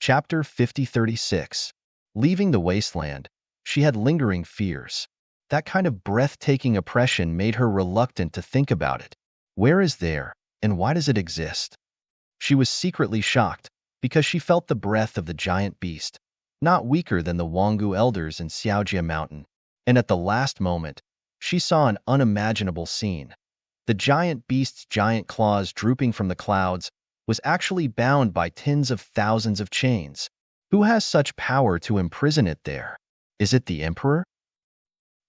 Chapter 5036. Leaving the wasteland, she had lingering fears. That kind of breathtaking oppression made her reluctant to think about it. Where is there, and why does it exist? She was secretly shocked, because she felt the breath of the giant beast, not weaker than the Wangu elders in Xiaojia Mountain. And at the last moment, she saw an unimaginable scene. The giant beast's giant claws drooping from the clouds was actually bound by tens of thousands of chains. Who has such power to imprison it there? Is it the emperor?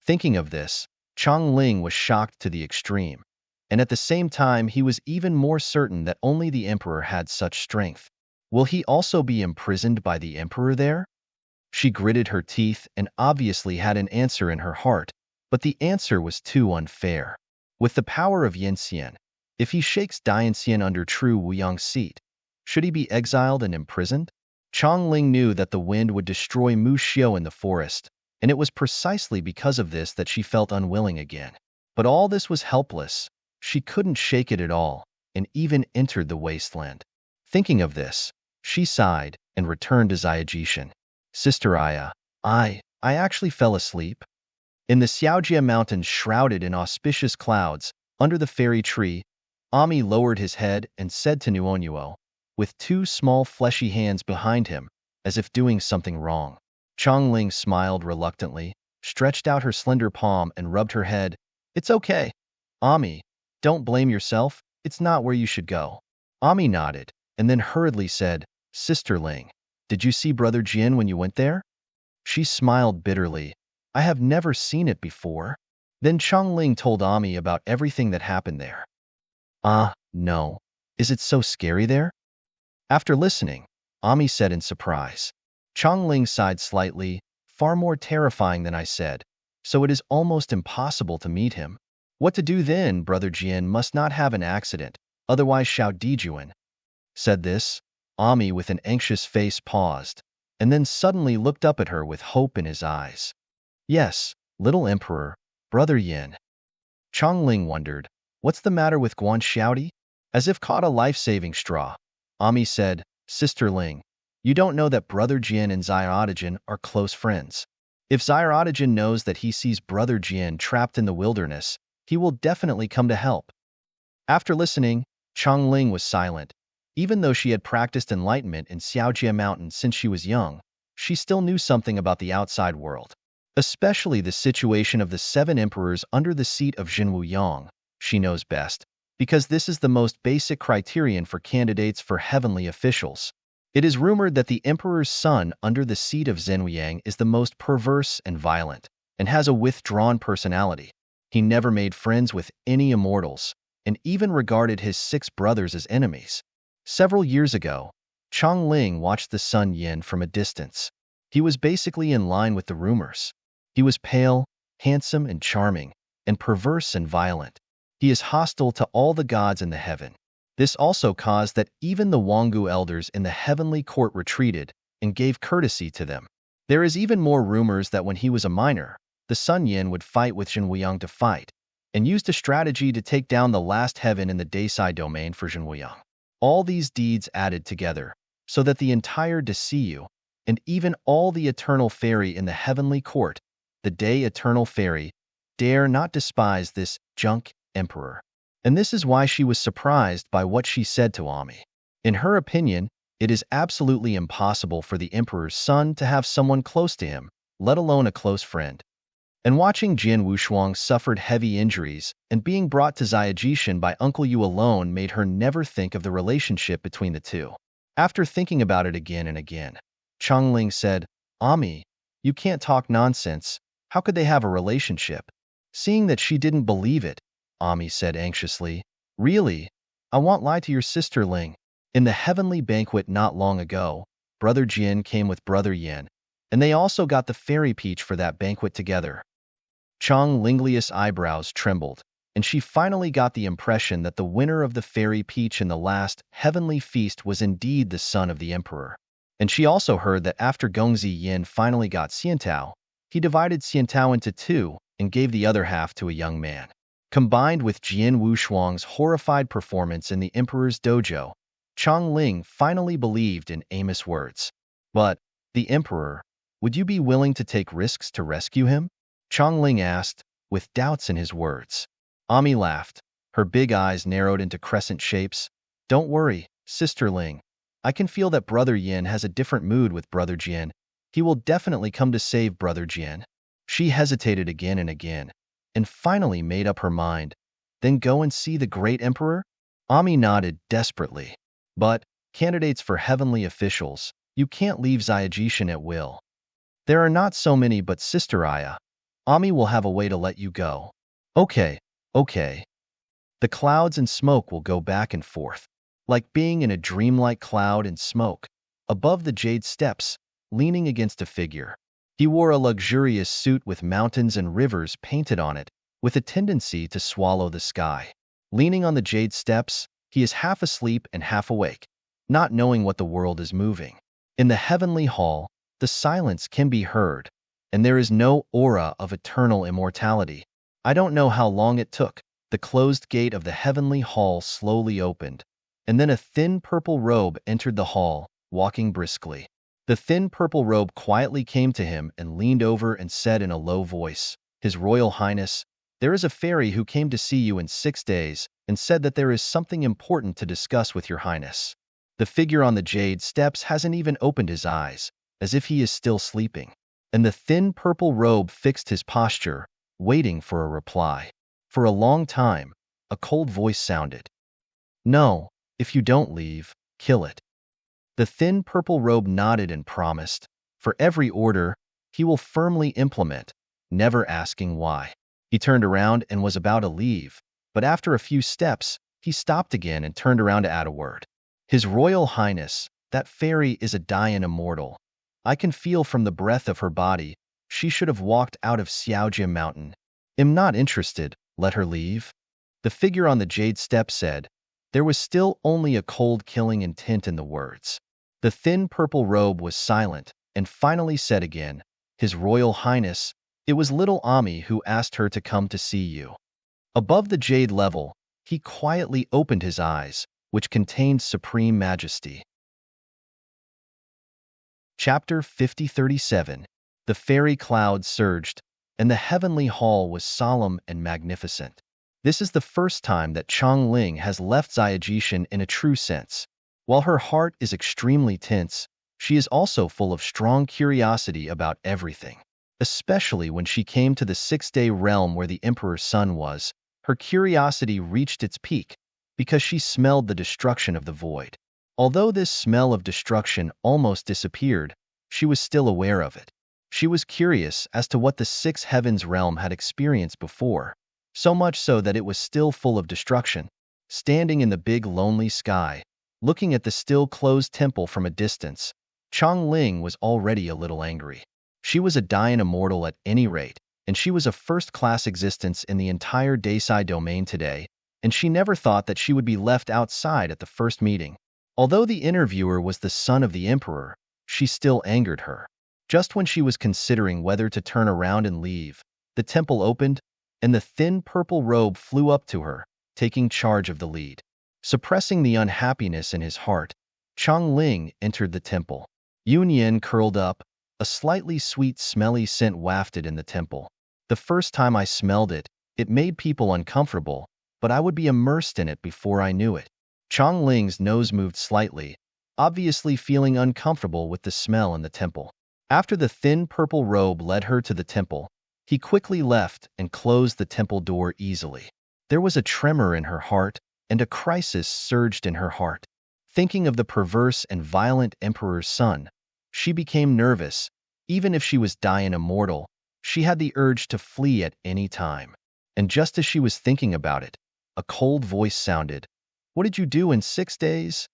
Thinking of this, Chang Ling was shocked to the extreme, and at the same time he was even more certain that only the emperor had such strength. Will he also be imprisoned by the emperor there? She gritted her teeth and obviously had an answer in her heart, but the answer was too unfair. With the power of Yanxian, if he shakes Dianxian under true Wuyang's seat, should he be exiled and imprisoned? Chang Ling knew that the wind would destroy Mu Xiu in the forest, and it was precisely because of this that she felt unwilling again. But all this was helpless. She couldn't shake it at all, and even entered the wasteland. Thinking of this, she sighed and returned to Xiajishan. Sister Aya, I actually fell asleep. In the Xiaojia Mountains shrouded in auspicious clouds, under the fairy tree, Ami lowered his head and said to Nuonuo, with two small fleshy hands behind him, as if doing something wrong. Chang Ling smiled reluctantly, stretched out her slender palm and rubbed her head. It's okay. Ami, don't blame yourself, it's not where you should go. Ami nodded, and then hurriedly said, Sister Ling, did you see Brother Jian when you went there? She smiled bitterly. I have never seen it before. Then Chang Ling told Ami about everything that happened there. No. Is it so scary there? After listening, Ami said in surprise. Chang Ling sighed slightly, far more terrifying than I said, so it is almost impossible to meet him. What to do then? Brother Jian must not have an accident, otherwise Xiao Dijuan said this. Ami with an anxious face paused, and then suddenly looked up at her with hope in his eyes. Yes, little emperor, Brother Yin. Chang Ling wondered, what's the matter with Guan Xiaodi? As if caught a life-saving straw, Ami said, Sister Ling, you don't know that Brother Jian and Xiaodijan are close friends. If Xiaodijan knows that he sees Brother Jian trapped in the wilderness, he will definitely come to help. After listening, Chang Ling was silent. Even though she had practiced enlightenment in Xiaojia Mountain since she was young, she still knew something about the outside world. Especially the situation of the 7 emperors under the seat of Jinwu Yang, she knows best, because this is the most basic criterion for candidates for heavenly officials. It is rumored that the emperor's son under the seat of Zhenwuyang is the most perverse and violent, and has a withdrawn personality. He never made friends with any immortals, and even regarded his 6 brothers as enemies. Several years ago, Chang Ling watched the son Yin from a distance. He was basically in line with the rumors. He was pale, handsome and charming, and perverse and violent. He is hostile to all the gods in the heaven. This also caused that even the Wangu elders in the heavenly court retreated and gave courtesy to them. There is even more rumors that when he was a minor, the son Yin would fight with Jinwuyang to fight, and used a strategy to take down the last heaven in the Desai domain for Jinwuyang. All these deeds added together, so that the entire Desiyu, and even all the eternal fairy in the heavenly court, the Day Eternal Fairy, dare not despise this junk emperor. And this is why she was surprised by what she said to Ami. In her opinion, it is absolutely impossible for the emperor's son to have someone close to him, let alone a close friend. And watching Jian Wushuang suffered heavy injuries and being brought to Xiajishan by Uncle Yu alone made her never think of the relationship between the two. After thinking about it again and again, Chang Ling said, Ami, you can't talk nonsense. How could they have a relationship? Seeing that she didn't believe it, Ami said anxiously, Really? I won't lie to your sister Ling. In the heavenly banquet not long ago, Brother Jian came with Brother Yin, and they also got the fairy peach for that banquet together. Chang Linglius' eyebrows trembled, and she finally got the impression that the winner of the fairy peach in the last heavenly feast was indeed the son of the emperor. And she also heard that after Gongzi Yin finally got Xiantao, he divided Xiantao into 2 and gave the other half to a young man. Combined with Jian Wushuang's horrified performance in the emperor's dojo, Chang Ling finally believed in Amos' words. But, the Emperor, would you be willing to take risks to rescue him? Chongling asked, with doubts in his words. Ami laughed. Her big eyes narrowed into crescent shapes. Don't worry, Sister Ling. I can feel that Brother Yin has a different mood with Brother Jian. He will definitely come to save Brother Jian. She hesitated again and finally made up her mind. Then go and see the great Emperor? Ami nodded desperately. But, candidates for heavenly officials, you can't leave Xiajishan at will. There are not so many, but Sister Aya. Ami will have a way to let you go. Okay, okay. The clouds and smoke will go back and forth, like being in a dreamlike cloud and smoke. Above the jade steps, leaning against a figure. He wore a luxurious suit with mountains and rivers painted on it, with a tendency to swallow the sky. Leaning on the jade steps, he is half asleep and half awake, not knowing what the world is moving. In the heavenly hall, the silence can be heard, and there is no aura of eternal immortality. I don't know how long it took. The closed gate of the heavenly hall slowly opened, and then a thin purple robe entered the hall, walking briskly. The thin purple robe quietly came to him and leaned over and said in a low voice, His Royal Highness, there is a fairy who came to see you in 6 days and said that there is something important to discuss with your highness. The figure on the jade steps hasn't even opened his eyes, as if he is still sleeping, and the thin purple robe fixed his posture, waiting for a reply. For a long time, a cold voice sounded. No, if you don't leave, kill it. The thin purple robe nodded and promised, for every order, he will firmly implement, never asking why. He turned around and was about to leave, but after a few steps, he stopped again and turned around to add a word. His Royal Highness, that fairy is a Dian immortal. I can feel from the breath of her body, she should have walked out of Xiaojia Mountain. Am not interested, let her leave. The figure on the jade step said. There was still only a cold killing intent in the words. The thin purple robe was silent, and finally said again, His Royal Highness, it was little Ami who asked her to come to see you. Above the jade level, he quietly opened his eyes, which contained supreme majesty. Chapter 5037. The fairy cloud surged, and the heavenly hall was solemn and magnificent. This is the first time that Chongling has left Xiajishan in a true sense. While her heart is extremely tense, she is also full of strong curiosity about everything. Especially when she came to the 6-day realm where the Emperor's son was, her curiosity reached its peak because she smelled the destruction of the void. Although this smell of destruction almost disappeared, she was still aware of it. She was curious as to what the 6 heavens realm had experienced before, so much so that it was still full of destruction. Standing in the big lonely sky, looking at the still closed temple from a distance, Chongling was already a little angry. She was a Dian immortal at any rate, and she was a first-class existence in the entire Daisai domain today, and she never thought that she would be left outside at the first meeting. Although the interviewer was the son of the Emperor, she still angered her. Just when she was considering whether to turn around and leave, the temple opened, and the thin purple robe flew up to her, taking charge of the lead. Suppressing the unhappiness in his heart, Chongling entered the temple. Yunyan curled up, a slightly sweet smelly scent wafted in the temple. The first time I smelled it, it made people uncomfortable, but I would be immersed in it before I knew it. Chongling's nose moved slightly, obviously feeling uncomfortable with the smell in the temple. After the thin purple robe led her to the temple, he quickly left and closed the temple door easily. There was a tremor in her heart, and a crisis surged in her heart. Thinking of the perverse and violent Emperor's son, she became nervous. Even if she was Dian immortal, she had the urge to flee at any time. And just as she was thinking about it, a cold voice sounded. What did you do in 6 days?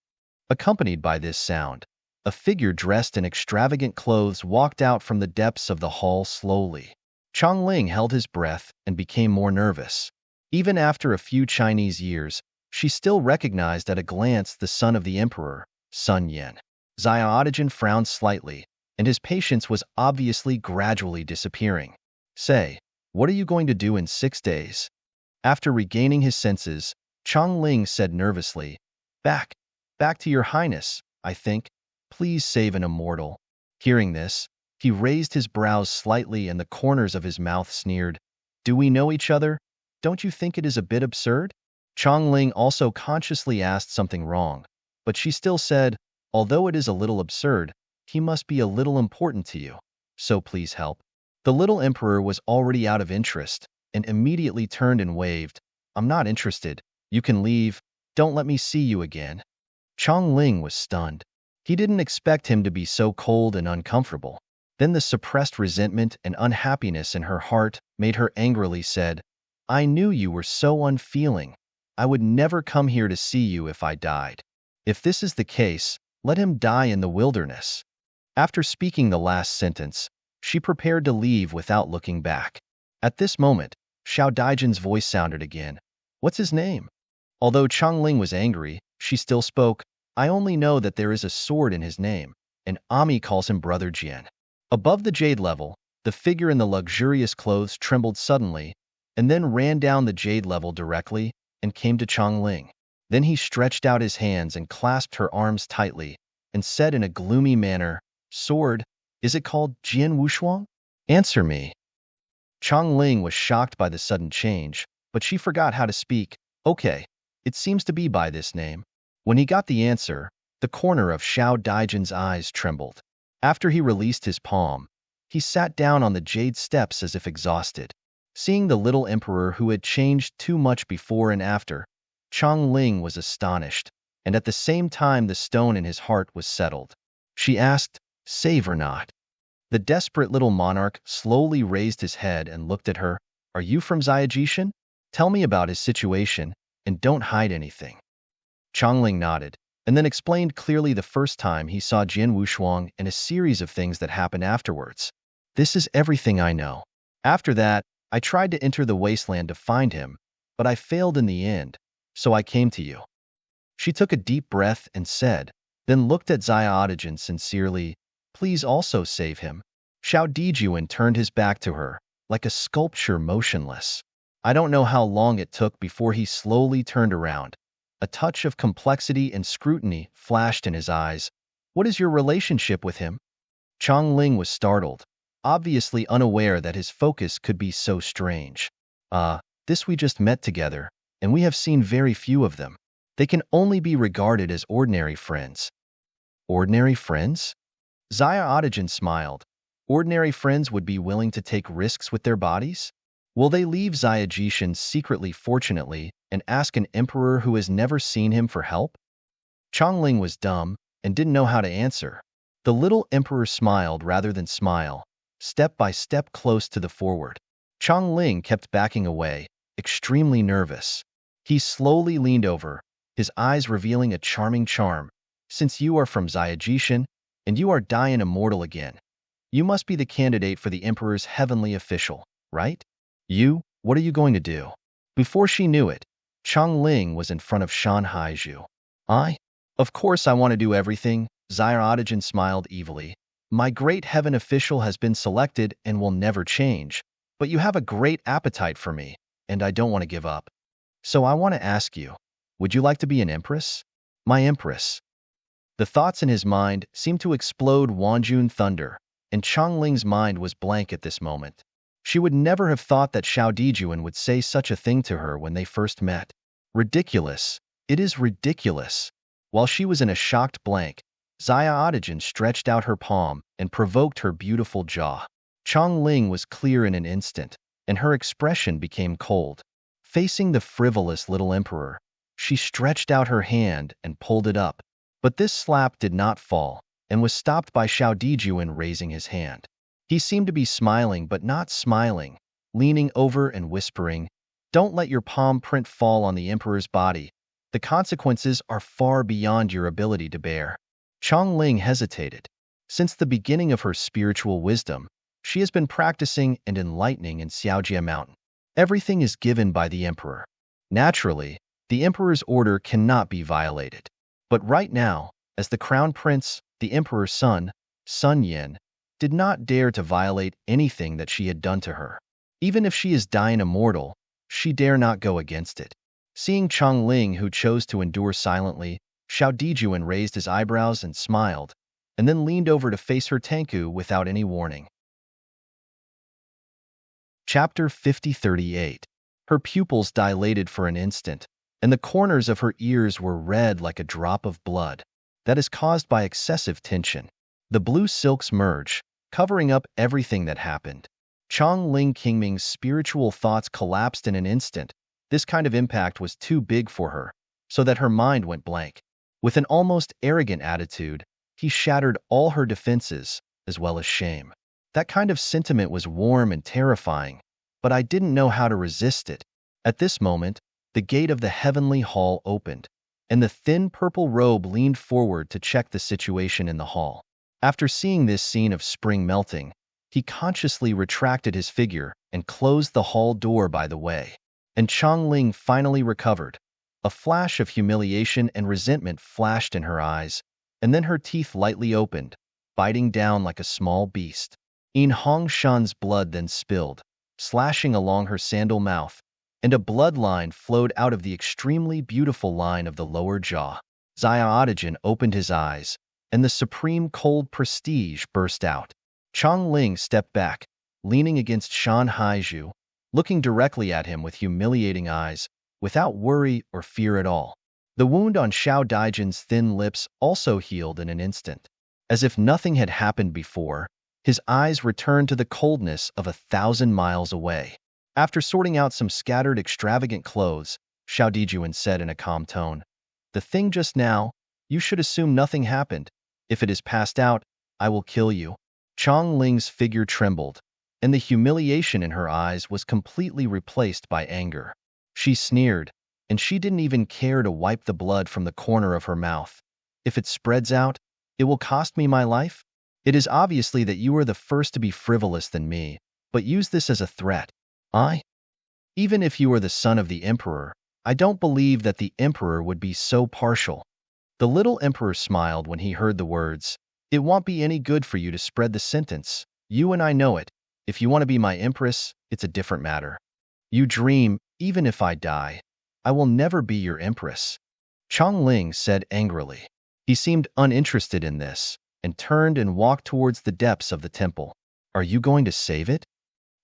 Accompanied by this sound, a figure dressed in extravagant clothes walked out from the depths of the hall slowly. Chongling held his breath and became more nervous. Even after a few Chinese years, she still recognized at a glance the son of the Emperor, Sun Yen. Xiaojin frowned slightly, and his patience was obviously gradually disappearing. Say, what are you going to do in 6 days? After regaining his senses, Chongling said nervously, Back to your highness, I think. Please save an immortal. Hearing this, he raised his brows slightly and the corners of his mouth sneered. Do we know each other? Don't you think it is a bit absurd? Chongling also consciously asked something wrong, but she still said, although it is a little absurd, he must be a little important to you. So please help. The little emperor was already out of interest and immediately turned and waved. I'm not interested. You can leave. Don't let me see you again. Chongling was stunned. He didn't expect him to be so cold and uncomfortable. Then the suppressed resentment and unhappiness in her heart made her angrily said, I knew you were so unfeeling. I would never come here to see you if I died. If this is the case, let him die in the wilderness. After speaking the last sentence, she prepared to leave without looking back. At this moment, Xiao Daijin's voice sounded again. What's his name? Although Chongling was angry, she still spoke. I only know that there is a sword in his name, and Ami calls him Brother Jian. Above the jade level, the figure in the luxurious clothes trembled suddenly, and then ran down the jade level directly and came to Chongling. Then he stretched out his hands and clasped her arms tightly, and said in a gloomy manner, Sword, is it called Jian Wushuang? Answer me. Chongling was shocked by the sudden change, but she forgot how to speak. Okay, it seems to be by this name. When he got the answer, the corner of Xiao Daijin's eyes trembled. After he released his palm, he sat down on the jade steps as if exhausted. Seeing the little emperor who had changed too much before and after, Chongling was astonished, and at the same time the stone in his heart was settled. She asked, Save or not? The desperate little monarch slowly raised his head and looked at her. Are you from Xiajishan? Tell me about his situation, and don't hide anything. Chongling nodded, and then explained clearly the first time he saw Jian Wushuang and a series of things that happened afterwards. This is everything I know. After that, I tried to enter the wasteland to find him, but I failed in the end, so I came to you. She took a deep breath and said, then looked at Xiaodijin sincerely, Please also save him. Xiao Dijuan turned his back to her, like a sculpture motionless. I don't know how long it took before he slowly turned around. A touch of complexity and scrutiny flashed in his eyes. What is your relationship with him? Chongling was startled, obviously unaware that his focus could be so strange. This we just met together, and we have seen very few of them. They can only be regarded as ordinary friends. Ordinary friends? Xiaodijin smiled. Ordinary friends would be willing to take risks with their bodies? Will they leave Xiajishan secretly fortunately and ask an emperor who has never seen him for help? Chongling was dumb and didn't know how to answer. The little emperor smiled rather than smile, step by step close to the forward. Chongling kept backing away, extremely nervous. He slowly leaned over, his eyes revealing a charming charm. Since you are from Xiajishan, and you are Dian immortal again, you must be the candidate for the emperor's heavenly official, right? You, what are you going to do? Before she knew it, Chongling was in front of Shan Haizhu. Of course I want to do everything, Xiaodijin smiled evilly. My great heaven official has been selected and will never change, but you have a great appetite for me, and I don't want to give up. So I want to ask you, would you like to be an empress? My empress. The thoughts in his mind seemed to explode Wanjun thunder, and Chongling's mind was blank at this moment. She would never have thought that Xiao Dijuan would say such a thing to her when they first met. Ridiculous. It is ridiculous. While she was in a shocked blank, Xiaodijin stretched out her palm and provoked her beautiful jaw. Chongling was clear in an instant, and her expression became cold. Facing the frivolous little emperor, she stretched out her hand and pulled it up. But this slap did not fall, and was stopped by Xiao Dijuan raising his hand. He seemed to be smiling but not smiling, leaning over and whispering, Don't let your palm print fall on the emperor's body. The consequences are far beyond your ability to bear. Chongling hesitated. Since the beginning of her spiritual wisdom, she has been practicing and enlightening in Xiaojia Mountain. Everything is given by the emperor. Naturally, the emperor's order cannot be violated. But right now, as the crown prince, the emperor's son, Sun Yin, did not dare to violate anything that she had done to her. Even if she is dying immortal, she dare not go against it. Seeing Chongling, who chose to endure silently, Xiao Dijuan raised his eyebrows and smiled. and then leaned over to face her Tanku without any warning. Chapter 5038. Her pupils dilated for an instant, and the corners of her ears were red like a drop of blood. That is caused by excessive tension. The blue silks merge, covering up everything that happened. Chong Ling Qingming's spiritual thoughts collapsed in an instant. This kind of impact was too big for her, so that her mind went blank. With an almost arrogant attitude, he shattered all her defenses, as well as shame. That kind of sentiment was warm and terrifying, but I didn't know how to resist it. At this moment, the gate of the heavenly hall opened, and the thin purple robe leaned forward to check the situation in the hall. After seeing this scene of spring melting, he consciously retracted his figure and closed the hall door by the way. And Chong Ling finally recovered. A flash of humiliation and resentment flashed in her eyes, and then her teeth lightly opened, biting down like a small beast. In Hong Shan's blood then spilled, slashing along her sandal mouth, and a bloodline flowed out of the extremely beautiful line of the lower jaw. Xiaodaijin opened his eyes, and the supreme cold prestige burst out. Chong Ling stepped back, leaning against Shan Haizhu, looking directly at him with humiliating eyes, without worry or fear at all. The wound on Xiao Daijin's thin lips also healed in an instant. As if nothing had happened before, his eyes returned to the coldness of 1,000 miles away. After sorting out some scattered extravagant clothes, Xiao Dijuan said in a calm tone, "The thing just now, you should assume nothing happened. If it is passed out, I will kill you." Chong Ling's figure trembled, and the humiliation in her eyes was completely replaced by anger. She sneered, and she didn't even care to wipe the blood from the corner of her mouth. "If it spreads out, it will cost me my life? It is obviously that you are the first to be frivolous than me, but use this as a threat. Even if you are the son of the emperor, I don't believe that the emperor would be so partial." The little emperor smiled when he heard the words. "It won't be any good for you to spread the sentence. You and I know it. If you want to be my empress, it's a different matter. You dream, even if I die, I will never be your empress." Chong Ling said angrily. He seemed uninterested in this, and turned and walked towards the depths of the temple. "Are you going to save it?"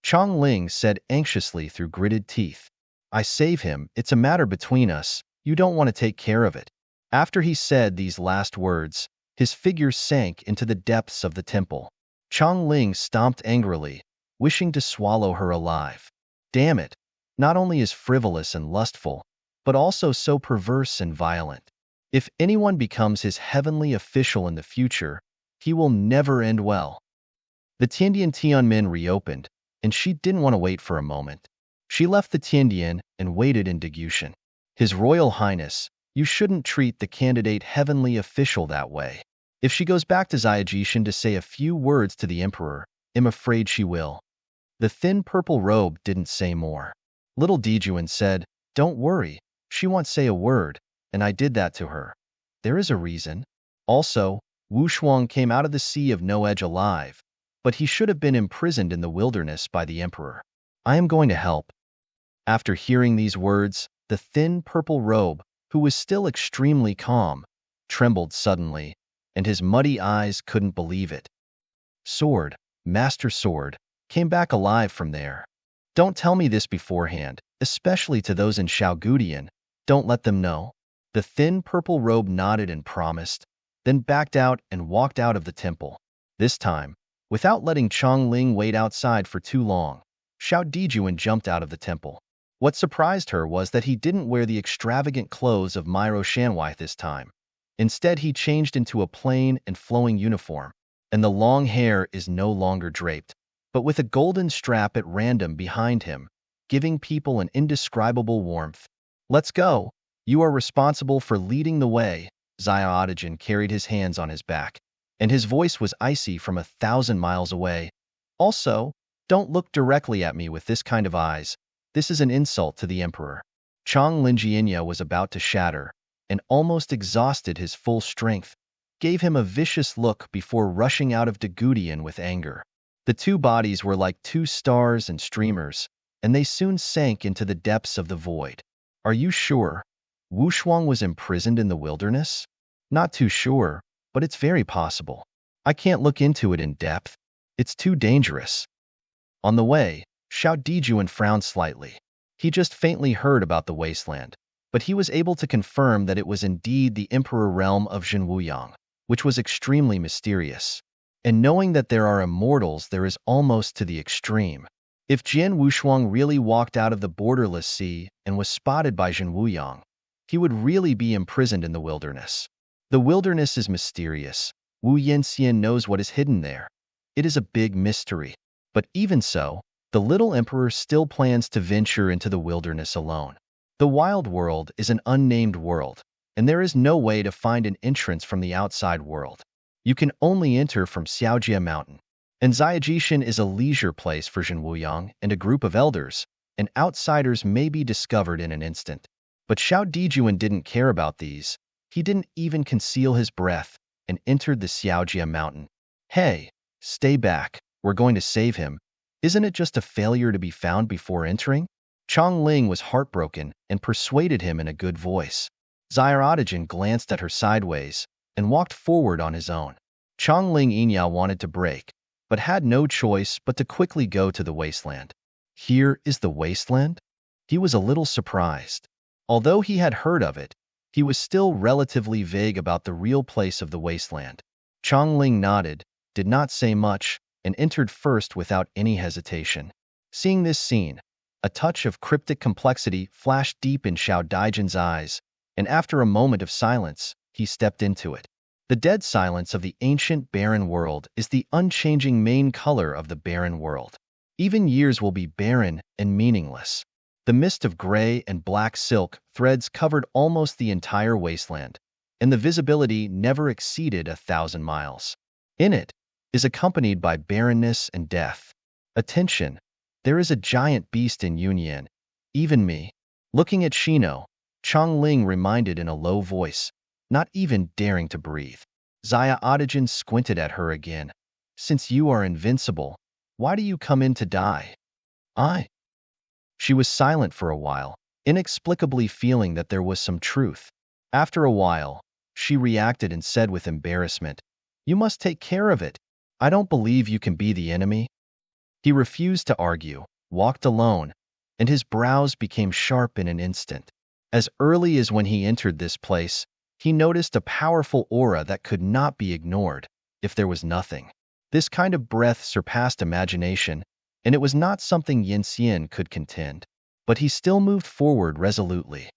Chong Ling said anxiously through gritted teeth. "I save him, it's a matter between us, you don't want to take care of it." After he said these last words, his figure sank into the depths of the temple. Chong Ling stomped angrily, wishing to swallow her alive. Damn it, not only is frivolous and lustful, but also so perverse and violent. If anyone becomes his heavenly official in the future, he will never end well. The Tiandian Tianmin reopened, and she didn't want to wait for a moment. She left the Tiandian and waited in Degushan. "His Royal Highness, you shouldn't treat the candidate heavenly official that way. If she goes back to Xiaojishan to say a few words to the emperor, I'm afraid she will." The thin purple robe didn't say more. Little Dijuan said, "Don't worry, she won't say a word, and I did that to her. There is a reason. Also, Wu Shuang came out of the Sea of No Edge alive, but he should have been imprisoned in the wilderness by the emperor. I am going to help." After hearing these words, the thin purple robe, who was still extremely calm, trembled suddenly, and his muddy eyes couldn't believe it. "Sword, Master Sword, came back alive from there. Don't tell me this beforehand, especially to those in Shaogudian. Don't let them know." The thin purple robe nodded and promised, then backed out and walked out of the temple. This time, without letting Chong Ling wait outside for too long, Xiao Dijuan jumped out of the temple. What surprised her was that he didn't wear the extravagant clothes of Myro Shanwai this time. Instead, he changed into a plain and flowing uniform, and the long hair is no longer draped, but with a golden strap at random behind him, giving people an indescribable warmth. "Let's go. You are responsible for leading the way." Xiaodaijin carried his hands on his back, and his voice was icy from 1,000 miles away. "Also, don't look directly at me with this kind of eyes. This is an insult to the emperor." Chong Linjianya was about to shatter, and almost exhausted his full strength, gave him a vicious look before rushing out of Dagudian with anger. The two bodies were like two stars and streamers, and they soon sank into the depths of the void. "Are you sure Wu Shuang was imprisoned in the wilderness?" "Not too sure, but it's very possible." I can't look into it in depth. It's too dangerous. On the way, Xiao Dijuan frowned slightly. He just faintly heard about the wasteland, but he was able to confirm that it was indeed the emperor realm of Zhenwuyang, which was extremely mysterious. And knowing that there are immortals there is almost to the extreme. If Jian Wushuang really walked out of the borderless sea and was spotted by Zhenwuyang, he would really be imprisoned in the wilderness. The wilderness is mysterious. Wu Yanxian knows what is hidden there. It is a big mystery. But even so, the little emperor still plans to venture into the wilderness alone. The wild world is an unnamed world, and there is no way to find an entrance from the outside world. You can only enter from Xiaojia Mountain. And Ziajishan is a leisure place for Zhenwuyang and a group of elders, and outsiders may be discovered in an instant. But Xiao Dijuan didn't care about these. He didn't even conceal his breath and entered the Xiaojia Mountain. Hey, stay back, we're going to save him. Isn't it just a failure to be found before entering? Chong Ling was heartbroken and persuaded him in a good voice. Xiaodijan glanced at her sideways and walked forward on his own. Chong Ling Yinyao wanted to break, but had no choice but to quickly go to the wasteland. Here is the wasteland? He was a little surprised. Although he had heard of it, he was still relatively vague about the real place of the wasteland. Chong Ling nodded, did not say much, and entered first without any hesitation. Seeing this scene, a touch of cryptic complexity flashed deep in Xiao Daijan's eyes, and after a moment of silence, he stepped into it. The dead silence of the ancient barren world is the unchanging main color of the barren world. Even years will be barren and meaningless. The mist of gray and black silk threads covered almost the entire wasteland, and the visibility never exceeded 1,000 miles. In it is accompanied by barrenness and death. Attention! There is a giant beast in Yunyan. Even me. Looking at Shino, Chong Ling reminded in a low voice, not even daring to breathe. Xiaodijan squinted at her again. Since you are invincible, why do you come in to die? She was silent for a while, inexplicably feeling that there was some truth. After a while, she reacted and said with embarrassment, You must take care of it. I don't believe you can be the enemy. He refused to argue, walked alone, and his brows became sharp in an instant. As early as when he entered this place, he noticed a powerful aura that could not be ignored, if there was nothing. This kind of breath surpassed imagination, and it was not something Yanxian could contend. But he still moved forward resolutely.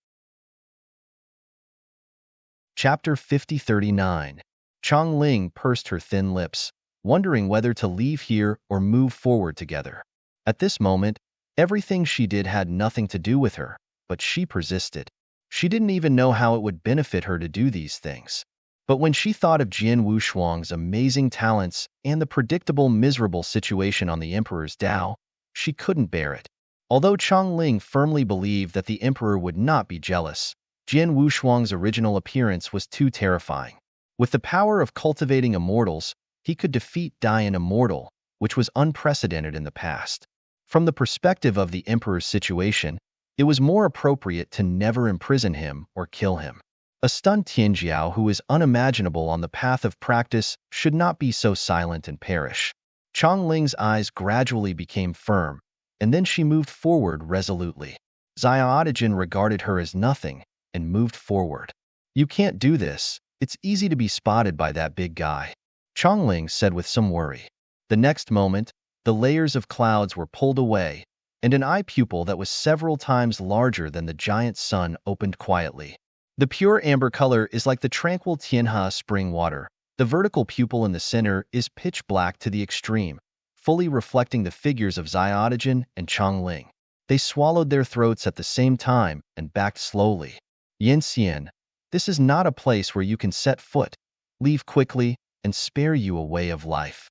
Chapter 5039. Chong Ling pursed her thin lips, wondering whether to leave here or move forward together. At this moment, everything she did had nothing to do with her, but she persisted. She didn't even know how it would benefit her to do these things. But when she thought of Jian Wushuang's amazing talents and the predictable miserable situation on the Emperor's Dao, she couldn't bear it. Although Chong Ling firmly believed that the Emperor would not be jealous, Jian Wushuang's original appearance was too terrifying. With the power of cultivating immortals, he could defeat an immortal, which was unprecedented in the past. From the perspective of the Emperor's situation, it was more appropriate to never imprison him or kill him. A stunned Tianjiao who is unimaginable on the path of practice should not be so silent and perish. Chong Ling's eyes gradually became firm, and then she moved forward resolutely. Xiaodijan regarded her as nothing and moved forward. You can't do this. It's easy to be spotted by that big guy, Chong Ling said with some worry. The next moment, the layers of clouds were pulled away, and an eye pupil that was several times larger than the giant sun opened quietly. The pure amber color is like the tranquil Tianhe spring water. The vertical pupil in the center is pitch black to the extreme, fully reflecting the figures of Xiaodijan and Chong Ling. They swallowed their throats at the same time and backed slowly. Yanxian, this is not a place where you can set foot. Leave quickly and spare you a way of life.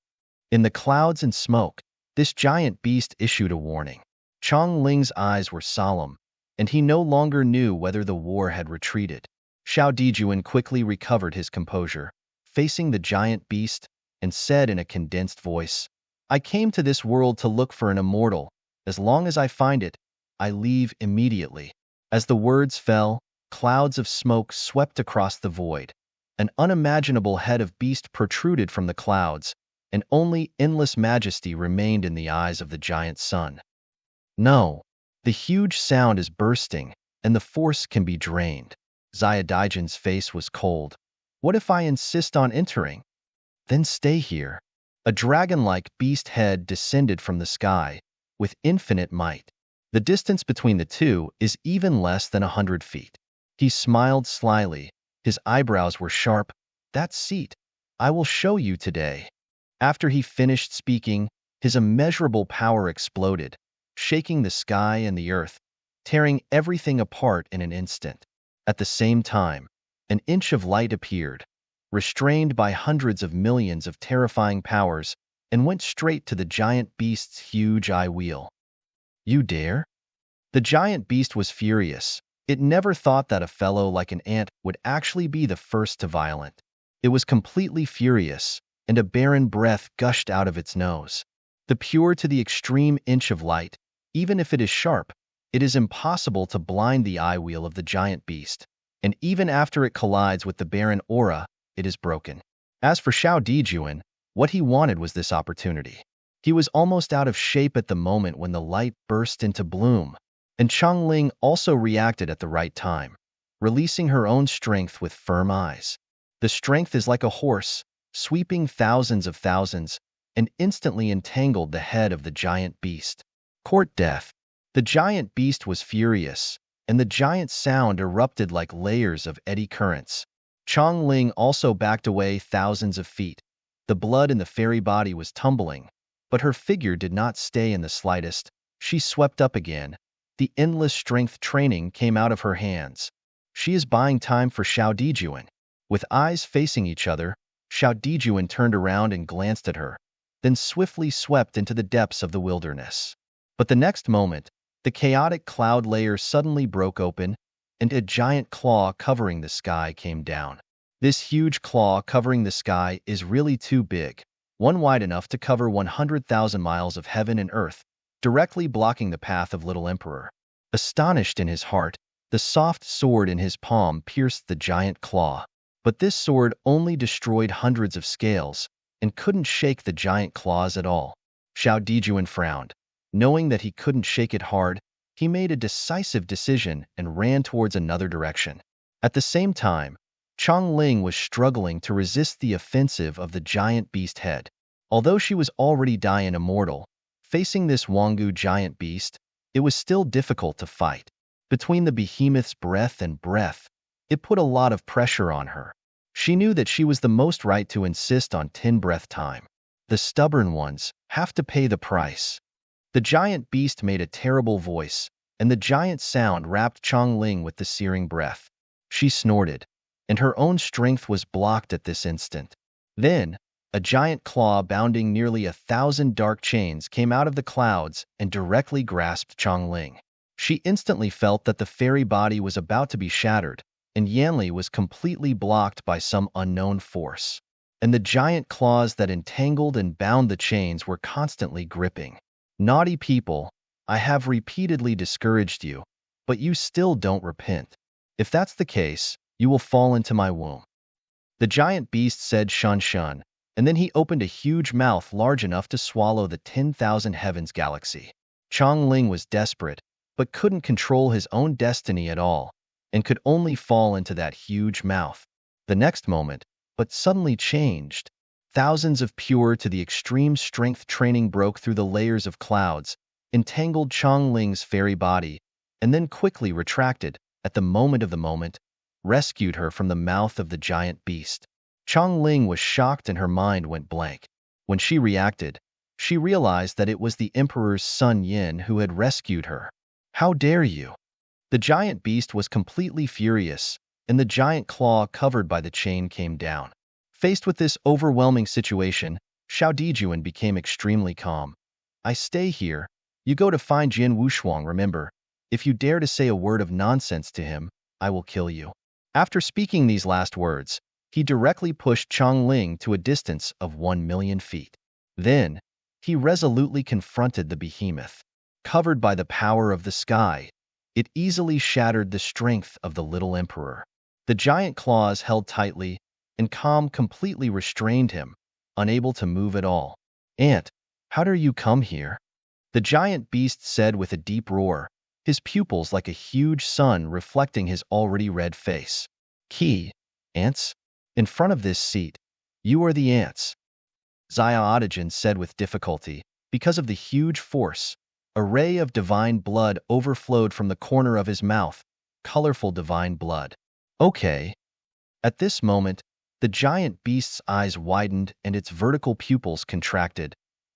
In the clouds and smoke, this giant beast issued a warning. Chong Ling's eyes were solemn, and he no longer knew whether the war had retreated. Xiao Dijuan quickly recovered his composure, facing the giant beast, and said in a condensed voice, I came to this world to look for an immortal. As long as I find it, I leave immediately. As the words fell, clouds of smoke swept across the void, An unimaginable head of beast protruded from the clouds, and only endless majesty remained in the eyes of the giant sun. No, the huge sound is bursting, and the force can be drained. Xiadigen's face was cold. What if I insist on entering? Then stay here. A dragon-like beast head descended from the sky, with infinite might. The distance between the two is even less than 100 feet. He smiled slyly. His eyebrows were sharp. That seat, I will show you today. After he finished speaking, his immeasurable power exploded, shaking the sky and the earth, tearing everything apart in an instant. At the same time, an inch of light appeared, restrained by hundreds of millions of terrifying powers, and went straight to the giant beast's huge eye wheel. You dare? The giant beast was furious. It never thought that a fellow like an ant would actually be the first to violent. It was completely furious, and a barren breath gushed out of its nose. The pure to the extreme inch of light, even if it is sharp, it is impossible to blind the eye wheel of the giant beast, and even after it collides with the barren aura, it is broken. As for Xiao Dijuan, what he wanted was this opportunity. He was almost out of shape at the moment when the light burst into bloom, and Changling also reacted at the right time, releasing her own strength with firm eyes. The strength is like a horse, sweeping thousands of thousands, and instantly entangled the head of the giant beast. Court death. The giant beast was furious, and the giant sound erupted like layers of eddy currents. Changling also backed away thousands of feet. The blood in the fairy body was tumbling, but her figure did not stay in the slightest. She swept up again. The endless strength training came out of her hands. She is buying time for Xiao Dijuan. With eyes facing each other, Xiao Dijuan turned around and glanced at her, then swiftly swept into the depths of the wilderness. But the next moment, the chaotic cloud layer suddenly broke open, and a giant claw covering the sky came down. This huge claw covering the sky is really too big, one wide enough to cover 100,000 miles of heaven and earth, directly blocking the path of Little Emperor. Astonished in his heart, the soft sword in his palm pierced the giant claw. But this sword only destroyed hundreds of scales, and couldn't shake the giant claws at all. Xiao Dijuan frowned. Knowing that he couldn't shake it hard, he made a decisive decision and ran towards another direction. At the same time, Changling was struggling to resist the offensive of the giant beast head. Although she was already dying immortal, facing this Wangu giant beast, it was still difficult to fight. Between the behemoth's breath and breath, it put a lot of pressure on her. She knew that she was the most right to insist on 10 breath time. The stubborn ones have to pay the price. The giant beast made a terrible voice, and the giant sound wrapped Changling with the searing breath. She snorted, and her own strength was blocked at this instant. Then, a giant claw bounding nearly 1,000 dark chains came out of the clouds and directly grasped Changling. She instantly felt that the fairy body was about to be shattered, and Yanli was completely blocked by some unknown force. And the giant claws that entangled and bound the chains were constantly gripping. Naughty people, I have repeatedly discouraged you, but you still don't repent. If that's the case, you will fall into my womb. The giant beast said shun shun, and then he opened a huge mouth large enough to swallow the 10,000 heavens galaxy. Changling was desperate, but couldn't control his own destiny at all, and could only fall into that huge mouth. The next moment, but suddenly changed. Thousands of pure to the extreme strength training broke through the layers of clouds, entangled Changling's fairy body, and then quickly retracted, at the moment, rescued her from the mouth of the giant beast. Changling was shocked and her mind went blank. When she reacted, she realized that it was the Emperor's son Yin who had rescued her. How dare you? The giant beast was completely furious, and the giant claw covered by the chain came down. Faced with this overwhelming situation, Xiao Dijuan became extremely calm. I stay here. You go to find Jin Wushuang, remember. If you dare to say a word of nonsense to him, I will kill you. After speaking these last words, he directly pushed Changling to a distance of 1,000,000 feet. Then, he resolutely confronted the behemoth. Covered by the power of the sky, it easily shattered the strength of the little emperor. The giant claws held tightly, and calm completely restrained him, unable to move at all. "Ant, how dare you come here?" the giant beast said with a deep roar, his pupils like a huge sun reflecting his already red face. "Key, ants? In front of this seat. You are the ants," Xiaotigen said with difficulty. Because of the huge force, a ray of divine blood overflowed from the corner of his mouth, colorful divine blood. "Okay." At this moment, the giant beast's eyes widened and its vertical pupils contracted.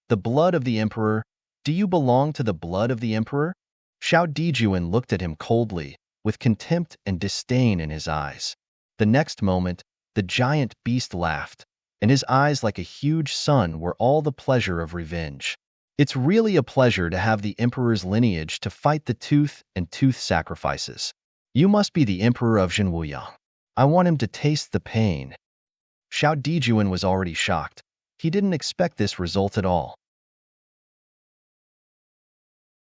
"The blood of the emperor? Do you belong to the blood of the emperor?" Xiao Dijuan looked at him coldly, with contempt and disdain in his eyes. The next moment, the giant beast laughed, and his eyes like a huge sun were all the pleasure of revenge. "It's really a pleasure to have the emperor's lineage to fight the tooth and tooth sacrifices. You must be the emperor of Zhenwuyang. I want him to taste the pain." Xiao Dijuan was already shocked. He didn't expect this result at all.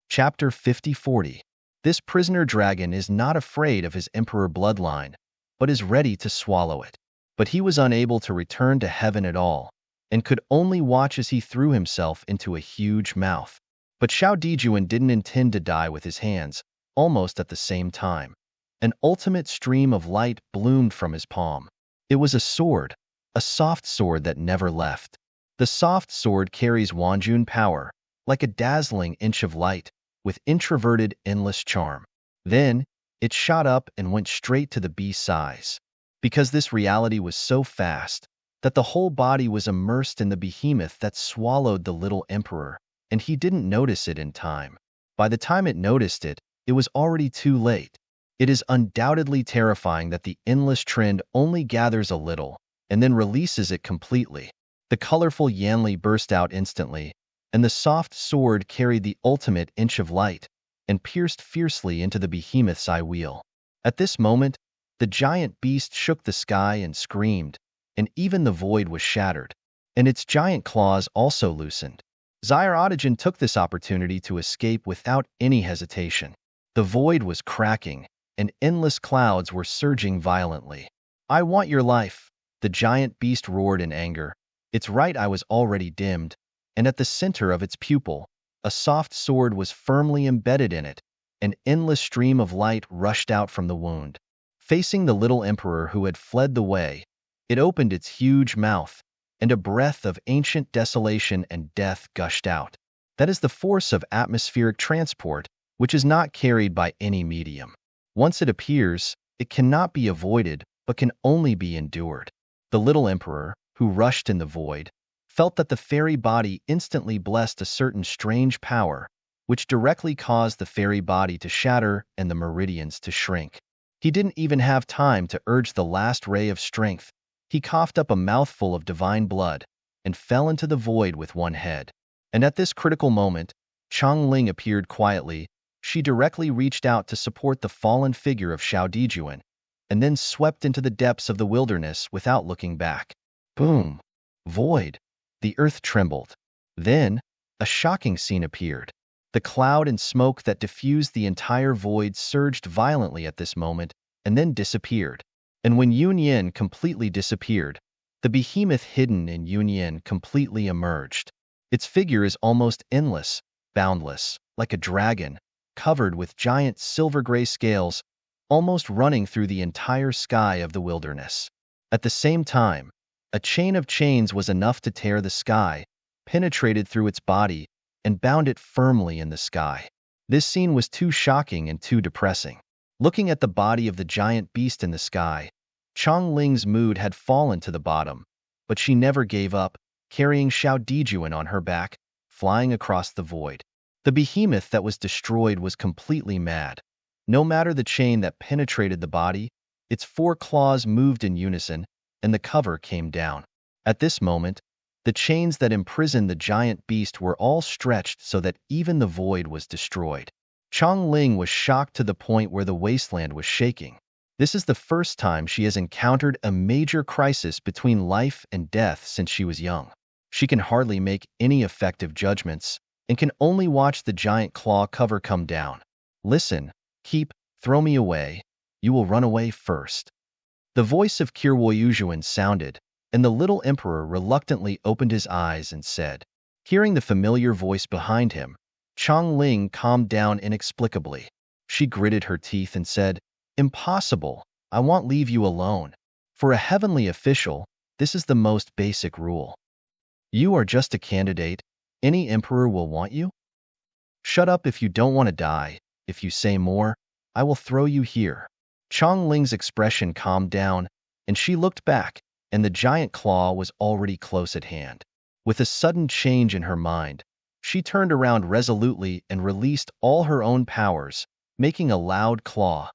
Chapter 50-40. This prisoner dragon is not afraid of his emperor bloodline, but is ready to swallow it. But he was unable to return to heaven at all, and could only watch as he threw himself into a huge mouth. But Xiao Dijuan didn't intend to die with his hands. Almost at the same time, an ultimate stream of light bloomed from his palm. It was a sword, a soft sword that never left. The soft sword carries Wanjun power, like a dazzling inch of light, with introverted, endless charm. Then, it shot up and went straight to the beast's eyes. Because this reality was so fast, that the whole body was immersed in the behemoth that swallowed the little emperor, and he didn't notice it in time. By the time it noticed it, it was already too late. It is undoubtedly terrifying that the endless trend only gathers a little, and then releases it completely. The colorful Yanli burst out instantly, and the soft sword carried the ultimate inch of light, and pierced fiercely into the behemoth's eye wheel. At this moment, the giant beast shook the sky and screamed, and even the void was shattered, and its giant claws also loosened. Xiaotigen took this opportunity to escape without any hesitation. The void was cracking, and endless clouds were surging violently. "I want your life," the giant beast roared in anger. Its right eye was already dimmed, and at the center of its pupil, a soft sword was firmly embedded in it. An endless stream of light rushed out from the wound. Facing the little emperor who had fled the way, it opened its huge mouth, and a breath of ancient desolation and death gushed out. That is the force of atmospheric transport, which is not carried by any medium. Once it appears, it cannot be avoided, but can only be endured. The little emperor, who rushed in the void, felt that the fairy body instantly blessed a certain strange power, which directly caused the fairy body to shatter and the meridians to shrink. He didn't even have time to urge the last ray of strength. He coughed up a mouthful of divine blood and fell into the void with one head. And at this critical moment, Changling appeared quietly. She directly reached out to support the fallen figure of Xiao Dijuan, and then swept into the depths of the wilderness without looking back. Boom! Void! The earth trembled. Then, a shocking scene appeared. The cloud and smoke that diffused the entire void surged violently at this moment, and then disappeared. And when Yunyan completely disappeared, the behemoth hidden in Yunyan completely emerged. Its figure is almost endless, boundless, like a dragon, covered with giant silver-gray scales, almost running through the entire sky of the wilderness. At the same time, a chain of chains was enough to tear the sky, penetrated through its body, and bound it firmly in the sky. This scene was too shocking and too depressing. Looking at the body of the giant beast in the sky, Changling's mood had fallen to the bottom, but she never gave up, carrying Xiao Dijuan on her back, flying across the void. The behemoth that was destroyed was completely mad. No matter the chain that penetrated the body, its 4 claws moved in unison, and the cover came down. At this moment, the chains that imprisoned the giant beast were all stretched so that even the void was destroyed. Changling was shocked to the point where the wasteland was shaking. This is the first time she has encountered a major crisis between life and death since she was young. She can hardly make any effective judgments, and can only watch the giant claw cover come down. Listen, throw me away. You will run away first. The voice of Kirwoyujuan sounded, and the little emperor reluctantly opened his eyes and said, hearing the familiar voice behind him, Chongling calmed down inexplicably. She gritted her teeth and said, Impossible, I won't leave you alone. For a heavenly official, this is the most basic rule. You are just a candidate. Any emperor will want you. Shut up if you don't want to die. If you say more, I will throw you here. Chongling's expression calmed down, and she looked back, and the giant claw was already close at hand. With a sudden change in her mind, she turned around resolutely and released all her own powers, making a loud claw.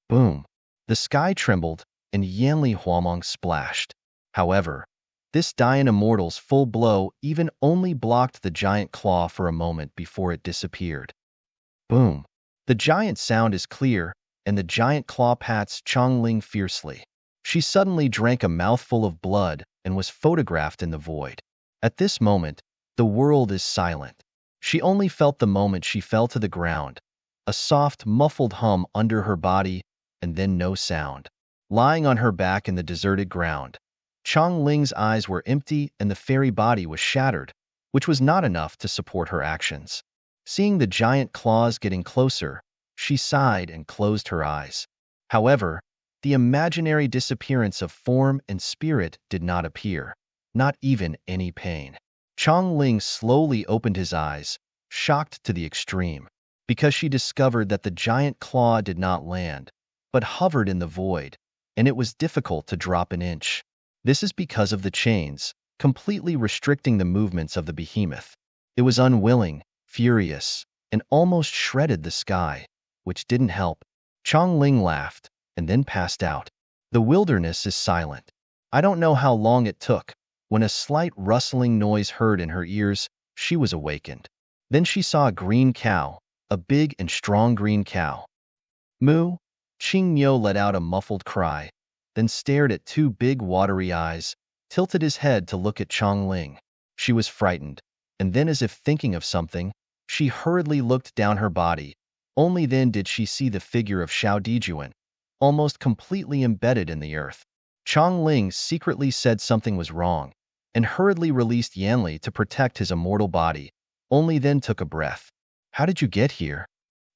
Boom! The sky trembled, and Yanli Huamong splashed. However, this Dian Immortal's full blow even only blocked the giant claw for a moment before it disappeared. Boom! The giant sound is clear, and the giant claw pats Chongling fiercely. She suddenly drank a mouthful of blood and was photographed in the void. At this moment, the world is silent. She only felt the moment she fell to the ground, a soft, muffled hum under her body, and then no sound. Lying on her back in the deserted ground, Chongling's eyes were empty and the fairy body was shattered, which was not enough to support her actions. Seeing the giant claws getting closer, she sighed and closed her eyes. However, the imaginary disappearance of form and spirit did not appear, not even any pain. Chongling slowly opened his eyes, shocked to the extreme, because she discovered that the giant claw did not land, but hovered in the void, and it was difficult to drop an inch. This is because of the chains, completely restricting the movements of the behemoth. It was unwilling, furious, and almost shredded the sky, which didn't help. Chongling laughed, and then passed out. The wilderness is silent. I don't know how long it took. When a slight rustling noise heard in her ears, she was awakened. Then she saw a green cow, a big and strong green cow. Moo! Qingyo let out a muffled cry, then stared at two big watery eyes, tilted his head to look at Chongling. She was frightened, and then as if thinking of something, she hurriedly looked down her body. Only then did she see the figure of Xiao Dijuan, almost completely embedded in the earth. Chongling secretly said something was wrong, and hurriedly released Yanli to protect his immortal body, only then took a breath. How did you get here?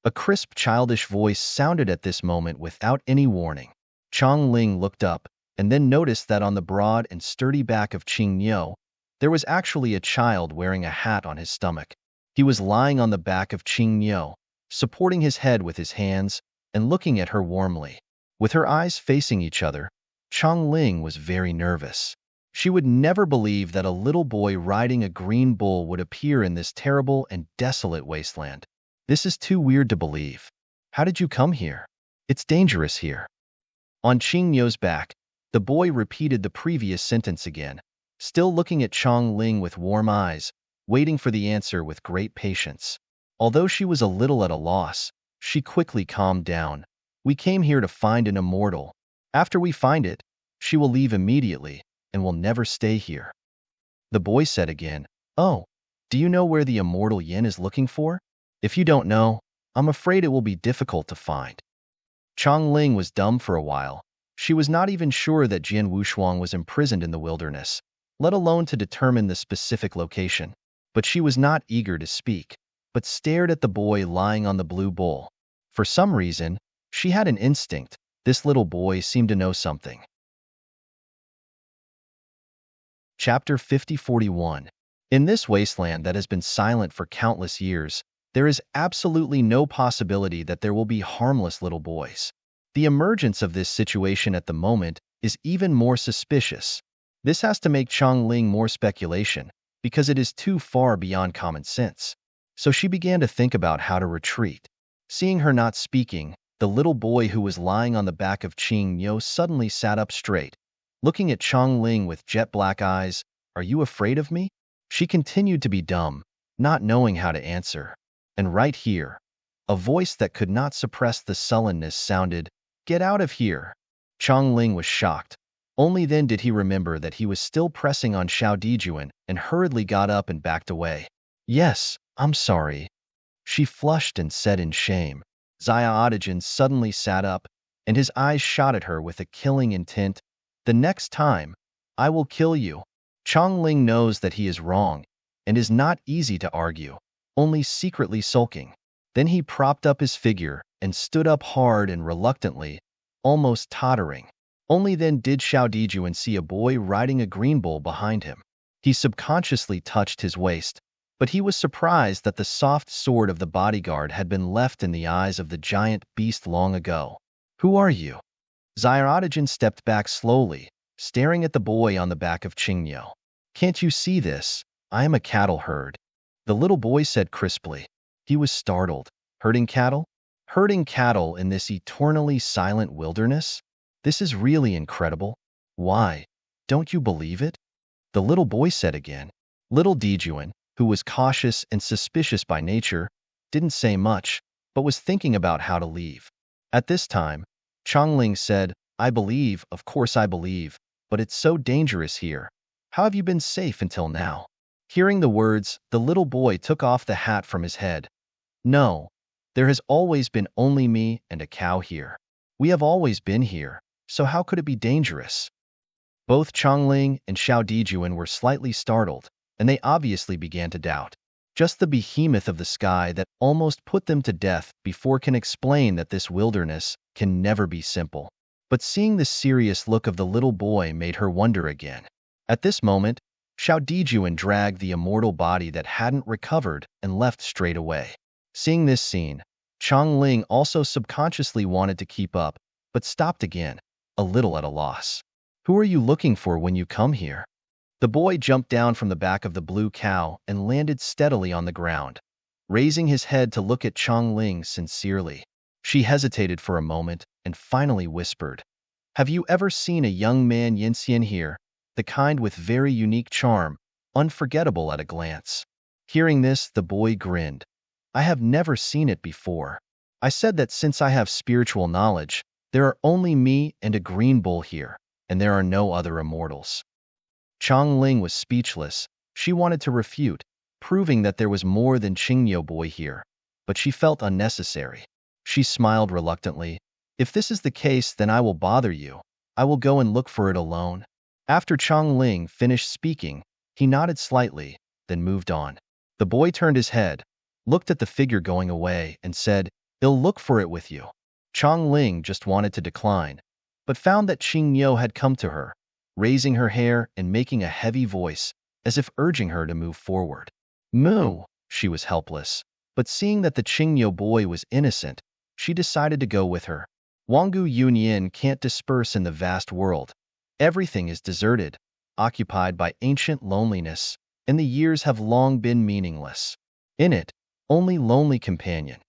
A crisp, childish voice sounded at this moment without any warning. Chongling looked up, and then noticed that on the broad and sturdy back of Qingyo, there was actually a child wearing a hat on his stomach. He was lying on the back of Qingyo, supporting his head with his hands, and looking at her warmly. With her eyes facing each other, Chongling was very nervous. She would never believe that a little boy riding a green bull would appear in this terrible and desolate wasteland. This is too weird to believe. How did you come here? It's dangerous here. On Qingyo's back, the boy repeated the previous sentence again, still looking at Chongling with warm eyes, waiting for the answer with great patience. Although she was a little at a loss, she quickly calmed down. We came here to find an immortal. After we find it, she will leave immediately and will never stay here. The boy said again, Oh, do you know where the immortal Yin is looking for? If you don't know, I'm afraid it will be difficult to find. Chongling was dumb for a while. She was not even sure that Jian Wushuang was imprisoned in the wilderness, let alone to determine the specific location. But she was not eager to speak, but stared at the boy lying on the blue bull. For some reason, she had an instinct. This little boy seemed to know something. Chapter 5041. In this wasteland that has been silent for countless years, there is absolutely no possibility that there will be harmless little boys. The emergence of this situation at the moment is even more suspicious. This has to make Chongling more speculation, because it is too far beyond common sense. So she began to think about how to retreat. Seeing her not speaking, the little boy who was lying on the back of Qingyo suddenly sat up straight, looking at Chongling with jet-black eyes. Are you afraid of me? She continued to be dumb, not knowing how to answer. And right here, a voice that could not suppress the sullenness sounded, Get out of here. Chongling was shocked. Only then did he remember that he was still pressing on Xiao Dijuan and hurriedly got up and backed away. Yes, I'm sorry. She flushed and said in shame. Xiao Dijuan suddenly sat up, and his eyes shot at her with a killing intent. The next time, I will kill you. Chongling knows that he is wrong, and is not easy to argue, only secretly sulking. Then he propped up his figure and stood up hard and reluctantly, almost tottering. Only then did Xiao Dijuan see a boy riding a green bull behind him. He subconsciously touched his waist, but he was surprised that the soft sword of the bodyguard had been left in the eyes of the giant beast long ago. Who are you? Xiaodaijin stepped back slowly, staring at the boy on the back of Qingyo. Can't you see this? I am a cattle herd. The little boy said crisply. He was startled. Herding cattle? Herding cattle in this eternally silent wilderness? This is really incredible. Why? Don't you believe it? The little boy said again. Little Dijuan, who was cautious and suspicious by nature, didn't say much, but was thinking about how to leave. At this time, Chongling said, I believe, of course I believe, but it's so dangerous here. How have you been safe until now? Hearing the words, the little boy took off the hat from his head. No, there has always been only me and a cow here. We have always been here, so how could it be dangerous? Both Chongling and Xiao Dijuan were slightly startled, and they obviously began to doubt. Just the behemoth of the sky that almost put them to death before can explain that this wilderness can never be simple. But seeing the serious look of the little boy made her wonder again. At this moment, Xiao Dijuan dragged the immortal body that hadn't recovered and left straight away. Seeing this scene, Chongling also subconsciously wanted to keep up, but stopped again, a little at a loss. Who are you looking for when you come here? The boy jumped down from the back of the blue cow and landed steadily on the ground, raising his head to look at Chongling sincerely. She hesitated for a moment and finally whispered, Have you ever seen a young man Yinxian here, the kind with very unique charm, unforgettable at a glance? Hearing this, the boy grinned. I have never seen it before. I said that since I have spiritual knowledge, there are only me and a green bull here, and there are no other immortals. Chongling was speechless. She wanted to refute, proving that there was more than Qingyo boy here, but she felt unnecessary. She smiled reluctantly. If this is the case, then I will bother you. I will go and look for it alone. After Chongling finished speaking, he nodded slightly, then moved on. The boy turned his head, looked at the figure going away, and said, I'll look for it with you. Chongling just wanted to decline, but found that Qingyo had come to her, raising her hair and making a heavy voice, as if urging her to move forward. Moo! She was helpless, but seeing that the Qingyo boy was innocent, she decided to go with her. Wanggu Yunyin can't disperse in the vast world. Everything is deserted, occupied by ancient loneliness, and the years have long been meaningless. In it, only lonely companion.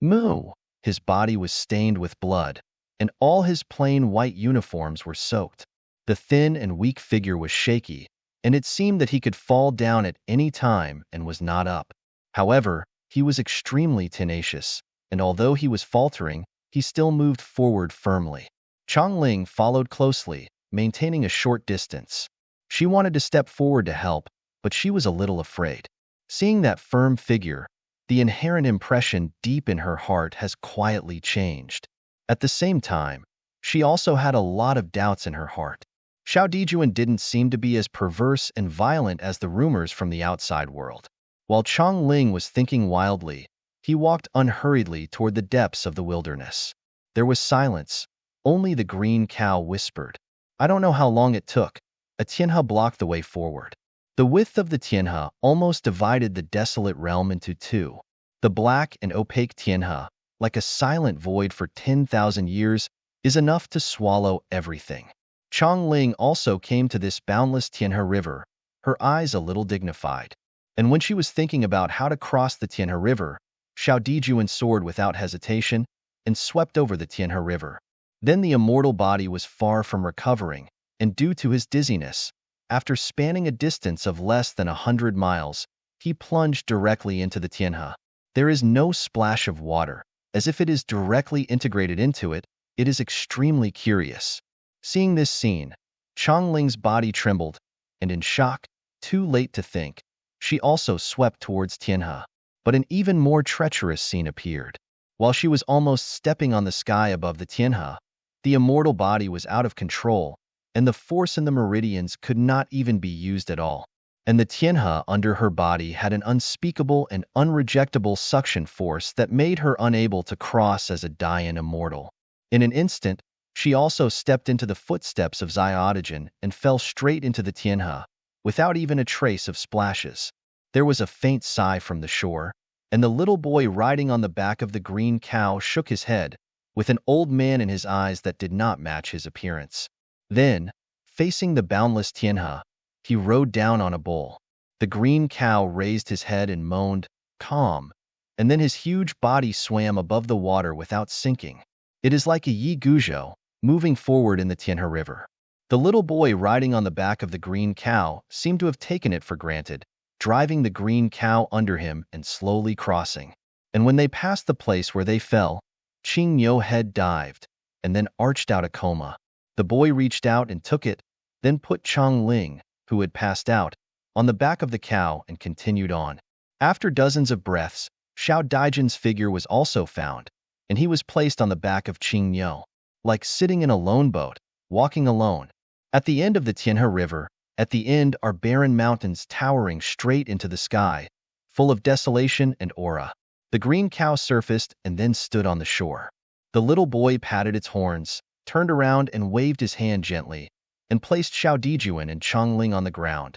Moo! His body was stained with blood, and all his plain white uniforms were soaked. The thin and weak figure was shaky, and it seemed that he could fall down at any time and was not up. However, he was extremely tenacious, and although he was faltering, he still moved forward firmly. Chongling followed closely, maintaining a short distance. She wanted to step forward to help, but she was a little afraid. Seeing that firm figure, the inherent impression deep in her heart has quietly changed. At the same time, she also had a lot of doubts in her heart. Xiao Dijuan didn't seem to be as perverse and violent as the rumors from the outside world. While Chongling was thinking wildly, he walked unhurriedly toward the depths of the wilderness. There was silence. Only the green cow whispered. I don't know how long it took. A tianhe blocked the way forward. The width of the tianhe almost divided the desolate realm into two. The black and opaque tianhe, like a silent void for 10,000 years, is enough to swallow everything. Chongling also came to this boundless Tianhe River, her eyes a little dignified. And when she was thinking about how to cross the Tianhe River, Xiao Dijuan soared without hesitation and swept over the Tianhe River. Then the immortal body was far from recovering, and due to his dizziness, after spanning a distance of less than 100 miles, he plunged directly into the Tianhe. There is no splash of water, as if it is directly integrated into it. It is extremely curious. Seeing this scene, Chongling's body trembled, and in shock, too late to think, she also swept towards Tianhe. But an even more treacherous scene appeared. While she was almost stepping on the sky above the Tianhe, The immortal body was out of control, and the force in the meridians could not even be used at all. And the Tianhe under her body had an unspeakable and unrejectable suction force that made her unable to cross as a Dian immortal. In an instant, she also stepped into the footsteps of Xiaodigen and fell straight into the Tianhe, without even a trace of splashes. There was a faint sigh from the shore, and the little boy riding on the back of the green cow shook his head, with an old man in his eyes that did not match his appearance. Then, facing the boundless Tianhe, he rode down on a bull. The green cow raised his head and moaned, calm, and then his huge body swam above the water without sinking. It is like a Yi Guzhou, moving forward in the Tianhe River. The little boy riding on the back of the green cow seemed to have taken it for granted, driving the green cow under him and slowly crossing. And when they passed the place where they fell, Qing Yo head dived, and then arched out a coma. The boy reached out and took it, then put Chang Ling, who had passed out, on the back of the cow and continued on. After dozens of breaths, Xiao Daijian's figure was also found, and he was placed on the back of Qing Yo, like sitting in a lone boat, walking alone. At the end of the Tianhe River, at the end are barren mountains towering straight into the sky, full of desolation and aura. The green cow surfaced and then stood on the shore. The little boy patted its horns, turned around and waved his hand gently, and placed Xiao Dijuan and Chongling on the ground.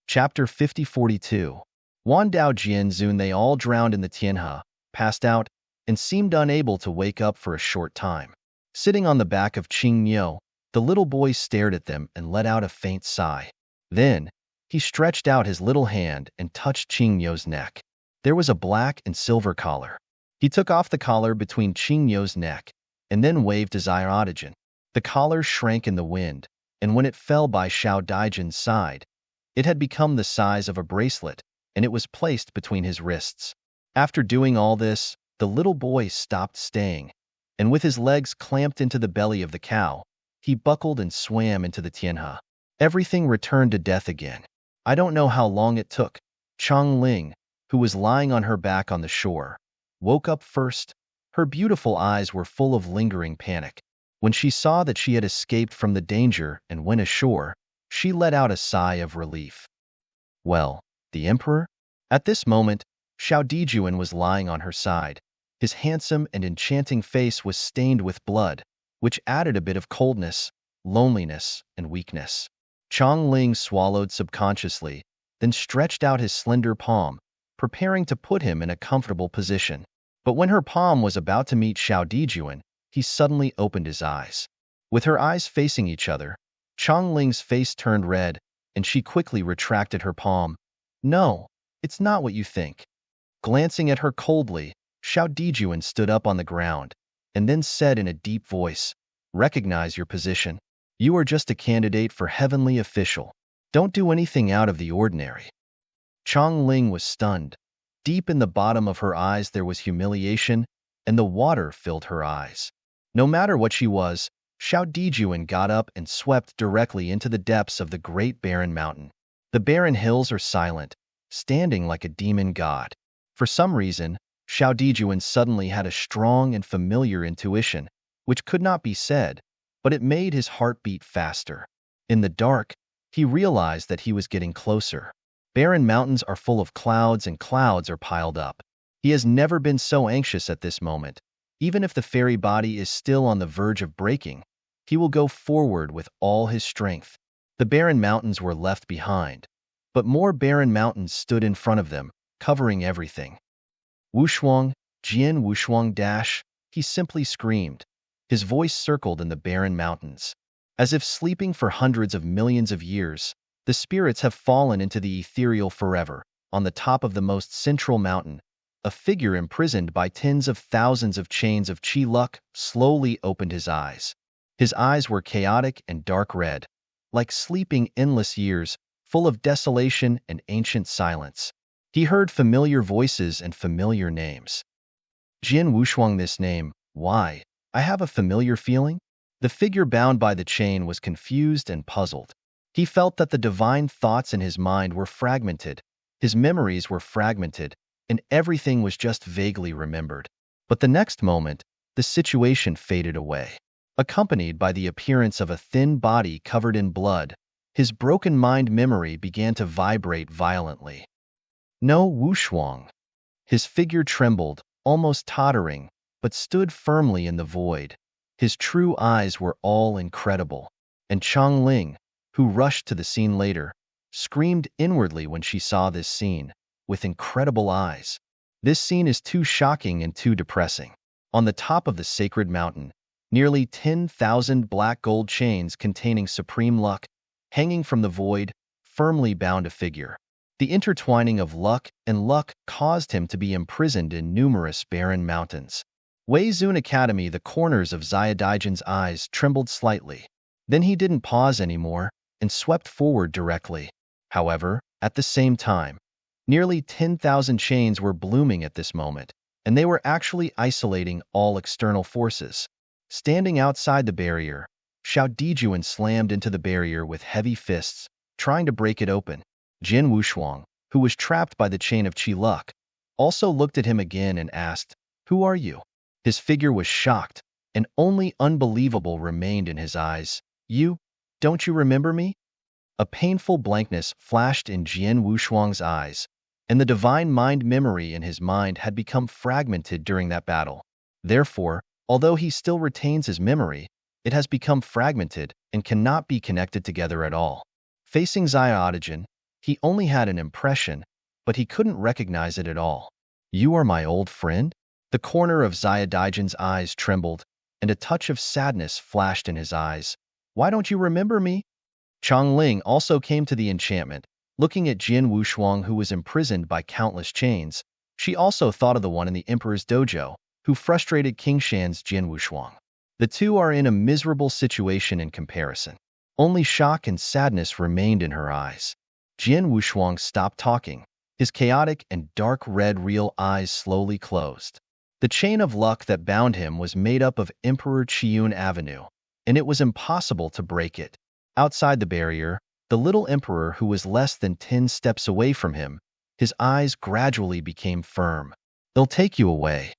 Chapter 50-42. Wan Dao Jianzun. They all drowned in the Tianhe, passed out, and seemed unable to wake up for a short time. Sitting on the back of Qing Yo, the little boy stared at them and let out a faint sigh. Then, he stretched out his little hand and touched Qing Yo's neck. There was a black and silver collar. He took off the collar between Qing Yo's neck, and then waved to Xiaodigen. The collar shrank in the wind, and when it fell by Xiao Daijian's side, it had become the size of a bracelet, and it was placed between his wrists. After doing all this, the little boy stopped staying, and with his legs clamped into the belly of the cow, he buckled and swam into the Tianhe. Everything returned to death again. I don't know how long it took. Chang Ling, who was lying on her back on the shore, woke up first. Her beautiful eyes were full of lingering panic. When she saw that she had escaped from the danger and went ashore, she let out a sigh of relief. Well, the emperor? At this moment, Xiao Dijuan was lying on her side. His handsome and enchanting face was stained with blood, which added a bit of coldness, loneliness, and weakness. Chang Ling swallowed subconsciously, then stretched out his slender palm, preparing to put him in a comfortable position. But when her palm was about to meet Xiao Dijuan, he suddenly opened his eyes. With her eyes facing each other, Chang Ling's face turned red, and she quickly retracted her palm. No, it's not what you think. Glancing at her coldly, Xiao Dijuan stood up on the ground, and then said in a deep voice, "Recognize your position. You are just a candidate for heavenly official. Don't do anything out of the ordinary." Chang Ling was stunned. Deep in the bottom of her eyes there was humiliation, and the water filled her eyes. No matter what she was, Xiao Dijuan got up and swept directly into the depths of the great barren mountain. The barren hills are silent, standing like a demon god. For some reason, Xiao Dijuan suddenly had a strong and familiar intuition, which could not be said, but it made his heart beat faster. In the dark, he realized that he was getting closer. Barren mountains are full of clouds and clouds are piled up. He has never been so anxious at this moment. Even if the fairy body is still on the verge of breaking, he will go forward with all his strength. The barren mountains were left behind, but more barren mountains stood in front of them, covering everything. Wushuang, Jian Wushuang dash, he simply screamed. His voice circled in the barren mountains. As if sleeping for hundreds of millions of years, the spirits have fallen into the ethereal forever. On the top of the most central mountain, a figure imprisoned by tens of thousands of chains of chi luck slowly opened his eyes. His eyes were chaotic and dark red, like sleeping endless years, full of desolation and ancient silence. He heard familiar voices and familiar names. Jian Wushuang, this name, why? I have a familiar feeling. The figure bound by the chain was confused and puzzled. He felt that the divine thoughts in his mind were fragmented, his memories were fragmented, and everything was just vaguely remembered. But the next moment, the situation faded away. Accompanied by the appearance of a thin body covered in blood, his broken mind memory began to vibrate violently. No Wushuang. His figure trembled, almost tottering, but stood firmly in the void. His true eyes were all incredible. And Chang Ling, who rushed to the scene later, screamed inwardly when she saw this scene, with incredible eyes. This scene is too shocking and too depressing. On the top of the sacred mountain, nearly 10,000 black gold chains containing supreme luck, hanging from the void, firmly bound a figure. The intertwining of luck and luck caused him to be imprisoned in numerous barren mountains. Wei Zun Academy. The corners of Xiadaijin's eyes trembled slightly. Then he didn't pause anymore and swept forward directly. However, at the same time, nearly 10,000 chains were blooming at this moment, and they were actually isolating all external forces. Standing outside the barrier, Xiao Dijuan slammed into the barrier with heavy fists, trying to break it open. Jin Wushuang, who was trapped by the chain of Qi luck, also looked at him again and asked, "Who are you?" His figure was shocked, and only unbelievable remained in his eyes. "You? Don't you remember me?" A painful blankness flashed in Jin Wushuang's eyes, and the divine mind memory in his mind had become fragmented during that battle. Therefore, although he still retains his memory, it has become fragmented and cannot be connected together at all. Facing Xiadaijin, he only had an impression, but he couldn't recognize it at all. "You are my old friend?" The corner of Xiadaijin's eyes trembled, and a touch of sadness flashed in his eyes. "Why don't you remember me?" Chang Ling also came to the enchantment. Looking at Jin Wushuang, who was imprisoned by countless chains, she also thought of the one in the Emperor's dojo, who frustrated King Shan's Jin Wushuang. The two are in a miserable situation in comparison. Only shock and sadness remained in her eyes. Jin Wushuang stopped talking. His chaotic and dark red real eyes slowly closed. The chain of luck that bound him was made up of Emperor Qiyun Avenue, and it was impossible to break it. Outside the barrier, the little emperor who was less than 10 steps away from him, his eyes gradually became firm. "They'll take you away."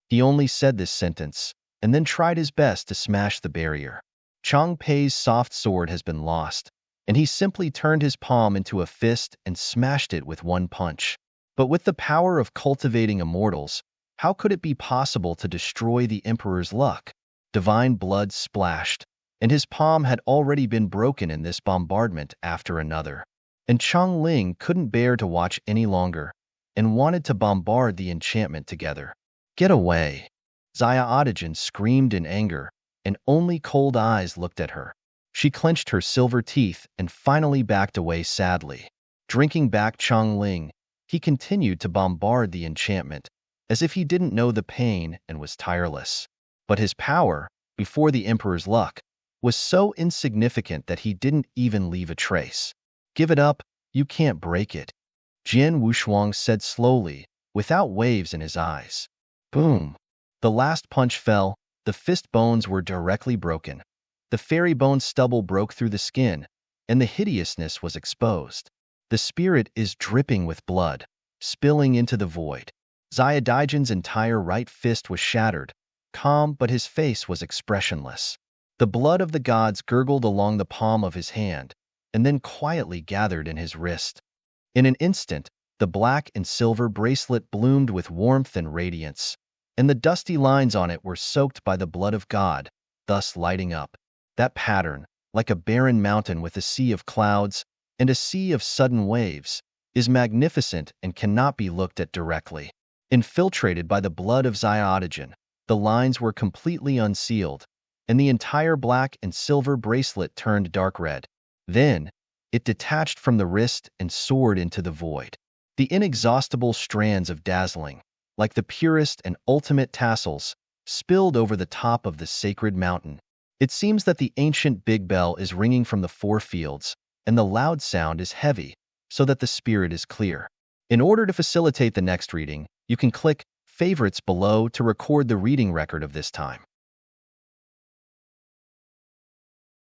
He only said this sentence, and then tried his best to smash the barrier. Chang Pei's soft sword has been lost, and he simply turned his palm into a fist and smashed it with one punch. But with the power of cultivating immortals, how could it be possible to destroy the emperor's luck? Divine blood splashed, and his palm had already been broken in this bombardment after another. And Chang Ling couldn't bear to watch any longer, and wanted to bombard the enchantment together. "Get away!" Xiadaijin screamed in anger, and only cold eyes looked at her. She clenched her silver teeth and finally backed away sadly. Drinking back Chang Ling, he continued to bombard the enchantment, as if he didn't know the pain and was tireless. But his power, before the emperor's luck, was so insignificant that he didn't even leave a trace. "Give it up, you can't break it," Jin Wushuang said slowly, without waves in his eyes. Boom! The last punch fell, the fist bones were directly broken. The fairy bone stubble broke through the skin, and the hideousness was exposed. The spirit is dripping with blood, spilling into the void. Xiadaijin's entire right fist was shattered, calm, but his face was expressionless. The blood of the gods gurgled along the palm of his hand, and then quietly gathered in his wrist. In an instant, the black and silver bracelet bloomed with warmth and radiance, and the dusty lines on it were soaked by the blood of God, thus lighting up. That pattern, like a barren mountain with a sea of clouds and a sea of sudden waves, is magnificent and cannot be looked at directly. Infiltrated by the blood of Xiadaijin, the lines were completely unsealed, and the entire black and silver bracelet turned dark red. Then, it detached from the wrist and soared into the void. The inexhaustible strands of dazzling, like the purest and ultimate tassels, spilled over the top of the sacred mountain. It seems that the ancient big bell is ringing from the 4 fields, and the loud sound is heavy, so that the spirit is clear. In order to facilitate the next reading, you can click Favorites below to record the reading record of this time.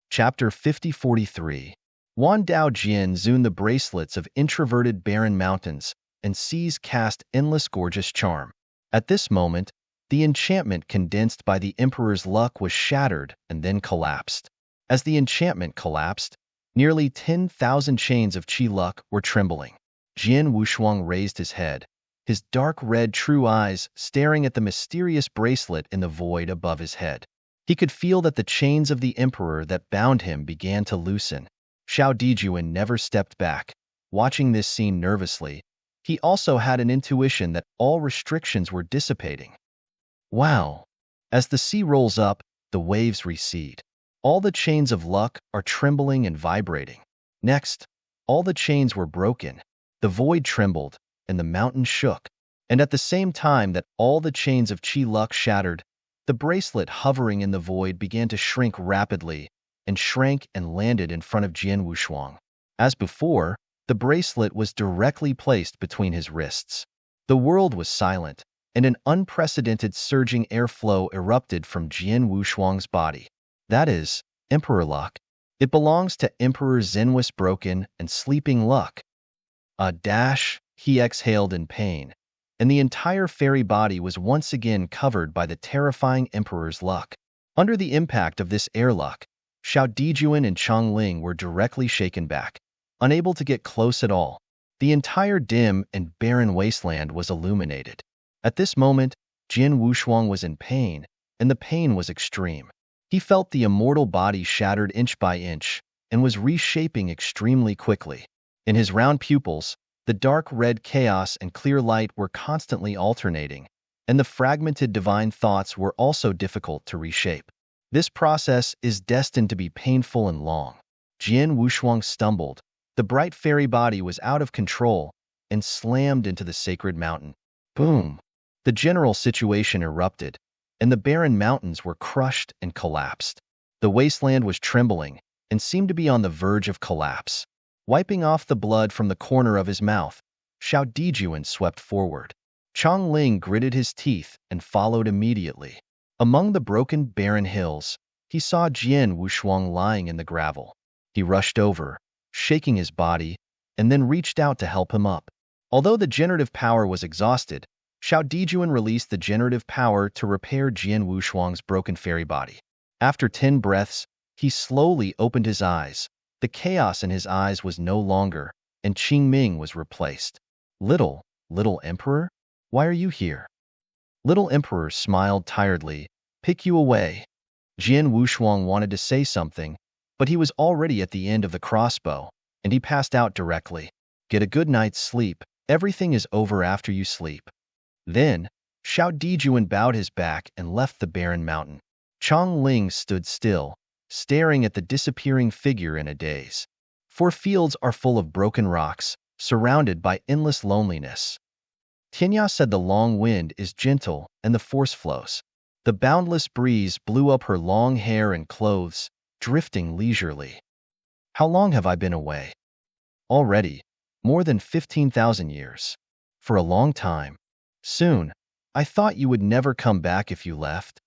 Chapter 5043. Wan Dao Jian Zun. The bracelets of introverted barren mountains, and seas cast endless gorgeous charm. At this moment, The enchantment condensed by the emperor's luck was shattered and then collapsed. As the enchantment collapsed, nearly 10,000 chains of qi luck were trembling. Jian Wushuang raised his head, his dark red true eyes staring at the mysterious bracelet in the void above his head. He could feel that the chains of the emperor that bound him began to loosen. Xiao Dijuan never stepped back, watching this scene nervously. He also had an intuition that all restrictions were dissipating. Wow! As the sea rolls up, the waves recede. All the chains of luck are trembling and vibrating. Next, all the chains were broken. The void trembled, and the mountain shook. And at the same time that all the chains of qi luck shattered, the bracelet hovering in the void began to shrink rapidly, and shrank and landed in front of Jian Wushuang. As before, the bracelet was directly placed between his wrists. The world was silent, and an unprecedented surging airflow erupted from Jian Wushuang's body. That is, Emperor Luck. It belongs to Emperor Zenwis Broken and Sleeping Luck. A dash, he exhaled in pain, and the entire fairy body was once again covered by the terrifying Emperor's luck. Under the impact of this air luck, Xiao Dijuan and Chang Ling were directly shaken back, unable to get close at all. The entire dim and barren wasteland was illuminated. At this moment, Jian Wushuang was in pain, and the pain was extreme. He felt the immortal body shattered inch by inch, and was reshaping extremely quickly. In his round pupils, the dark red chaos and clear light were constantly alternating, and the fragmented divine thoughts were also difficult to reshape. This process is destined to be painful and long. Jian Wushuang stumbled. The bright fairy body was out of control and slammed into the sacred mountain. Boom! The general situation erupted, and the barren mountains were crushed and collapsed. The wasteland was trembling and seemed to be on the verge of collapse. Wiping off the blood from the corner of his mouth, Xiao Dijuan swept forward. Chang Ling gritted his teeth and followed immediately. Among the broken barren hills, he saw Jian Wushuang lying in the gravel. He rushed over, shaking his body, and then reached out to help him up. Although the generative power was exhausted, Xiao Dijuan released the generative power to repair Jian Wushuang's broken fairy body. After 10 breaths, he slowly opened his eyes. The chaos in his eyes was no longer, and Qing Ming was replaced. Little Emperor? Why are you here? Little Emperor smiled tiredly. Pick you away. Jian Wushuang wanted to say something, but he was already at the end of the crossbow, and he passed out directly. Get a good night's sleep. Everything is over after you sleep. Then, Xiao Dijuan bowed his back and left the barren mountain. Chang Ling stood still, staring at the disappearing figure in a daze. For fields are full of broken rocks, surrounded by endless loneliness. Tianya said the long wind is gentle and the force flows. The boundless breeze blew up her long hair and clothes, drifting leisurely. How long have I been away? Already, more than 15,000 years. For a long time. Soon, I thought you would never come back if you left.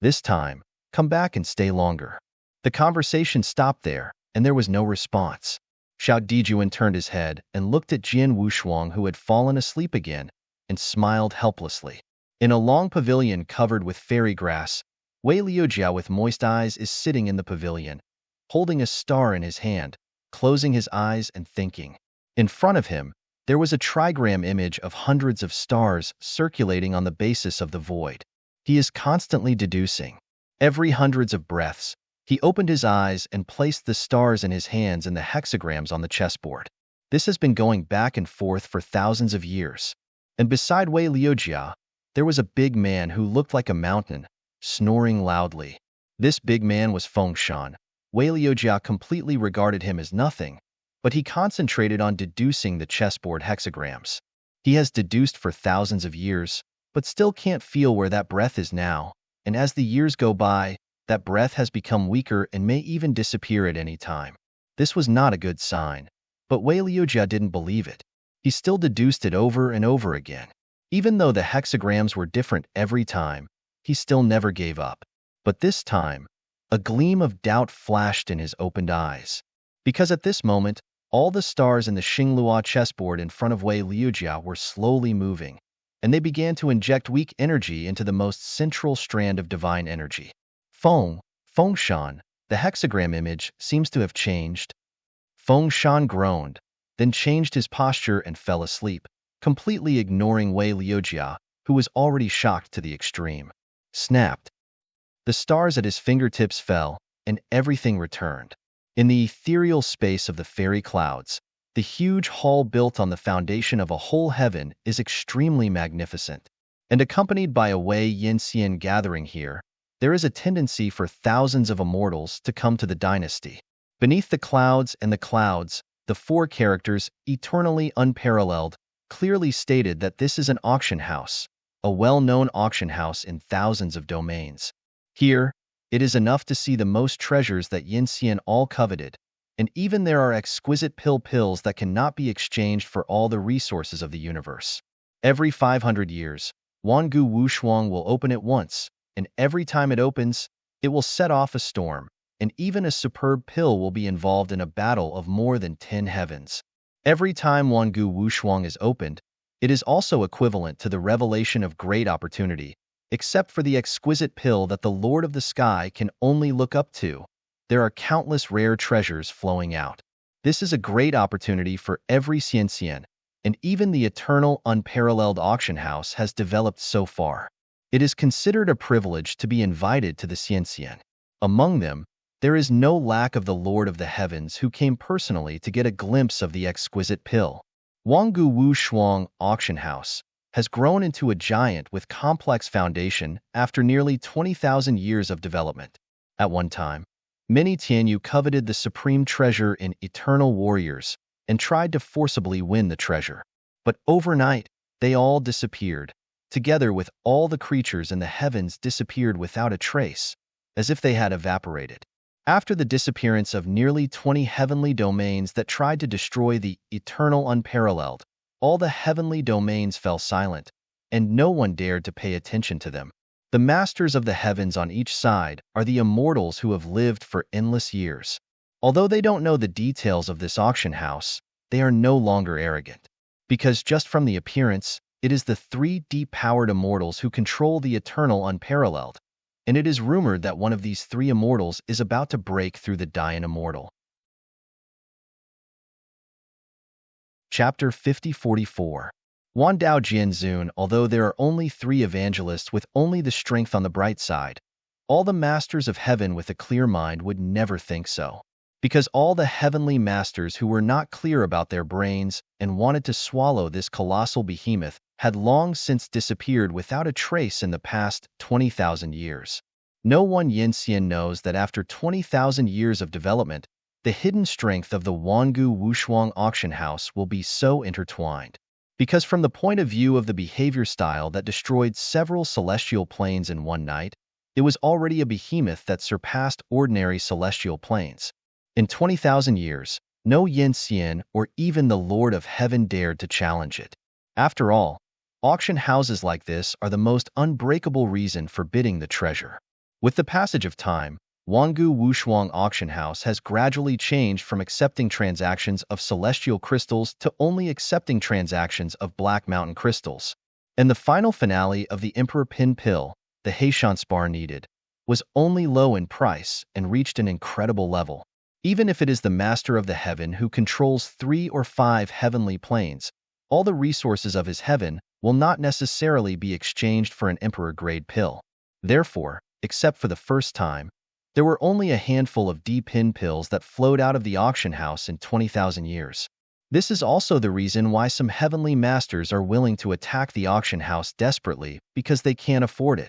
This time, come back and stay longer. The conversation stopped there, and there was no response. Xiao Dijuan turned his head and looked at Jian Wushuang, who had fallen asleep again, and smiled helplessly. In a long pavilion covered with fairy grass, Wei Liujia with moist eyes is sitting in the pavilion, holding a star in his hand, closing his eyes and thinking. In front of him, there was a trigram image of hundreds of stars circulating on the basis of the void. He is constantly deducing. Every hundreds of breaths, he opened his eyes and placed the stars in his hands and the hexagrams on the chessboard. This has been going back and forth for thousands of years. And beside Wei Liujia, there was a big man who looked like a mountain, snoring loudly. This big man was Feng Shan. Wei Liujia completely regarded him as nothing, but he concentrated on deducing the chessboard hexagrams. He has deduced for thousands of years, but still can't feel where that breath is now, and as the years go by, that breath has become weaker and may even disappear at any time. This was not a good sign, but Wei Liujia didn't believe it. He still deduced it over and over again. Even though the hexagrams were different every time, he still never gave up. But this time, a gleam of doubt flashed in his opened eyes. Because at this moment, all the stars in the Xinglua chessboard in front of Wei Liujia were slowly moving, and they began to inject weak energy into the most central strand of divine energy. Fengshan, the hexagram image, seems to have changed. Fengshan groaned, then changed his posture and fell asleep, completely ignoring Wei Liujia, who was already shocked to the extreme. Snapped. The stars at his fingertips fell, and everything returned. In the ethereal space of the fairy clouds, the huge hall built on the foundation of a whole heaven is extremely magnificent. And accompanied by a Wei Yinxian gathering here, there is a tendency for thousands of immortals to come to the dynasty. Beneath the clouds and the clouds, the four characters, eternally unparalleled, clearly stated that this is an auction house, a well-known auction house in thousands of domains. Here, it is enough to see the most treasures that Yinxian all coveted, and even there are exquisite pills that cannot be exchanged for all the resources of the universe. Every 500 years, Wangu Wushuang will open it once, and every time it opens, it will set off a storm, and even a superb pill will be involved in a battle of more than 10 heavens. Every time Wangu Wushuang is opened, it is also equivalent to the revelation of great opportunity, except for the exquisite pill that the Lord of the Sky can only look up to. There are countless rare treasures flowing out. This is a great opportunity for every Xianxian, and even the eternal unparalleled auction house has developed so far. It is considered a privilege to be invited to the Xianxian. Among them, there is no lack of the Lord of the Heavens who came personally to get a glimpse of the exquisite pill. Wangu Wushuang Auction House has grown into a giant with complex foundation after nearly 20,000 years of development. At one time, many Tianyu coveted the supreme treasure in eternal warriors and tried to forcibly win the treasure. But overnight, they all disappeared, together with all the creatures in the heavens disappeared without a trace, as if they had evaporated. After the disappearance of nearly 20 heavenly domains that tried to destroy the eternal unparalleled, all the heavenly domains fell silent, and no one dared to pay attention to them. The masters of the heavens on each side are the immortals who have lived for endless years. Although they don't know the details of this auction house, they are no longer arrogant. Because just from the appearance, it is the three deep-powered immortals who control the eternal unparalleled, and it is rumored that one of these three immortals is about to break through the Dian immortal. Chapter 50-44. Wan Dao Jianzun. Although there are only 3 evangelists with only the strength on the bright side, all the masters of heaven with a clear mind would never think so. Because all the heavenly masters who were not clear about their brains and wanted to swallow this colossal behemoth had long since disappeared without a trace in the past 20,000 years. No one Yinxian knows that after 20,000 years of development, the hidden strength of the Wangu Wushuang auction house will be so intertwined. Because from the point of view of the behavior style that destroyed several celestial planes in one night, it was already a behemoth that surpassed ordinary celestial planes. In 20,000 years, no Yinxian or even the Lord of Heaven dared to challenge it. After all, auction houses like this are the most unbreakable reason for bidding the treasure. With the passage of time, Wangu Wushuang auction house has gradually changed from accepting transactions of celestial crystals to only accepting transactions of Black Mountain crystals. And the final finale of the Emperor Pin Pill, the Heishan spar needed, was only low in price and reached an incredible level. Even if it is the master of the heaven who controls 3 or 5 heavenly planes, all the resources of his heaven will not necessarily be exchanged for an emperor-grade pill. Therefore, except for the first time, there were only a handful of D-pin pills that flowed out of the auction house in 20,000 years. This is also the reason why some heavenly masters are willing to attack the auction house desperately because they can't afford it.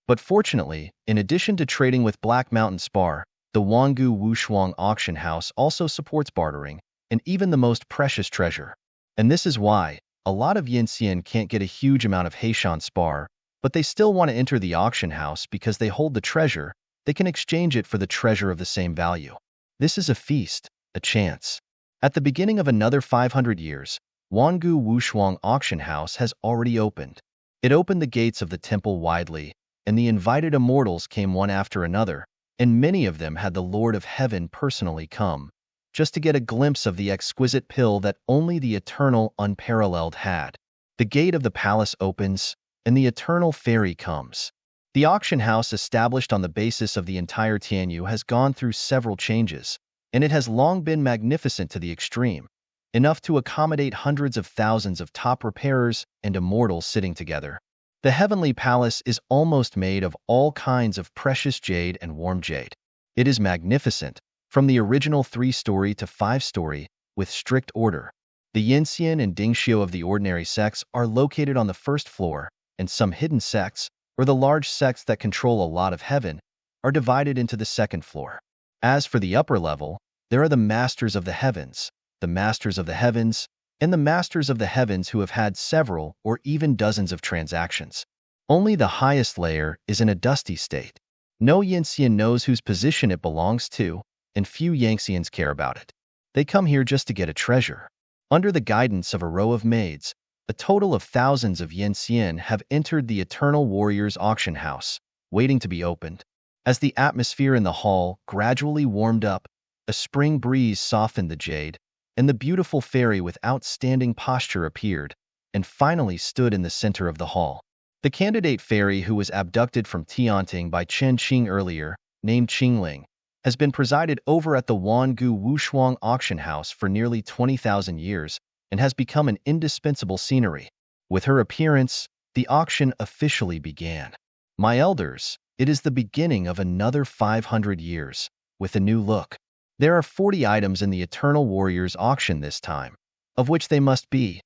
But fortunately, in addition to trading with Black Mountain Spar, the Wangu Wushuang auction house also supports bartering, and even the most precious treasure. And this is why a lot of Yinxian can't get a huge amount of Heishan spar, but they still want to enter the auction house because they hold the treasure. They can exchange it for the treasure of the same value. This is a feast, a chance. At the beginning of another 500 years, Wangu Wushuang auction house has already opened. It opened the gates of the temple widely, and the invited immortals came one after another, and many of them had the Lord of Heaven personally come, just to get a glimpse of the exquisite pill that only the eternal unparalleled had. The gate of the palace opens, and the eternal fairy comes. The auction house established on the basis of the entire Tianyu has gone through several changes, and it has long been magnificent to the extreme, enough to accommodate hundreds of thousands of top repairers and immortals sitting together. The heavenly palace is almost made of all kinds of precious jade and warm jade. It is magnificent, from the original 3-story to 5-story, with strict order. The Yinxian and Dingxiu of the ordinary sects are located on the first floor, and some hidden sects, or the large sects that control a lot of heaven, are divided into the second floor. As for the upper level, there are the Masters of the Heavens, the Masters of the Heavens, and the Masters of the Heavens who have had several or even dozens of transactions. Only the highest layer is in a dusty state. No Yinxian knows whose position it belongs to, and few Yangxians care about it. They come here just to get a treasure. Under the guidance of a row of maids, a total of thousands of Yinxian have entered the Eternal Warriors auction house, waiting to be opened. As the atmosphere in the hall gradually warmed up, a spring breeze softened the jade, and the beautiful fairy with outstanding posture appeared, and finally stood in the center of the hall. The candidate fairy who was abducted from Tianting by Chen Qing earlier, named Qingling, has been presided over at the Wangu Wushuang auction house for nearly 20,000 years and has become an indispensable scenery. With her appearance, the auction officially began. My elders, it is the beginning of another 500 years, with a new look. There are 40 items in the Eternal Warriors auction this time, of which they must be.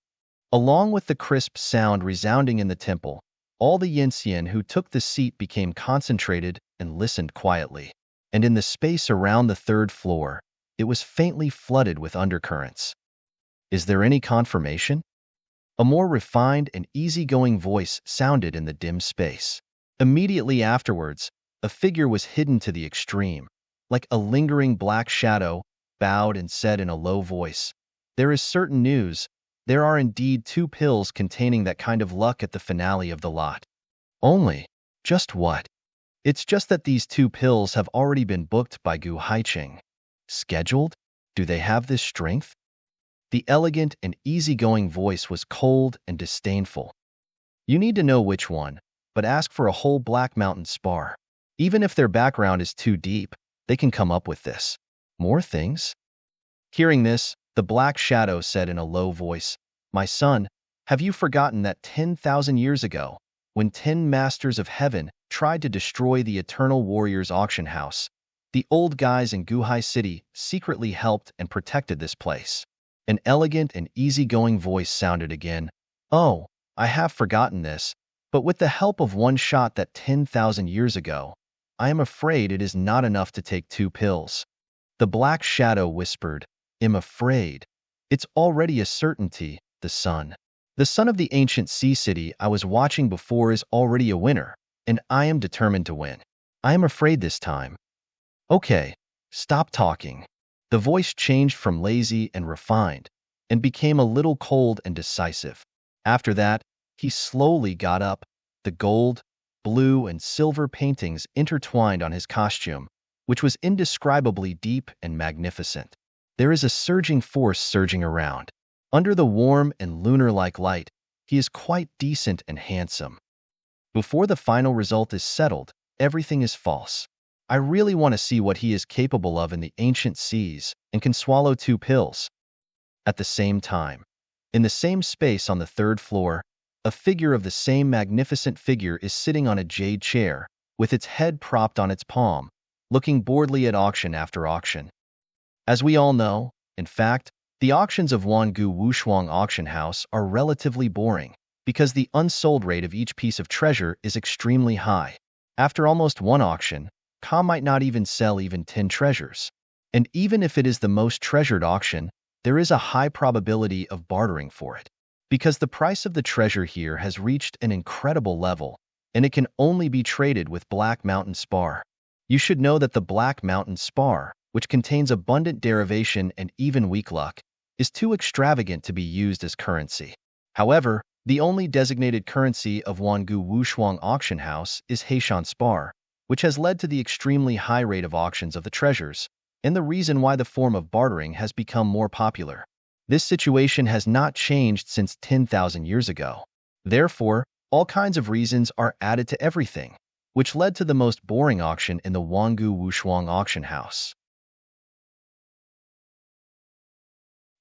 Along with the crisp sound resounding in the temple, all the Yinxian who took the seat became concentrated and listened quietly. And in the space around the third floor, it was faintly flooded with undercurrents. Is there any confirmation? A more refined and easygoing voice sounded in the dim space. Immediately afterwards, a figure was hidden to the extreme. Like a lingering black shadow, bowed and said in a low voice, "There is certain news. There are indeed 2 pills containing that kind of luck at the finale of the lot." Only? Just what? It's just that these 2 pills have already been booked by Gu Haiqing. Scheduled? Do they have this strength? The elegant and easygoing voice was cold and disdainful. You need to know which one, but ask for a whole Black Mountain spar. Even if their background is too deep, they can come up with this. More things? Hearing this, the black shadow said in a low voice, "My son, have you forgotten that 10,000 years ago, when 10 Masters of Heaven tried to destroy the Eternal Warriors auction house, the old guys in Guhai City secretly helped and protected this place?" An elegant and easygoing voice sounded again. "Oh, I have forgotten this, but with the help of one shot that 10,000 years ago, I am afraid it is not enough to take 2 pills. The black shadow whispered, "I'm afraid. It's already a certainty, the son. The son of the ancient sea city I was watching before is already a winner, and I am determined to win. I am afraid this time." "Okay, stop talking." The voice changed from lazy and refined, and became a little cold and decisive. After that, he slowly got up, the gold, blue, and silver paintings intertwined on his costume, which was indescribably deep and magnificent. There is a surging force surging around. Under the warm and lunar-like light, he is quite decent and handsome. Before the final result is settled, everything is false. I really want to see what he is capable of in the ancient seas and can swallow 2 pills. At the same time, in the same space on the third floor, a figure of the same magnificent figure is sitting on a jade chair, with its head propped on its palm, looking boredly at auction after auction. As we all know, in fact, the auctions of Wangu Wushuang auction house are relatively boring, because the unsold rate of each piece of treasure is extremely high. After almost one auction, Ka might not even sell even 10 treasures. And even if it is the most treasured auction, there is a high probability of bartering for it. Because the price of the treasure here has reached an incredible level, and it can only be traded with Black Mountain Spar. You should know that the Black Mountain Spar, which contains abundant derivation and even weak luck, is too extravagant to be used as currency. However, the only designated currency of Wangu Wushuang auction house is Heishan Spar, which has led to the extremely high rate of auctions of the treasures, and the reason why the form of bartering has become more popular. This situation has not changed since 10,000 years ago. Therefore, all kinds of reasons are added to everything, which led to the most boring auction in the Wangu Wushuang auction house.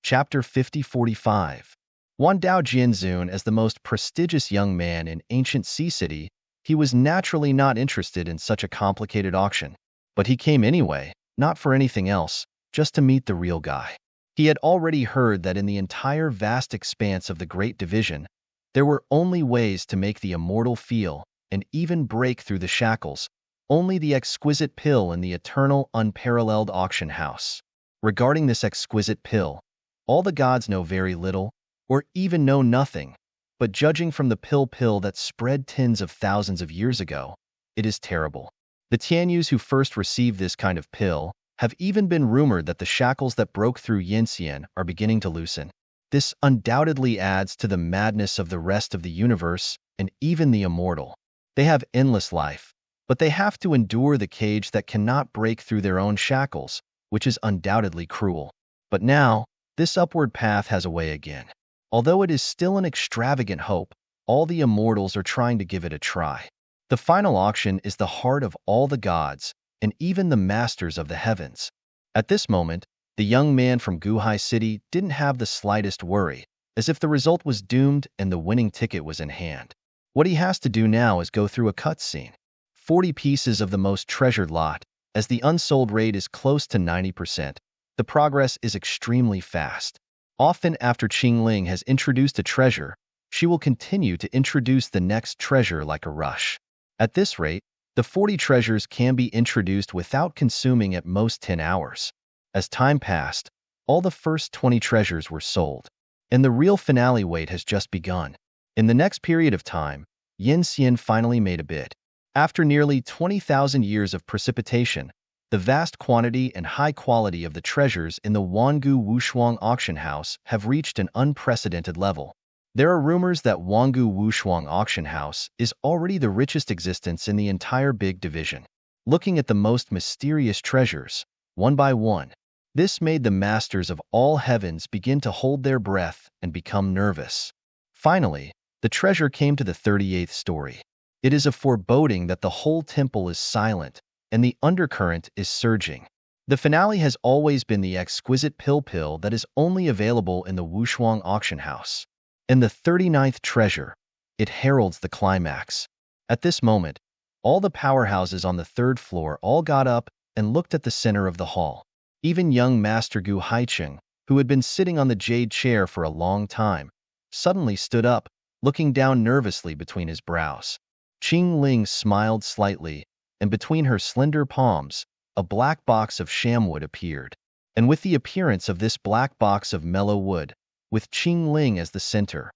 Chapter 5045. Wan Dao Jianzun, as the most prestigious young man in ancient Sea City, he was naturally not interested in such a complicated auction. But he came anyway, not for anything else, just to meet the real guy. He had already heard that in the entire vast expanse of the Great Division, there were only ways to make the immortal feel and even break through the shackles, only the exquisite pill in the eternal, unparalleled auction house. Regarding this exquisite pill, all the gods know very little, or even know nothing, but judging from the pill that spread tens of thousands of years ago, it is terrible. The Tianyus who first received this kind of pill have even been rumored that the shackles that broke through Yinxian are beginning to loosen. This undoubtedly adds to the madness of the rest of the universe and even the immortal. They have endless life, but they have to endure the cage that cannot break through their own shackles, which is undoubtedly cruel. But now, this upward path has a way again. Although it is still an extravagant hope, all the immortals are trying to give it a try. The final auction is the heart of all the gods, and even the masters of the heavens. At this moment, the young man from Guhai City didn't have the slightest worry, as if the result was doomed and the winning ticket was in hand. What he has to do now is go through a cutscene. 40 pieces of the most treasured lot, as the unsold rate is close to 90%. The progress is extremely fast. Often after Qingling has introduced a treasure, she will continue to introduce the next treasure like a rush. At this rate, the 40 treasures can be introduced without consuming at most 10 hours. As time passed, all the first 20 treasures were sold, and the real finale wait has just begun. In the next period of time, Yin Xian finally made a bid. After nearly 20,000 years of precipitation, the vast quantity and high quality of the treasures in the Wangu Wushuang auction house have reached an unprecedented level. There are rumors that Wangu Wushuang auction house is already the richest existence in the entire big division. Looking at the most mysterious treasures, one by one, this made the masters of all heavens begin to hold their breath and become nervous. Finally, the treasure came to the 38th story. It is a foreboding that the whole temple is silent, and the undercurrent is surging. The finale has always been the exquisite pill that is only available in the Wushuang auction house. In the 39th treasure, it heralds the climax. At this moment, all the powerhouses on the third floor all got up and looked at the center of the hall. Even young Master Gu Haicheng, who had been sitting on the jade chair for a long time, suddenly stood up, looking down nervously between his brows. Qingling smiled slightly, and between her slender palms, a black box of shamwood appeared. And with the appearance of this black box of mellow wood, with Qingling as the center,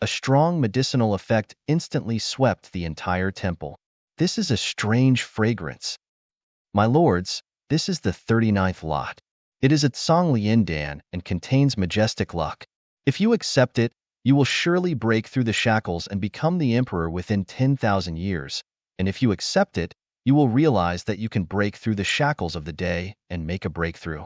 a strong medicinal effect instantly swept the entire temple. This is a strange fragrance. My lords, this is the 39th lot. It is a Tsonglian and contains majestic luck. If you accept it, you will surely break through the shackles and become the emperor within 10,000 years. And if you accept it, you will realize that you can break through the shackles of the day and make a breakthrough.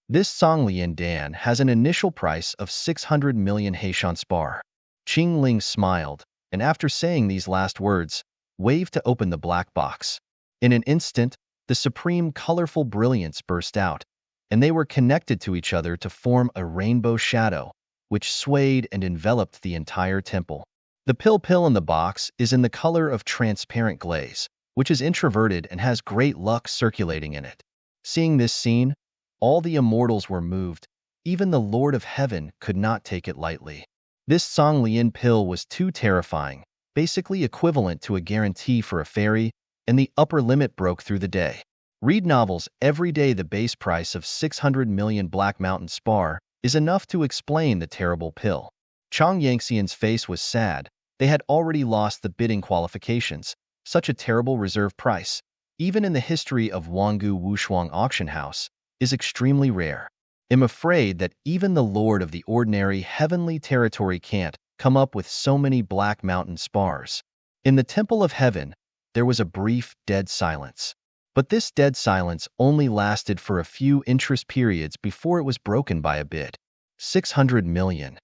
This Tsonglian has an initial price of 600 million Heishan spar. Qingling smiled, and after saying these last words, waved to open the black box. In an instant, the supreme colorful brilliance burst out, and they were connected to each other to form a rainbow shadow, which swayed and enveloped the entire temple. The pill in the box is in the color of transparent glaze, which is introverted and has great luck circulating in it. Seeing this scene, all the immortals were moved. Even the Lord of Heaven could not take it lightly. This Tsonglian pill was too terrifying, basically equivalent to a guarantee for a fairy, and the upper limit broke through the day. Read novels every day. The base price of 600 million Black Mountain spar is enough to explain the terrible pill. Chang Yangxian's face was sad. They had already lost the bidding qualifications. Such a terrible reserve price, even in the history of Wangu Wushuang auction house, is extremely rare. I'm afraid that even the lord of the ordinary heavenly territory can't come up with so many Black Mountain spars. In the Temple of Heaven, there was a brief, dead silence. But this dead silence only lasted for a few interest periods before it was broken by a bid. 600 million.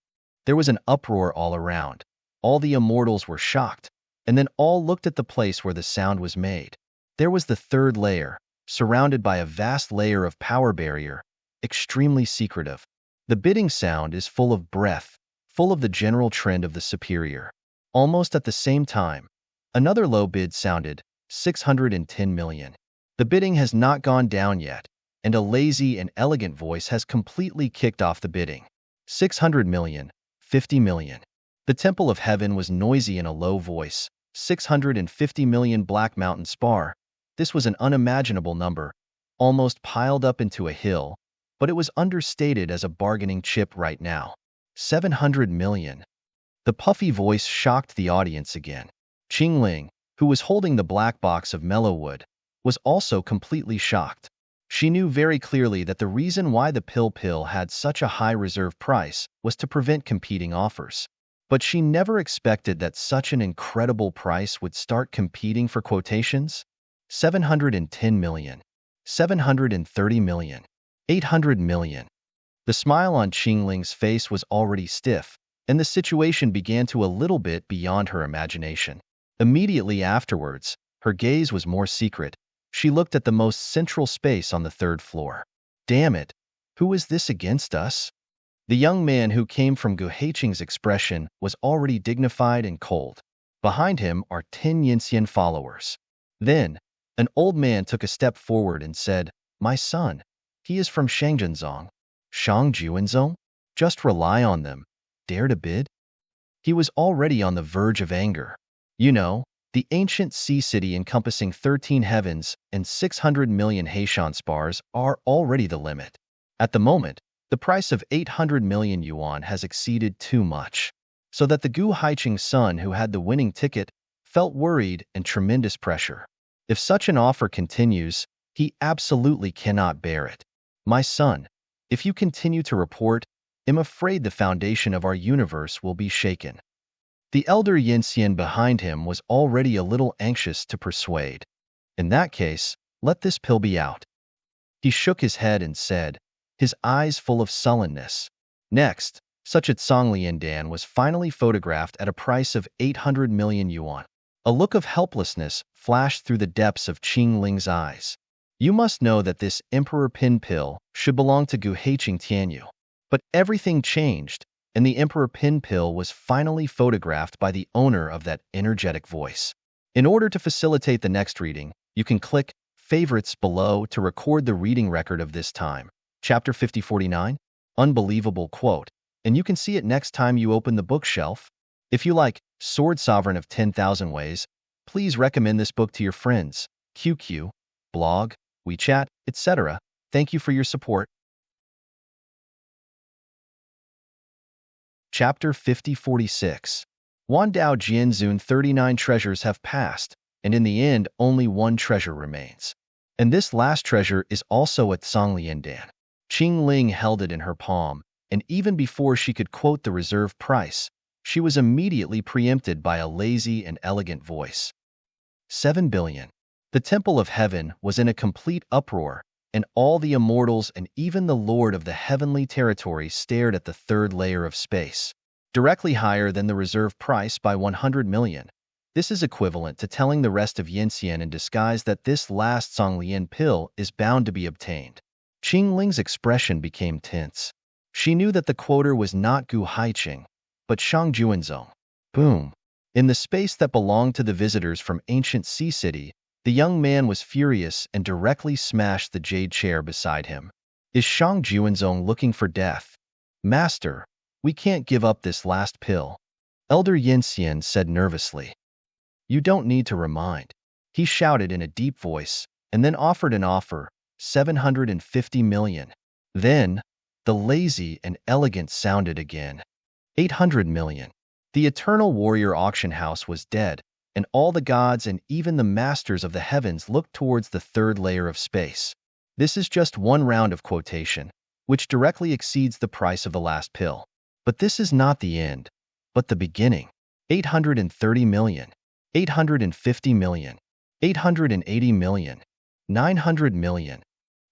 There was an uproar all around. All the immortals were shocked, and then all looked at the place where the sound was made. There was the third layer, surrounded by a vast layer of power barrier, extremely secretive. The bidding sound is full of breath, full of the general trend of the superior. Almost at the same time, another low bid sounded, 610 million. The bidding has not gone down yet, and a lazy and elegant voice has completely kicked off the bidding. 600 million, 50 million. The temple of heaven was noisy in a low voice. 650 million Black Mountain spar. This was an unimaginable number, almost piled up into a hill, but it was understated as a bargaining chip right now. 700 million. The puffy voice shocked the audience again. Qingling, who was holding the black box of mellowwood, was also completely shocked. She knew very clearly that the reason why the pill had such a high reserve price was to prevent competing offers. But she never expected that such an incredible price would start competing for quotations. 710 million. 730 million. 800 million. The smile on Qingling's face was already stiff, and the situation began to a little bit beyond her imagination. Immediately afterwards, her gaze was more secret. She looked at the most central space on the third floor. Damn it, who is this against us? The young man who came from Gu Haiqing's expression was already dignified and cold. Behind him are 10 Yinxian followers. Then, an old man took a step forward and said, "My son, he is from Shangzhenzong. Shangjuanzong? Just rely on them. Dare to bid?" He was already on the verge of anger. You know, the ancient sea city encompassing 13 heavens and 600 million Haishan spars are already the limit. At the moment, the price of 800 million yuan has exceeded too much, so that the Gu Haiqing son who had the winning ticket felt worried and tremendous pressure. If such an offer continues, he absolutely cannot bear it. My son, if you continue to report, I'm afraid the foundation of our universe will be shaken. The elder Yinxian behind him was already a little anxious to persuade. In that case, let this pill be out. He shook his head and said, his eyes full of sullenness. Next, such a Songliandan was finally photographed at a price of 800 million yuan. A look of helplessness flashed through the depths of Qingling's eyes. You must know that this Emperor Pin pill should belong to Gu Haiqing Tianyu. But everything changed, and the Emperor Pin pill was finally photographed by the owner of that energetic voice. In order to facilitate the next reading, you can click Favorites below to record the reading record of this time. Chapter 5049, Unbelievable Quote, and you can see it next time you open the bookshelf. If you like Sword Sovereign of 10,000 Ways, please recommend this book to your friends, QQ, blog, WeChat, etc. Thank you for your support. Chapter 5046. Wandao Jianzun 39 treasures have passed, and in the end only one treasure remains. And this last treasure is also a Songliandan. Qingling held it in her palm, and even before she could quote the reserve price, she was immediately preempted by a lazy and elegant voice. 7 billion. The temple of heaven was in a complete uproar, and all the immortals and even the lord of the heavenly territory stared at the third layer of space, directly higher than the reserve price by 100 million. This is equivalent to telling the rest of Yinxian in disguise that this last Songlian pill is bound to be obtained. Qingling's expression became tense. She knew that the quoter was not Gu Haiqing, but Shangjuanzong. Boom. In the space that belonged to the visitors from ancient Sea City, the young man was furious and directly smashed the jade chair beside him. Is Shangjuanzong looking for death? Master, we can't give up this last pill. Elder Yinxian said nervously. You don't need to remind. He shouted in a deep voice, and then offered an offer, 750 million. Then, the lazy and elegant sounded again. 800 million. The eternal warrior auction house was dead, and all the gods and even the masters of the heavens looked towards the third layer of space. This is just one round of quotation, which directly exceeds the price of the last pill. But this is not the end, but the beginning. 830 million. 850 million. 880 million. 900 million.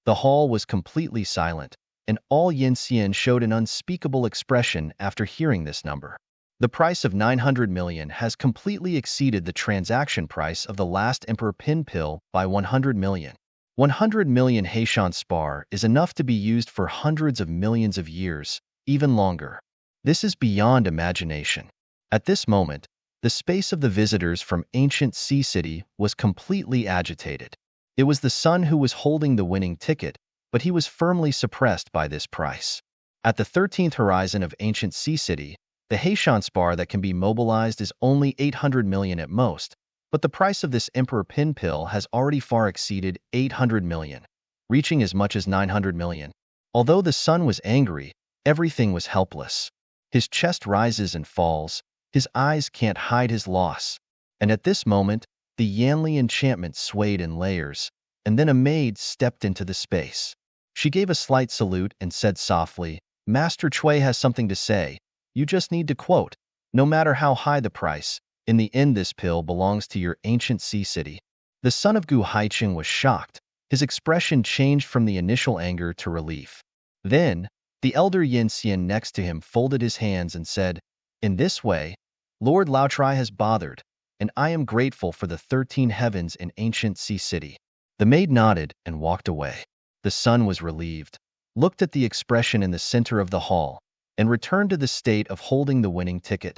The hall was completely silent, and all Yin showed an unspeakable expression after hearing this number. The price of 900 million has completely exceeded the transaction price of the last Emperor Pin Pill by 100 million. 100 million Haitian spar is enough to be used for hundreds of millions of years, even longer. This is beyond imagination. At this moment, the space of the visitors from ancient Sea City was completely agitated. It was the son who was holding the winning ticket, but he was firmly suppressed by this price. At the 13th horizon of ancient Sea City, the Haitian spar that can be mobilized is only 800 million at most, but the price of this Emperor Pin Pill has already far exceeded 800 million, reaching as much as 900 million. Although the son was angry, everything was helpless. His chest rises and falls, his eyes can't hide his loss. And at this moment, the Yanli enchantment swayed in layers, and then a maid stepped into the space. She gave a slight salute and said softly, "Master Chui has something to say. You just need to quote. No matter how high the price, in the end this pill belongs to your ancient Sea City." The son of Gu Haiqing was shocked. His expression changed from the initial anger to relief. Then, the elder Yin Xian next to him folded his hands and said, "In this way, Lord Laotrai has bothered, and I am grateful for the 13 heavens in ancient Sea City." The maid nodded and walked away. The son was relieved, looked at the expression in the center of the hall, and returned to the state of holding the winning ticket.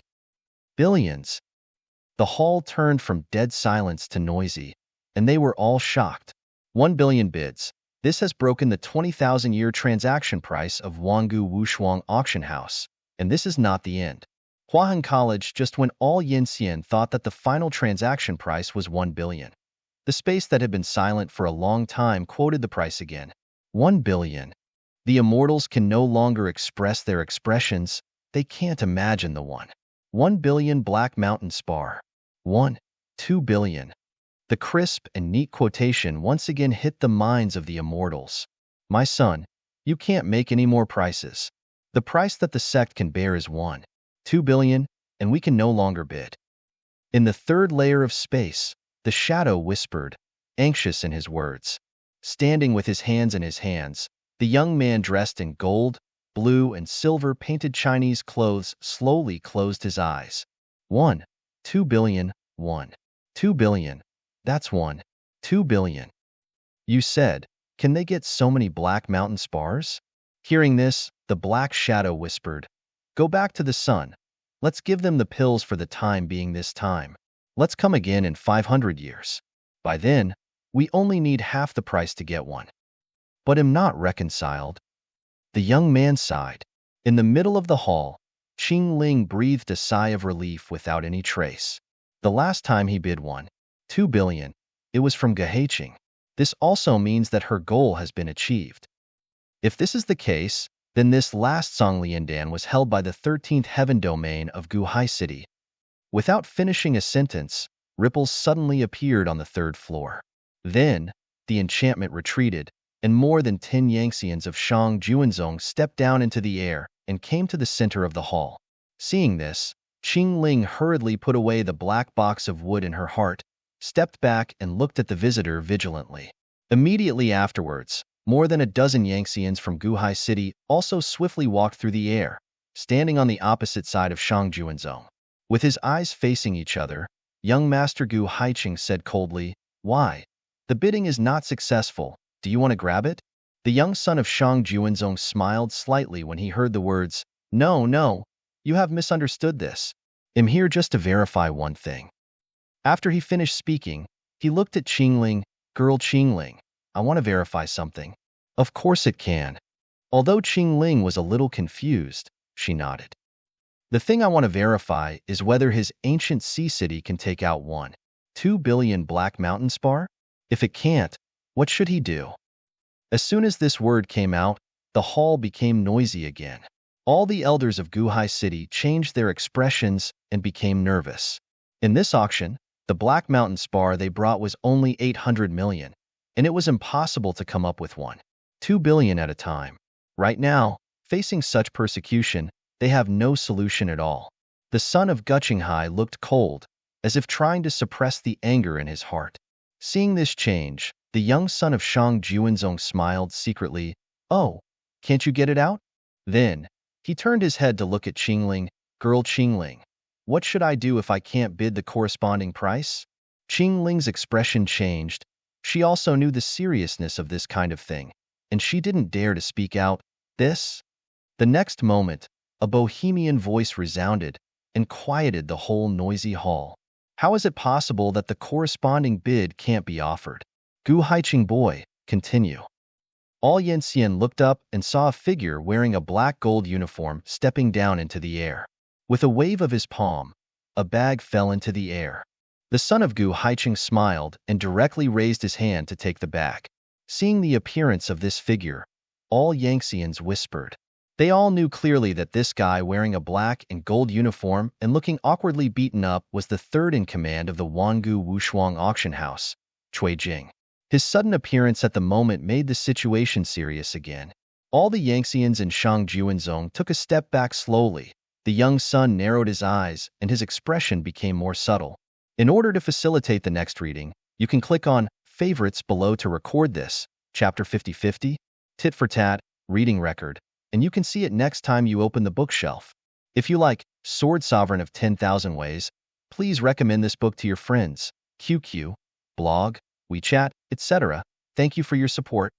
Billions. The hall turned from dead silence to noisy, and they were all shocked. 1 billion bids. This has broken the 20,000-year transaction price of Wangu Wushuang auction house, and this is not the end. Huahan College just when all Yin Xian thought that the final transaction price was 1 billion. The space that had been silent for a long time quoted the price again. 1 billion. The immortals can no longer express their expressions. They can't imagine the 1 billion Black Mountain spar. 2 billion. The crisp and neat quotation once again hit the minds of the immortals. "My son, you can't make any more prices. The price that the sect can bear is 2 billion, and we can no longer bid." In the third layer of space, the shadow whispered, anxious in his words. Standing with his hands in his hands, the young man dressed in gold, blue, and silver painted Chinese clothes slowly closed his eyes. 2 billion, 2 billion. That's 2 billion. You said, can they get so many Black Mountain spars? Hearing this, the black shadow whispered, "Go back to the sun. Let's give them the pills for the time being this time. Let's come again in 500 years. By then, we only need half the price to get one." But am not reconciled. The young man sighed. In the middle of the hall, Qing Ling breathed a sigh of relief without any trace. The last time he bid 2 billion, it was from Geheiqing. This also means that her goal has been achieved. If this is the case, then this last Songliandan was held by the 13th heaven domain of Guhai City. Without finishing a sentence, ripples suddenly appeared on the third floor. Then, the enchantment retreated, and more than 10 Yangxians of Shang Juanzong stepped down into the air and came to the center of the hall. Seeing this, Qing Ling hurriedly put away the black box of wood in her heart, stepped back and looked at the visitor vigilantly. Immediately afterwards, more than a dozen Yangxians from Guhai City also swiftly walked through the air, standing on the opposite side of Shang Juanzong. With his eyes facing each other, young Master Gu Haiqing said coldly, "Why? The bidding is not successful. Do you want to grab it?" The young son of Shang Juanzong smiled slightly when he heard the words, No, you have misunderstood this. I'm here just to verify one thing." After he finished speaking, he looked at Qingling. "Girl Qingling, I want to verify something." "Of course it can." Although Qingling was a little confused, she nodded. "The thing I want to verify is whether his ancient sea city can take out 2 billion Black Mountain spar? If it can't, what should he do?" As soon as this word came out, the hall became noisy again. All the elders of Guhai City changed their expressions and became nervous. In this auction, the Black Mountain spar they brought was only 800 million, and it was impossible to come up with 2 billion at a time. Right now, facing such persecution, they have no solution at all. The son of Guqinghai looked cold, as if trying to suppress the anger in his heart. Seeing this change, the young son of Shang Juanzong smiled secretly. "Oh, Can't you get it out? Then, he turned his head to look at Qingling. Girl Qingling, what should I do if I can't bid the corresponding price? Qingling's expression changed. She also knew the seriousness of this kind of thing, and she didn't dare to speak out. This? The next moment, a bohemian voice resounded and quieted the whole noisy hall. How is it possible that the corresponding bid can't be offered? Gu Haiqing boy, continue. All Yanxian looked up and saw a figure wearing a black gold uniform stepping down into the air. With a wave of his palm, a bag fell into the air. The son of Gu Haiqing smiled and directly raised his hand to take the bag. Seeing the appearance of this figure, all Yanxians whispered. They all knew clearly that this guy wearing a black and gold uniform and looking awkwardly beaten up was the third in command of the Wangu Wushuang auction house, Cui Jing. His sudden appearance at the moment made the situation serious again. All the Yanxians in Shangjuanzong took a step back slowly. The young son narrowed his eyes and his expression became more subtle. In order to facilitate the next reading, you can click on Favorites below to record this, Chapter 50/50, Tit for Tat, reading record, and you can see it next time you open the bookshelf. If you like Sword Sovereign of 10,000 Ways, please recommend this book to your friends, QQ, blog, WeChat, etc. Thank you for your support.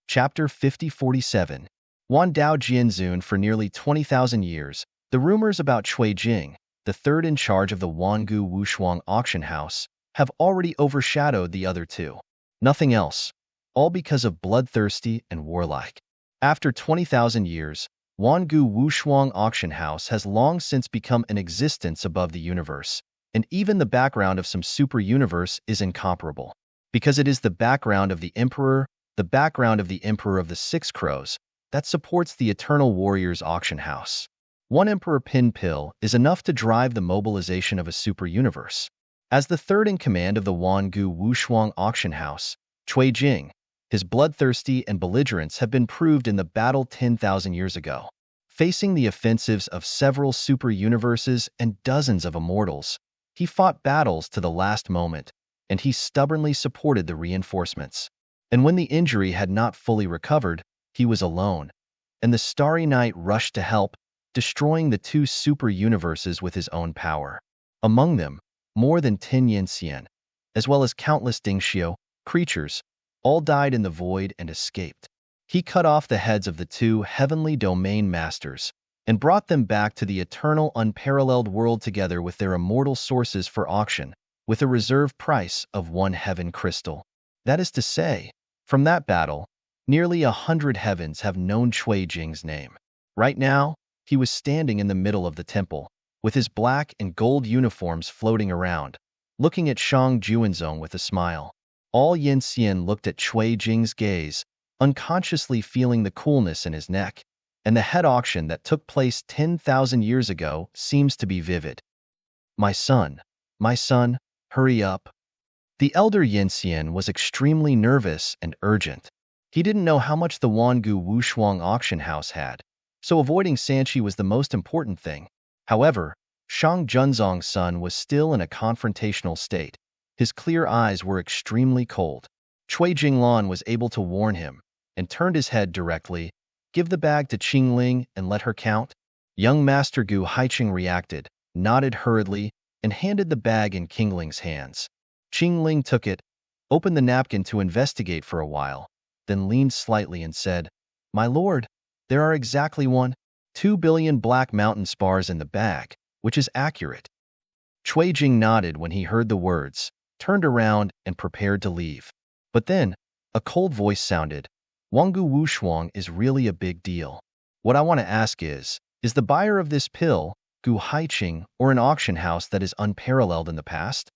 Chapter 5047. Wan Dao Jianzun. For nearly 20,000 years, the rumors about Cui Jing, the third in charge of the Wangu Wushuang auction house, have already overshadowed the other two. Nothing else. All because of bloodthirsty and warlike. After 20,000 years, Wangu Wushuang auction house has long since become an existence above the universe, and even the background of some super universe is incomparable. Because it is the background of the Emperor of the Six Crows, that supports the Eternal Warriors auction house. One Emperor Pin Pill is enough to drive the mobilization of a super universe. As the third in command of the Wangu Wushuang auction house, Cui Jing, his bloodthirsty and belligerence have been proved in the battle 10,000 years ago. Facing the offensives of several super universes and dozens of immortals, he fought battles to the last moment, and he stubbornly supported the reinforcements. And when the injury had not fully recovered, he was alone, and the Starry Night rushed to help, destroying the two super universes with his own power. Among them, more than 10 Yanxian, as well as countless Dingxiu creatures, all died in the void and escaped. He cut off the heads of the two heavenly domain masters and brought them back to the eternal unparalleled world together with their immortal sources for auction, with a reserve price of 1 heaven crystal. That is to say, from that battle, nearly 100 heavens have known Cui Jing's name. Right now, he was standing in the middle of the temple, with his black and gold uniforms floating around, looking at Shang Juanzong with a smile. All Yanxian looked at Cui Jing's gaze, unconsciously feeling the coolness in his neck, and the head auction that took place 10,000 years ago seems to be vivid. My son, hurry up. The elder Yanxian was extremely nervous and urgent. He didn't know how much the Wangu Wushuang auction house had, so avoiding Sanchi was the most important thing. However, Shang Junzong's son was still in a confrontational state. His clear eyes were extremely cold. Cui Jinglan was able to warn him, and turned his head directly. Give the bag to Qingling and let her count. Young Master Gu Haiqing reacted, nodded hurriedly, and handed the bag in Qingling's hands. Qingling took it, opened the napkin to investigate for a while, then leaned slightly and said, My lord, there are exactly 1.2 billion black mountain spars in the bag, which is accurate. Cui Jing nodded when he heard the words, turned around and prepared to leave. But then, a cold voice sounded, Wangu Wushuang is really a big deal. What I want to ask is the buyer of this pill, Gu Haiqing, or an auction house that is unparalleled in the past?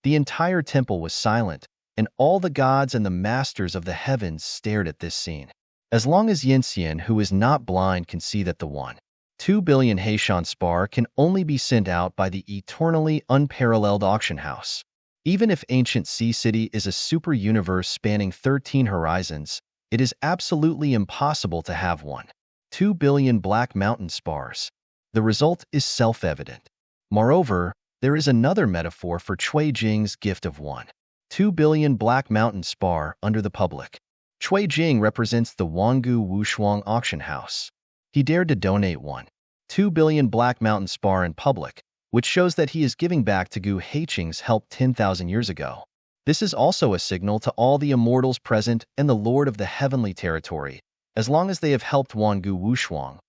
The entire temple was silent, and all the gods and the masters of the heavens stared at this scene. As long as Yanxian, who is not blind, can see that the 1.2 billion Heishan spar can only be sent out by the eternally unparalleled auction house. Even if Ancient Sea City is a super universe spanning 13 horizons, it is absolutely impossible to have 1.2 billion black mountain spars. The result is self-evident. Moreover, there is another metaphor for Cui Jing's gift of 1 2 billion Black Mountain Spar under the public. Cui Jing represents the Wangu Wushuang auction house. He dared to donate 2 billion Black Mountain Spar in public, which shows that he is giving back to Gu Heiqing's help 10,000 years ago. This is also a signal to all the immortals present and the Lord of the Heavenly Territory. As long as they have helped Wangu Wushuang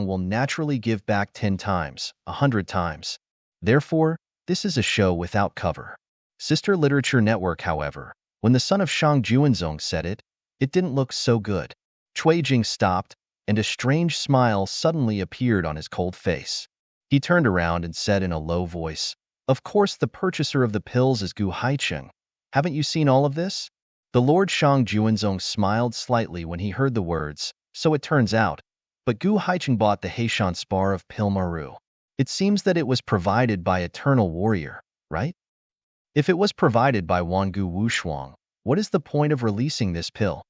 will naturally give back 10 times, 100 times. Therefore, this is a show without cover. Sister Literature Network, however, when the son of Shang Juanzong said it, it didn't look so good. Cui Jing stopped, and a strange smile suddenly appeared on his cold face. He turned around and said in a low voice, "Of course the purchaser of the pills is Gu Heiqing. Haven't you seen all of this?" The Lord Shang Juanzong smiled slightly when he heard the words, "So it turns out, but Gu Heiqing bought the Heishan Spar of Pilmaru. It seems that it was provided by Eternal Warrior, right? If it was provided by Wangu Wushuang, what is the point of releasing this pill?"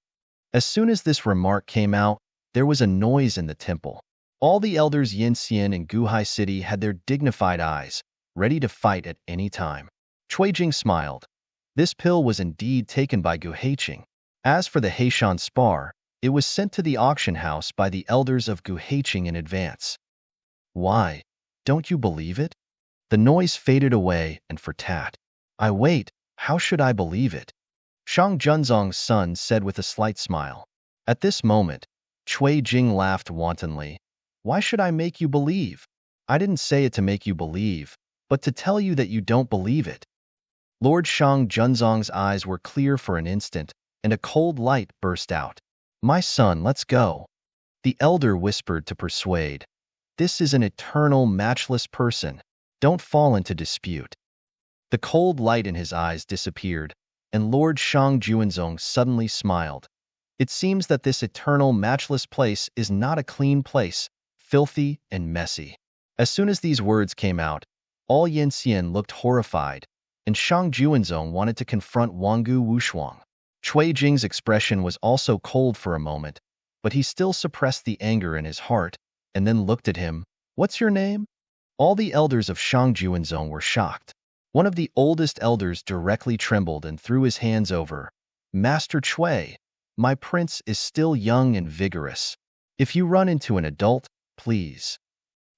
As soon as this remark came out, there was a noise in the temple. All the elders Yinxian and Guhai City had their dignified eyes, ready to fight at any time. Cui Jing smiled. This pill was indeed taken by Gu Heiqing. As for the Heishan Spar, it was sent to the auction house by the elders of Gu Heiqing in advance. Why? Don't you believe it? The noise faded away, and for Tat, "I wait, how should I believe it?" Shang Junzong's son said with a slight smile. At this moment, Cui Jing laughed wantonly. "Why should I make you believe? I didn't say it to make you believe, but to tell you that you don't believe it." Lord Shang Junzong's eyes were clear for an instant, and a cold light burst out. "My son, let's go." The elder whispered to persuade. "This is an eternal, matchless person. Don't fall into dispute." The cold light in his eyes disappeared, and Lord Shang Juanzong suddenly smiled. It seems that this eternal, matchless place is not a clean place, filthy and messy. As soon as these words came out, all Yinxian looked horrified, and Shang Juanzong wanted to confront Wangu Wushuang. Cui Jing's expression was also cold for a moment, but he still suppressed the anger in his heart, and then looked at him. "What's your name?" All the elders of Shang Juanzong were shocked. One of the oldest elders directly trembled and threw his hands over. "Master Cui, my prince is still young and vigorous. If you run into an adult, please."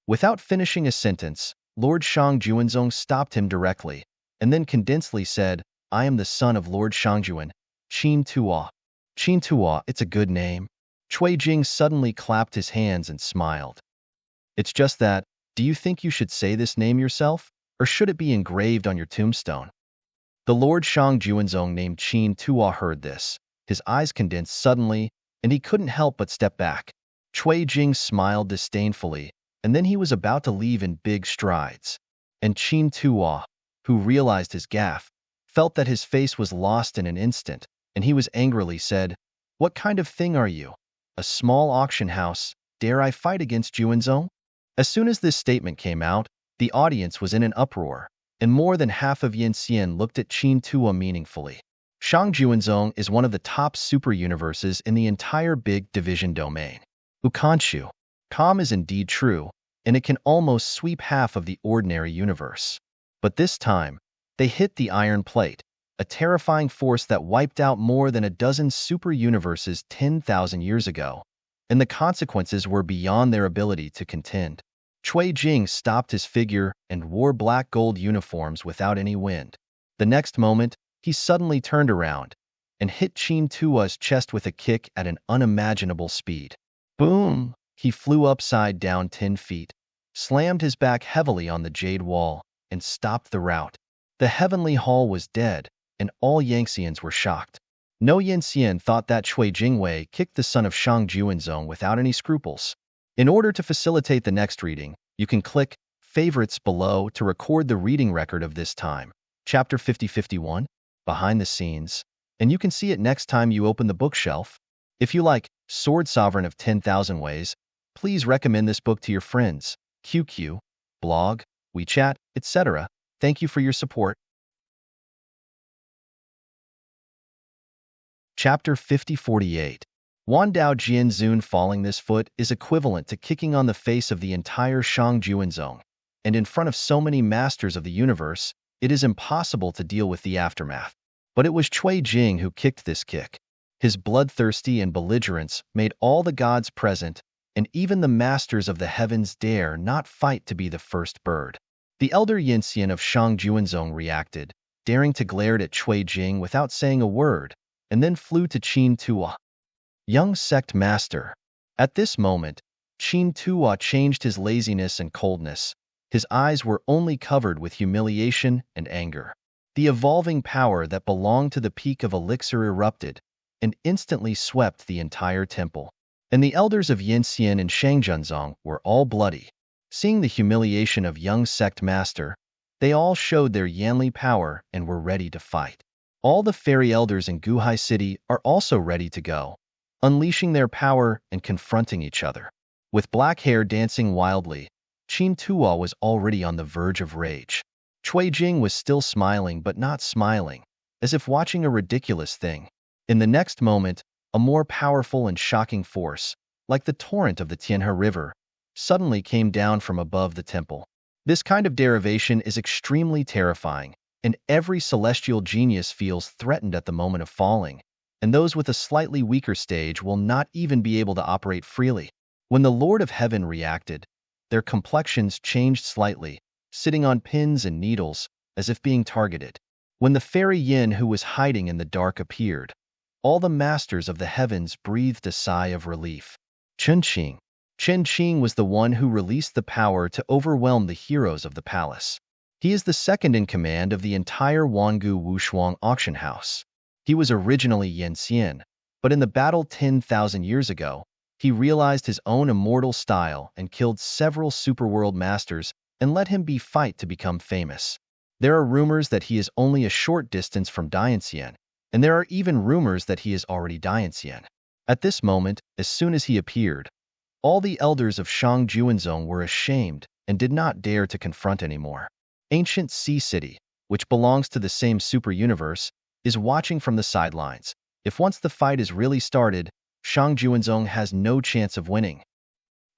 Without finishing a sentence, Lord Shang Juanzong stopped him directly, and then condensedly said, "I am the son of Lord Shangjuan, Qin Tuo." "Qin Tuo, it's a good name." Cui Jing suddenly clapped his hands and smiled. "It's just that, do you think you should say this name yourself, or should it be engraved on your tombstone?" The Lord Shang Juanzong named Qin Tuo heard this. His eyes condensed suddenly, and he couldn't help but step back. Cui Jing smiled disdainfully, and then he was about to leave in big strides. And Qin Tuo, who realized his gaffe, felt that his face was lost in an instant, and he was angrily said, "What kind of thing are you? A small auction house, dare I fight against Juanzong?" As soon as this statement came out, the audience was in an uproar, and more than half of Yinxian looked at Qin Tuo meaningfully. Shang Juanzong is one of the top super universes in the entire big division domain. Ukanshu. Calm is indeed true, and it can almost sweep half of the ordinary universe. But this time, they hit the iron plate, a terrifying force that wiped out more than a dozen super universes 10,000 years ago, and the consequences were beyond their ability to contend. Cui Jing stopped his figure and wore black gold uniforms without any wind. The next moment, he suddenly turned around and hit Qin Tuo's chest with a kick at an unimaginable speed. Boom! He flew upside down 10 feet, slammed his back heavily on the jade wall, and stopped the rout. The heavenly hall was dead, and all Yangxians were shocked. No Yinxian thought that Cui Jingwei kicked the son of Shang Juanzong without any scruples. In order to facilitate the next reading, you can click Favorites below to record the reading record of this time. Chapter 50-51, Behind the Scenes, and you can see it next time you open the bookshelf. If you like Sword Sovereign of 10,000 Ways, please recommend this book to your friends, QQ, blog, WeChat, etc. Thank you for your support. Chapter 50-48. Wan Dao Jianzun falling this foot is equivalent to kicking on the face of the entire Shang Juanzong, and in front of so many masters of the universe, It is impossible to deal with the aftermath. But it was Cui Jing who kicked this kick. His bloodthirsty and belligerence made all the gods present, and even the masters of the heavens dare not fight to be the first bird. The elder Yinxian of Shangjuanzong reacted, daring to glare at Cui Jing without saying a word, and then flew to Qin Tua. Young sect master. At this moment, Qin Tua changed his laziness and coldness. His eyes were only covered with humiliation and anger. The evolving power that belonged to the peak of elixir erupted, and instantly swept the entire temple. And the elders of Yinxian and Shangzhenzong were all bloody. Seeing the humiliation of young sect master, they all showed their Yanli power and were ready to fight. All the fairy elders in Guhai City are also ready to go, unleashing their power and confronting each other. With black hair dancing wildly, Qin Tua was already on the verge of rage. Cui Jing was still smiling but not smiling, as if watching a ridiculous thing. In the next moment, a more powerful and shocking force, like the torrent of the Tianhe River, suddenly came down from above the temple. This kind of derivation is extremely terrifying, and every celestial genius feels threatened at the moment of falling, and those with a slightly weaker stage will not even be able to operate freely. When the Lord of Heaven reacted, their complexions changed slightly, sitting on pins and needles, as if being targeted. When the fairy Yin who was hiding in the dark appeared, all the masters of the heavens breathed a sigh of relief. Chen Qing was the one who released the power to overwhelm the heroes of the palace. He is the second in command of the entire Wangu Wushuang auction house. He was originally Yin Xian, but in the battle 10,000 years ago, he realized his own immortal style and killed several superworld masters and let him be fight to become famous. There are rumors that he is only a short distance from Dianxian, and there are even rumors that he is already Dianxian. At this moment, as soon as he appeared, all the elders of Shangjuanzong were ashamed and did not dare to confront anymore. Ancient Sea City, which belongs to the same super-universe, is watching from the sidelines. If once the fight is really started, Shangjuanzong has no chance of winning.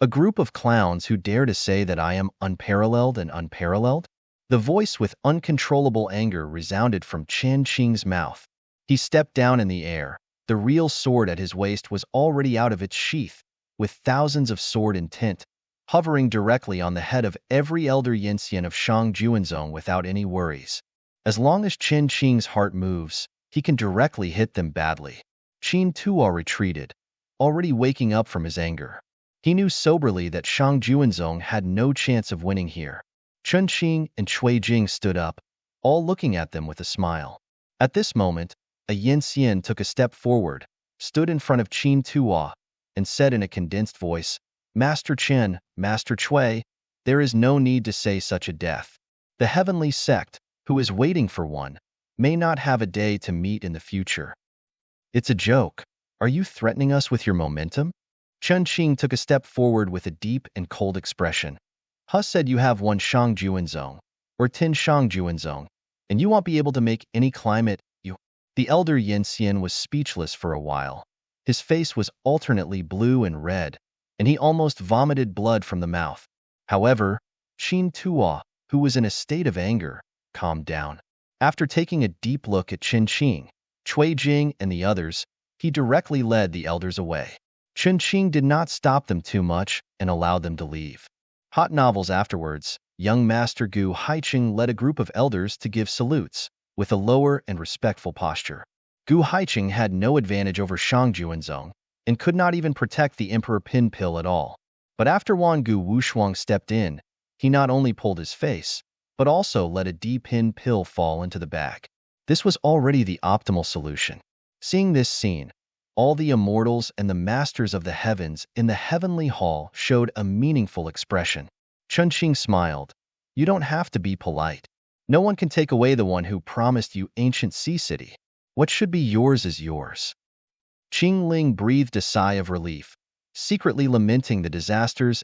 A group of clowns who dare to say that I am unparalleled and unparalleled? The voice with uncontrollable anger resounded from Chen Qing's mouth. He stepped down in the air. The real sword at his waist was already out of its sheath, with thousands of sword intent, hovering directly on the head of every elder Yinxian of Shangjuanzong without any worries. As long as Chen Qing's heart moves, he can directly hit them badly. Qin Tua retreated, already waking up from his anger. He knew soberly that Shangjuanzong had no chance of winning here. Chen Qing and Cui Jing stood up, all looking at them with a smile. At this moment, a Yinxian took a step forward, stood in front of Qin Tua, and said in a condensed voice, "Master Chen, Master Cui, there is no need to say such a death. The heavenly sect, who is waiting for one, may not have a day to meet in the future." It's a joke. Are you threatening us with your momentum? Chen Qing took a step forward with a deep and cold expression. He said you have one Shangjuanzong, or 10 Shangjuanzong, and you won't be able to make any climate, you. The elder Yinxian was speechless for a while. His face was alternately blue and red, and he almost vomited blood from the mouth. However, Qin Tua, who was in a state of anger, calmed down. After taking a deep look at Chen Qing, Cui Jing, and the others, he directly led the elders away. Chen Qing did not stop them too much and allowed them to leave. Hot novels afterwards, young Master Gu Haiqing led a group of elders to give salutes, with a lower and respectful posture. Gu Haiqing had no advantage over Shangjuanzong, and could not even protect the Emperor Pin Pill at all. But after Wangu Wushuang stepped in, he not only pulled his face, but also let a D-pin pill fall into the bag. This was already the optimal solution. Seeing this scene, all the immortals and the masters of the heavens in the heavenly hall showed a meaningful expression. Chen Qing smiled. You don't have to be polite. No one can take away the one who promised you ancient sea city. What should be yours is yours. Qing Ling breathed a sigh of relief, secretly lamenting the disasters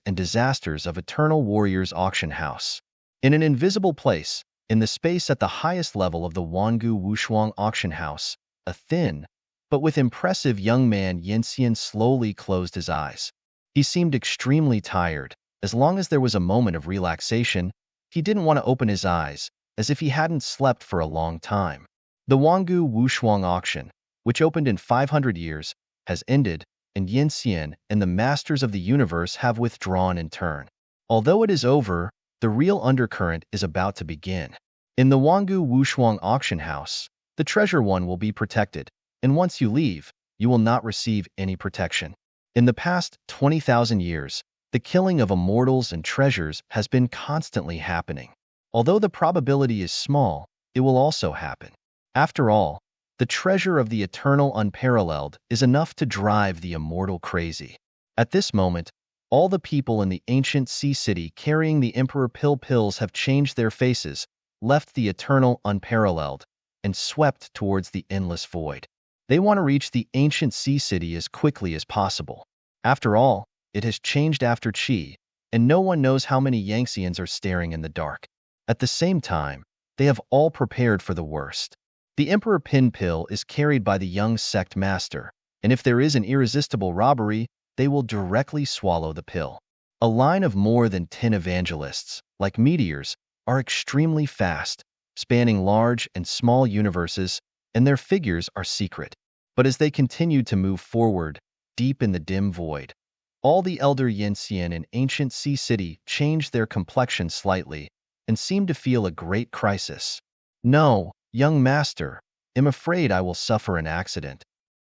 of Eternal Warrior's auction house. In an invisible place, in the space at the highest level of the Wangu Wushuang auction house, a thin, but with impressive young man Yinxian slowly closed his eyes. He seemed extremely tired. As long as there was a moment of relaxation, he didn't want to open his eyes, as if he hadn't slept for a long time. The Wangu Wushuang auction, which opened in 500 years, has ended, and Yin Xian and the masters of the universe have withdrawn in turn. Although it is over, the real undercurrent is about to begin. In the Wangu Wushuang auction house, the treasure one will be protected, and once you leave, you will not receive any protection. In the past 20,000 years, the killing of immortals and treasures has been constantly happening. Although the probability is small, it will also happen. After all, the treasure of the eternal unparalleled is enough to drive the immortal crazy. At this moment, all the people in the ancient sea city carrying the Emperor Pills have changed their faces, left the eternal unparalleled, and swept towards the endless void. They want to reach the ancient sea city as quickly as possible. After all, it has changed after Qi, and no one knows how many Yangtzeans are staring in the dark. At the same time, they have all prepared for the worst. The Emperor Pill is carried by the young sect master, and if there is an irresistible robbery, they will directly swallow the pill. A line of more than 10 evangelists, like meteors, are extremely fast, spanning large and small universes, and their figures are secret. But as they continue to move forward, deep in the dim void, all the elder Yinxian in ancient sea city change their complexion slightly and seem to feel a great crisis. No, young master, I'm afraid I will suffer an accident.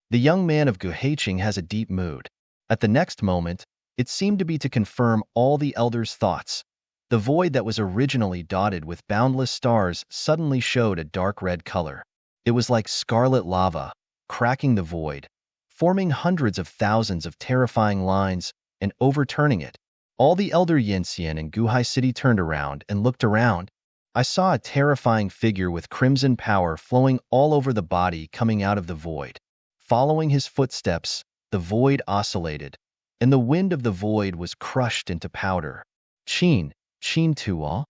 The young man of Guhaiqing has a deep mood. At the next moment, it seemed to be to confirm all the elders' thoughts. The void that was originally dotted with boundless stars suddenly showed a dark red color. It was like scarlet lava, cracking the void, forming hundreds of thousands of terrifying lines and overturning it. All the elder Yinxian in Guhai City turned around and looked around. I saw a terrifying figure with crimson power flowing all over the body coming out of the void. Following his footsteps, the void oscillated, and the wind of the void was crushed into powder. Qin Tuo.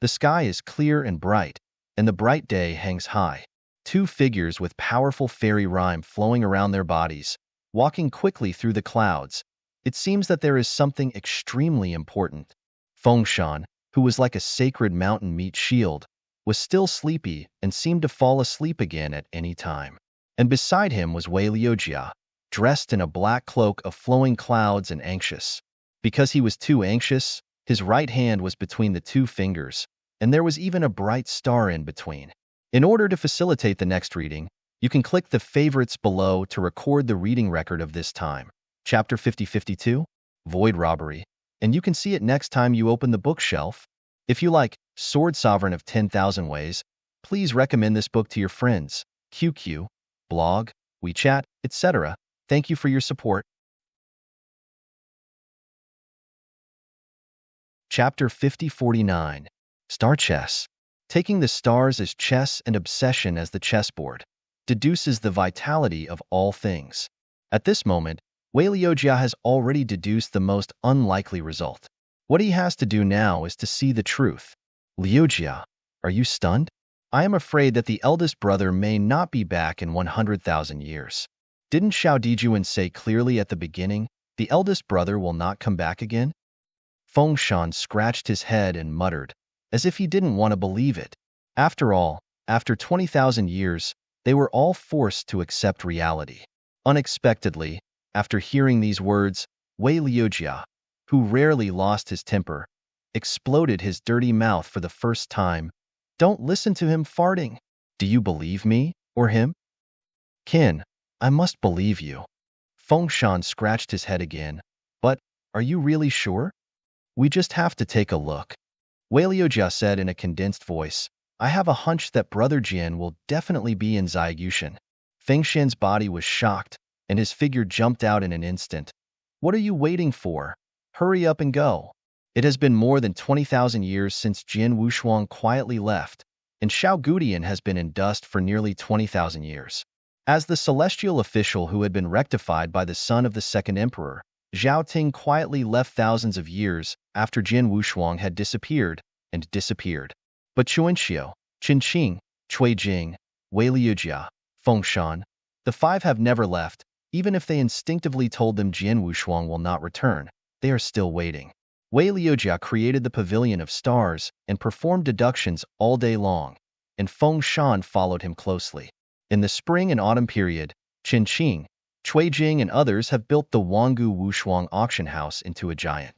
The sky is clear and bright, and the bright day hangs high. Two figures with powerful fairy rhyme flowing around their bodies, walking quickly through the clouds. It seems that there is something extremely important. Fengshan, who was like a sacred mountain meat shield, was still sleepy and seemed to fall asleep again at any time. And beside him was Wei Liujia, dressed in a black cloak of flowing clouds and anxious. Because he was too anxious, his right hand was between the two fingers, and there was even a bright star in between. In order to facilitate the next reading, you can click the favorites below to record the reading record of this time. Chapter 5052, Void Robbery, and you can see it next time you open the bookshelf. If you like Sword Sovereign of 10,000 Ways, please recommend this book to your friends, QQ, blog, WeChat, etc. Thank you for your support. Chapter 5049, Star Chess. Taking the stars as chess and obsession as the chessboard deduces the vitality of all things. At this moment, Wei Liujia has already deduced the most unlikely result. What he has to do now is to see the truth. Liujia, are you stunned? I am afraid that the eldest brother may not be back in 100,000 years. Didn't Xiao Dijuan say clearly at the beginning, the eldest brother will not come back again? Fengshan scratched his head and muttered, as if he didn't want to believe it. After all, after 20,000 years, they were all forced to accept reality. Unexpectedly, after hearing these words, Wei Liujia, who rarely lost his temper, exploded his dirty mouth for the first time. Don't listen to him farting. Do you believe me, or him? Qin, I must believe you. Fengshan scratched his head again. But, are you really sure? We just have to take a look. Wei Liujia said in a condensed voice, I have a hunch that Brother Jian will definitely be in Ziyushan. Fengshan's body was shocked, and his figure jumped out in an instant. What are you waiting for? Hurry up and go. It has been more than 20,000 years since Jian Wushuang quietly left, and Xiao Gudian has been in dust for nearly 20,000 years. As the celestial official who had been rectified by the son of the second emperor, Zhao Ting quietly left thousands of years after Jian Wushuang had disappeared and disappeared. But Chuanxiu, Qinqing, Cui Jing, Wei Liujia, Fengshan, the five have never left, even if they instinctively told them Jian Wushuang will not return. They are still waiting. Wei Liujia created the pavilion of stars and performed deductions all day long, and Feng Shan followed him closely. In the spring and autumn period, Qin Qing, Cui Jing, and others have built the Wanggu Wushuang auction house into a giant.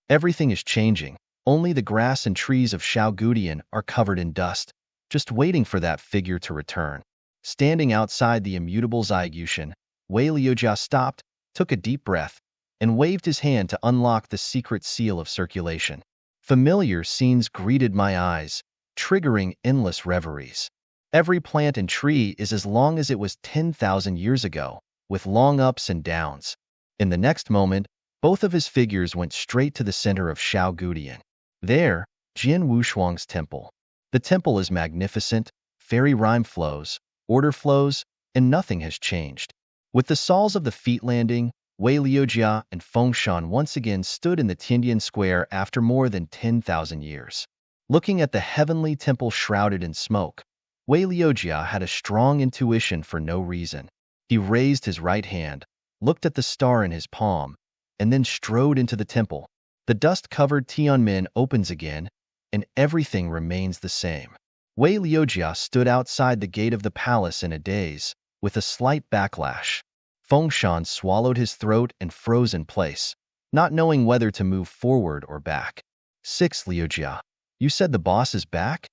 Everything is changing. Only the grass and trees of Shaogudian are covered in dust, just waiting for that figure to return. Standing outside the immutable Ziyushan, Wei Liujia stopped, took a deep breath, and waved his hand to unlock the secret seal of circulation. Familiar scenes greeted my eyes, triggering endless reveries. Every plant and tree is as long as it was 10,000 years ago, with long ups and downs. In the next moment, both of his figures went straight to the center of Shaogudian. There, Jian Wushuang's temple. The temple is magnificent, fairy rhyme flows, order flows, and nothing has changed. With the soles of the feet landing, Wei Liujia and Feng Shan once again stood in the Tiandian Square after more than 10,000 years. Looking at the heavenly temple shrouded in smoke, Wei Liujia had a strong intuition for no reason. He raised his right hand, looked at the star in his palm, and then strode into the temple. The dust-covered Tianmen opens again, and everything remains the same. Wei Liujia stood outside the gate of the palace in a daze, with a slight backlash. Feng Shan swallowed his throat and froze in place, not knowing whether to move forward or back. 6 Liujia, you said the boss is back?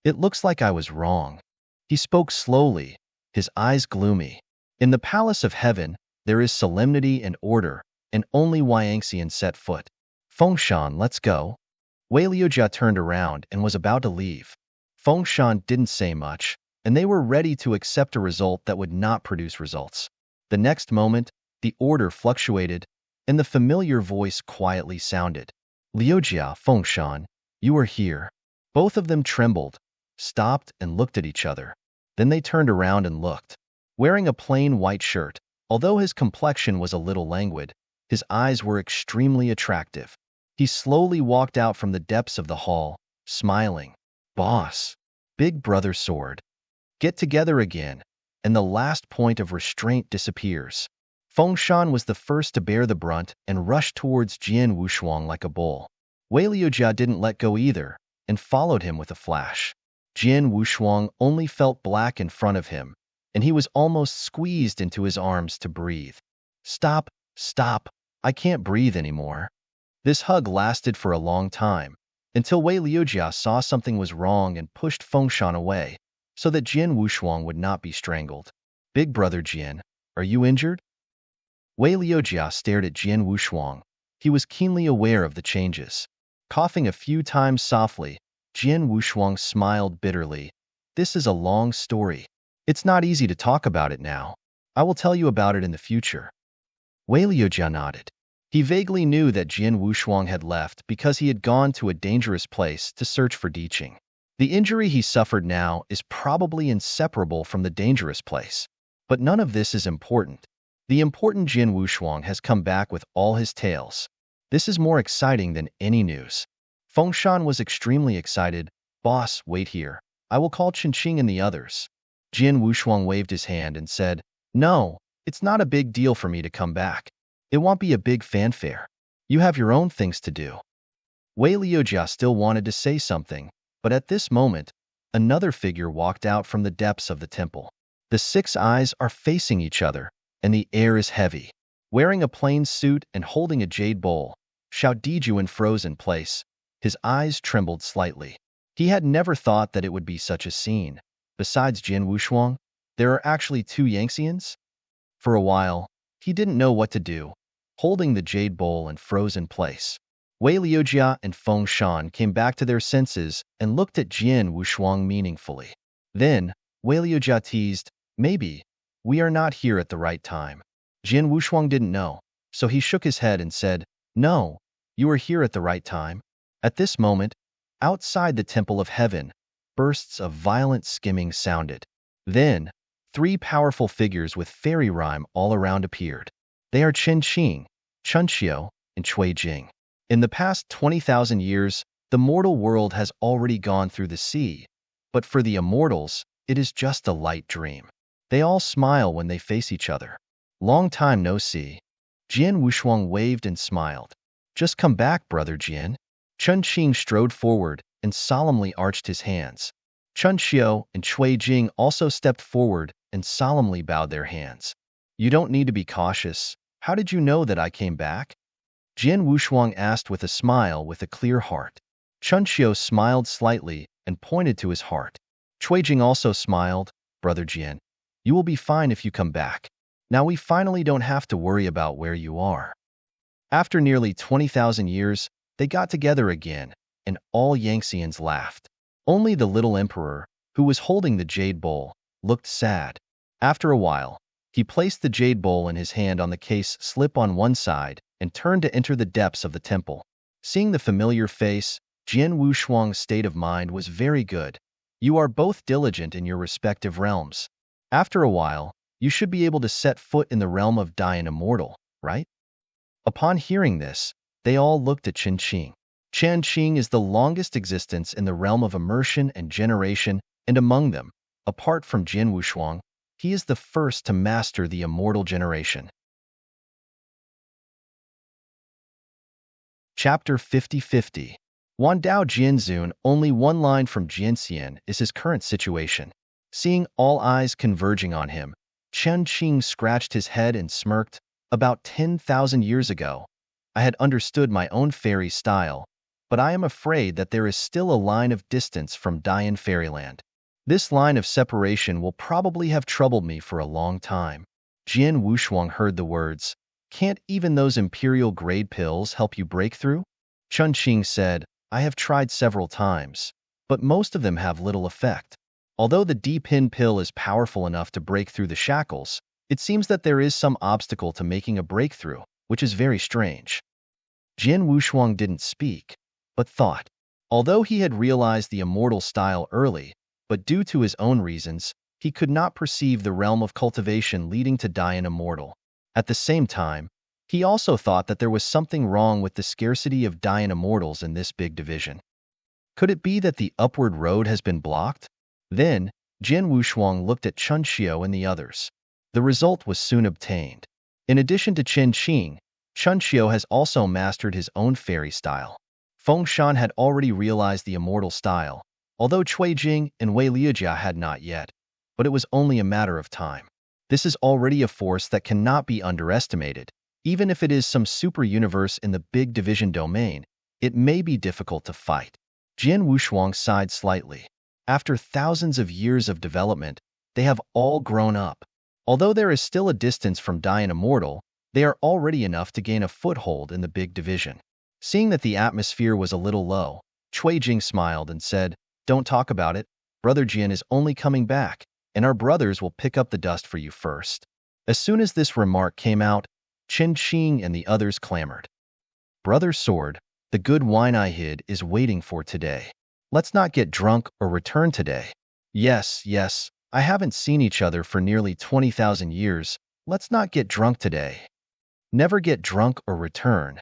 It looks like I was wrong. He spoke slowly, his eyes gloomy. In the palace of heaven, there is solemnity and order, and only Yangxian set foot. Feng Shan, let's go. Wei Liujia turned around and was about to leave. Feng Shan didn't say much, and they were ready to accept a result that would not produce results. The next moment, the order fluctuated, and the familiar voice quietly sounded. Liujia, Feng Shan, you are here. Both of them trembled, stopped, and looked at each other. Then they turned around and looked. Wearing a plain white shirt, although his complexion was a little languid, his eyes were extremely attractive. He slowly walked out from the depths of the hall, smiling. Boss, big brother sword. Get together again, and the last point of restraint disappears. Feng Shan was the first to bear the brunt and rushed towards Jian Wushuang like a bull. Wei Liujia didn't let go either, and followed him with a flash. Jian Wushuang only felt black in front of him, and he was almost squeezed into his arms to breathe. Stop, stop, I can't breathe anymore. This hug lasted for a long time, until Wei Liujia saw something was wrong and pushed Feng Shan away, so that Jian Wushuang would not be strangled. Big brother Jian, are you injured? Wei Liujia stared at Jian Wushuang. He was keenly aware of the changes. Coughing a few times softly, Jian Wushuang smiled bitterly. This is a long story. It's not easy to talk about it now. I will tell you about it in the future. Wei Liujia nodded. He vaguely knew that Jian Wushuang had left because he had gone to a dangerous place to search for Diqing. The injury he suffered now is probably inseparable from the dangerous place. But none of this is important. The important Jian Wushuang has come back with all his tales. This is more exciting than any news. Feng Shan was extremely excited. Boss, wait here. I will call Qingqing and the others. Jian Wushuang waved his hand and said, No, it's not a big deal for me to come back. It won't be a big fanfare. You have your own things to do. Wei Liujia still wanted to say something, but at this moment, another figure walked out from the depths of the temple. The 6 eyes are facing each other, and the air is heavy. Wearing a plain suit and holding a jade bowl, Xiao Dijuan froze in place. His eyes trembled slightly. He had never thought that it would be such a scene. Besides Jian Wushuang, there are actually 2 Yangxians? For a while, he didn't know what to do, holding the jade bowl and froze in place. Wei Liujia and Feng Shan came back to their senses and looked at Jian Wushuang meaningfully. Then, Wei Liujia teased, Maybe, we are not here at the right time. Jian Wushuang didn't know, so he shook his head and said, No, you are here at the right time. At this moment, outside the Temple of Heaven, bursts of violent skimming sounded. Then, 3 powerful figures with fairy rhyme all around appeared. They are Qin Qing, Chunqiu, and Cui Jing. In the past 20,000 years, the mortal world has already gone through the sea, but for the immortals, it is just a light dream. They all smile when they face each other. Long time no see. Jian Wushuang waved and smiled. Just come back, Brother Jian. Chen Qing strode forward and solemnly arched his hands. Chen Xiao and Cui Jing also stepped forward and solemnly bowed their hands. You don't need to be cautious. How did you know that I came back? Jian Wushuang asked with a smile with a clear heart. Chen Xiao smiled slightly and pointed to his heart. Cui Jing also smiled. Brother Jian, you will be fine if you come back. Now we finally don't have to worry about where you are. After nearly 20,000 years, they got together again, and all Yangtzeans laughed. Only the little emperor, who was holding the jade bowl, looked sad. After a while, he placed the jade bowl in his hand on the case slip on one side and turned to enter the depths of the temple. Seeing the familiar face, Jian Wushuang's state of mind was very good. You are both diligent in your respective realms. After a while, you should be able to set foot in the realm of Dian Immortal, right? Upon hearing this, they all looked at Chen Qing. Chen Qing is the longest existence in the realm of immersion and generation, and among them, apart from Jian Wushuang, he is the first to master the immortal generation. Chapter 50-50. Wan Dao Jianzun, only one line from Jianxian, is his current situation. Seeing all eyes converging on him, Chen Qing scratched his head and smirked. About 10,000 years ago, I had understood my own fairy style, but I am afraid that there is still a line of distance from Dian Fairyland. This line of separation will probably have troubled me for a long time. Jian Wushuang heard the words, "Can't even those imperial grade pills help you break through?" Chen Qing said, "I have tried several times, but most of them have little effect. Although the D-pin pill is powerful enough to break through the shackles, it seems that there is some obstacle to making a breakthrough, which is very strange." Jian Wushuang didn't speak, but thought. Although he had realized the immortal style early, but due to his own reasons, he could not perceive the realm of cultivation leading to Dian Immortal. At the same time, he also thought that there was something wrong with the scarcity of Dian Immortals in this big division. Could it be that the upward road has been blocked? Then, Jian Wushuang looked at Chen Xiao and the others. The result was soon obtained. In addition to Chen Qing, Chen Xiao has also mastered his own fairy style. Feng Shan had already realized the immortal style, although Cui Jing and Wei Liujia had not yet, but it was only a matter of time. This is already a force that cannot be underestimated. Even if it is some super universe in the big division domain, it may be difficult to fight. Jian Wushuang sighed slightly. After thousands of years of development, they have all grown up. Although there is still a distance from Dian Immortal, they are already enough to gain a foothold in the big division. Seeing that the atmosphere was a little low, Cui Jing smiled and said, "Don't talk about it. Brother Jian is only coming back, and our brothers will pick up the dust for you first." As soon as this remark came out, Chen Qing and the others clamored. "Brother Sword, the good wine I hid is waiting for today. Let's not get drunk or return today." Yes, I haven't seen each other for nearly 20,000 years. Let's not get drunk today. Never get drunk or return.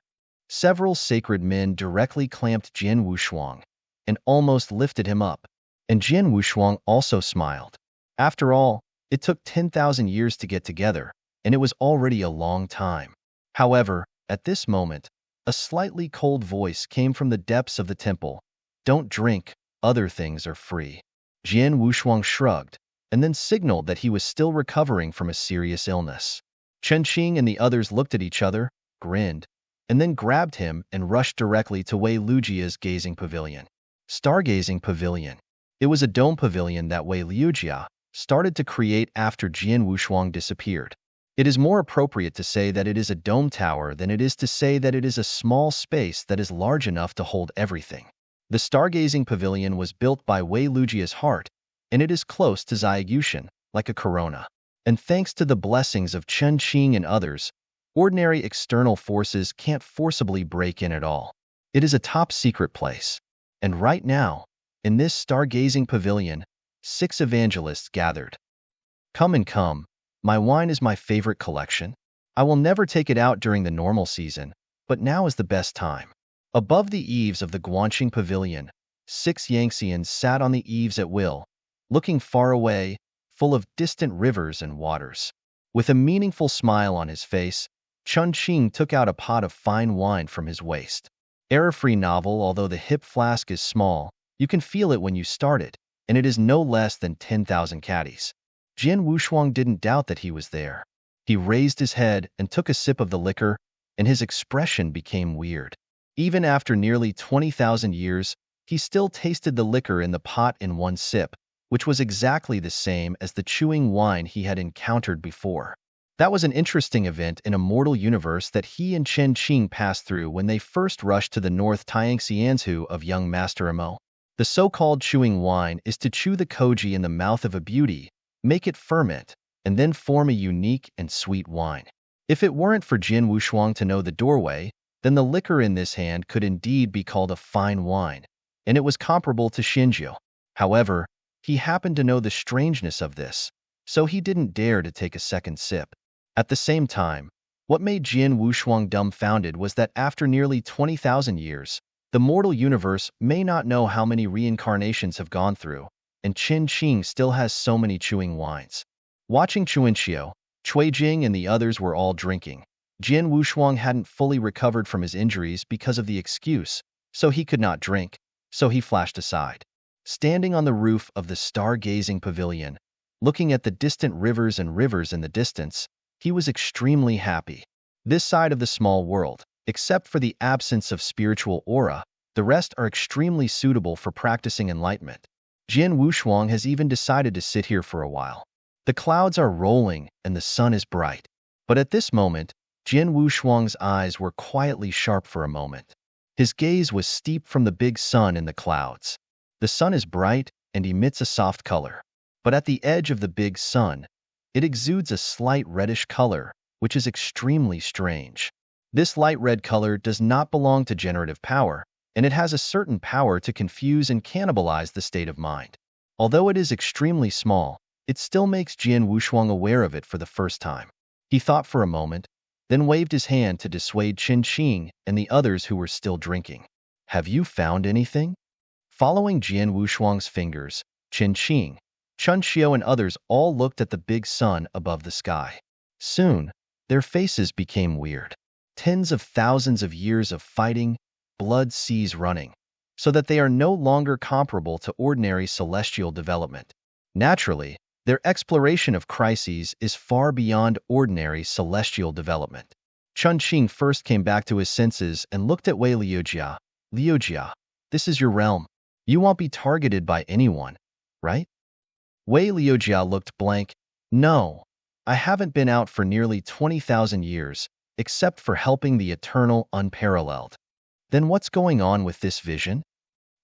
Several sacred men directly clamped Jian Wushuang and almost lifted him up, and Jian Wushuang also smiled. After all, it took 10,000 years to get together, and it was already a long time. However, at this moment, a slightly cold voice came from the depths of the temple. "Don't drink, other things are free." Jian Wushuang shrugged, and then signaled that he was still recovering from a serious illness. Chen Qing and the others looked at each other, grinned, and then grabbed him and rushed directly to Wei Liujia's gazing pavilion. Stargazing pavilion. It was a dome pavilion that Wei Liujia started to create after Jian Wushuang disappeared. It is more appropriate to say that it is a dome tower than it is to say that it is a small space that is large enough to hold everything. The stargazing pavilion was built by Wei Liujia's heart, and it is close to Xiaoyushan, like a corona. And thanks to the blessings of Chen Qing and others, ordinary external forces can't forcibly break in at all. It is a top-secret place. And right now, in this stargazing pavilion, 6 evangelists gathered. Come and come, my wine is my favorite collection. I will never take it out during the normal season, but now is the best time. Above the eaves of the Guanqing Pavilion, 6 Yangtzeans sat on the eaves at will, looking far away, full of distant rivers and waters. With a meaningful smile on his face, Chun Qing took out a pot of fine wine from his waist. Error-free novel, although the hip flask is small, you can feel it when you start it, and it is no less than 10,000 caddies. Jian Wushuang didn't doubt that he was there. He raised his head and took a sip of the liquor, and his expression became weird. Even after nearly 20,000 years, he still tasted the liquor in the pot in one sip, which was exactly the same as the chewing wine he had encountered before. That was an interesting event in a mortal universe that he and Chen Qing passed through when they first rushed to the North Tiangxianzhu of young Master Amo. The so-called chewing wine is to chew the koji in the mouth of a beauty, make it ferment, and then form a unique and sweet wine. If it weren't for Jian Wushuang to know the doorway, then the liquor in this hand could indeed be called a fine wine, and it was comparable to Xinjiu. However, he happened to know the strangeness of this, so he didn't dare to take a second sip. At the same time, what made Jian Wushuang dumbfounded was that after nearly 20,000 years, the mortal universe may not know how many reincarnations have gone through, and Qin Qing still has so many chewing wines. Watching Chuanxiu, Cui Jing and the others were all drinking. Jian Wushuang hadn't fully recovered from his injuries because of the excuse, so he could not drink, so he flashed aside. Standing on the roof of the star-gazing pavilion, looking at the distant rivers in the distance, he was extremely happy. This side of the small world, except for the absence of spiritual aura, the rest are extremely suitable for practicing enlightenment. Jian Wushuang has even decided to sit here for a while. The clouds are rolling and the sun is bright. But at this moment, Jian Wushuang's eyes were quietly sharp for a moment. His gaze was steeped from the big sun in the clouds. The sun is bright and emits a soft color. But at the edge of the big sun, it exudes a slight reddish color, which is extremely strange. This light red color does not belong to generative power, and it has a certain power to confuse and cannibalize the state of mind. Although it is extremely small, it still makes Jian Wushuang aware of it for the first time. He thought for a moment, then waved his hand to dissuade Qin Qing and the others who were still drinking. Have you found anything? Following Jian Wushuang's fingers, Qin Qing, Chun Xiu and others all looked at the big sun above the sky. Soon, their faces became weird. Tens of thousands of years of fighting, blood seas running, so that they are no longer comparable to ordinary celestial development. Naturally, their exploration of crises is far beyond ordinary celestial development. Chun Qing first came back to his senses and looked at Wei Liujia. Liujia, this is your realm. You won't be targeted by anyone, right? Wei Liujia looked blank. No, I haven't been out for nearly 20,000 years, except for helping the eternal unparalleled. Then what's going on with this vision?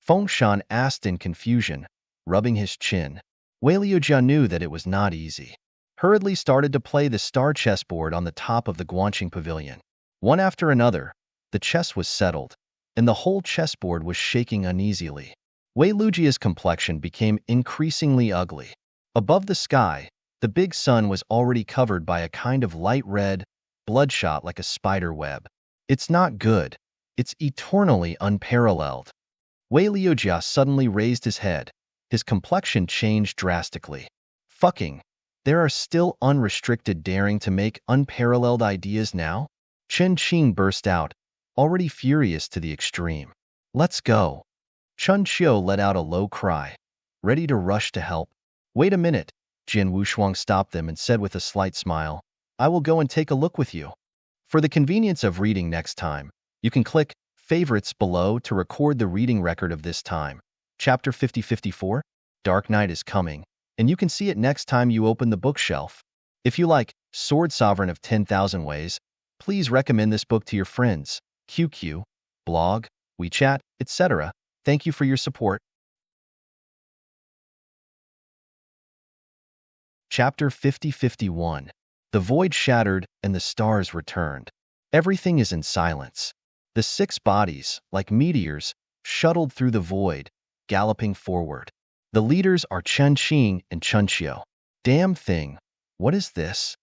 Fengshan asked in confusion, rubbing his chin. Wei Liujia knew that it was not easy. Hurriedly started to play the star chessboard on the top of the Guanqing pavilion. One after another, the chess was settled, and the whole chessboard was shaking uneasily. Wei Liujia's complexion became increasingly ugly. Above the sky, the big sun was already covered by a kind of light red, bloodshot like a spider web. It's not good. It's eternally unparalleled. Wei Liujia suddenly raised his head. His complexion changed drastically. Fucking. There are still unrestricted daring to make unparalleled ideas now? Chen Qing burst out, already furious to the extreme. Let's go. Chun Xiu let out a low cry, ready to rush to help. Wait a minute, Jian Wushuang stopped them and said with a slight smile, I will go and take a look with you. For the convenience of reading next time, you can click Favorites below to record the reading record of this time. Chapter 50-54, Dark Night is coming, and you can see it next time you open the bookshelf. If you like Sword Sovereign of 10,000 Ways, please recommend this book to your friends, QQ, blog, WeChat, etc. Thank you for your support. Chapter 50-51. The void shattered and the stars returned. Everything is in silence. The 6 bodies, like meteors, shuttled through the void, galloping forward. The leaders are Chen Qing and Chun Xiu. Damn thing, what is this?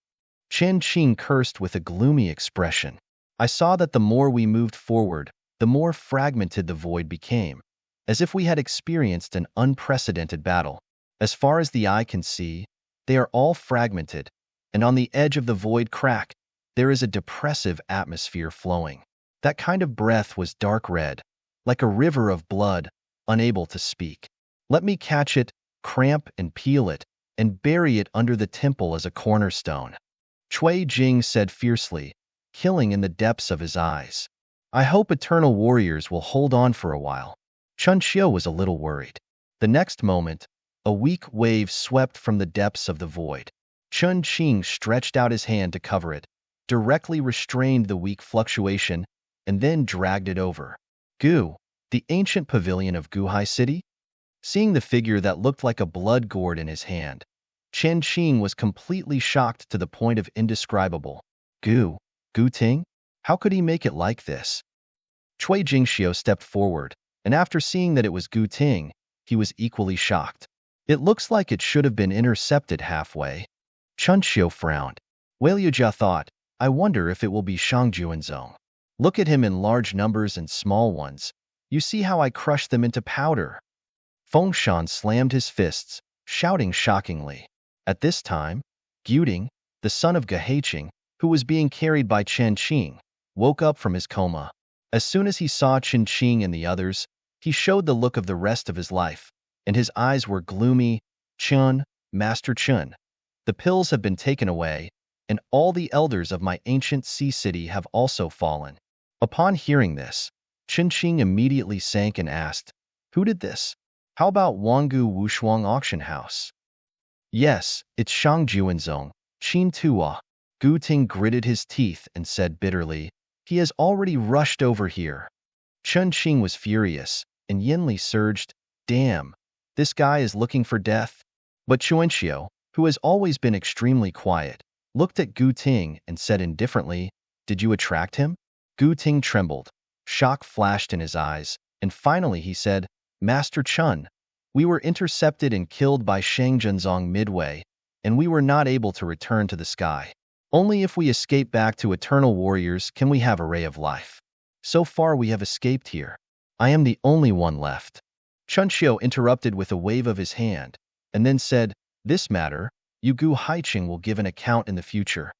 Chen Qing cursed with a gloomy expression. I saw that the more we moved forward, the more fragmented the void became, as if we had experienced an unprecedented battle. As far as the eye can see, they are all fragmented, and on the edge of the void crack, there is a depressive atmosphere flowing. That kind of breath was dark red, like a river of blood, unable to speak. Let me catch it, cramp and peel it, and bury it under the temple as a cornerstone. Cui Jing said fiercely, killing in the depths of his eyes. I hope eternal warriors will hold on for a while. Chun Xiu was a little worried. The next moment, a weak wave swept from the depths of the void. Chun Qing stretched out his hand to cover it, directly restrained the weak fluctuation, and then dragged it over. Gu, the ancient pavilion of Guhai City? Seeing the figure that looked like a blood gourd in his hand, Chen Qing was completely shocked to the point of indescribable. Gu Ting? How could he make it like this? Cui Jingxiu stepped forward, and after seeing that it was Gu Ting, he was equally shocked. It looks like it should have been intercepted halfway. Chun Xiu frowned. Wei Liujia thought, I wonder if it will be Shang Juanzong. Look at him in large numbers and small ones. You see how I crushed them into powder. Fengshan slammed his fists, shouting shockingly. At this time, Guting, the son of Geheiqing, who was being carried by Chen Qing, woke up from his coma. As soon as he saw Chen Qing and the others, he showed the look of the rest of his life, and his eyes were gloomy. Chun, Master Chun, the pills have been taken away, and all the elders of my ancient sea city have also fallen. Upon hearing this, Chen Qing immediately sank and asked, Who did this? How about Wanggu Wushuang auction house? Yes, it's Shang Juanzong, Qin Tua. Gu Ting gritted his teeth and said bitterly, He has already rushed over here. Chun Qing was furious, and Yinli surged, Damn, this guy is looking for death. But Chuanxiu, who has always been extremely quiet, looked at Gu Ting and said indifferently, Did you attract him? Gu Ting trembled. Shock flashed in his eyes, and finally he said, Master Chun, we were intercepted and killed by Shang Junzong midway, and we were not able to return to the sky. Only if we escape back to eternal warriors can we have a ray of life. So far we have escaped here. I am the only one left. Chun Xiu interrupted with a wave of his hand, and then said, This matter, Gu Haiqing will give an account in the future.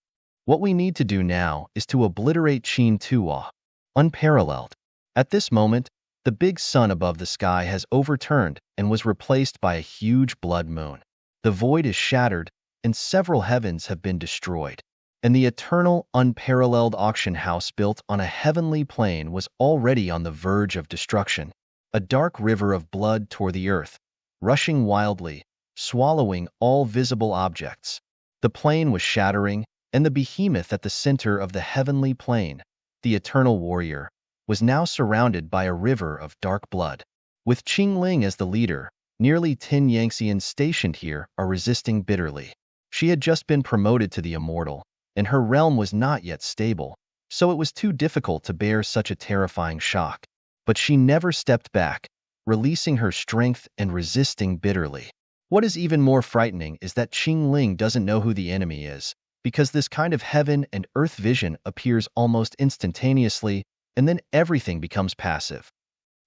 What we need to do now is to obliterate Qin Tua, unparalleled. At this moment, the big sun above the sky has overturned and was replaced by a huge blood moon. The void is shattered, and several heavens have been destroyed. And the eternal, unparalleled auction house built on a heavenly plain was already on the verge of destruction. A dark river of blood tore the earth, rushing wildly, swallowing all visible objects. The plain was shattering, and the behemoth at the center of the heavenly plain, the eternal warrior, was now surrounded by a river of dark blood. With Qingling as the leader, nearly 10 Yangxians stationed here are resisting bitterly. She had just been promoted to the immortal, and her realm was not yet stable, so it was too difficult to bear such a terrifying shock. But she never stepped back, releasing her strength and resisting bitterly. What is even more frightening is that Qingling doesn't know who the enemy is, because this kind of heaven and earth vision appears almost instantaneously, and then everything becomes passive.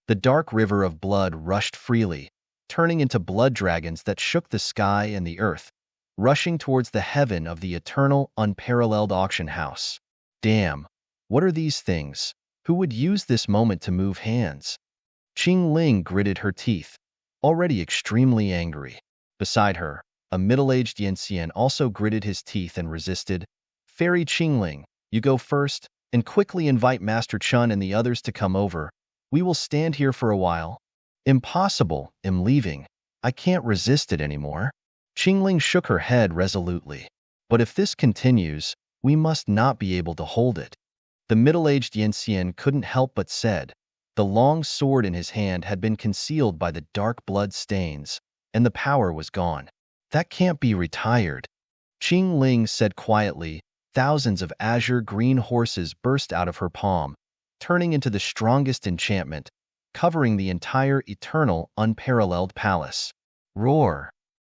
The dark river of blood rushed freely, turning into blood dragons that shook the sky and the earth, rushing towards the heaven of the eternal, unparalleled auction house. Damn, what are these things? Who would use this moment to move hands? Qingling gritted her teeth, already extremely angry. Beside her, a middle-aged Yanxian also gritted his teeth and resisted. Fairy Qingling, you go first, and quickly invite Master Chun and the others to come over. We will stand here for a while. Impossible, I'm leaving. I can't resist it anymore. Qingling shook her head resolutely. But if this continues, we must not be able to hold it. The middle-aged Yanxian couldn't help but said. The long sword in his hand had been concealed by the dark blood stains, and the power was gone. That can't be retired. Qingling said quietly. Thousands of azure green horses burst out of her palm, turning into the strongest enchantment, covering the entire eternal, unparalleled palace. Roar!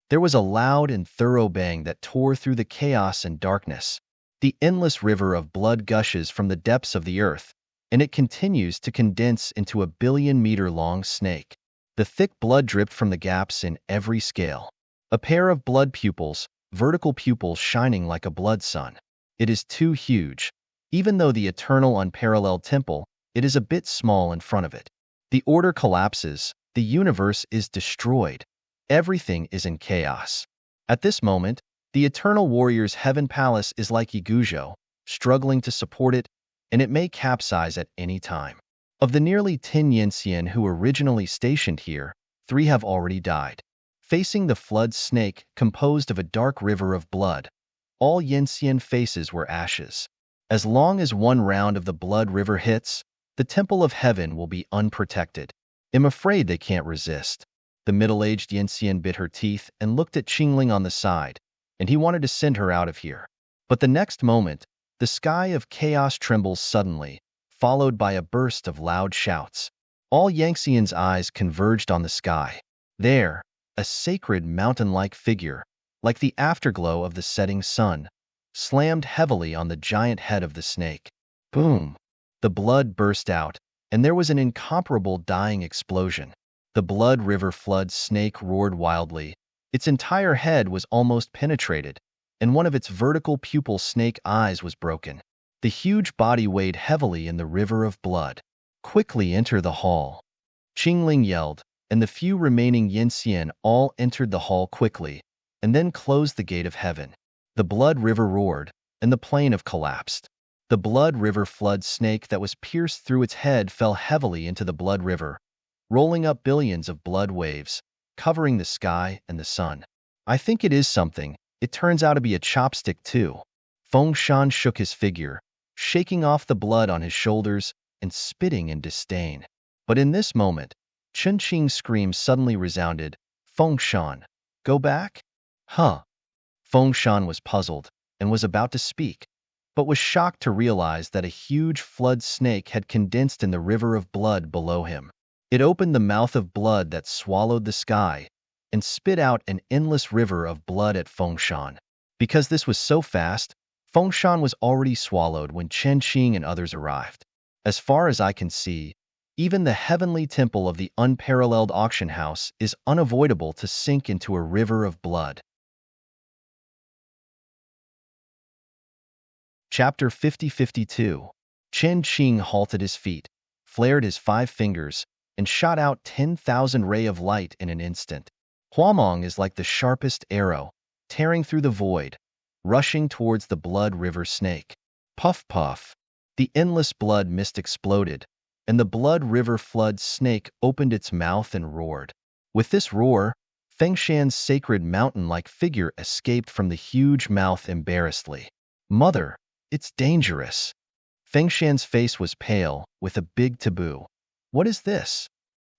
There was a loud and thorough bang that tore through the chaos and darkness. The endless river of blood gushes from the depths of the earth, and it continues to condense into a billion-meter-long snake. The thick blood dripped from the gaps in every scale. A pair of blood pupils, vertical pupils shining like a blood sun. It is too huge. Even though the eternal unparalleled temple, it is a bit small in front of it. The order collapses, the universe is destroyed. Everything is in chaos. At this moment, the Eternal Warrior's Heaven Palace is like Igujo, struggling to support it, and it may capsize at any time. Of the nearly 10 Yanxian who originally stationed here, 3 have already died. Facing the flood snake composed of a dark river of blood, all Yanxian faces were ashes. As long as one round of the blood river hits, the Temple of Heaven will be unprotected. I'm afraid they can't resist. The middle-aged Yanxian bit her teeth and looked at Qingling on the side, and he wanted to send her out of here. But the next moment, the sky of chaos trembles suddenly, followed by a burst of loud shouts. All Yanxian's eyes converged on the sky. There, a sacred mountain-like figure, like the afterglow of the setting sun, slammed heavily on the giant head of the snake. Boom! The blood burst out, and there was an incomparable dying explosion. The blood river flood snake roared wildly. Its entire head was almost penetrated, and one of its vertical pupil snake eyes was broken. The huge body weighed heavily in the river of blood. Quickly enter the hall. Qingling yelled, and the few remaining Yanxian all entered the hall quickly, and then closed the gate of heaven. The blood river roared, and the plain of collapsed. The blood river flood snake that was pierced through its head fell heavily into the blood river, rolling up billions of blood waves, covering the sky and the sun. I think it is something. It turns out to be a chopstick too. Fengshan shook his figure, shaking off the blood on his shoulders and spitting in disdain. But in this moment, Chen Qing's scream suddenly resounded. Fengshan, go back? Huh. Fengshan was puzzled and was about to speak, but was shocked to realize that a huge flood snake had condensed in the river of blood below him. It opened the mouth of blood that swallowed the sky and spit out an endless river of blood at Fengshan. Because this was so fast, Fengshan was already swallowed when Chen Qing and others arrived. As far as I can see, even the heavenly temple of the unparalleled auction house is unavoidable to sink into a river of blood. Chapter 50-52. Chen Qing halted his feet, flared his 5 fingers, and shot out 10,000 ray of light in an instant. Huamong is like the sharpest arrow, tearing through the void, rushing towards the blood river snake. Puff puff. The endless blood mist exploded, and the blood river flood snake opened its mouth and roared. With this roar, Fengshan's sacred mountain-like figure escaped from the huge mouth embarrassedly. Mother, it's dangerous. Fengshan's face was pale, with a big taboo. What is this?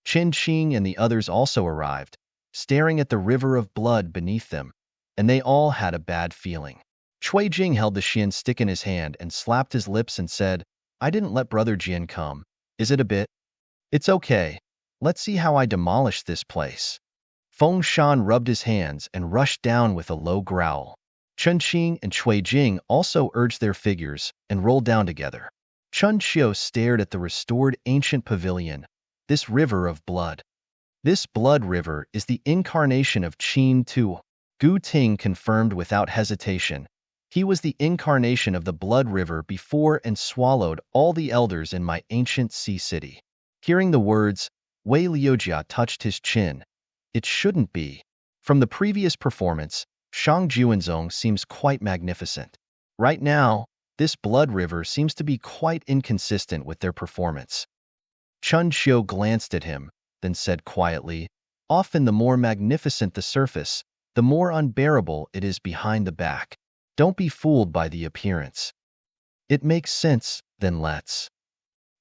Chen Qing and the others also arrived, staring at the river of blood beneath them, and they all had a bad feeling. Cui Jing held the Xian stick in his hand and slapped his lips and said, I didn't let Brother Jian come. Is it a bit? It's okay. Let's see how I demolish this place. Fengshan rubbed his hands and rushed down with a low growl. Chen Qing and Cui Jing also urged their figures and rolled down together. Chun Xiu stared at the restored ancient pavilion, this river of blood. This blood river is the incarnation of Qin Tu. Gu Ting confirmed without hesitation. He was the incarnation of the blood river before and swallowed all the elders in my ancient sea city. Hearing the words, Wei Liujia touched his chin. It shouldn't be. From the previous performance, Shang Juanzong seems quite magnificent. Right now, this blood river seems to be quite inconsistent with their performance. Chun Xiu glanced at him, then said quietly, Often the more magnificent the surface, the more unbearable it is behind the back. Don't be fooled by the appearance. It makes sense, then let's.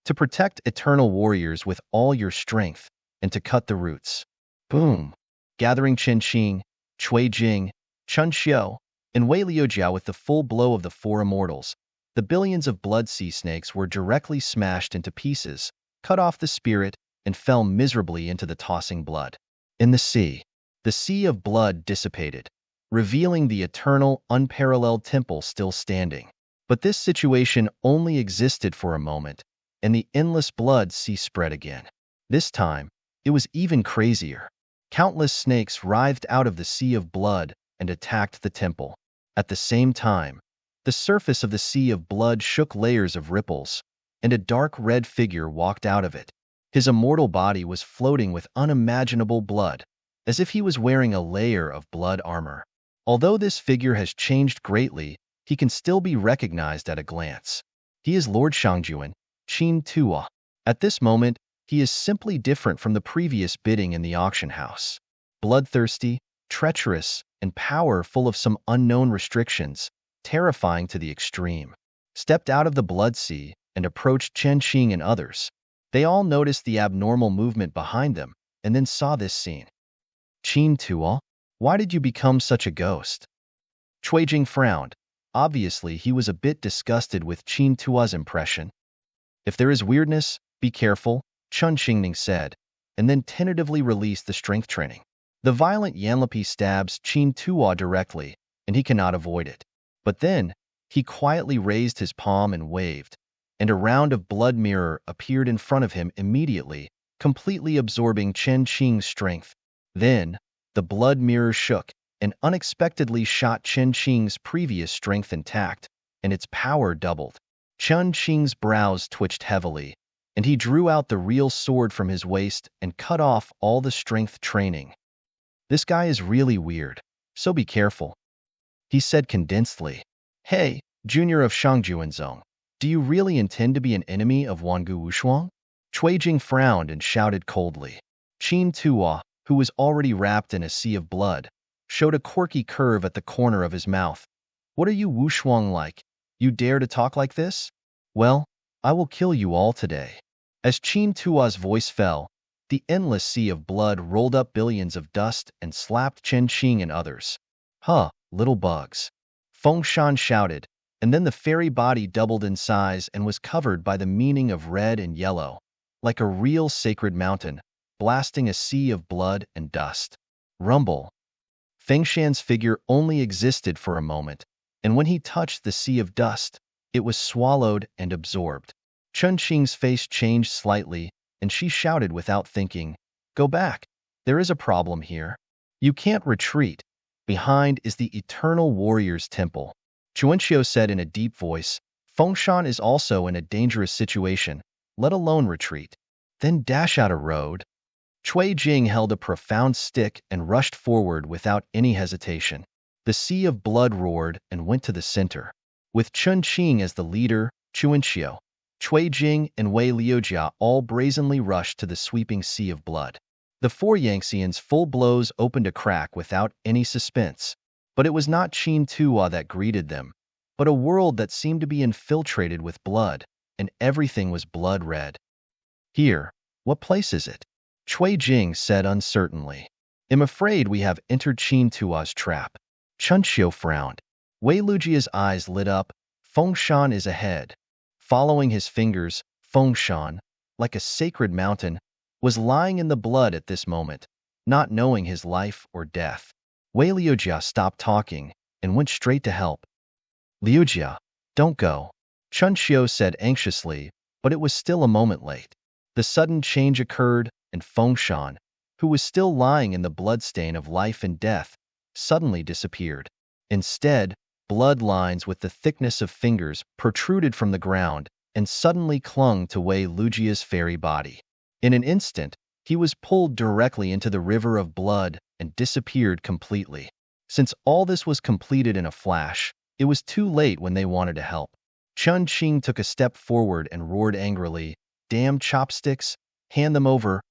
To protect eternal warriors with all your strength, and to cut the roots. Boom. Gathering Chen Qing, Cui Jing, Chun Xiu, and Wei Liujia with the full blow of the 4 immortals, the billions of blood sea snakes were directly smashed into pieces, cut off the spirit, and fell miserably into the tossing blood. In the sea of blood dissipated, revealing the eternal, unparalleled temple still standing. But this situation only existed for a moment, and the endless blood sea spread again. This time, it was even crazier. Countless snakes writhed out of the sea of blood and attacked the temple. At the same time, The surface of the sea of blood shook layers of ripples, and a dark red figure walked out of it. His immortal body was floating with unimaginable blood, as if he was wearing a layer of blood armor. Although this figure has changed greatly, he can still be recognized at a glance. He is Lord Shangjuan, Qin Tua. At this moment, he is simply different from the previous bidding in the auction house. Bloodthirsty, treacherous, and powerful of some unknown restrictions, terrifying to the extreme. Stepped out of the blood sea and approached Chen Qing and others. They all noticed the abnormal movement behind them and then saw this scene. Qin Tua, why did you become such a ghost? Cui Jing frowned. Obviously, he was a bit disgusted with Qin Tua's impression. If there is weirdness, be careful, Chun Xingning said, and then tentatively released the strength training. The violent Yanlapi stabs Qin Tua directly, and he cannot avoid it. But then, he quietly raised his palm and waved, and a round of blood mirror appeared in front of him immediately, completely absorbing Chen Qing's strength. Then, the blood mirror shook, and unexpectedly shot Chen Qing's previous strength intact, and its power doubled. Chen Qing's brows twitched heavily, and he drew out the real sword from his waist and cut off all the strength training. This guy is really weird, so be careful, he said condensedly. Hey, Junior of Shangjuanzong, do you really intend to be an enemy of Wangu Wushuang? Cui Jing frowned and shouted coldly. Qin Tua, who was already wrapped in a sea of blood, showed a quirky curve at the corner of his mouth. What are you Wushuang like? You dare to talk like this? Well, I will kill you all today. As Qin Tua's voice fell, the endless sea of blood rolled up billions of dust and slapped Chen Qing and others. Huh, little bugs. Fengshan shouted, and then the fairy body doubled in size and was covered by the meaning of red and yellow, like a real sacred mountain, blasting a sea of blood and dust. Rumble. Fengshan's figure only existed for a moment, and when he touched the sea of dust, it was swallowed and absorbed. Chen Qing's face changed slightly, and she shouted without thinking, Go back. There is a problem here. You can't retreat. Behind is the Eternal Warrior's Temple. Chuanqiu said in a deep voice, Fengshan is also in a dangerous situation, let alone retreat. Then dash out a road. Cui Jing held a profound stick and rushed forward without any hesitation. The sea of blood roared and went to the center. With Chun Qing as the leader, Chuanqiu, Cui Jing, and Wei Liujia all brazenly rushed to the sweeping sea of blood. The four Yangtzeans' full blows opened a crack without any suspense. But it was not Qin Tua that greeted them, but a world that seemed to be infiltrated with blood, and everything was blood red. Here, what place is it? Cui Jing said uncertainly. I'm afraid we have entered Qin Tua's trap. Chunqiu frowned. Wei Lujia's eyes lit up. Fengshan is ahead. Following his fingers, Fengshan, like a sacred mountain, was lying in the blood at this moment, not knowing his life or death. Wei Liujia stopped talking and went straight to help. Liujia, don't go, Chunqiu said anxiously, but it was still a moment late. The sudden change occurred, and Fengshan, who was still lying in the bloodstain of life and death, suddenly disappeared. Instead, blood lines with the thickness of fingers protruded from the ground and suddenly clung to Wei Lujia's fairy body. In an instant, he was pulled directly into the river of blood and disappeared completely. Since all this was completed in a flash, it was too late when they wanted to help. Chun Qing took a step forward and roared angrily, Damn chopsticks, hand them over,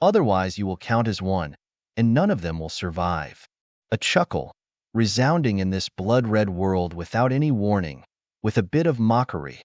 otherwise you will count as one, and none of them will survive. A chuckle, resounding in this blood-red world without any warning, with a bit of mockery.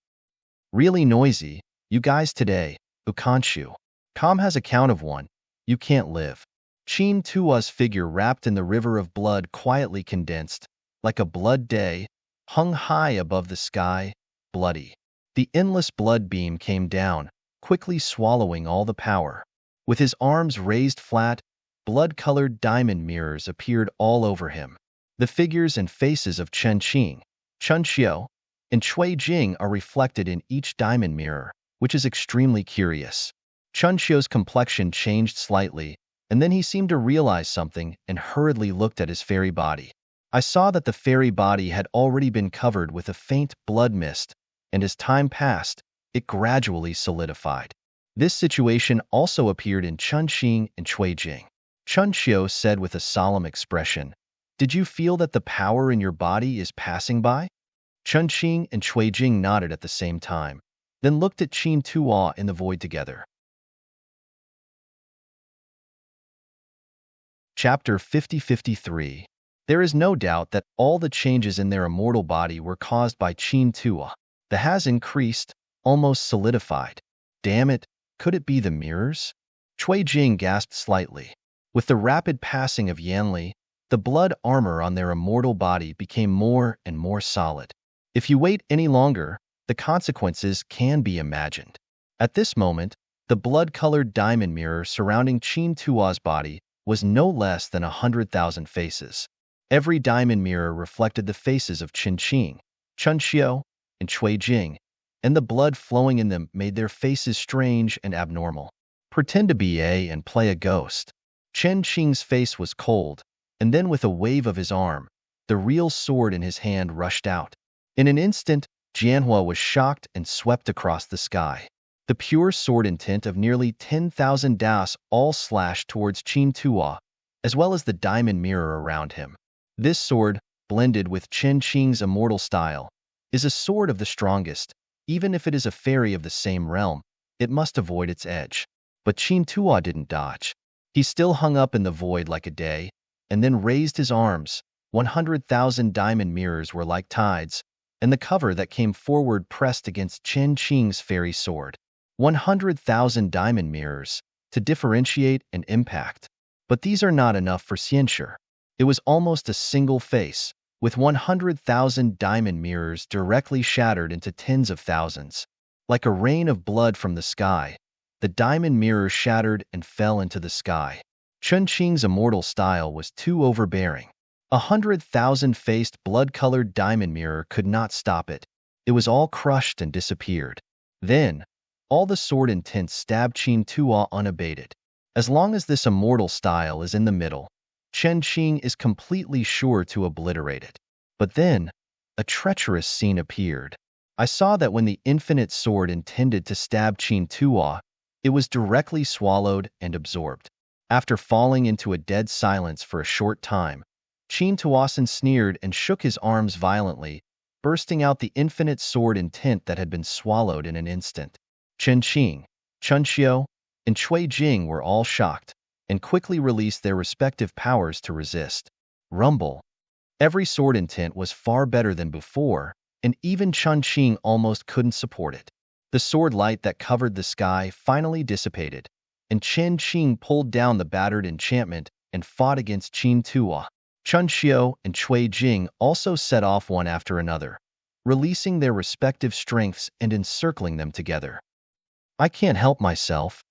Really noisy, you guys today, Ukanshu. Com has a count of one, you can't live. Qin Tua's figure wrapped in the river of blood quietly condensed, like a blood day, hung high above the sky, bloody. The endless blood beam came down, quickly swallowing all the power. With his arms raised flat, blood-colored diamond mirrors appeared all over him. The figures and faces of Chen Qing, Chunqiu, and Cui Jing are reflected in each diamond mirror, which is extremely curious. Chunqiu's complexion changed slightly, and then he seemed to realize something and hurriedly looked at his fairy body. I saw that the fairy body had already been covered with a faint blood mist, and as time passed, it gradually solidified. This situation also appeared in Chunxing and Chuijing. Chunxiu said with a solemn expression, "Did you feel that the power in your body is passing by?" Chunxing and Chuijing nodded at the same time, then looked at Qin Tuo in the void together. Chapter 50-53. There is no doubt that all the changes in their immortal body were caused by Qin Tuo. The has increased, almost solidified. Damn it, could it be the mirrors? Cui Jing gasped slightly. With the rapid passing of Yanli, the blood armor on their immortal body became more and more solid. If you wait any longer, the consequences can be imagined. At this moment, the blood-colored diamond mirror surrounding Qin Tuo's body was no less than 100,000 faces. Every diamond mirror reflected the faces of Qinqing, Chunxiu, and Chuijing, and the blood flowing in them made their faces strange and abnormal. Pretend to be and play a ghost. Qinqing's face was cold, and then with a wave of his arm, the real sword in his hand rushed out. In an instant, Jianhua was shocked and swept across the sky. The pure sword intent of nearly 10,000 das all slashed towards Qin Tuo, as well as the diamond mirror around him. This sword, blended with Qinqing's immortal style, is a sword of the strongest. Even if it is a fairy of the same realm, it must avoid its edge. But Qin Tuo didn't dodge. He still hung up in the void like a day, and then raised his arms. 100,000 diamond mirrors were like tides, and the cover that came forward pressed against Qinqing's fairy sword. 100,000 diamond mirrors, to differentiate and impact. But these are not enough for Xianxue. It was almost a single face, with 100,000 diamond mirrors directly shattered into tens of thousands. Like a rain of blood from the sky, the diamond mirror shattered and fell into the sky. Chunqing's immortal style was too overbearing. 100,000-faced blood-colored diamond mirror could not stop it. It was all crushed and disappeared. Then, all the sword intent stabbed Qin Tuo unabated. As long as this immortal style is in the middle, Chunqing is completely sure to obliterate it. But then, a treacherous scene appeared. I saw that when the infinite sword intended to stab Qin Tuo, it was directly swallowed and absorbed. After falling into a dead silence for a short time, Qin Tuosan sneered and shook his arms violently, bursting out the infinite sword intent that had been swallowed in an instant. Qinqing, Chunxiu, and Chuijing were all shocked, and quickly released their respective powers to resist. Rumble. Every sword intent was far better than before, and even Chunqing almost couldn't support it. The sword light that covered the sky finally dissipated, and Qinqing pulled down the battered enchantment and fought against Qin Tuo. Chunxiu and Chuijing also set off one after another, releasing their respective strengths and encircling them together. I can't help myself.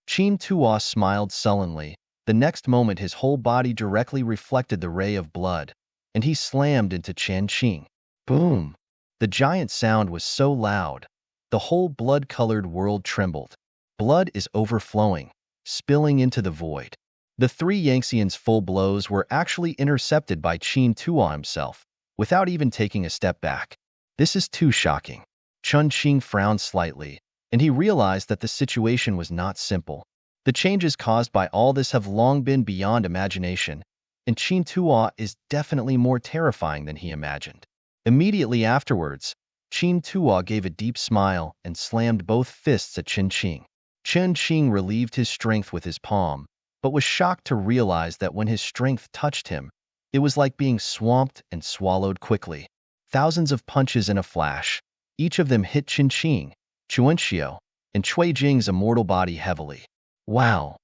Qin Tuo smiled sullenly. The next moment his whole body directly reflected the ray of blood, and he slammed into Chunqing. Boom! The giant sound was so loud, the whole blood-colored world trembled. Blood is overflowing, spilling into the void. The three Yangtzeans' full blows were actually intercepted by Qin Tuo himself, without even taking a step back. This is too shocking. Chunqing frowned slightly, and he realized that the situation was not simple. The changes caused by all this have long been beyond imagination, and Qin Tuo is definitely more terrifying than he imagined. Immediately afterwards, Qin Tuo gave a deep smile and slammed both fists at Chunqing. Chunqing relieved his strength with his palm, but was shocked to realize that when his strength touched him, it was like being swamped and swallowed quickly. Thousands of punches in a flash. Each of them hit Chunqing, Chuanxiu, and Chuijing's immortal body heavily. Wow!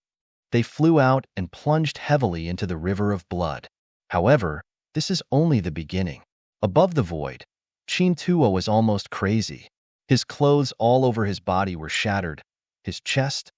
They flew out and plunged heavily into the river of blood. However, this is only the beginning. Above the void, Qin Tuo was almost crazy. His clothes all over his body were shattered, his chest,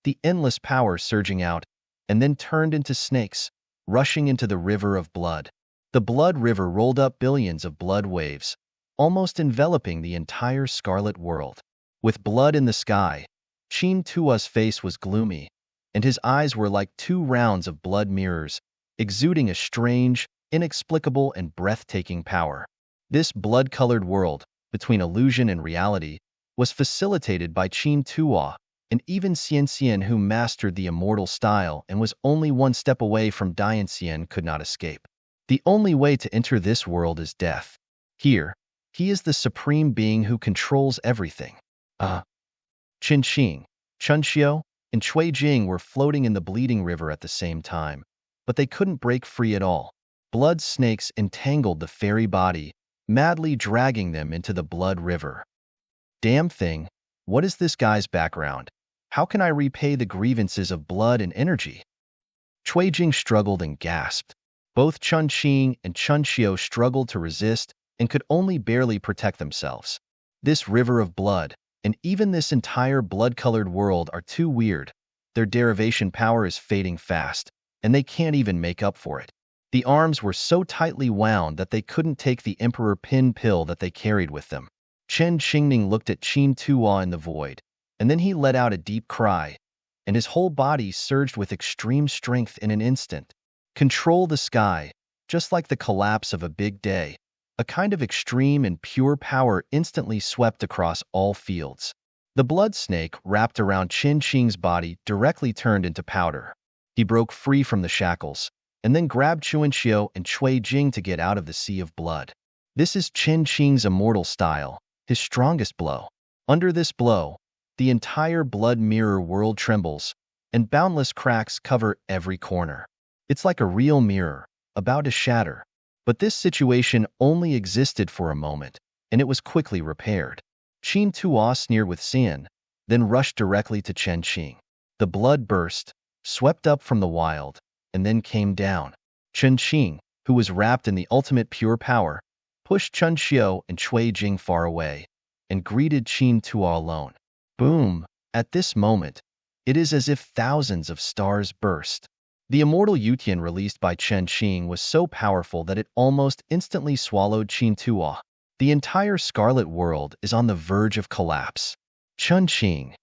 the endless power surging out, and then turned into snakes, rushing into the river of blood. The blood river rolled up billions of blood waves, almost enveloping the entire scarlet world. With blood in the sky, Qin Tuo's face was gloomy, and his eyes were like two rounds of blood mirrors, exuding a strange, inexplicable and breathtaking power. This blood-colored world, between illusion and reality, was facilitated by Qin Tuo, and even Xian Xian, who mastered the immortal style and was only one step away from Dian Xian, could not escape. The only way to enter this world is death. Here, he is the supreme being who controls everything. Qin Xing, Chun Xiu, and Cui Jing were floating in the bleeding river at the same time, but they couldn't break free at all. Blood snakes entangled the fairy body, madly dragging them into the blood river. Damn thing, what is this guy's background? How can I repay the grievances of blood and energy? Cui Jing struggled and gasped. Both Chun Xing and Chun Xiu struggled to resist and could only barely protect themselves. This river of blood, and even this entire blood-colored world, are too weird. Their derivation power is fading fast, and they can't even make up for it. The arms were so tightly wound that they couldn't take the Emperor Pin pill that they carried with them. Chen Qingning looked at Qin Tuo in the void, and then he let out a deep cry, and his whole body surged with extreme strength in an instant. Control the sky, just like the collapse of a big day. A kind of extreme and pure power instantly swept across all fields. The blood snake wrapped around Qin Qing's body directly turned into powder. He broke free from the shackles, and then grabbed Chuan Xiu and Cui Jing to get out of the sea of blood. This is Qin Qing's immortal style, his strongest blow. Under this blow, the entire blood mirror world trembles, and boundless cracks cover every corner. It's like a real mirror, about to shatter. But this situation only existed for a moment, and it was quickly repaired. Qin Tuo sneered with sin, then rushed directly to Chen Qing. The blood burst, swept up from the wild, and then came down. Chen Qing, who was wrapped in the ultimate pure power, pushed Chun Xiu and Cui Jing far away, and greeted Qin Tuo alone. Boom! At this moment, it is as if thousands of stars burst. The immortal Yutian released by Chen Qing was so powerful that it almost instantly swallowed Qin Tuo. The entire Scarlet World is on the verge of collapse. Chun Qing,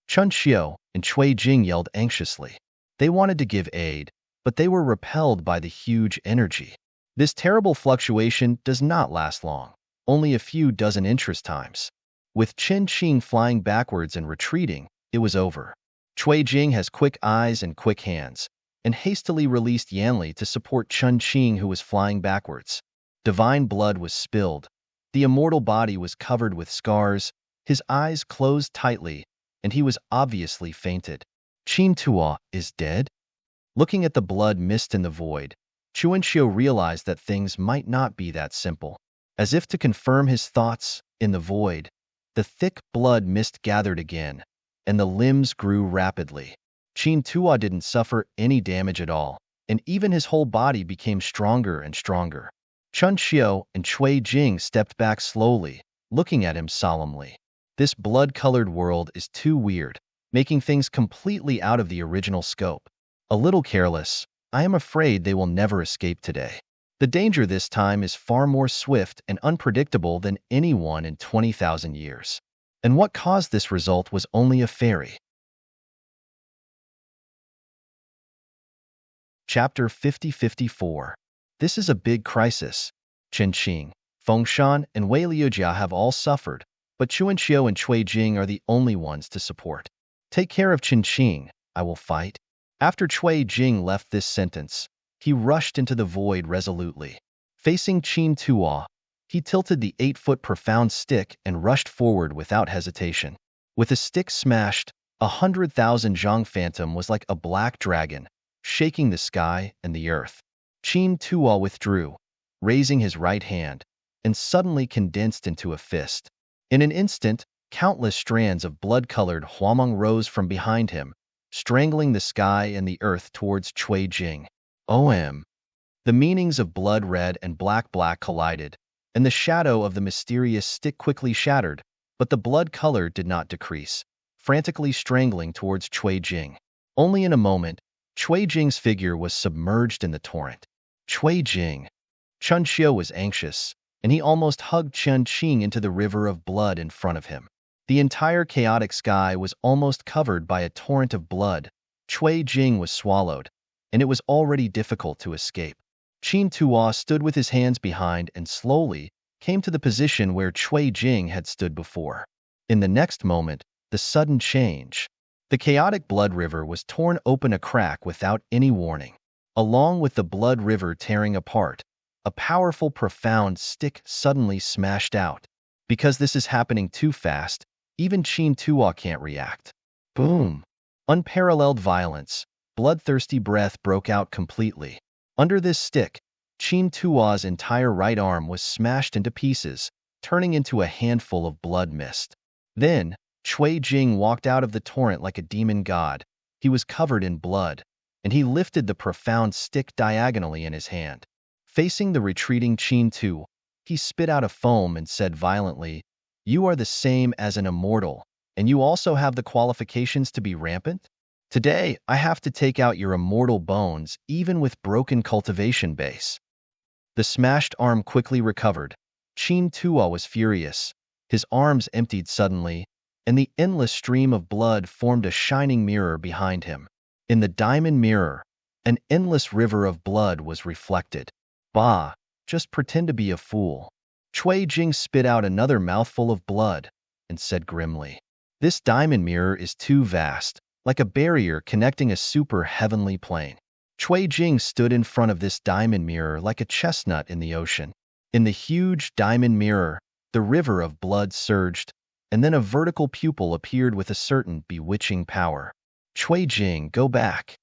Chun Xiu, and Cui Jing yelled anxiously. They wanted to give aid, but they were repelled by the huge energy. This terrible fluctuation does not last long, only a few dozen interest times. With Qin Qing flying backwards and retreating, it was over. Cui Jing has quick eyes and quick hands, and hastily released Yanli to support Chun Qing, who was flying backwards. Divine blood was spilled. The immortal body was covered with scars, his eyes closed tightly, and he was obviously fainted. Qin Tuo is dead? Looking at the blood mist in the void, Chuan Xiu realized that things might not be that simple. As if to confirm his thoughts, in the void, the thick blood mist gathered again, and the limbs grew rapidly. Qin Tuo didn't suffer any damage at all, and even his whole body became stronger and stronger. Chun Xiu and Cui Jing stepped back slowly, looking at him solemnly. This blood-colored world is too weird, making things completely out of the original scope. A little careless, I am afraid they will never escape today. The danger this time is far more swift and unpredictable than any one in 20,000 years. And what caused this result was only a fairy. Chapter 50-54. This is a big crisis. Chen Qing, Fengshan, and Wei Liujia have all suffered, but Chuan Xiu and Cui Jing are the only ones to support. Take care of Chen Qing, I will fight. After Cui Jing left this sentence, he rushed into the void resolutely. Facing Qin Tuo, he tilted the 8-foot profound stick and rushed forward without hesitation. With the stick smashed, 100,000 Zhang Phantom was like a black dragon, shaking the sky and the earth. Qin Tuo withdrew, raising his right hand, and suddenly condensed into a fist. In an instant, countless strands of blood-colored huameng rose from behind him, strangling the sky and the earth towards Cui Jing. OM. The meanings of blood red and black collided, and the shadow of the mysterious stick quickly shattered, but the blood color did not decrease, frantically strangling towards Cui Jing. Only in a moment, Cui Jing's figure was submerged in the torrent. Cui Jing. Chun Xiu was anxious, and he almost hugged Chen Qing into the river of blood in front of him. The entire chaotic sky was almost covered by a torrent of blood. Cui Jing was swallowed, and it was already difficult to escape. Qin Tuo stood with his hands behind and slowly came to the position where Cui Jing had stood before. In the next moment, the sudden change. The chaotic blood river was torn open a crack without any warning. Along with the blood river tearing apart, a powerful, profound stick suddenly smashed out. Because this is happening too fast, even Qin Tuo can't react. Boom! Unparalleled violence, bloodthirsty breath broke out completely. Under this stick, Qin Tuo's entire right arm was smashed into pieces, turning into a handful of blood mist. Then, Cui Jing walked out of the torrent like a demon god. He was covered in blood, and he lifted the profound stick diagonally in his hand. Facing the retreating Qin Tu, he spit out a foam and said violently, "You are the same as an immortal, and you also have the qualifications to be rampant? Today, I have to take out your immortal bones, even with broken cultivation base." The smashed arm quickly recovered. Qin Tuo was furious. His arms emptied suddenly, and the endless stream of blood formed a shining mirror behind him. In the diamond mirror, an endless river of blood was reflected. Bah, just pretend to be a fool. Cui Jing spit out another mouthful of blood and said grimly, "This diamond mirror is too vast, like a barrier connecting a super heavenly plane." Cui Jing stood in front of this diamond mirror like a chestnut in the ocean. In the huge diamond mirror, the river of blood surged, and then a vertical pupil appeared with a certain bewitching power. "Cui Jing, go back."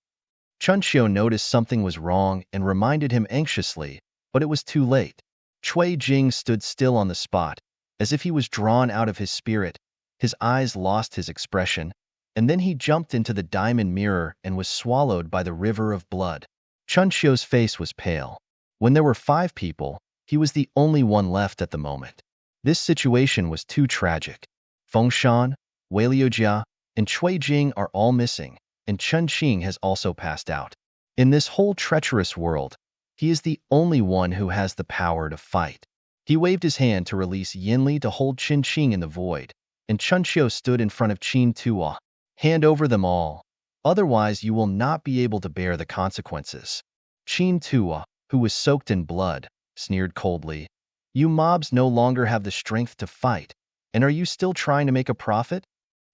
Chunxiu noticed something was wrong and reminded him anxiously, but it was too late. Cui Jing stood still on the spot, as if he was drawn out of his spirit. His eyes lost his expression, and then he jumped into the diamond mirror and was swallowed by the river of blood. Chunxiu's face was pale. When there were 5 people, he was the only one left at the moment. This situation was too tragic. Fengshan, Wei Liujia, and Cui Jing are all missing, and Chen Qing has also passed out. In this whole treacherous world, he is the only one who has the power to fight. He waved his hand to release Yinli to hold Qin Qing in the void, and Chunxiu stood in front of Qin Tuo. "Hand over them all, otherwise you will not be able to bear the consequences." Qin Tuo, who was soaked in blood, sneered coldly, "You mobs no longer have the strength to fight, and are you still trying to make a profit?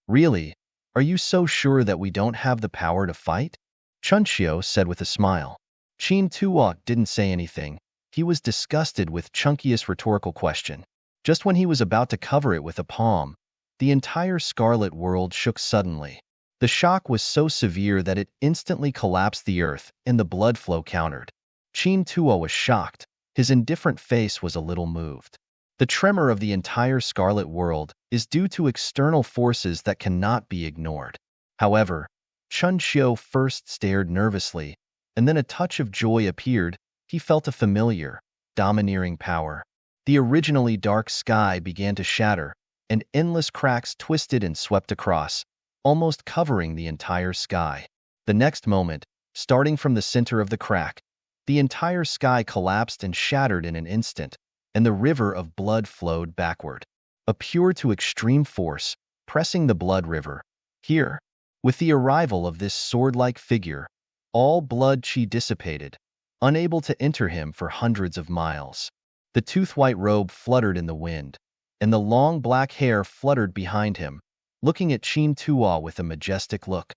Really, are you so sure that we don't have the power to fight?" Chunxiu said with a smile. Qin Tuo didn't say anything. He was disgusted with Chunki's rhetorical question. Just when he was about to cover it with a palm, the entire scarlet world shook suddenly. The shock was so severe that it instantly collapsed the earth, and the blood flow countered. Qin Tuo was shocked. His indifferent face was a little moved. The tremor of the entire scarlet world is due to external forces that cannot be ignored. However, Chunxiu first stared nervously, and then a touch of joy appeared. He felt a familiar, domineering power. The originally dark sky began to shatter, and endless cracks twisted and swept across, almost covering the entire sky. The next moment, starting from the center of the crack, the entire sky collapsed and shattered in an instant, and the river of blood flowed backward. A pure to extreme force, pressing the blood river. Here, with the arrival of this sword-like figure, all blood chi dissipated, unable to enter him for hundreds of miles. The tooth-white robe fluttered in the wind, and the long black hair fluttered behind him, looking at Qin Tuo with a majestic look.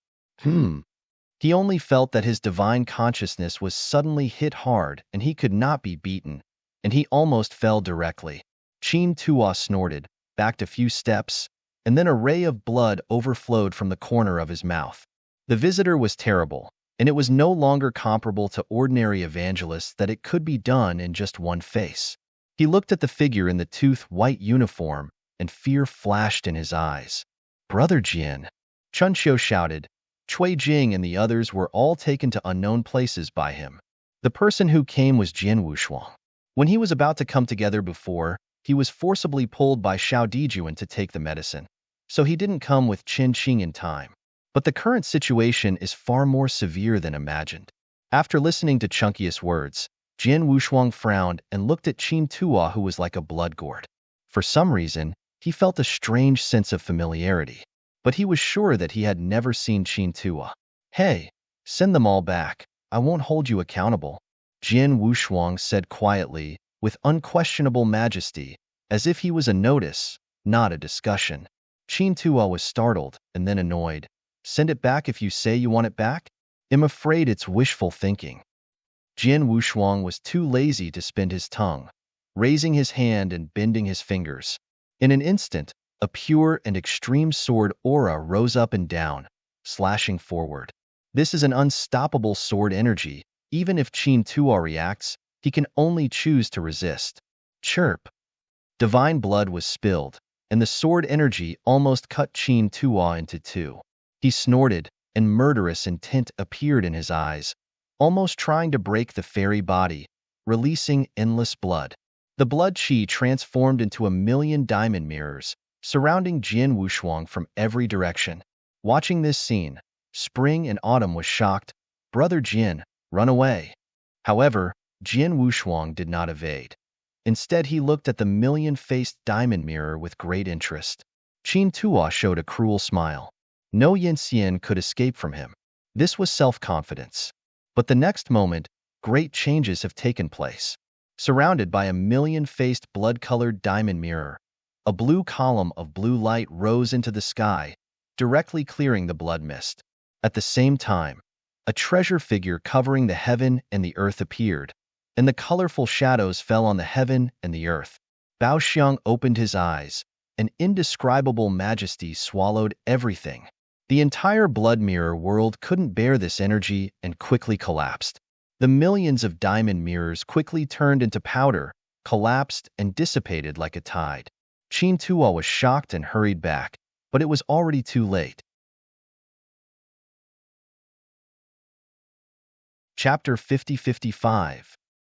He only felt that his divine consciousness was suddenly hit hard and he could not be beaten, and he almost fell directly. Qin Tuo snorted, backed a few steps, and then a ray of blood overflowed from the corner of his mouth. The visitor was terrible, and it was no longer comparable to ordinary evangelists that it could be done in just one face. He looked at the figure in the tooth-white uniform, and fear flashed in his eyes. "Brother Jian!" Chunxiu shouted. Cui Jing and the others were all taken to unknown places by him. The person who came was Jian Wushuang. When he was about to come together before, he was forcibly pulled by Xiao Dijuan to take the medicine, so he didn't come with Qin Qing in time. But the current situation is far more severe than imagined. After listening to Chunki's words, Jian Wushuang frowned and looked at Qin Tuo, who was like a blood gourd. For some reason, he felt a strange sense of familiarity, but he was sure that he had never seen Qin Tuo. "Hey, send them all back. I won't hold you accountable." Jian Wushuang said quietly, with unquestionable majesty, as if he was a notice, not a discussion. Qin Tuo was startled and then annoyed. Send it back if you say you want it back? I'm afraid it's wishful thinking. Jian Wushuang was too lazy to spend his tongue, raising his hand and bending his fingers. In an instant, a pure and extreme sword aura rose up and down, slashing forward. This is an unstoppable sword energy. Even if Qin Tuo reacts, he can only choose to resist. Chirp. Divine blood was spilled, and the sword energy almost cut Qin Tuo into two. He snorted, and murderous intent appeared in his eyes, almost trying to break the fairy body, releasing endless blood. The blood qi transformed into a million diamond mirrors, surrounding Jian Wushuang from every direction. Watching this scene, Spring and Autumn was shocked. Brother Jian, run away. However, Jian Wushuang did not evade. Instead, he looked at the million-faced diamond mirror with great interest. Qin Tuo showed a cruel smile. No Yanxian could escape from him. This was self-confidence. But the next moment, great changes have taken place. Surrounded by a million-faced blood-colored diamond mirror, a blue column of blue light rose into the sky, directly clearing the blood mist. At the same time, a treasure figure covering the heaven and the earth appeared, and the colorful shadows fell on the heaven and the earth. Bao Xiang opened his eyes. An indescribable majesty swallowed everything. The entire blood mirror world couldn't bear this energy and quickly collapsed. The millions of diamond mirrors quickly turned into powder, collapsed, and dissipated like a tide. Qin Tuo was shocked and hurried back, but it was already too late. Chapter 50-55.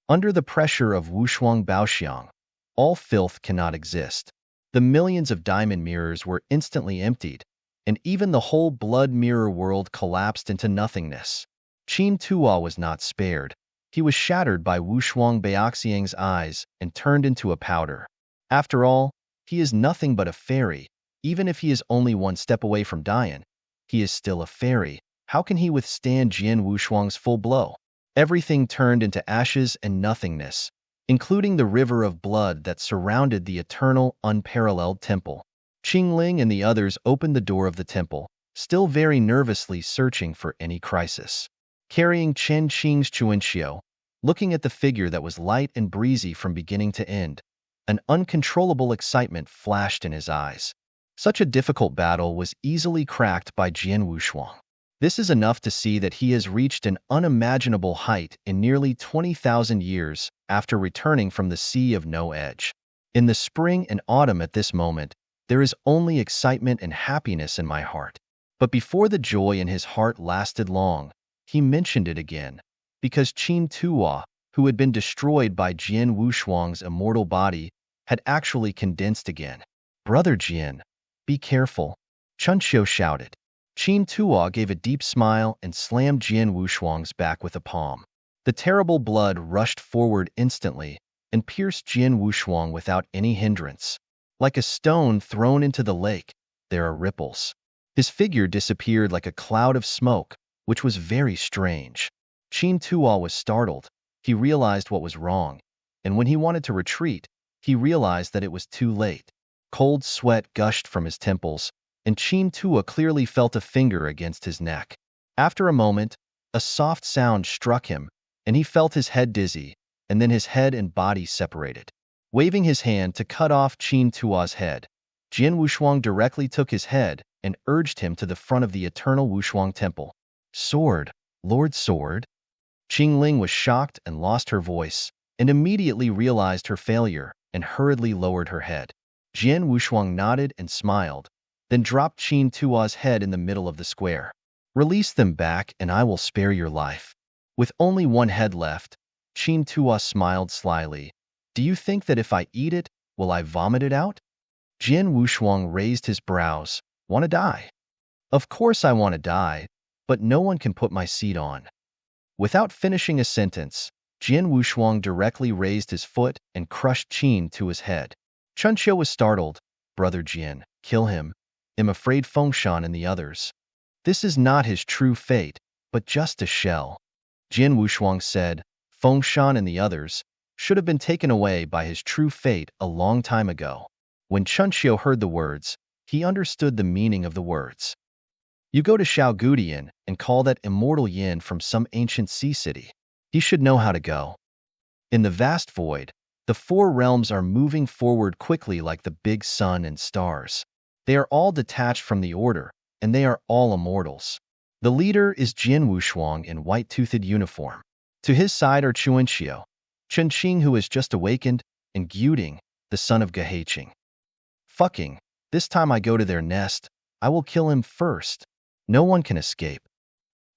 Under the pressure of Wushuang Baoxiang, all filth cannot exist. The millions of diamond mirrors were instantly emptied, and even the whole blood mirror world collapsed into nothingness. Qin Tuo was not spared. He was shattered by Wushuang Baoxiang's eyes and turned into a powder. After all, he is nothing but a fairy. Even if he is only one step away from dying, he is still a fairy. How can he withstand Jian Wushuang's full blow? Everything turned into ashes and nothingness, including the river of blood that surrounded the eternal, unparalleled temple. Qingling and the others opened the door of the temple, still very nervously searching for any crisis. Carrying Chen Qing's Chuanxiu, looking at the figure that was light and breezy from beginning to end, an uncontrollable excitement flashed in his eyes. Such a difficult battle was easily cracked by Jian Wushuang. This is enough to see that he has reached an unimaginable height in nearly 20,000 years after returning from the Sea of No Edge. In the spring and autumn at this moment, there is only excitement and happiness in my heart. But before the joy in his heart lasted long, he mentioned it again, because Qin Tuo, who had been destroyed by Jian Wushuang's immortal body, had actually condensed again. Brother Jian, be careful, Chunqiu shouted. Qin Tuo gave a deep smile and slammed Jian Wushuang's back with a palm. The terrible blood rushed forward instantly and pierced Jian Wushuang without any hindrance. Like a stone thrown into the lake, there are ripples. His figure disappeared like a cloud of smoke, which was very strange. Qin Tuo was startled. He realized what was wrong, and when he wanted to retreat, he realized that it was too late. Cold sweat gushed from his temples, and Qin Tuo clearly felt a finger against his neck. After a moment, a soft sound struck him, and he felt his head dizzy, and then his head and body separated. Waving his hand to cut off Qin Tuo's head, Jian Wushuang directly took his head and urged him to the front of the eternal Wushuang temple. Sword, Lord Sword? Qingling was shocked and lost her voice, and immediately realized her failure and hurriedly lowered her head. Jian Wushuang nodded and smiled, then dropped Qin Tuo's head in the middle of the square. Release them back and I will spare your life. With only one head left, Qin Tuo smiled slyly. Do you think that if I eat it, will I vomit it out? Jian Wushuang raised his brows. Want to die? Of course I want to die, but no one can put my seat on. Without finishing a sentence, Jian Wushuang directly raised his foot and crushed Qin Tuo's head. Chunqiu was startled. Brother Jian, kill him. I'm afraid Fengshan and the others. This is not his true fate, but just a shell. Jian Wushuang said, Fengshan and the others, should have been taken away by his true fate a long time ago. When Chunxiu heard the words, he understood the meaning of the words. You go to Xiaogudian and call that immortal yin from some ancient sea city. He should know how to go. In the vast void, the four realms are moving forward quickly like the big sun and stars. They are all detached from the order, and they are all immortals. The leader is Jin Wushuang in white-toothed uniform. To his side are Chuanxiu, Chunqing who has just awakened, and Guting, the son of Geheiqing. Fucking, this time I go to their nest, I will kill him first. No one can escape.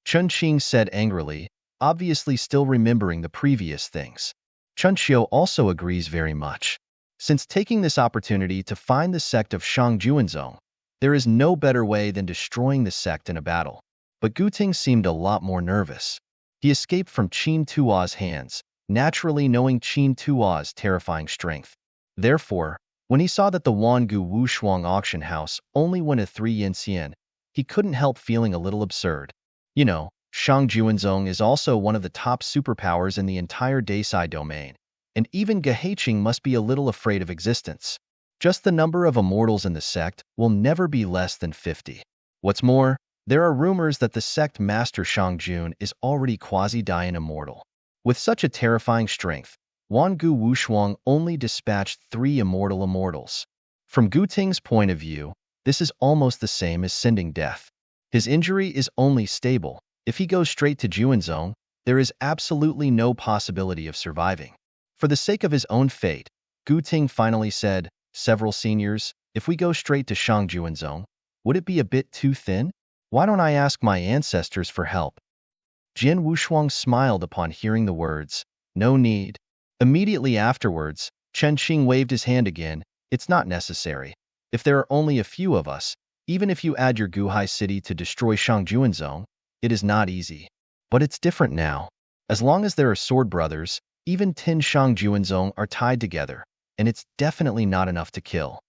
Chunqing said angrily, obviously still remembering the previous things. Chunxiu also agrees very much. Since taking this opportunity to find the sect of Shangjuanzong, there is no better way than destroying the sect in a battle. But Guting seemed a lot more nervous. He escaped from Qin Tua's hands, naturally knowing Qin Tua's terrifying strength. Therefore, when he saw that the Wangu Wushuang auction house only went a 3 yen xian, he couldn't help feeling a little absurd. You know, Shangjuanzong is also one of the top superpowers in the entire Daisai domain, and even Geheiqing must be a little afraid of existence. Just the number of immortals in the sect will never be less than 50. What's more, there are rumors that the sect master Shangjun is already quasi-dying immortal. With such a terrifying strength, Wangu Wushuang only dispatched 3 immortals. From Guting's point of view, this is almost the same as sending death. His injury is only stable. If he goes straight to Juanzong, there is absolutely no possibility of surviving. For the sake of his own fate, Guting finally said, several seniors, if we go straight to Shangjuanzong, would it be a bit too thin? Why don't I ask my ancestors for help? Jin Wushuang smiled upon hearing the words, no need. Immediately afterwards, Chunqing waved his hand again, it's not necessary. If there are only a few of us, even if you add your Guhai city to destroy Shangjuanzong, it is not easy. But it's different now. As long as there are sword brothers, even 10 Shangjuanzong are tied together, and it's definitely not enough to kill.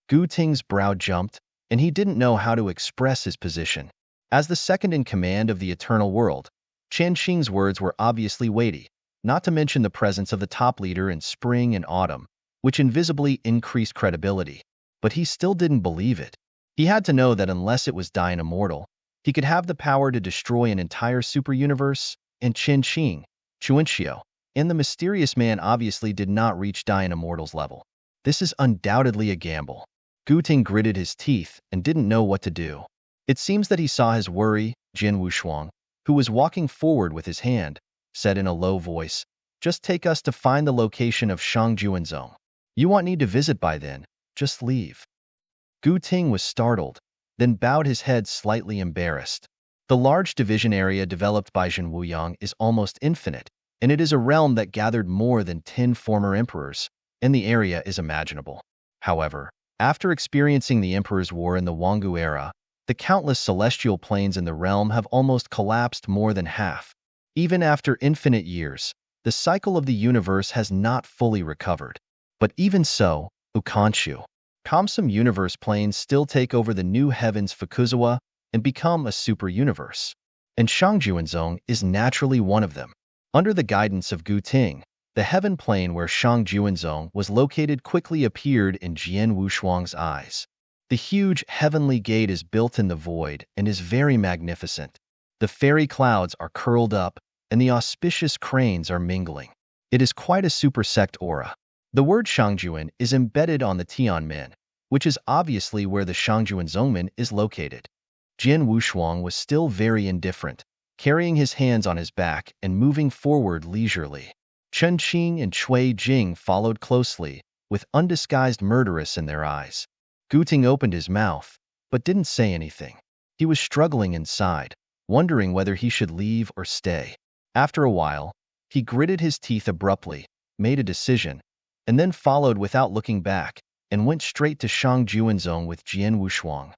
Gu Ting's brow jumped, and he didn't know how to express his position. As the second in command of the Eternal World, Chen Xing's words were obviously weighty, not to mention the presence of the top leader in spring and autumn, which invisibly increased credibility. But he still didn't believe it. He had to know that unless it was dying immortal, he could have the power to destroy an entire super-universe, and Chen Xing, Chuanxiu, and the mysterious man obviously did not reach dying immortals level. This is undoubtedly a gamble. Guting gritted his teeth and didn't know what to do. It seems that he saw his worry. Jin Wushuang, who was walking forward with his hand, said in a low voice, just take us to find the location of Shangjuanzong. You won't need to visit by then, just leave. Gu Ting was startled, then bowed his head slightly embarrassed. The large division area developed by Zhen Wuyang is almost infinite, and it is a realm that gathered more than 10 former emperors, and the area is imaginable. However, after experiencing the Emperor's War in the Wangu era, the countless celestial planes in the realm have almost collapsed more than half. Even after infinite years, the cycle of the universe has not fully recovered. But even so, Ukanshu, Kamsum universe planes still take over the new heavens Fukuzawa and become a super-universe. And Shangjuanzong is naturally one of them. Under the guidance of Gu Ting, the heaven plane where Shangjuanzong was located quickly appeared in Jian Wushuang's eyes. The huge heavenly gate is built in the void and is very magnificent. The fairy clouds are curled up, and the auspicious cranes are mingling. It is quite a super-sect aura. The word Shangjuan is embedded on the Tianmen, which is obviously where the Shangjuanzongmen is located. Jin Wushuang was still very indifferent, carrying his hands on his back and moving forward leisurely. Chen Qing and Cui Jing followed closely, with undisguised murderous in their eyes. Guting opened his mouth, but didn't say anything. He was struggling inside, wondering whether he should leave or stay. After a while, he gritted his teeth abruptly, made a decision, and then followed without looking back, and went straight to Shangjuanzong with Jian Wushuang.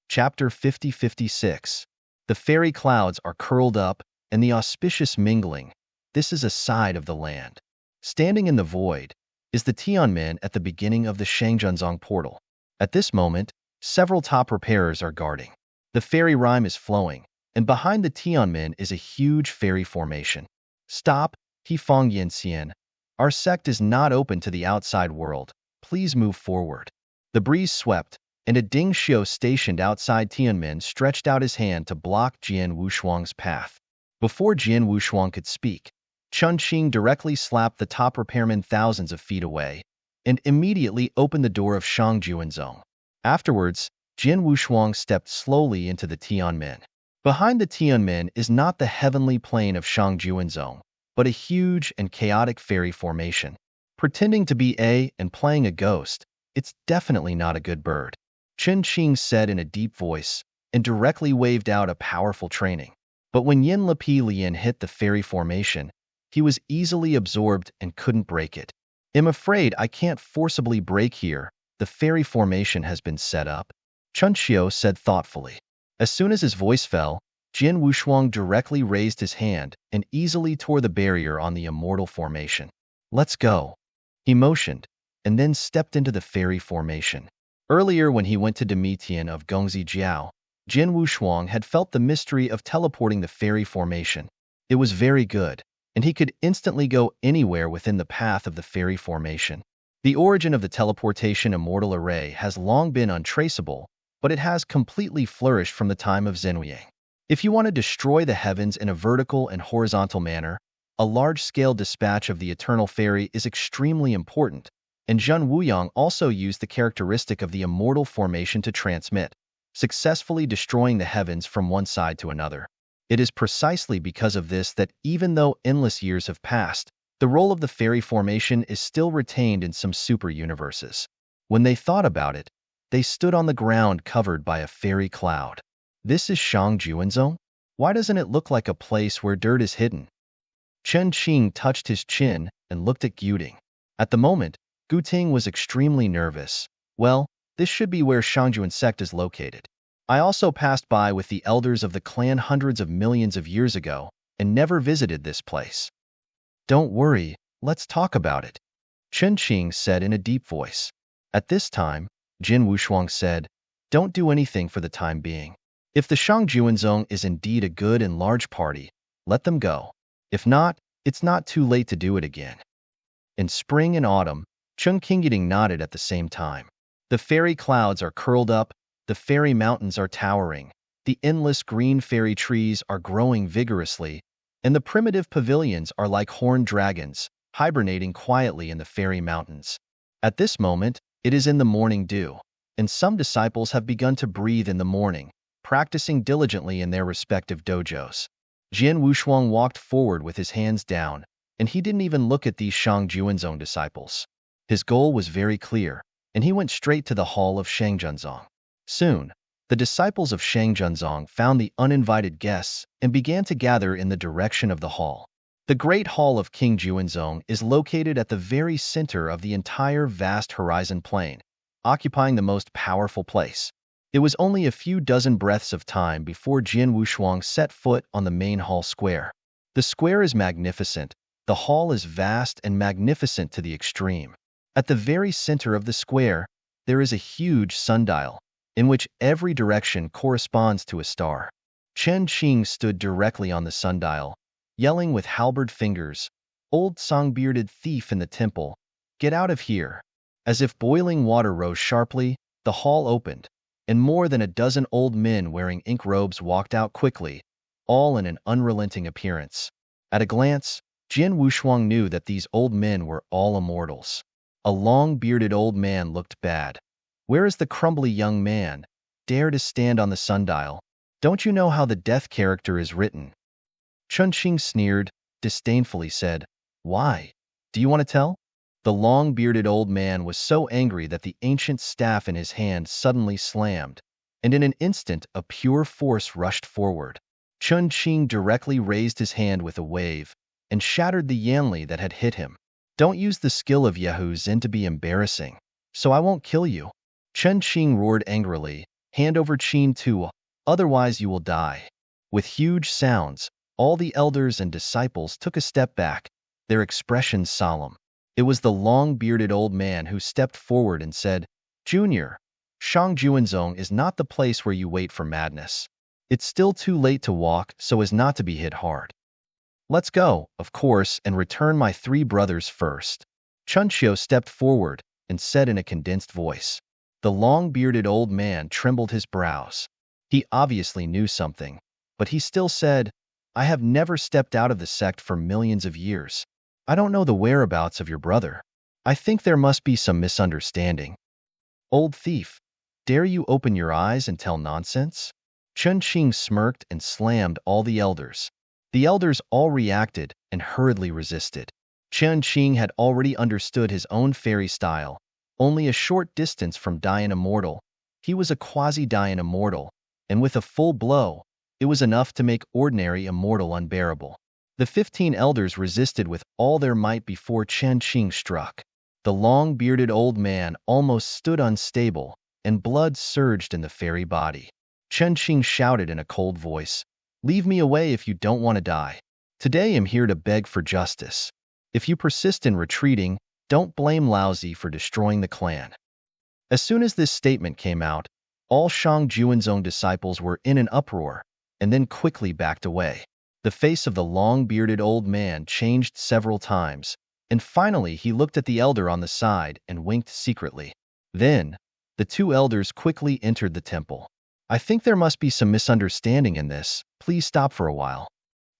Chapter 50-56. The fairy clouds are curled up, and the auspicious mingling. This is a side of the land. Standing in the void is the Tianmen at the beginning of the Shangjuanzong portal. At this moment, several top repairers are guarding. The fairy rhyme is flowing, and behind the Tianmin is a huge fairy formation. Stop, Feng Yinxian. Our sect is not open to the outside world. Please move forward. The breeze swept, and a Ding Xiu stationed outside Tianmin stretched out his hand to block Jian Wushuang's path. Before Jian Wushuang could speak, Chun Qing directly slapped the top repairman thousands of feet away and immediately opened the door of Shang Juanzong. Afterwards, Jian Wushuang stepped slowly into the Tianmin. Behind the Tianmin is not the heavenly plane of Shang Juanzong, but a huge and chaotic fairy formation. Pretending to be and playing a ghost, it's definitely not a good bird, Chen Qing said in a deep voice, and directly waved out a powerful training. But when Yin Lapi Lian hit the fairy formation, he was easily absorbed and couldn't break it. I'm afraid I can't forcibly break here. The fairy formation has been set up, Chun Xiu said thoughtfully. As soon as his voice fell, Jian Wushuang directly raised his hand and easily tore the barrier on the immortal formation. Let's go. He motioned, and then stepped into the fairy formation. Earlier when he went to Domitian of Gongzi Jiao, Jian Wushuang had felt the mystery of teleporting the fairy formation. It was very good, and he could instantly go anywhere within the path of the fairy formation. The origin of the teleportation immortal array has long been untraceable, but it has completely flourished from the time of Zhenwuyang. If you want to destroy the heavens in a vertical and horizontal manner, a large-scale dispatch of the eternal fairy is extremely important, and Zhen Wuyang also used the characteristic of the immortal formation to transmit, successfully destroying the heavens from one side to another. It is precisely because of this that even though endless years have passed, the role of the fairy formation is still retained in some super-universes. When they thought about it, they stood on the ground covered by a fairy cloud. This is Shang Juanzong? Why doesn't it look like a place where dirt is hidden? Chen Qing touched his chin and looked at Guting. At the moment, Guting was extremely nervous. Well, this should be where Shangjuan sect is located. I also passed by with the elders of the clan hundreds of millions of years ago and never visited this place. Don't worry, let's talk about it, Chen Qing said in a deep voice. At this time, Jin Wushuang said, don't do anything for the time being. If the Shangjuanzong is indeed a good and large party, let them go. If not, it's not too late to do it again. In spring and autumn, Chung Qingying nodded at the same time. The fairy clouds are curled up, the fairy mountains are towering, the endless green fairy trees are growing vigorously, and the primitive pavilions are like horned dragons, hibernating quietly in the fairy mountains. At this moment, it is in the morning dew, and some disciples have begun to breathe in the morning, practicing diligently in their respective dojos. Jian Wushuang walked forward with his hands down, and he didn't even look at these Shang Juanzong disciples. His goal was very clear, and he went straight to the hall of Shangjunzong. Soon, the disciples of Shangjunzong found the uninvited guests and began to gather in the direction of the hall. The Great Hall of King Juanzong is located at the very center of the entire vast horizon plain, occupying the most powerful place. It was only a few dozen breaths of time before Jian Wushuang set foot on the main hall square. The square is magnificent, the hall is vast and magnificent to the extreme. At the very center of the square, there is a huge sundial, in which every direction corresponds to a star. Chen Qing stood directly on the sundial, yelling with halberd fingers, "Old song-bearded thief in the temple, get out of here!" As if boiling water rose sharply, the hall opened, and more than a dozen old men wearing ink robes walked out quickly, all in an unrelenting appearance. At a glance, Jian Wushuang knew that these old men were all immortals. A long-bearded old man looked bad. Where is the crumbly young man? Dare to stand on the sundial. Don't you know how the death character is written? Chun Qing sneered, disdainfully said, Why? Do you want to tell? The long-bearded old man was so angry that the ancient staff in his hand suddenly slammed, and in an instant a pure force rushed forward. Chun Qing directly raised his hand with a wave and shattered the yanli that had hit him. Don't use the skill of Yahoo Zhen to be embarrassing, so I won't kill you. Chen Qing roared angrily, hand over Qin Tu, otherwise you will die. With huge sounds, all the elders and disciples took a step back, their expressions solemn. It was the long-bearded old man who stepped forward and said, Junior, Shangjuanzong is not the place where you wait for madness. It's still too late to walk so as not to be hit hard. Let's go, of course, and return my 3 brothers first. Chunshio stepped forward and said in a condensed voice. The long-bearded old man trembled his brows. He obviously knew something, but he still said, I have never stepped out of the sect for millions of years. I don't know the whereabouts of your brother. I think there must be some misunderstanding. Old thief, dare you open your eyes and tell nonsense? Chun Qing smirked and slammed all the elders. The elders all reacted and hurriedly resisted. Chun Qing had already understood his own fairy style. Only a short distance from Dian Immortal, he was a quasi-Dian Immortal, and with a full blow, it was enough to make ordinary Immortal unbearable. The 15 elders resisted with all their might before Chen Qing struck. The long-bearded old man almost stood unstable, and blood surged in the fairy body. Chen Qing shouted in a cold voice, Leave me away if you don't want to die. Today I'm here to beg for justice. If you persist in retreating, don't blame Laozi for destroying the clan. As soon as this statement came out, all Shang Juanzong disciples were in an uproar, and then quickly backed away. The face of the long-bearded old man changed several times, and finally he looked at the elder on the side and winked secretly. Then, the 2 elders quickly entered the temple. I think there must be some misunderstanding in this. Please stop for a while.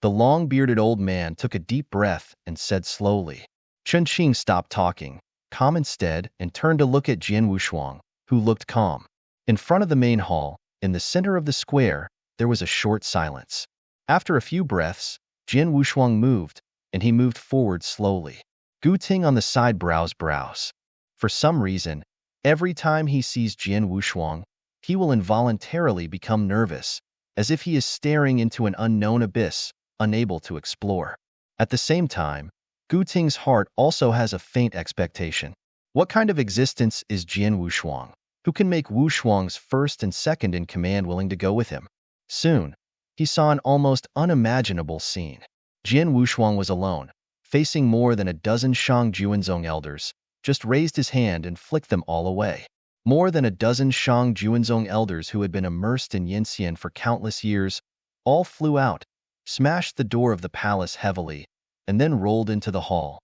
The long-bearded old man took a deep breath and said slowly. Chen Qing stopped talking, calm instead, and turned to look at Jian Wushuang, who looked calm. In front of the main hall, in the center of the square, there was a short silence. After a few breaths, Jian Wushuang moved, and he moved forward slowly. Gu Ting on the side brows. For some reason, every time he sees Jian Wushuang, he will involuntarily become nervous, as if he is staring into an unknown abyss, unable to explore. At the same time, Gu Ting's heart also has a faint expectation. What kind of existence is Jian Wushuang? Who can make Wushuang's first and second in command willing to go with him? Soon, he saw an almost unimaginable scene. Jian Wushuang was alone, facing more than a dozen Shang Juanzong elders, just raised his hand and flicked them all away. More than a dozen Shang Juanzong elders who had been immersed in Yinxian for countless years, all flew out, smashed the door of the palace heavily, and then rolled into the hall.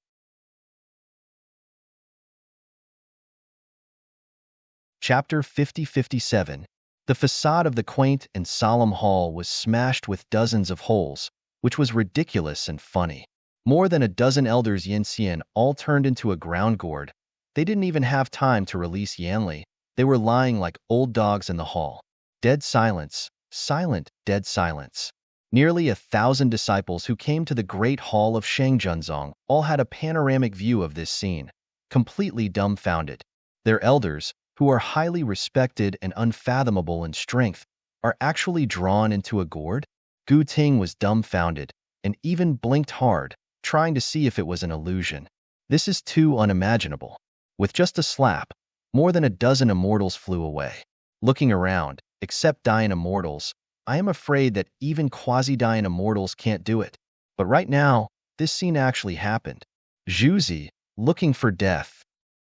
Chapter 50-57. The facade of the quaint and solemn hall was smashed with dozens of holes, which was ridiculous and funny. More than a dozen elders Yinxian all turned into a ground gourd. They didn't even have time to release Yanli. They were lying like old dogs in the hall. Dead silence, silent, dead silence. Nearly 1,000 disciples who came to the great hall of Shangjunzong all had a panoramic view of this scene, completely dumbfounded. Their elders, who are highly respected and unfathomable in strength, are actually drawn into a gourd? Gu Ting was dumbfounded, and even blinked hard, trying to see if it was an illusion. This is too unimaginable. With just a slap, more than a dozen immortals flew away. Looking around, except Dian Immortals, I am afraid that even quasi-Dian Immortals can't do it. But right now, this scene actually happened. Zhuzi, looking for death.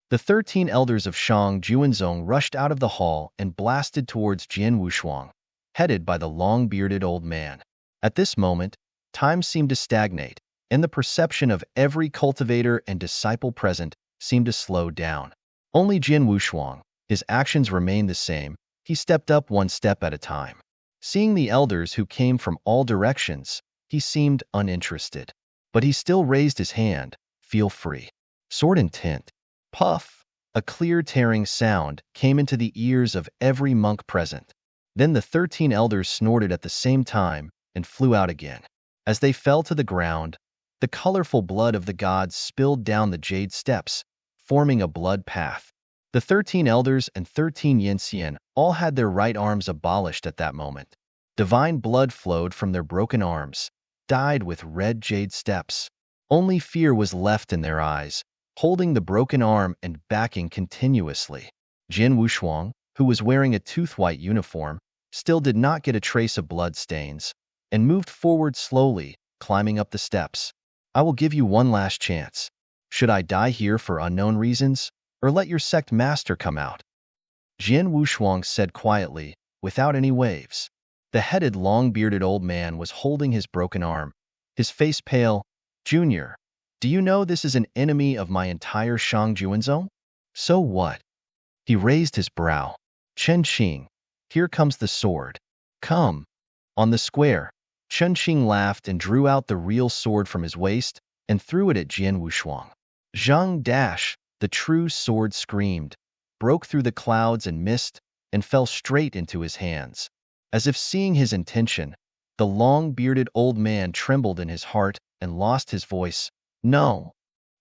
The 13 elders of Shang Juanzong rushed out of the hall and blasted towards Jian Wushuang, headed by the long-bearded old man. At this moment, time seemed to stagnate, and the perception of every cultivator and disciple present seemed to slow down. Only Jian Wushuang, his actions remained the same. He stepped up one step at a time. Seeing the elders who came from all directions, he seemed uninterested. But he still raised his hand. Feel free. Sword intent. Puff! A clear tearing sound came into the ears of every monk present. Then the 13 elders snorted at the same time and flew out again. As they fell to the ground, the colorful blood of the gods spilled down the jade steps, forming a blood path. The 13 elders and 13 Yinxian all had their right arms abolished at that moment. Divine blood flowed from their broken arms, dyed with red jade steps. Only fear was left in their eyes, holding the broken arm and backing continuously. Jian Wushuang, who was wearing a tooth-white uniform, still did not get a trace of blood stains, and moved forward slowly, climbing up the steps. I will give you one last chance. Should I die here for unknown reasons, or let your sect master come out? Jian Wushuang said quietly, without any waves. The headed, long-bearded old man was holding his broken arm, his face pale. Junior, do you know this is an enemy of my entire Shangjuanzong? So what? He raised his brow. Chen Qing, here comes the sword. Come. On the square, Chen Qing laughed and drew out the real sword from his waist and threw it at Jian Wushuang. Zhang Dash, the true sword screamed, broke through the clouds and mist, and fell straight into his hands. As if seeing his intention, the long-bearded old man trembled in his heart and lost his voice. No.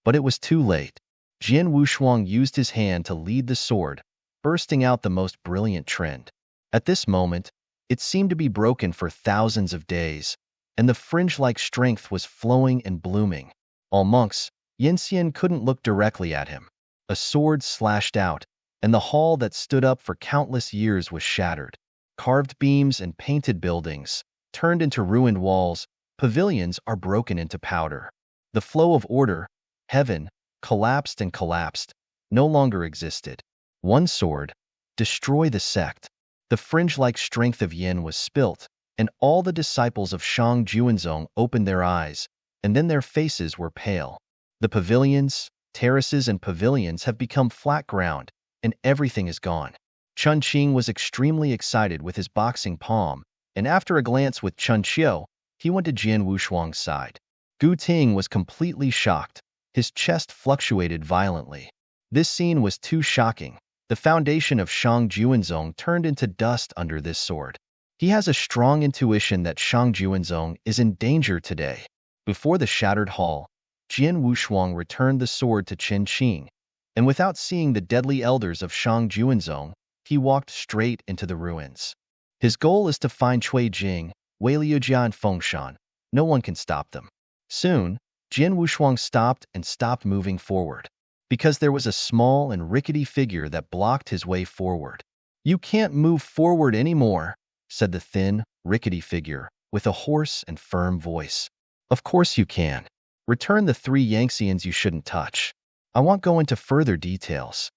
But it was too late. Jian Wushuang used his hand to lead the sword, bursting out the most brilliant trend. At this moment, it seemed to be broken for thousands of days, and the fringe-like strength was flowing and blooming. All monks, Yanxian couldn't look directly at him. A sword slashed out, and the hall that stood up for countless years was shattered. Carved beams and painted buildings turned into ruined walls. Pavilions are broken into powder. The flow of order, heaven, collapsed and collapsed, no longer existed. One sword, destroy the sect. The fringe-like strength of Yin was spilt, and all the disciples of Shang Juanzong opened their eyes, and then their faces were pale. The pavilions, terraces and pavilions have become flat ground, and everything is gone. Chun Qing was extremely excited with his boxing palm, and after a glance with Chun Xiu, he went to Jian Wushuang's side. Gu Ting was completely shocked. His chest fluctuated violently. This scene was too shocking. The foundation of Shang Juanzong turned into dust under this sword. He has a strong intuition that Shang Juanzong is in danger today. Before the shattered hall, Jian Wushuang returned the sword to Chen Qing, and without seeing the deadly elders of Shang Juanzong, he walked straight into the ruins. His goal is to find Cui Jing, Wei Liujia and Fengshan. No one can stop them. Soon, Jian Wushuang stopped moving forward, because there was a small and rickety figure that blocked his way forward. You can't move forward anymore, said the thin, rickety figure, with a hoarse and firm voice. Of course you can. Return the 3 Yangxians you shouldn't touch. I won't go into further details.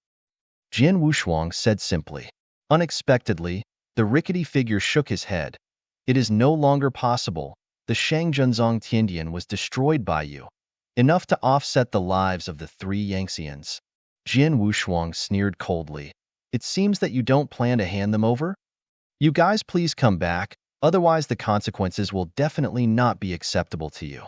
Jian Wushuang said simply. Unexpectedly, the rickety figure shook his head. It is no longer possible. The Shangjunzong Tiandian was destroyed by you. Enough to offset the lives of the 3 Yangxians. Jian Wushuang sneered coldly. It seems that you don't plan to hand them over? You guys please come back, otherwise the consequences will definitely not be acceptable to you.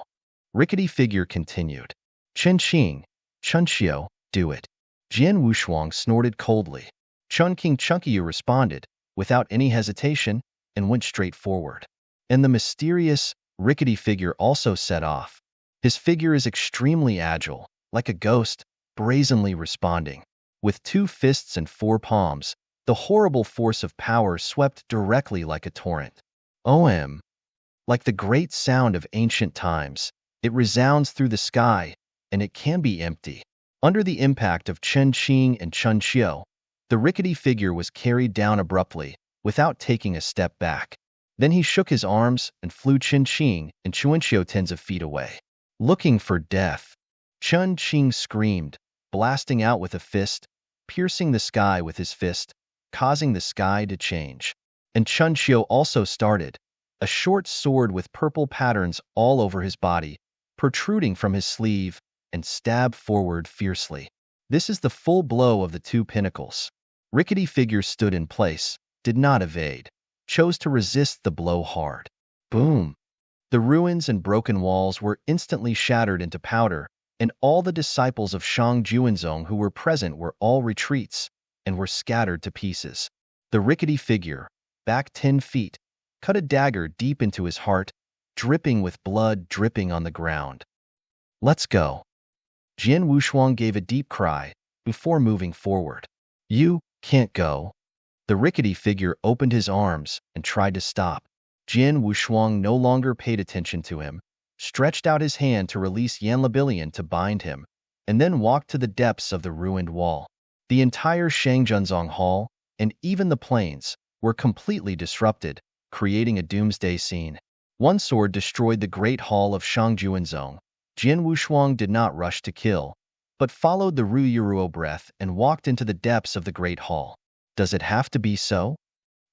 Rickety figure continued. Chen Qing, Chun Xiu, do it. Jian Wushuang snorted coldly. Chun King Chunkiyu responded, without any hesitation, and went straight forward. And the mysterious, rickety figure also set off. His figure is extremely agile, like a ghost, brazenly responding. With 2 fists and 4 palms, the horrible force of power swept directly like a torrent. OM. Like the great sound of ancient times, it resounds through the sky, and it can be empty. Under the impact of Chen Qing and Chun Xiu, the rickety figure was carried down abruptly, without taking a step back. Then he shook his arms and flew Chen Qing and Chun Xiu tens of feet away. Looking for death. Chun Qing screamed, blasting out with a fist, piercing the sky with his fist, causing the sky to change. And Chun Xiu also started, a short sword with purple patterns all over his body, protruding from his sleeve, and stabbed forward fiercely. This is the full blow of the 2 pinnacles. Rickety figure stood in place, did not evade, chose to resist the blow hard. Boom! The ruins and broken walls were instantly shattered into powder, and all the disciples of Shang Juanzong who were present were all retreats, and were scattered to pieces. The rickety figure, back 10 feet, cut a dagger deep into his heart, dripping with blood dripping on the ground. Let's go. Jian Wushuang gave a deep cry, before moving forward. You can't go. The rickety figure opened his arms and tried to stop. Jian Wushuang no longer paid attention to him, stretched out his hand to release Yan Labilian to bind him, and then walked to the depths of the ruined wall. The entire Shangjunzong Hall, and even the plains, were completely disrupted, creating a doomsday scene. One sword destroyed the Great Hall of Shangjuanzong. Jian Wushuang did not rush to kill, but followed the Ruyiruo breath and walked into the depths of the Great Hall. Does it have to be so?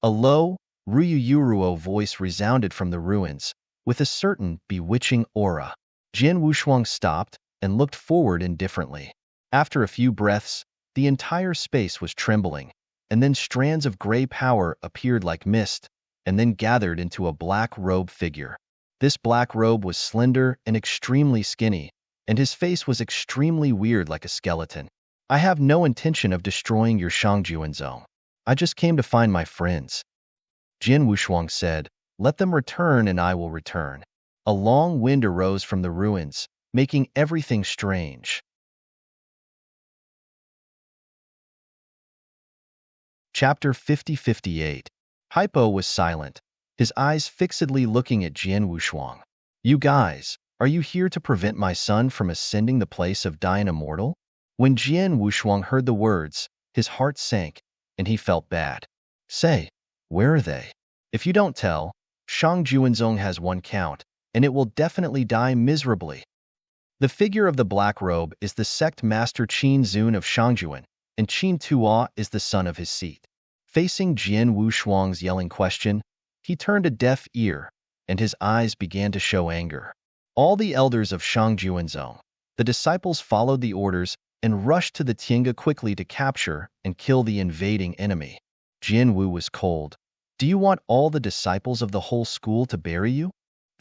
A low, Ruyuyuruo's voice resounded from the ruins, with a certain bewitching aura. Jian Wushuang stopped and looked forward indifferently. After a few breaths, the entire space was trembling, and then strands of gray power appeared like mist, and then gathered into a black-robed figure. This black robe was slender and extremely skinny, and his face was extremely weird like a skeleton. I have no intention of destroying your Shangjuanzong. I just came to find my friends. Jian Wushuang said, let them return and I will return. A long wind arose from the ruins, making everything strange. Chapter 50-58. Hypo was silent, his eyes fixedly looking at Jian Wushuang. You guys, are you here to prevent my son from ascending the place of dying immortal? When Jian Wushuang heard the words, his heart sank, and he felt bad. Say, where are they? If you don't tell, Shang Juanzong has one count, and it will definitely die miserably. The figure of the black robe is the sect master Qin Zun of Shangjuan, and Qin Tua is the son of his seat. Facing Jian Wushuang's yelling question, he turned a deaf ear, and his eyes began to show anger. All the elders of Shangjuanzong, the disciples followed the orders and rushed to the Tiange quickly to capture and kill the invading enemy. Jian Wu was cold. Do you want all the disciples of the whole school to bury you?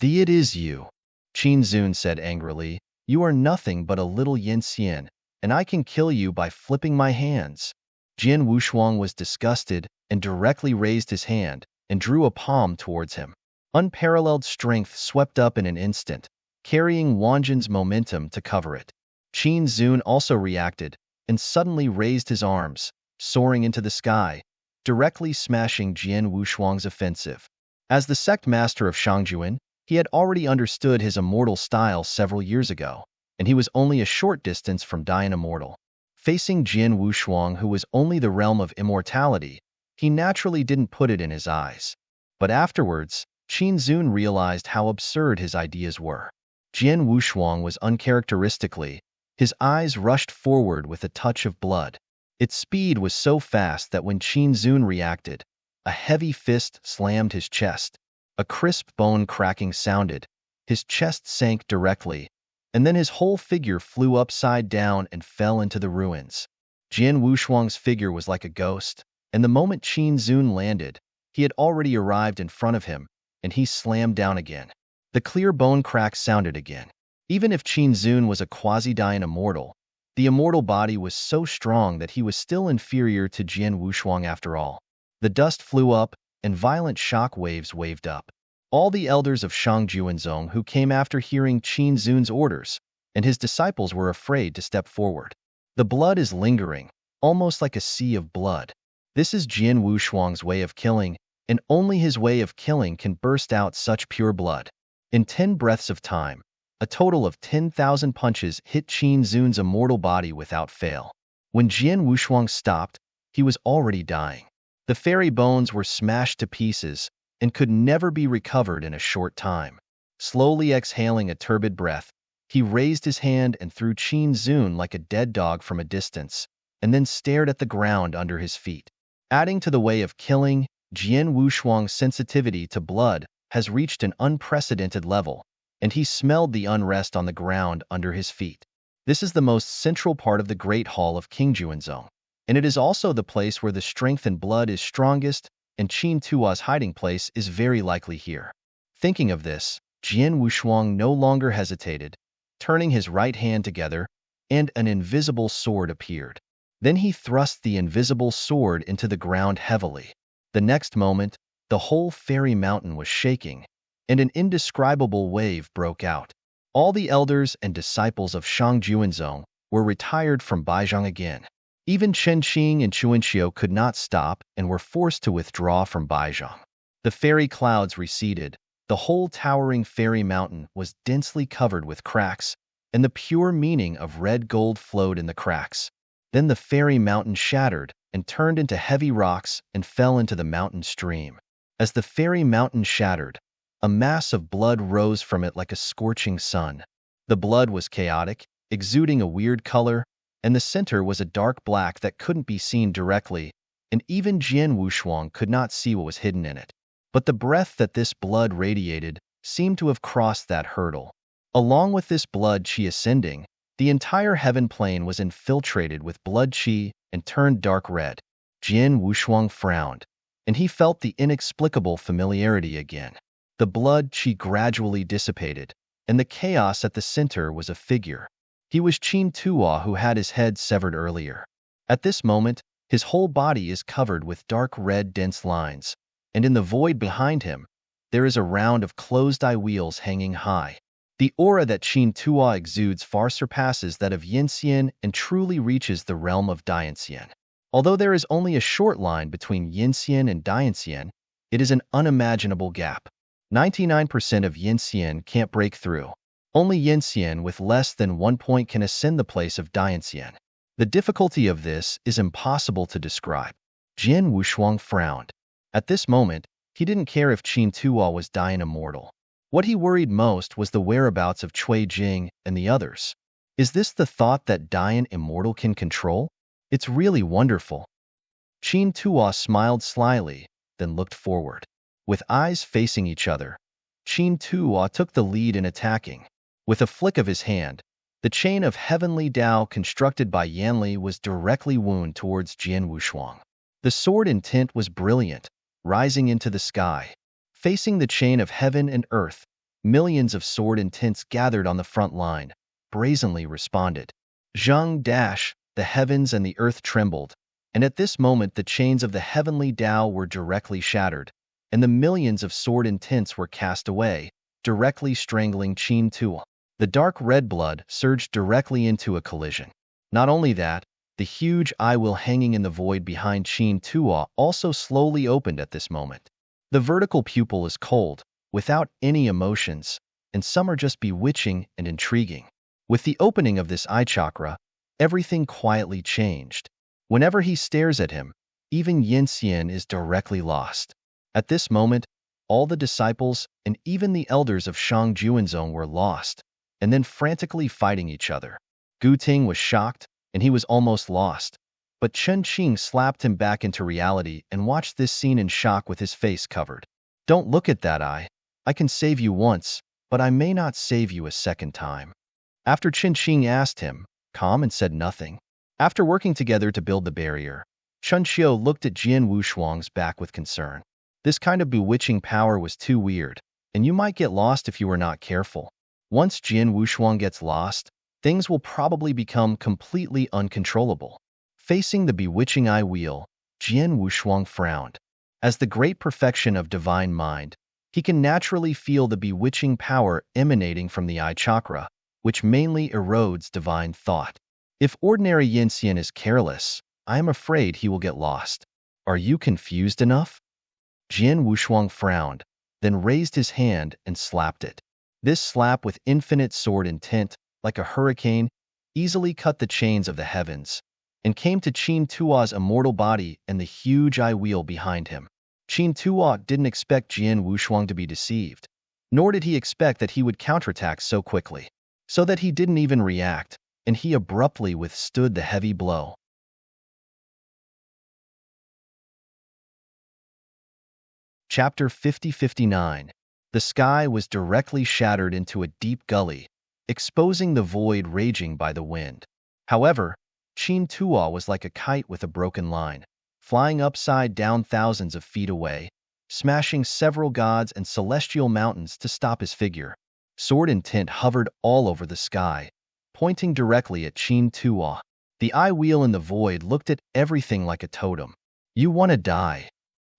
It is you. Qin Zun said angrily. You are nothing but a little yin xian, and I can kill you by flipping my hands. Jian Wushuang was disgusted and directly raised his hand and drew a palm towards him. Unparalleled strength swept up in an instant, carrying Wanjin's momentum to cover it. Qin Zun also reacted and suddenly raised his arms, soaring into the sky, directly smashing Jian Wushuang's offensive. As the sect master of Shangjuan, he had already understood his immortal style several years ago, and he was only a short distance from dying immortal. Facing Jian Wushuang, who was only the realm of immortality, he naturally didn't put it in his eyes. But afterwards, Qin Zun realized how absurd his ideas were. Jian Wushuang was uncharacteristically, his eyes rushed forward with a touch of blood. Its speed was so fast that when Qin Zun reacted, a heavy fist slammed his chest. A crisp bone cracking sounded, his chest sank directly, and then his whole figure flew upside down and fell into the ruins. Jian Wushuang's figure was like a ghost, and the moment Qin Zun landed, he had already arrived in front of him, and he slammed down again. The clear bone crack sounded again. Even if Qin Zun was a quasi-dying immortal, the immortal body was so strong that he was still inferior to Jian Wushuang after all. The dust flew up, and violent shock waves waved up. All the elders of Shangjuanzong who came after hearing Qin Zun's orders, and his disciples were afraid to step forward. The blood is lingering, almost like a sea of blood. This is Jian Wushuang's way of killing, and only his way of killing can burst out such pure blood. In 10 breaths of time, a total of 10,000 punches hit Qin Zun's immortal body without fail. When Jian Wushuang stopped, he was already dying. The fairy bones were smashed to pieces and could never be recovered in a short time. Slowly exhaling a turbid breath, he raised his hand and threw Qin Zun like a dead dog from a distance, and then stared at the ground under his feet. Adding to the way of killing, Jian Wushuang's sensitivity to blood has reached an unprecedented level, and he smelled the unrest on the ground under his feet. This is the most central part of the Great Hall of King Juanzong, and it is also the place where the strength and blood is strongest, and Qin Tua's hiding place is very likely here. Thinking of this, Jian Wushuang no longer hesitated, turning his right hand together, and an invisible sword appeared. Then he thrust the invisible sword into the ground heavily. The next moment, the whole fairy mountain was shaking, and an indescribable wave broke out. All the elders and disciples of Shangjuanzong were retired from Baizhang again. Even Chen Qing and Chuanxiu could not stop and were forced to withdraw from Baizhang. The fairy clouds receded. The whole towering fairy mountain was densely covered with cracks, and the pure meaning of red gold flowed in the cracks. Then the fairy mountain shattered and turned into heavy rocks and fell into the mountain stream. As the fairy mountain shattered, a mass of blood rose from it like a scorching sun. The blood was chaotic, exuding a weird color, and the center was a dark black that couldn't be seen directly, and even Jian Wushuang could not see what was hidden in it. but the breath that this blood radiated seemed to have crossed that hurdle. Along with this blood chi ascending, the entire heaven plane was infiltrated with blood chi and turned dark red. Jian Wushuang frowned, and he felt the inexplicable familiarity again. The blood chi gradually dissipated, and the chaos at the center was a figure. He was Qin Tuo, who had his head severed earlier. At this moment, his whole body is covered with dark red dense lines, and in the void behind him, there is a round of closed-eye wheels hanging high. The aura that Qin Tuo exudes far surpasses that of Yinxian and truly reaches the realm of Dianxian. Although there is only a short line between Yinxian and Dianxian, it is an unimaginable gap. 99% of Yinxian can't break through. Only Yinxian with less than 1 point can ascend the place of Dianxian. The difficulty of this is impossible to describe. Jian Wushuang frowned. At this moment, he didn't care if Qin Tuo was Dian immortal. What he worried most was the whereabouts of Cui Jing and the others. Is this the thought that Dian immortal can control? It's really wonderful. Qin Tuo smiled slyly, then looked forward. With eyes facing each other, Qin Tuo took the lead in attacking. With a flick of his hand, the chain of heavenly Tao constructed by Yanli was directly wound towards Jian Wushuang. The sword intent was brilliant, rising into the sky. Facing the chain of heaven and earth, millions of sword intents gathered on the front line, brazenly responded. Zhang dash, the heavens and the earth trembled, and at this moment the chains of the heavenly Tao were directly shattered, and the millions of sword intents were cast away, directly strangling Qin Tuo. The dark red blood surged directly into a collision. Not only that, the huge eye wheel hanging in the void behind Qin Tuo also slowly opened at this moment. The vertical pupil is cold, without any emotions, and some are just bewitching and intriguing. With the opening of this eye chakra, everything quietly changed. Whenever he stares at him, even Yinxian is directly lost. At this moment, all the disciples and even the elders of Shang Juanzong were lost, and then frantically fighting each other. Gu Ting was shocked, and he was almost lost. But Chen Qing slapped him back into reality and watched this scene in shock with his face covered. Don't look at that eye. I can save you once, but I may not save you a second time. After Chen Qing asked him, calm and said nothing. After working together to build the barrier, Chen Xiu looked at Jian Wushuang's back with concern. This kind of bewitching power was too weird, and you might get lost if you were not careful. Once Jian Wushuang gets lost, things will probably become completely uncontrollable. Facing the bewitching eye wheel, Jian Wushuang frowned. As the great perfection of divine mind, he can naturally feel the bewitching power emanating from the eye chakra, which mainly erodes divine thought. If ordinary Yinxian is careless, I am afraid he will get lost. Are you confused enough? Jian Wushuang frowned, then raised his hand and slapped it. This slap with infinite sword intent, like a hurricane, easily cut the chains of the heavens, and came to Qin Tuo's immortal body and the huge eye wheel behind him. Qin Tuo didn't expect Jian Wushuang to be deceived, nor did he expect that he would counterattack so quickly, so that he didn't even react, and he abruptly withstood the heavy blow. Chapter 50-59. The sky was directly shattered into a deep gully, exposing the void raging by the wind. However, Qin Tuo was like a kite with a broken line, flying upside down thousands of feet away, smashing several gods and celestial mountains to stop his figure. Sword intent hovered all over the sky, pointing directly at Qin Tuo. The eye wheel in the void looked at everything like a totem. You want to die.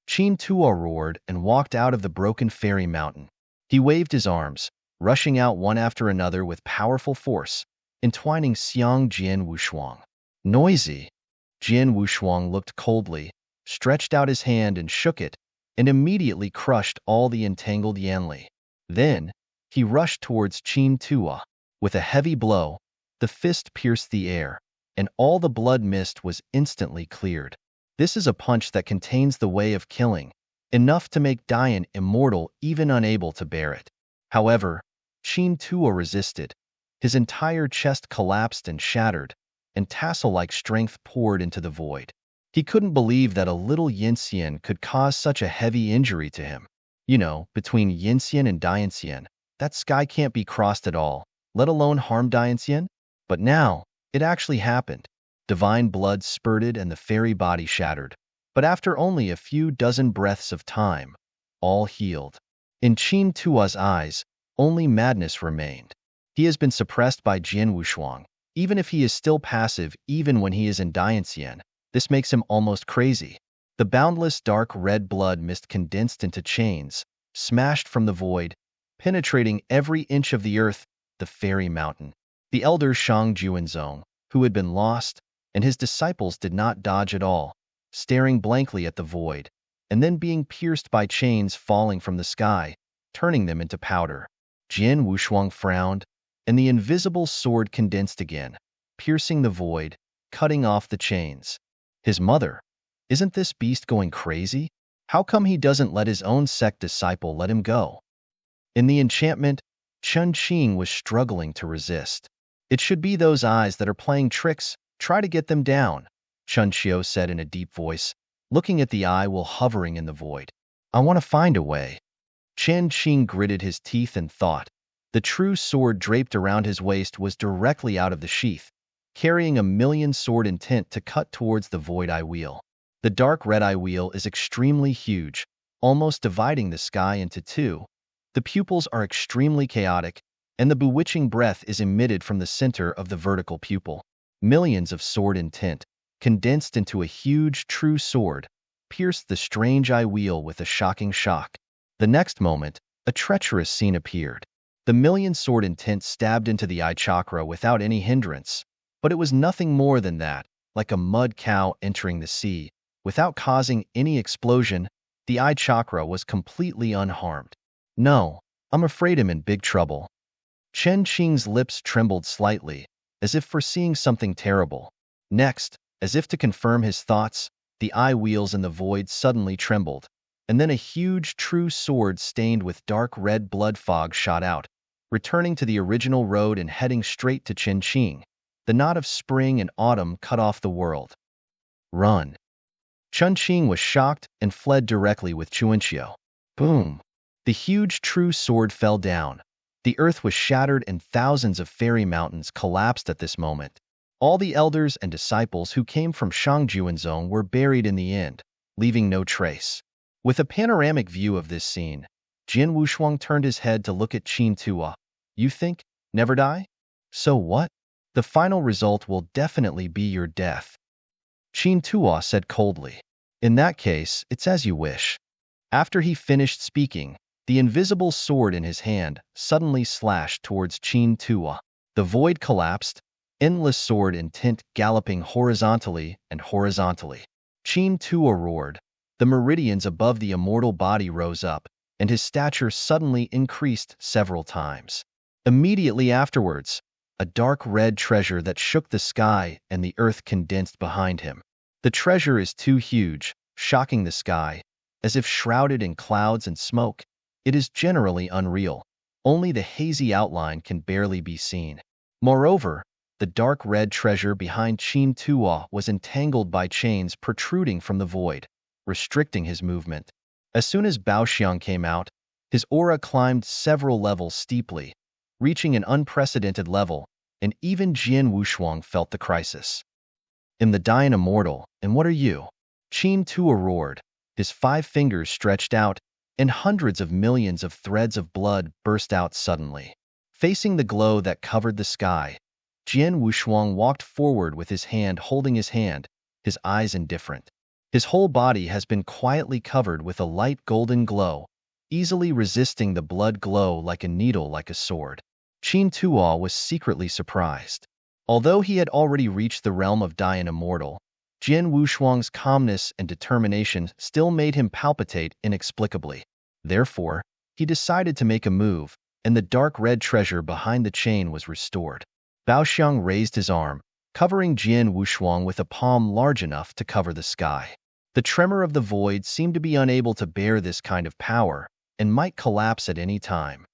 Qin Tuo roared and walked out of the broken fairy mountain. He waved his arms, rushing out one after another with powerful force, entwining Xiang Jian Wushuang. Noisy. Jian Wushuang looked coldly, stretched out his hand and shook it, and immediately crushed all the entangled Yanli. Then, he rushed towards Qin Tuo. With a heavy blow, the fist pierced the air, and all the blood mist was instantly cleared. This is a punch that contains the way of killing, enough to make Dian immortal even unable to bear it. However, Qin Tuo resisted. His entire chest collapsed and shattered, and tassel-like strength poured into the void. He couldn't believe that a little Yinxian could cause such a heavy injury to him. Between Yinxian and Dianxian. That sky can't be crossed at all, let alone harm Dianxian. But now, it actually happened. Divine blood spurted and the fairy body shattered. But after only a few dozen breaths of time, all healed. In Qin Tua's eyes, only madness remained. He has been suppressed by Jian Wushuang. Even if he is still passive, even when he is in Dianxian, this makes him almost crazy. The boundless dark red blood mist condensed into chains, smashed from the void, penetrating every inch of the earth, the fairy mountain. The elder Shang Juanzong, who had been lost, and his disciples did not dodge at all, staring blankly at the void, and then being pierced by chains falling from the sky, turning them into powder. Jian Wushuang frowned, and the invisible sword condensed again, piercing the void, cutting off the chains. His mother, isn't this beast going crazy? How come he doesn't let his own sect disciple let him go? In the enchantment, Chun Qing was struggling to resist. It should be those eyes that are playing tricks, try to get them down, Chun Qiu said in a deep voice, looking at the eye while hovering in the void. I want to find a way. Chen Qing gritted his teeth and thought. The true sword draped around his waist was directly out of the sheath, carrying a million sword intent to cut towards the void eye wheel. The dark red eye wheel is extremely huge, almost dividing the sky into two. The pupils are extremely chaotic, and the bewitching breath is emitted from the center of the vertical pupil. Millions of sword intent, condensed into a huge true sword, pierced the strange eye wheel with a shocking shock. The next moment, a treacherous scene appeared. The million sword intent stabbed into the eye chakra without any hindrance, but it was nothing more than that, like a mud cow entering the sea. Without causing any explosion, the eye chakra was completely unharmed. No, I'm afraid I'm in big trouble. Chen Qing's lips trembled slightly, as if foreseeing something terrible. Next, as if to confirm his thoughts, the eye wheels in the void suddenly trembled, and then a huge true sword stained with dark red blood fog shot out, returning to the original road and heading straight to Chen Qing. The knot of spring and autumn cut off the world. Run. Chun Qing was shocked and fled directly with Chuanqiu. Boom! The huge true sword fell down. The earth was shattered and thousands of fairy mountains collapsed at this moment. All the elders and disciples who came from Shangjuanzong were buried in the end, leaving no trace. With a panoramic view of this scene, Jian Wushuang turned his head to look at Qin Tua. You think, never die? So what? The final result will definitely be your death. Qin Tua said coldly. In that case, it's as you wish. After he finished speaking, the invisible sword in his hand suddenly slashed towards Qin Tua. The void collapsed, endless sword intent galloping horizontally and horizontally. Qin Tua roared. The meridians above the immortal body rose up, and his stature suddenly increased several times. Immediately afterwards, a dark red treasure that shook the sky and the earth condensed behind him. The treasure is too huge, shocking the sky, as if shrouded in clouds and smoke. It is generally unreal. Only the hazy outline can barely be seen. Moreover, the dark red treasure behind Qin Tua was entangled by chains protruding from the void, restricting his movement. As soon as Bao Xiang came out, his aura climbed several levels steeply, reaching an unprecedented level, and even Jian Wushuang felt the crisis. I'm the dying immortal, and what are you? Qin Tua roared, his 5 fingers stretched out, and hundreds of millions of threads of blood burst out suddenly. Facing the glow that covered the sky, Jian Wushuang walked forward with his hand holding his hand, his eyes indifferent. His whole body has been quietly covered with a light golden glow, easily resisting the blood glow like a needle like a sword. Qin Tua was secretly surprised. Although he had already reached the realm of Dian Immortal, Jian Wushuang's calmness and determination still made him palpitate inexplicably. Therefore, he decided to make a move, and the dark red treasure behind the chain was restored. Bao Xiang raised his arm, covering Jian Wushuang with a palm large enough to cover the sky. The tremor of the void seemed to be unable to bear this kind of power, and might collapse at any time.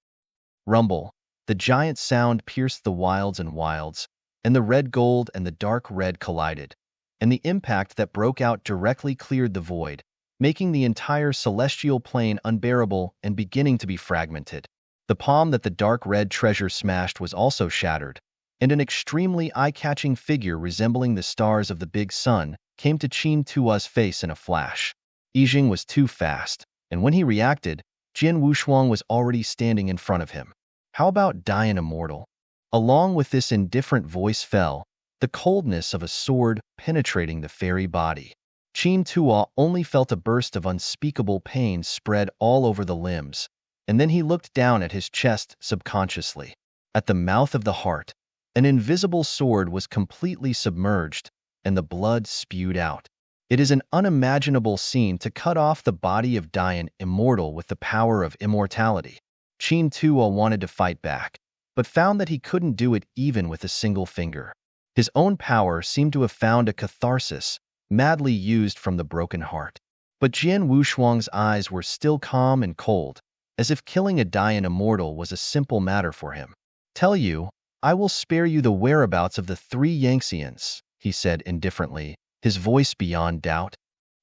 Rumble, the giant sound pierced the wilds and wilds, and the red gold and the dark red collided, and the impact that broke out directly cleared the void, making the entire celestial plane unbearable and beginning to be fragmented. The palm that the dark red treasure smashed was also shattered, and an extremely eye-catching figure resembling the stars of the big sun came to Qin Tua's face in a flash. Yijing was too fast, and when he reacted, Jian Wushuang was already standing in front of him. How about dying immortal? Along with this indifferent voice fell the coldness of a sword penetrating the fairy body. Qin Tua only felt a burst of unspeakable pain spread all over the limbs, and then he looked down at his chest subconsciously. At the mouth of the heart, an invisible sword was completely submerged, and the blood spewed out. It is an unimaginable scene to cut off the body of Dian immortal with the power of immortality. Qin Tua wanted to fight back, but found that he couldn't do it even with a single finger. His own power seemed to have found a catharsis, madly used from the broken heart. But Jian Wushuang's eyes were still calm and cold, as if killing a Dian immortal was a simple matter for him. "Tell you, I will spare you the whereabouts of the 3 Yangtzeans," he said indifferently, his voice beyond doubt.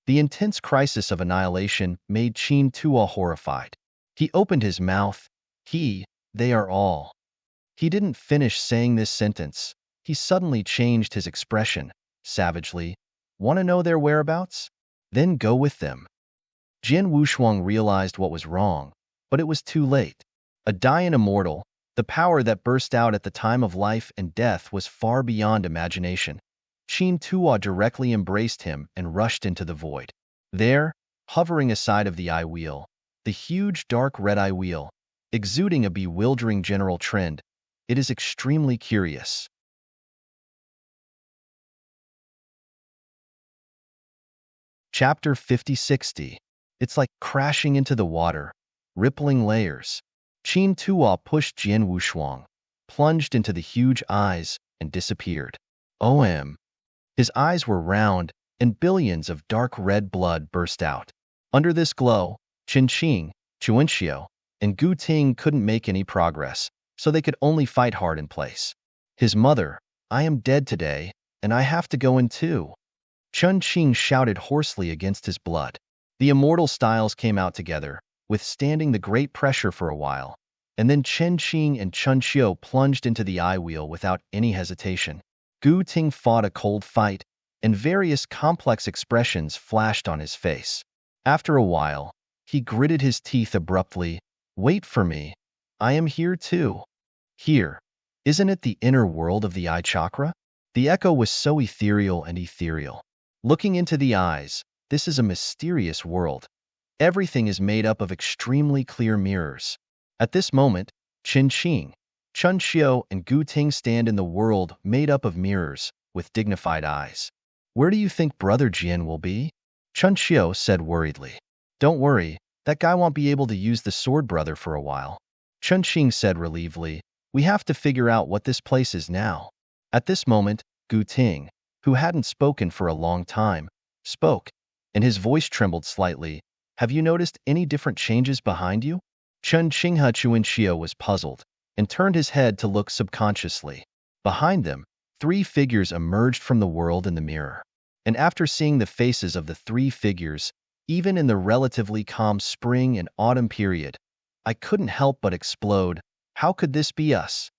The intense crisis of annihilation made Qin Tua horrified. He opened his mouth. They are all. He didn't finish saying this sentence. He suddenly changed his expression, savagely. "Want to know their whereabouts? Then go with them." Jian Wushuang realized what was wrong, but it was too late. A Dian immortal, the power that burst out at the time of life and death, was far beyond imagination. Qin Tua directly embraced him and rushed into the void. There, hovering aside of the eye wheel, the huge dark red eye wheel, exuding a bewildering general trend, it is extremely curious. Chapter 50-60. It's like crashing into the water, rippling layers. Qin Tua pushed Jian Wushuang, plunged into the huge eyes, and disappeared. His eyes were round, and billions of dark red blood burst out. Under this glow, Qinqing, Chuanxiu, and Gu Ting couldn't make any progress, so they could only fight hard in place. "His mother, I am dead today, and I have to go in too," Chun-Qing shouted hoarsely against his blood. The immortal styles came out together, withstanding the great pressure for a while, and then Chen-Qing and Chun-Xiu plunged into the eye wheel without any hesitation. Gu Ting fought a cold fight, and various complex expressions flashed on his face. After a while, he gritted his teeth abruptly. "Wait for me. I am here too." Here, isn't it the inner world of the eye chakra? The echo was so ethereal and ethereal. Looking into the eyes, this is a mysterious world. Everything is made up of extremely clear mirrors. At this moment, Qin-Qing, Chun-Xiu, and Gu Ting stand in the world made up of mirrors, with dignified eyes. "Where do you think Brother Jian will be?" Chun-Xiu said worriedly. "Don't worry, that guy won't be able to use the sword, brother, for a while." Chun-Qing said relievedly. "We have to figure out what this place is now." At this moment, Gu Ting, who hadn't spoken for a long time, spoke, and his voice trembled slightly. "Have you noticed any different changes behind you?" Chun-Qinghe Chuanxiu was puzzled, and turned his head to look subconsciously. Behind them, 3 figures emerged from the world in the mirror. And after seeing the faces of the 3 figures, even in the relatively calm spring and autumn period, I couldn't help but explode. How could this be us?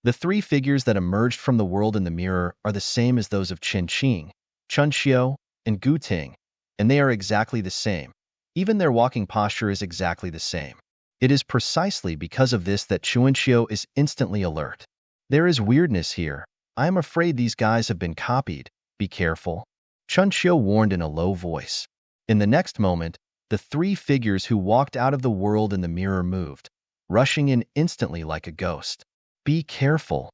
The 3 figures that emerged from the world in the mirror are the same as those of Qin-Qing, Chun-Xiu, and Gu Ting, and they are exactly the same. Even their walking posture is exactly the same. It is precisely because of this that Chuanxiu is instantly alert. "There is weirdness here. I am afraid these guys have been copied. Be careful," Chun-Xiu warned in a low voice. In the next moment, the 3 figures who walked out of the world in the mirror moved, rushing in instantly like a ghost. "Be careful,"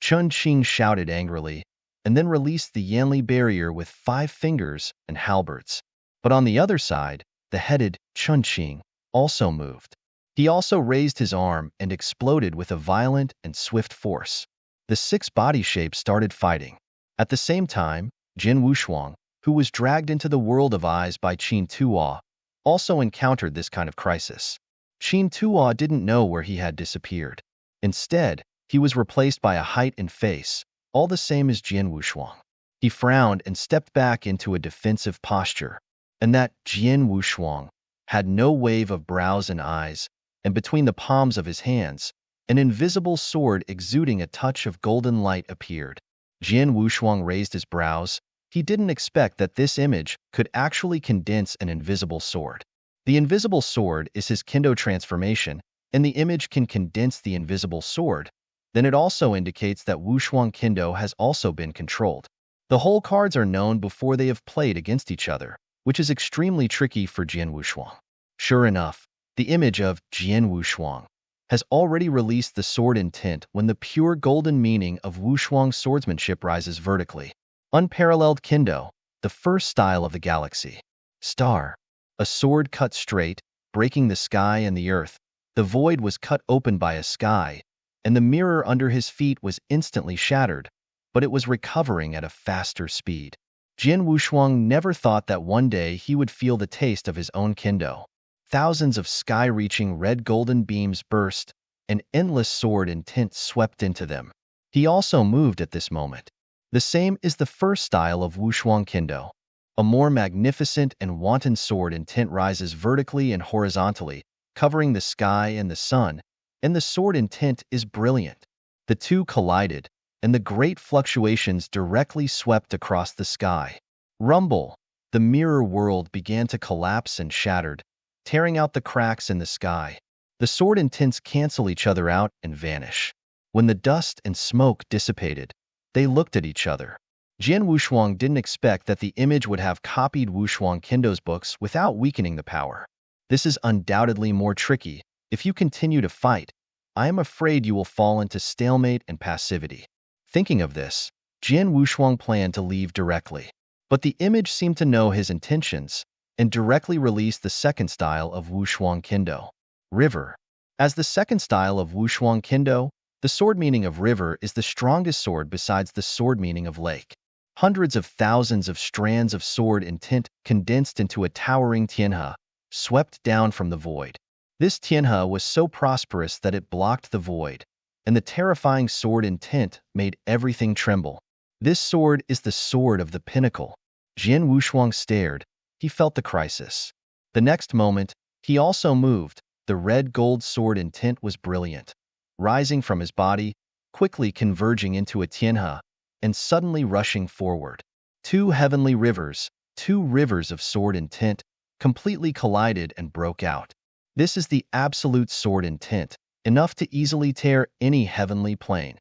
Chun-Qing shouted angrily, and then released the Yanli barrier with 5 fingers and halberds. But on the other side, the headed Chun-Qing also moved. He also raised his arm and exploded with a violent and swift force. The 6 body shapes started fighting. At the same time, Jian Wushuang, who was dragged into the world of eyes by Qin Tua, also encountered this kind of crisis. Qin Tua didn't know where he had disappeared. Instead, he was replaced by a height and face, all the same as Jian Wushuang. He frowned and stepped back into a defensive posture. and that Jian Wushuang had no wave of brows and eyes, and between the palms of his hands, an invisible sword exuding a touch of golden light appeared. Jian Wushuang raised his brows. He didn't expect that this image could actually condense an invisible sword. The invisible sword is his Kendo transformation, and the image can condense the invisible sword. Then it also indicates that Wushuang Kendo has also been controlled. The whole cards are known before they have played against each other, which is extremely tricky for Jian Wushuang. Sure enough, the image of Jian Wushuang has already released the sword intent when the pure golden meaning of Wushuang's swordsmanship rises vertically. Unparalleled Kendo, the first style of the galaxy. Star. A sword cut straight, breaking the sky and the earth. The void was cut open by a sky, and the mirror under his feet was instantly shattered, but it was recovering at a faster speed. Jian Wushuang never thought that one day he would feel the taste of his own Kendo. Thousands of sky-reaching red golden beams burst, and endless sword intent swept into them. He also moved at this moment. The same is the first style of Wushuang Kendo. A more magnificent and wanton sword intent rises vertically and horizontally, covering the sky and the sun, and the sword intent is brilliant. The two collided, and the great fluctuations directly swept across the sky. Rumble! The mirror world began to collapse and shattered, tearing out the cracks in the sky. The sword intents cancel each other out and vanish. When the dust and smoke dissipated, they looked at each other. Jian Wushuang didn't expect that the image would have copied Wushuang Kendo's books without weakening the power. This is undoubtedly more tricky. If you continue to fight, I am afraid you will fall into stalemate and passivity. Thinking of this, Jian Wushuang planned to leave directly. But the image seemed to know his intentions, and directly released the second style of Wushuang Kendo. River. As the second style of Wushuang Kendo, the sword meaning of river is the strongest sword besides the sword meaning of lake. Hundreds of thousands of strands of sword intent condensed into a towering tianhe, swept down from the void. This tianhe was so prosperous that it blocked the void, and the terrifying sword intent made everything tremble. This sword is the sword of the pinnacle. Jian Wushuang stared. He felt the crisis. The next moment, he also moved. The red gold sword intent was brilliant, rising from his body, quickly converging into a tianhe, and suddenly rushing forward. Two heavenly rivers, two rivers of sword intent, completely collided and broke out. This is the absolute sword intent, enough to easily tear any heavenly plane.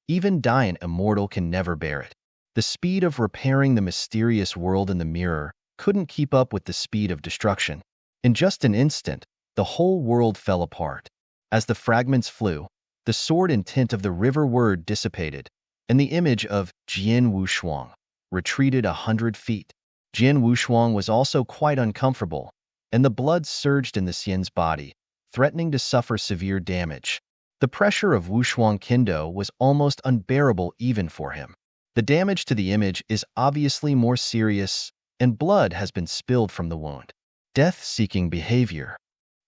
Even Dian Immortal can never bear it. The speed of repairing the mysterious world in the mirror couldn't keep up with the speed of destruction. In just an instant, the whole world fell apart. As the fragments flew, the sword intent of the river word dissipated, and the image of Jian Wushuang retreated 100 feet. Jian Wushuang was also quite uncomfortable, and the blood surged in the Xian's body, threatening to suffer severe damage. The pressure of Wushuang Kendo was almost unbearable even for him. The damage to the image is obviously more serious, and blood has been spilled from the wound. Death-seeking behavior,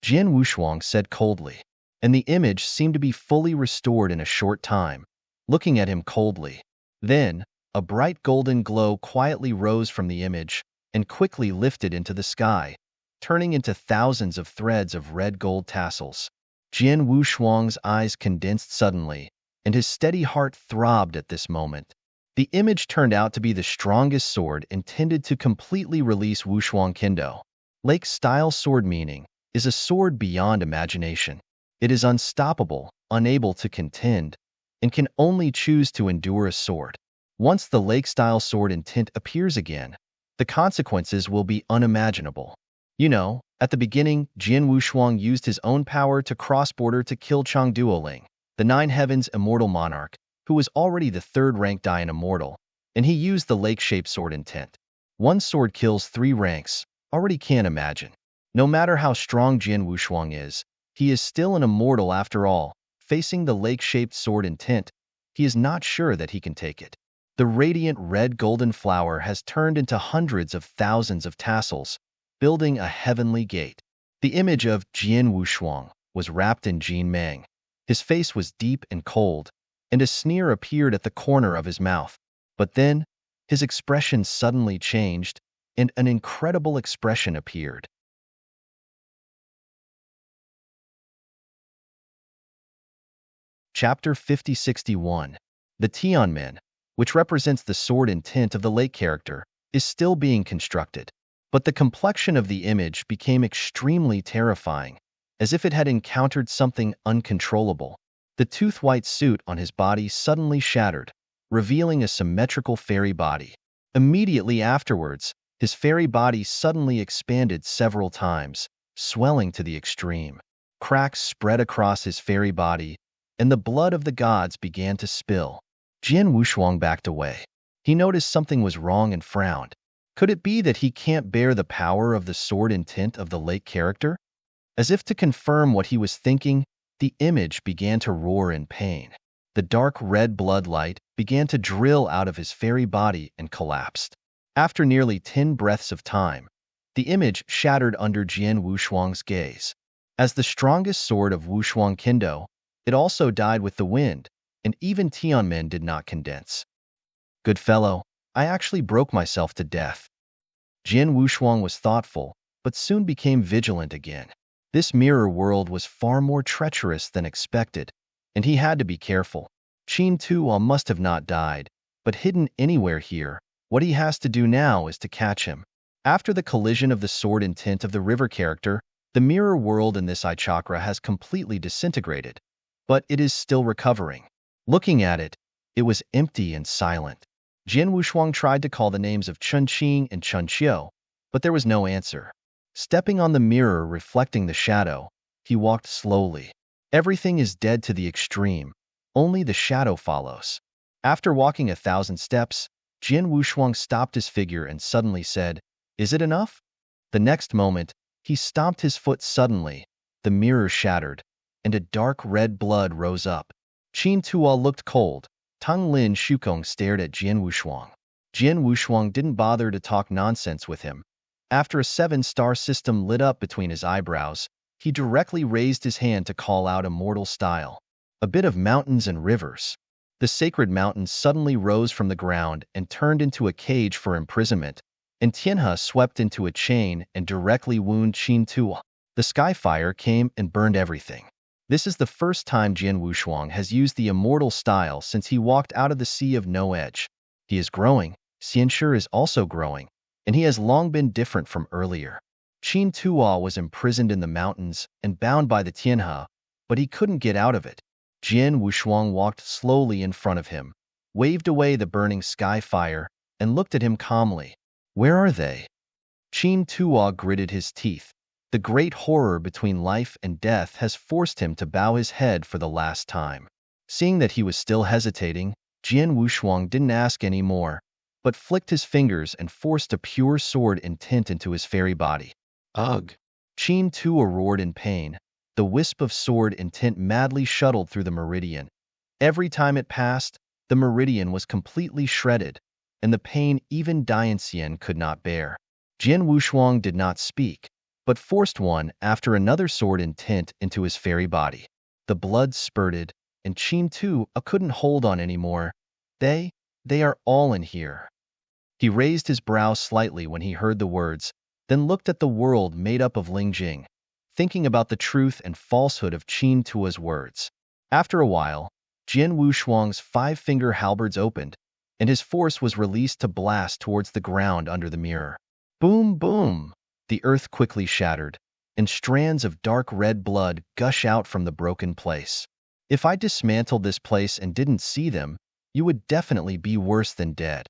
Jian Wushuang said coldly, and the image seemed to be fully restored in a short time, looking at him coldly. Then, a bright golden glow quietly rose from the image and quickly lifted into the sky, turning into thousands of threads of red gold tassels. Jian Wushuang's eyes condensed suddenly, and his steady heart throbbed at this moment. The image turned out to be the strongest sword intended to completely release Wushuang Kendo. Lake-style sword meaning is a sword beyond imagination. It is unstoppable, unable to contend, and can only choose to endure a sword. Once the lake-style sword intent appears again, the consequences will be unimaginable. You know, at the beginning, Jian Wushuang used his own power to cross-border to kill Changduoling, the Nine Heavens Immortal Monarch, who was already the third-rank Dian Immortal, and he used the lake-shaped sword intent. One sword kills 3 ranks, already can't imagine. No matter how strong Jian Wushuang is, he is still an immortal after all. Facing the lake-shaped sword intent, he is not sure that he can take it. The radiant red golden flower has turned into hundreds of thousands of tassels, building a heavenly gate. The image of Jian Wushuang was wrapped in Jin Meng. His face was deep and cold, and a sneer appeared at the corner of his mouth. But then, his expression suddenly changed, and an incredible expression appeared. Chapter 5061. The Tianmen, which represents the sword and tint of the lake character, is still being constructed. But the complexion of the image became extremely terrifying, as if it had encountered something uncontrollable. The tooth-white suit on his body suddenly shattered, revealing a symmetrical fairy body. Immediately afterwards, his fairy body suddenly expanded several times, swelling to the extreme. Cracks spread across his fairy body, and the blood of the gods began to spill. Jian Wushuang backed away. He noticed something was wrong and frowned. Could it be that he can't bear the power of the sword and tint of the lake character? As if to confirm what he was thinking, the image began to roar in pain. The dark red blood light began to drill out of his fairy body and collapsed. After nearly 10 breaths of time, the image shattered under Jian Wushuang's gaze. As the strongest sword of Wushuang Kendo, it also died with the wind, and even Tianmen did not condense. Good fellow, I actually broke myself to death. Jian Wushuang was thoughtful, but soon became vigilant again. This mirror world was far more treacherous than expected, and he had to be careful. Qin Tuo must have not died, but hidden anywhere here. What he has to do now is to catch him. After the collision of the sword and tint of the river character, the mirror world in this eye chakra has completely disintegrated, but it is still recovering. Looking at it, it was empty and silent. Jian Wushuang tried to call the names of Chun Qing and Chun Qiu, but there was no answer. Stepping on the mirror reflecting the shadow, he walked slowly. Everything is dead to the extreme, only the shadow follows. After walking 1,000 steps, Jian Wushuang stopped his figure and suddenly said, "Is it enough?" The next moment, he stomped his foot suddenly, the mirror shattered, and a dark red blood rose up. Qin Tuo looked cold. Tang Lin Shukong stared at Jian Wushuang. Jian Wushuang didn't bother to talk nonsense with him. After a 7-star system lit up between his eyebrows, he directly raised his hand to call out immortal style. A bit of mountains and rivers. The sacred mountains suddenly rose from the ground and turned into a cage for imprisonment, and Tianhe swept into a chain and directly wounded Qin Tuo. The sky fire came and burned everything. This is the first time Jian Wushuang has used the immortal style since he walked out of the Sea of No Edge. He is growing, Xianshi is also growing, and he has long been different from earlier. Qin Tuo was imprisoned in the mountains and bound by the Tianhe, but he couldn't get out of it. Jian Wushuang walked slowly in front of him, waved away the burning sky fire, and looked at him calmly. Where are they? Qin Tuo gritted his teeth. The great horror between life and death has forced him to bow his head for the last time. Seeing that he was still hesitating, Jian Wushuang didn't ask any more, but flicked his fingers and forced a pure sword and tint into his fairy body. Ugh! Qin Tuo roared in pain. The wisp of sword and tint madly shuttled through the meridian. Every time it passed, the meridian was completely shredded, and the pain even Dianxian could not bear. Jian Wushuang did not speak, but forced one after another sword and tint into his fairy body. The blood spurted, and Qin Tuo couldn't hold on anymore. They are all in here. He raised his brow slightly when he heard the words, then looked at the world made up of Lingjing, thinking about the truth and falsehood of Qin Tuo's words. After a while, Jian Wushuang's 5-finger halberds opened, and his force was released to blast towards the ground under the mirror. Boom, boom! The earth quickly shattered, and strands of dark red blood gush out from the broken place. If I dismantled this place and didn't see them, you would definitely be worse than dead.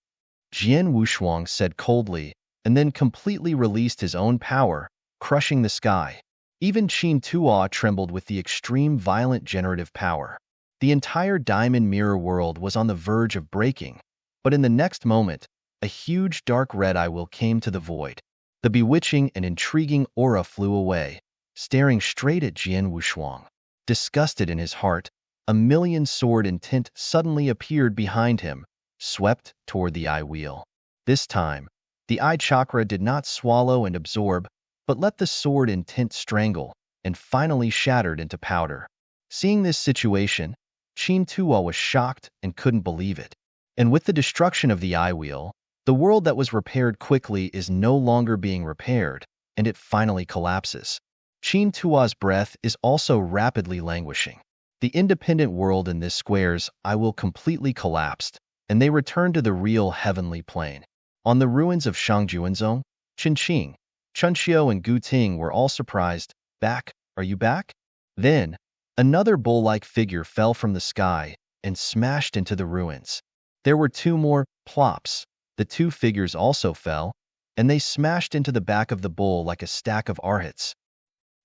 Jian Wushuang said coldly, and then completely released his own power, crushing the sky. Even Qin Tuo trembled with the extreme violent generative power. The entire diamond mirror world was on the verge of breaking, but in the next moment, a huge dark red eye will came to the void. The bewitching and intriguing aura flew away, staring straight at Jian Wushuang. Disgusted in his heart, a million sword and tint suddenly appeared behind him, swept toward the eye wheel. This time, the eye chakra did not swallow and absorb, but let the sword and tint strangle, and finally shattered into powder. Seeing this situation, Qin Tuo was shocked and couldn't believe it. And with the destruction of the eye wheel, The world that was repaired quickly is no longer being repaired, and it finally collapses. Qin Tua's breath is also rapidly languishing. The independent world in this square's I will completely collapsed, and they return to the real heavenly plane. On the ruins of Shangjuanzong, Qinqing, Chunxiu and Gu Ting were all surprised. Back? Are you back? Then, another bull-like figure fell from the sky and smashed into the ruins. There were two more plops. The two figures also fell, and they smashed into the back of the bull like a stack of arhats.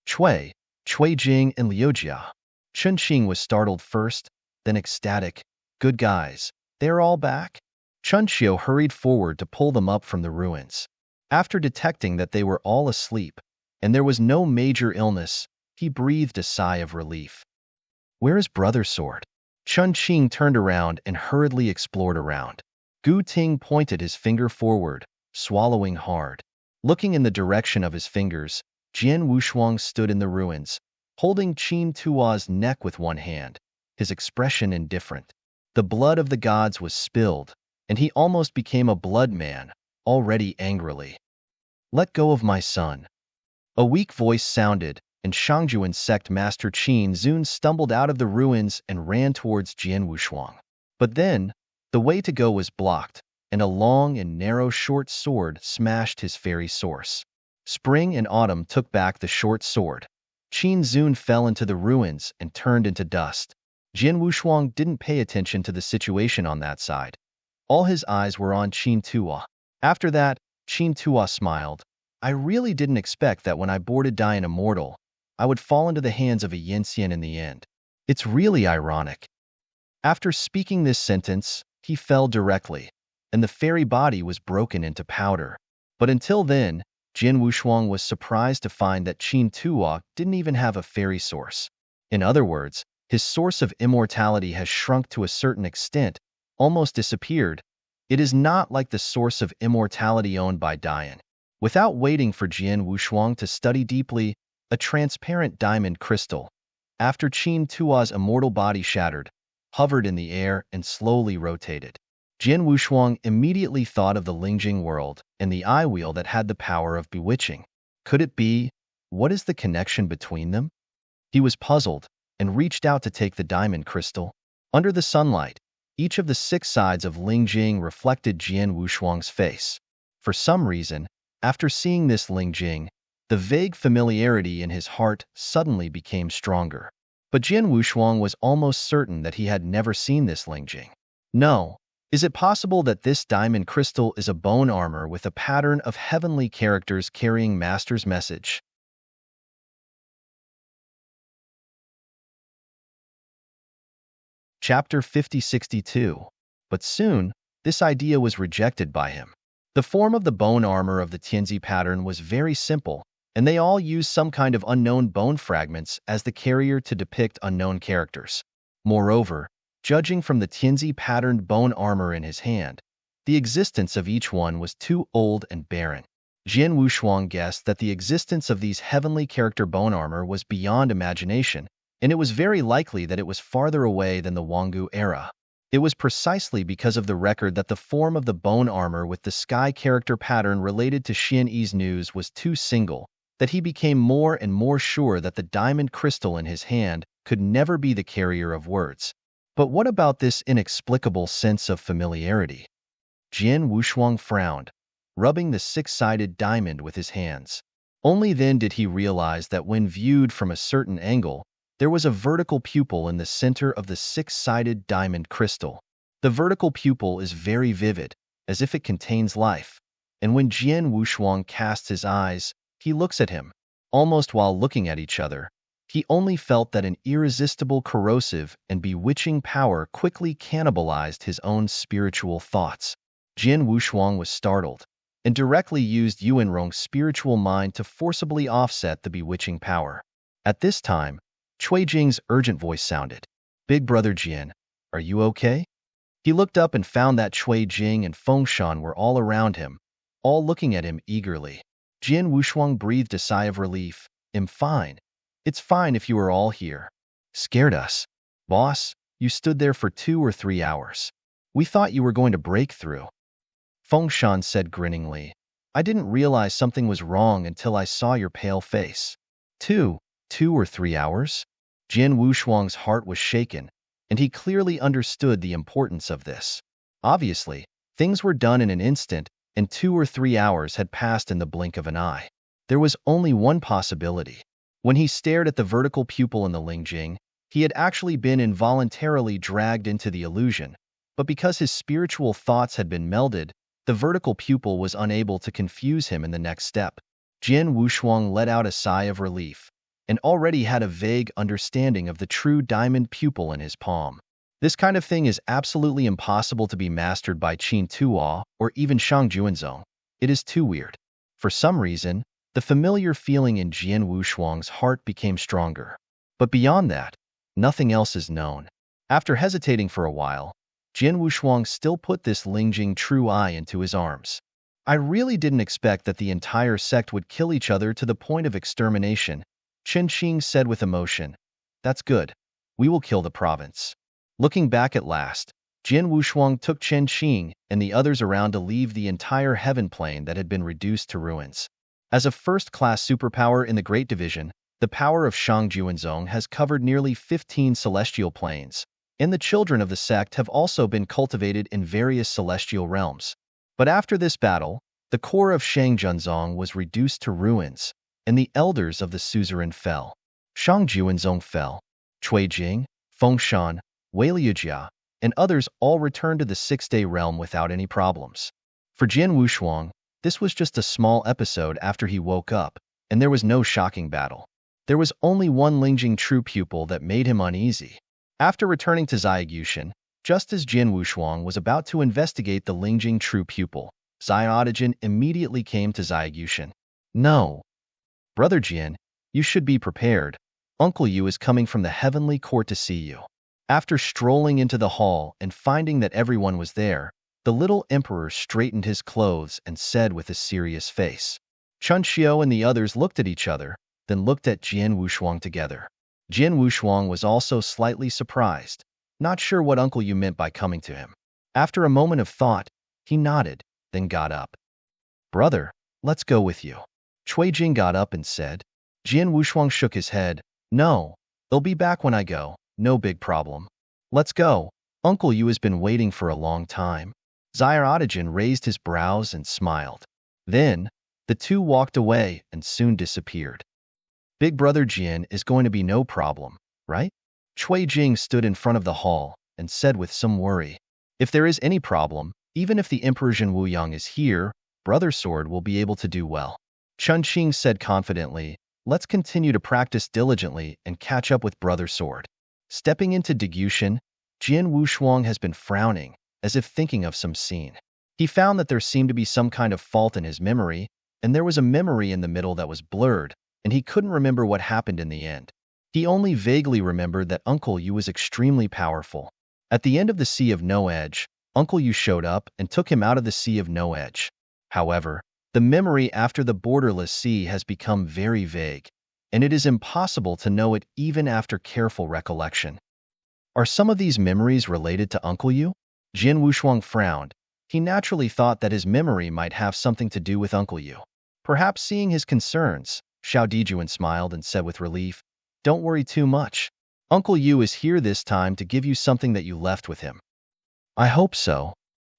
Cui Jing, and Liujia. Chunqing was startled first, then ecstatic. Good guys, they're all back? Chunxiu hurried forward to pull them up from the ruins. After detecting that they were all asleep, and there was no major illness, he breathed a sigh of relief. Where is Brother's sword? Chunqing turned around and hurriedly explored around. Gu Ting pointed his finger forward, swallowing hard. Looking in the direction of his fingers, Jian Wushuang stood in the ruins, holding Qin Tua's neck with one hand, his expression indifferent. The blood of the gods was spilled, and he almost became a blood man, already angrily. Let go of my son. A weak voice sounded, and Shangjuan sect master Qin Zun stumbled out of the ruins and ran towards Jian Wushuang. But then, the way to go was blocked, and a long and narrow short sword smashed his fairy source. Spring and autumn took back the short sword. Qin Zun fell into the ruins and turned into dust. Jian Wushuang didn't pay attention to the situation on that side. All his eyes were on Qin Tua. After that, Qin Tua smiled. I really didn't expect that when I boarded Die an Immortal, I would fall into the hands of a Yinxian in the end. It's really ironic. After speaking this sentence, he fell directly, and the fairy body was broken into powder. But until then, Jian Wushuang was surprised to find that Qin Tua didn't even have a fairy source. In other words, his source of immortality has shrunk to a certain extent, almost disappeared. It is not like the source of immortality owned by Dian. Without waiting for Jian Wushuang to study deeply, a transparent diamond crystal, after Qin Tua's immortal body shattered, hovered in the air and slowly rotated. Jian Wushuang immediately thought of the Lingjing world and the eye wheel that had the power of bewitching. Could it be? What is the connection between them? He was puzzled and reached out to take the diamond crystal. Under the sunlight, each of the 6 sides of Lingjing reflected Jian Wushuang's face. For some reason, after seeing this Lingjing, the vague familiarity in his heart suddenly became stronger. But Jian Wushuang was almost certain that he had never seen this Lingjing. No. Is it possible that this diamond crystal is a bone armor with a pattern of heavenly characters carrying Master's message? Chapter 5062. But soon, this idea was rejected by him. The form of the bone armor of the Tianzi pattern was very simple, and they all used some kind of unknown bone fragments as the carrier to depict unknown characters. Moreover, judging from the Tianzi patterned bone armor in his hand, the existence of each one was too old and barren. Jian Wushuang guessed that the existence of these heavenly character bone armor was beyond imagination, and it was very likely that it was farther away than the Wanggu era. It was precisely because of the record that the form of the bone armor with the sky character pattern related to Xian Yi's news was too single, that he became more and more sure that the diamond crystal in his hand could never be the carrier of words. But what about this inexplicable sense of familiarity? Jian Wushuang frowned, rubbing the 6-sided diamond with his hands. Only then did he realize that when viewed from a certain angle, there was a vertical pupil in the center of the 6-sided diamond crystal. The vertical pupil is very vivid, as if it contains life, and when Jian Wushuang casts his eyes, he looks at him. Almost while looking at each other, he only felt that an irresistible corrosive and bewitching power quickly cannibalized his own spiritual thoughts. Jian Wushuang was startled, and directly used Yuanrong's spiritual mind to forcibly offset the bewitching power. At this time, Cui Jing's urgent voice sounded. Big brother Jian, are you okay? He looked up and found that Cui Jing and Fengshan were all around him, all looking at him eagerly. Jian Wushuang breathed a sigh of relief. I'm fine. It's fine if you are all here. Scared us. Boss, you stood there for 2 or 3 hours. We thought you were going to break through. Fengshan said grinningly. I didn't realize something was wrong until I saw your pale face. 2 or 3 hours? Jin Wushuang's heart was shaken, and he clearly understood the importance of this. Obviously, things were done in an instant, and 2 or 3 hours had passed in the blink of an eye. There was only one possibility. When he stared at the vertical pupil in the Lingjing, he had actually been involuntarily dragged into the illusion, but because his spiritual thoughts had been melded, the vertical pupil was unable to confuse him in the next step. Jin Wushuang let out a sigh of relief, and already had a vague understanding of the true diamond pupil in his palm. This kind of thing is absolutely impossible to be mastered by Qin Tuo or even Shang Juanzong. It is too weird. For some reason, the familiar feeling in Jin Wushuang's heart became stronger. But beyond that, nothing else is known. After hesitating for a while, Jin Wushuang still put this Lingjing true eye into his arms. I really didn't expect that the entire sect would kill each other to the point of extermination, Chen Qing said with emotion. That's good. We will kill the province. Looking back at last, Jin Wushuang took Chen Qing and the others around to leave the entire heaven plane that had been reduced to ruins. As a first-class superpower in the Great Division, the power of Shang Juanzong has covered nearly 15 celestial planes, and the children of the sect have also been cultivated in various celestial realms. But after this battle, the core of Shang Junzong was reduced to ruins, and the elders of the suzerain fell. Shang Juanzong fell. Cui Jing, Fengshan, Wei Liujia, and others all returned to the six-day realm without any problems. For Jin Wushuang, this was just a small episode after he woke up, and there was no shocking battle. There was only one Lingjing true pupil that made him uneasy. After returning to Xiaoyushan, just as Jin Wushuang was about to investigate the Lingjing true pupil, Xiaoyushan immediately came to Xiaoyushan. No. Brother Jin, you should be prepared. Uncle Yu is coming from the heavenly court to see you. After strolling into the hall and finding that everyone was there, the little emperor straightened his clothes and said with a serious face. Chun Xiao and the others looked at each other, then looked at Jin Wushuang together. Jin Wushuang was also slightly surprised, not sure what Uncle Yu meant by coming to him. After a moment of thought, he nodded, then got up. Brother, let's go with you. Cui Jing got up and said. Jin Wushuang shook his head. No, they'll be back when I go, no big problem. Let's go. Uncle Yu has been waiting for a long time. Xiaoyushan raised his brows and smiled. Then, the two walked away and soon disappeared. Big Brother Jin is going to be no problem, right? Cui Jing stood in front of the hall and said with some worry. If there is any problem, even if the Emperor Jin Wuyang is here, Brother Sword will be able to do well. Chun Qing said confidently, let's continue to practice diligently and catch up with Brother Sword. Stepping into Digushan, Jin Wushuang has been frowning, as if thinking of some scene. He found that there seemed to be some kind of fault in his memory, and there was a memory in the middle that was blurred, and he couldn't remember what happened in the end. He only vaguely remembered that Uncle Yu was extremely powerful. At the end of the Sea of No Edge, Uncle Yu showed up and took him out of the Sea of No Edge. However, the memory after the borderless sea has become very vague, and it is impossible to know it even after careful recollection. Are some of these memories related to Uncle Yu? Jin Wushuang frowned. He naturally thought that his memory might have something to do with Uncle Yu. Perhaps seeing his concerns, Xiao Dijuan smiled and said with relief, don't worry too much. Uncle Yu is here this time to give you something that you left with him. I hope so,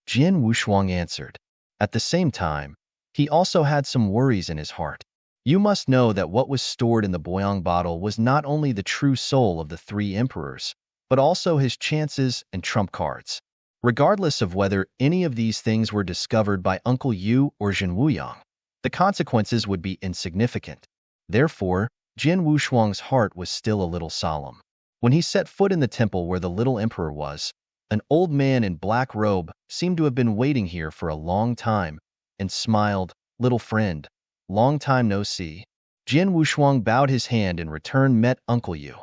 Jin Wushuang answered. At the same time, he also had some worries in his heart. You must know that what was stored in the Boyang bottle was not only the true soul of the three emperors, but also his chances and trump cards. Regardless of whether any of these things were discovered by Uncle Yu or Jin Wuyang, the consequences would be insignificant. Therefore, Jin Wushuang's heart was still a little solemn. When he set foot in the temple where the little emperor was, an old man in black robe seemed to have been waiting here for a long time, and smiled, little friend, long time no see. Jin Wushuang bowed his hand and in return met Uncle Yu.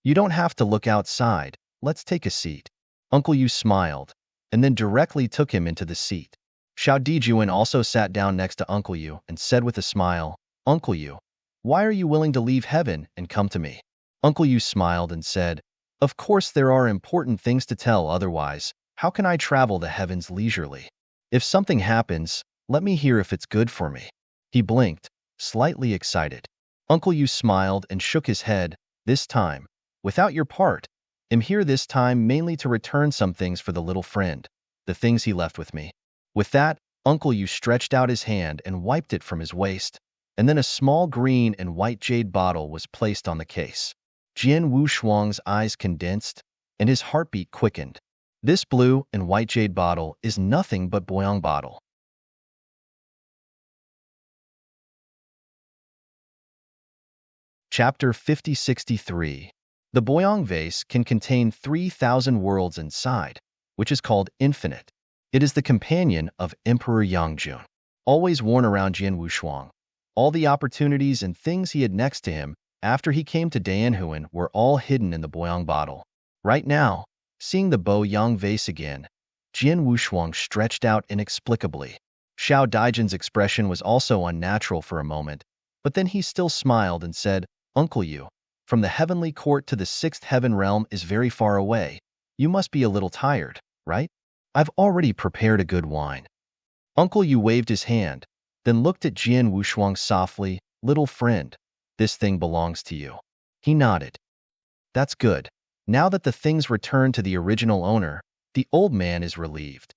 You don't have to look outside, let's take a seat. Uncle Yu smiled, and then directly took him into the seat. Xiao Dijuan also sat down next to Uncle Yu and said with a smile, Uncle Yu, why are you willing to leave heaven and come to me? Uncle Yu smiled and said, of course there are important things to tell, otherwise, how can I travel the heavens leisurely? If something happens, let me hear if it's good for me. He blinked, slightly excited. Uncle Yu smiled and shook his head. This time, without your part. I'm here this time mainly to return some things for the little friend. The things he left with me. With that, Uncle Yu stretched out his hand and wiped it from his waist, and then a small green and white jade bottle was placed on the case. Jian Wushuang's eyes condensed, and his heartbeat quickened. This blue and white jade bottle is nothing but Boyang bottle. Chapter 5063. The Boyang vase can contain 3,000 worlds inside, which is called infinite. It is the companion of Emperor Yangjun, always worn around Jian Wushuang. All the opportunities and things he had next to him after he came to Daanhuan were all hidden in the Boyang bottle. Right now, seeing the Boyang vase again, Jian Wushuang stretched out inexplicably. Xiao Daijin's expression was also unnatural for a moment, but then he still smiled and said, Uncle Yu, from the heavenly court to the sixth heaven realm is very far away. You must be a little tired, right? I've already prepared a good wine. Uncle Yu waved his hand, then looked at Jian Wushuang softly. Little friend, this thing belongs to you. He nodded. That's good. Now that the thing's returned to the original owner, the old man is relieved.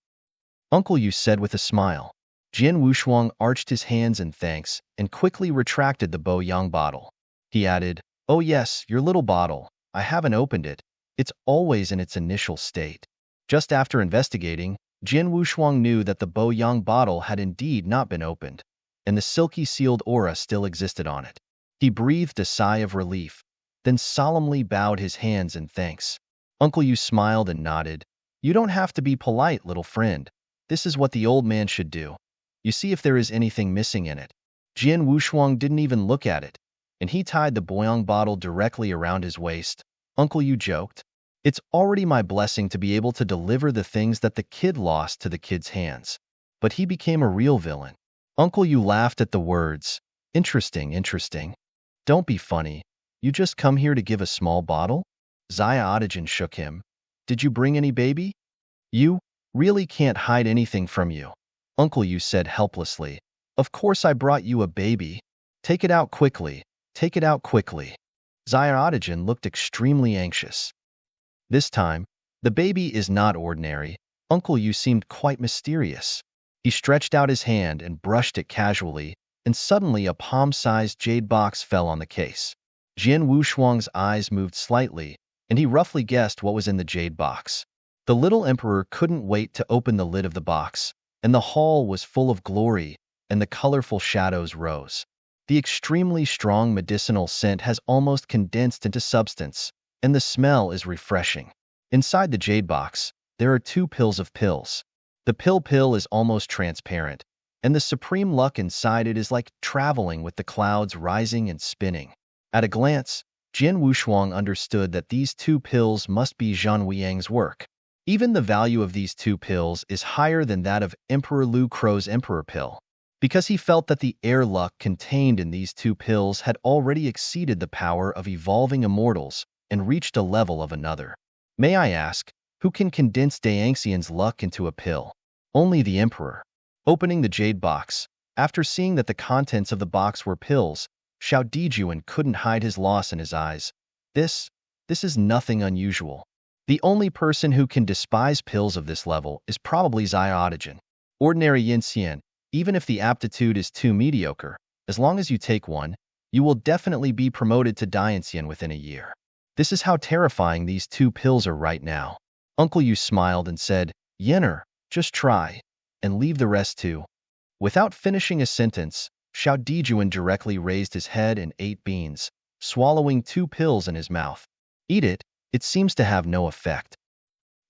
Uncle Yu said with a smile. Jian Wushuang arched his hands in thanks and quickly retracted the Boyang bottle. He added, Oh yes, your little bottle. I haven't opened it. It's always in its initial state. Just after investigating, Jian Wushuang knew that the Boyang bottle had indeed not been opened, and the silky sealed aura still existed on it. He breathed a sigh of relief, then solemnly bowed his hands in thanks. Uncle Yu smiled and nodded. You don't have to be polite, little friend. This is what the old man should do. You see if there is anything missing in it. Jian Wushuang didn't even look at it, and he tied the Boyang bottle directly around his waist. Uncle Yu joked. It's already my blessing to be able to deliver the things that the kid lost to the kid's hands. But he became a real villain. Uncle Yu laughed at the words. Interesting, interesting. Don't be funny. You just come here to give a small bottle? Zaya Otajin shook him. Did you bring any baby? You really can't hide anything from you. Uncle Yu said helplessly. Of course I brought you a baby. Take it out quickly. Take it out quickly. Zaya Otajin looked extremely anxious. This time, the baby is not ordinary. Uncle Yu seemed quite mysterious. He stretched out his hand and brushed it casually, and suddenly a palm-sized jade box fell on the case. Jian Wushuang's eyes moved slightly, and he roughly guessed what was in the jade box. The little emperor couldn't wait to open the lid of the box, and the hall was full of glory, and the colorful shadows rose. The extremely strong medicinal scent has almost condensed into substance, and the smell is refreshing. Inside the jade box, there are 2 pills of pills. The pill is almost transparent, and the supreme luck inside it is like traveling with the clouds rising and spinning. At a glance, Jian Wushuang understood that these 2 pills must be Zhang Weiyang's work. Even the value of these 2 pills is higher than that of Emperor Lu Crow's Emperor Pill, because he felt that the air luck contained in these 2 pills had already exceeded the power of evolving immortals and reached a level of another. May I ask, who can condense Daangxian's luck into a pill? Only the Emperor. Opening the jade box, after seeing that the contents of the box were pills, Xiao Dijuan couldn't hide his loss in his eyes. This is nothing unusual. The only person who can despise pills of this level is probably Zaya Otajin. Ordinary Yinxian, even if the aptitude is too mediocre, as long as you take one, you will definitely be promoted to Daangxian within a year. This is how terrifying these 2 pills are right now. Uncle Yu smiled and said, Yenner, just try, and leave the rest too. Without finishing a sentence, Xiao Dijuan directly raised his head and ate beans, swallowing 2 pills in his mouth. Eat it, it seems to have no effect.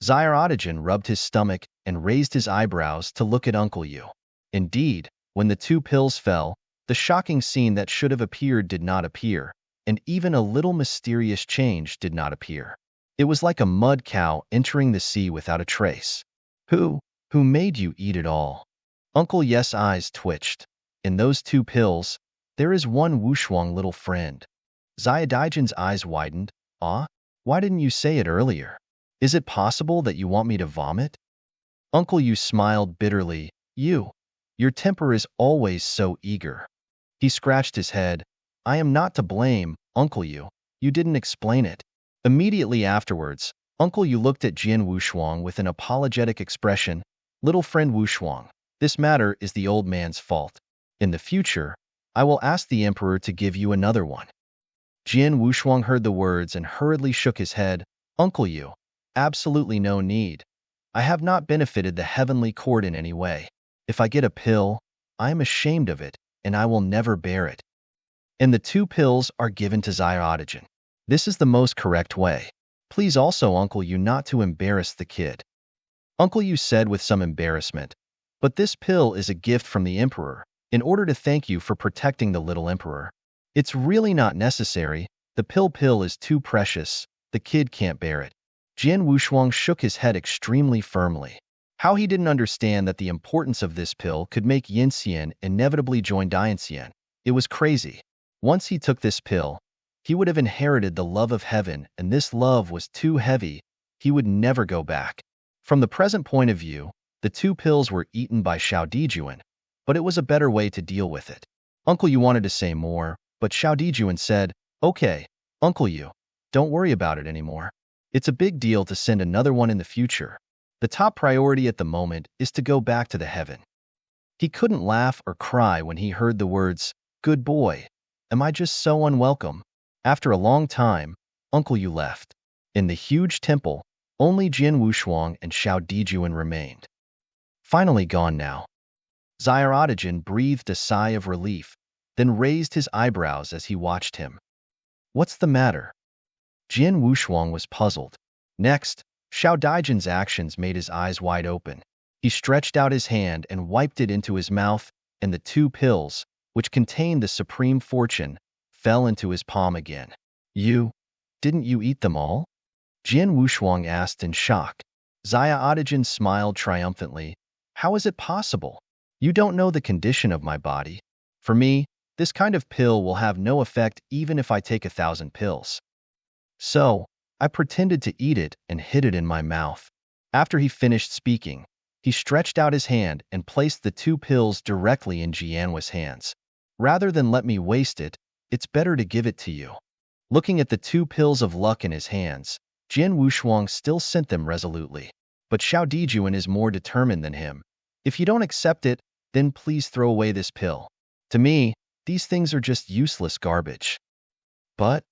Zaya Otajin rubbed his stomach and raised his eyebrows to look at Uncle Yu. Indeed, when the 2 pills fell, the shocking scene that should have appeared did not appear, and even a little mysterious change did not appear. It was like a mud cow entering the sea without a trace. Who made you eat it all? Uncle Yes' eyes twitched. In those 2 pills, there is one Wushuang little friend. Zaya Daijin's eyes widened. Ah? Why didn't you say it earlier? Is it possible that you want me to vomit? Uncle Yu smiled bitterly. Your temper is always so eager. He scratched his head. I am not to blame, Uncle Yu. You didn't explain it. Immediately afterwards, Uncle Yu looked at Jian Wushuang with an apologetic expression. Little friend Wushuang, this matter is the old man's fault. In the future, I will ask the emperor to give you another one. Jian Wushuang heard the words and hurriedly shook his head. Uncle Yu, absolutely no need. I have not benefited the heavenly court in any way. If I get a pill, I am ashamed of it, and I will never bear it. And the 2 pills are given to Xiaodaijin. This is the most correct way. Please also, Uncle Yu, not to embarrass the kid. Uncle Yu said with some embarrassment. But this pill is a gift from the emperor, in order to thank you for protecting the little emperor. It's really not necessary. The pill is too precious. The kid can't bear it. Jian Wushuang shook his head extremely firmly. How he didn't understand that the importance of this pill could make Yinxian inevitably join Dianxian. It was crazy. Once he took this pill, he would have inherited the love of heaven, and this love was too heavy. He would never go back. From the present point of view, the 2 pills were eaten by Xiao Dijuan, but it was a better way to deal with it. Uncle Yu wanted to say more, but Xiao Dijuan said, Okay, Uncle Yu, don't worry about it anymore. It's a big deal to send another one in the future. The top priority at the moment is to go back to the heaven. He couldn't laugh or cry when he heard the words, Good boy. Am I just so unwelcome? After a long time, Uncle Yu left. In the huge temple, only Jian Wushuang and Xiao Dijuan remained. Finally gone now. Xiaodaijin breathed a sigh of relief, then raised his eyebrows as he watched him. What's the matter? Jian Wushuang was puzzled. Next, Xiao Daijin's actions made his eyes wide open. He stretched out his hand and wiped it into his mouth, and the 2 pills, which contained the supreme fortune, fell into his palm again. Didn't you eat them all? Jian Wushuang asked in shock. Xiaodaijin smiled triumphantly. How is it possible? You don't know the condition of my body. For me, this kind of pill will have no effect even if I take 1,000 pills. So, I pretended to eat it and hid it in my mouth. After he finished speaking, he stretched out his hand and placed the 2 pills directly in Jianhua's hands. Rather than let me waste it, it's better to give it to you. Looking at the 2 pills of luck in his hands, Jian Wushuang still sent them resolutely. But Xiao Dijuan is more determined than him. If you don't accept it, then please throw away this pill. To me, these things are just useless garbage. But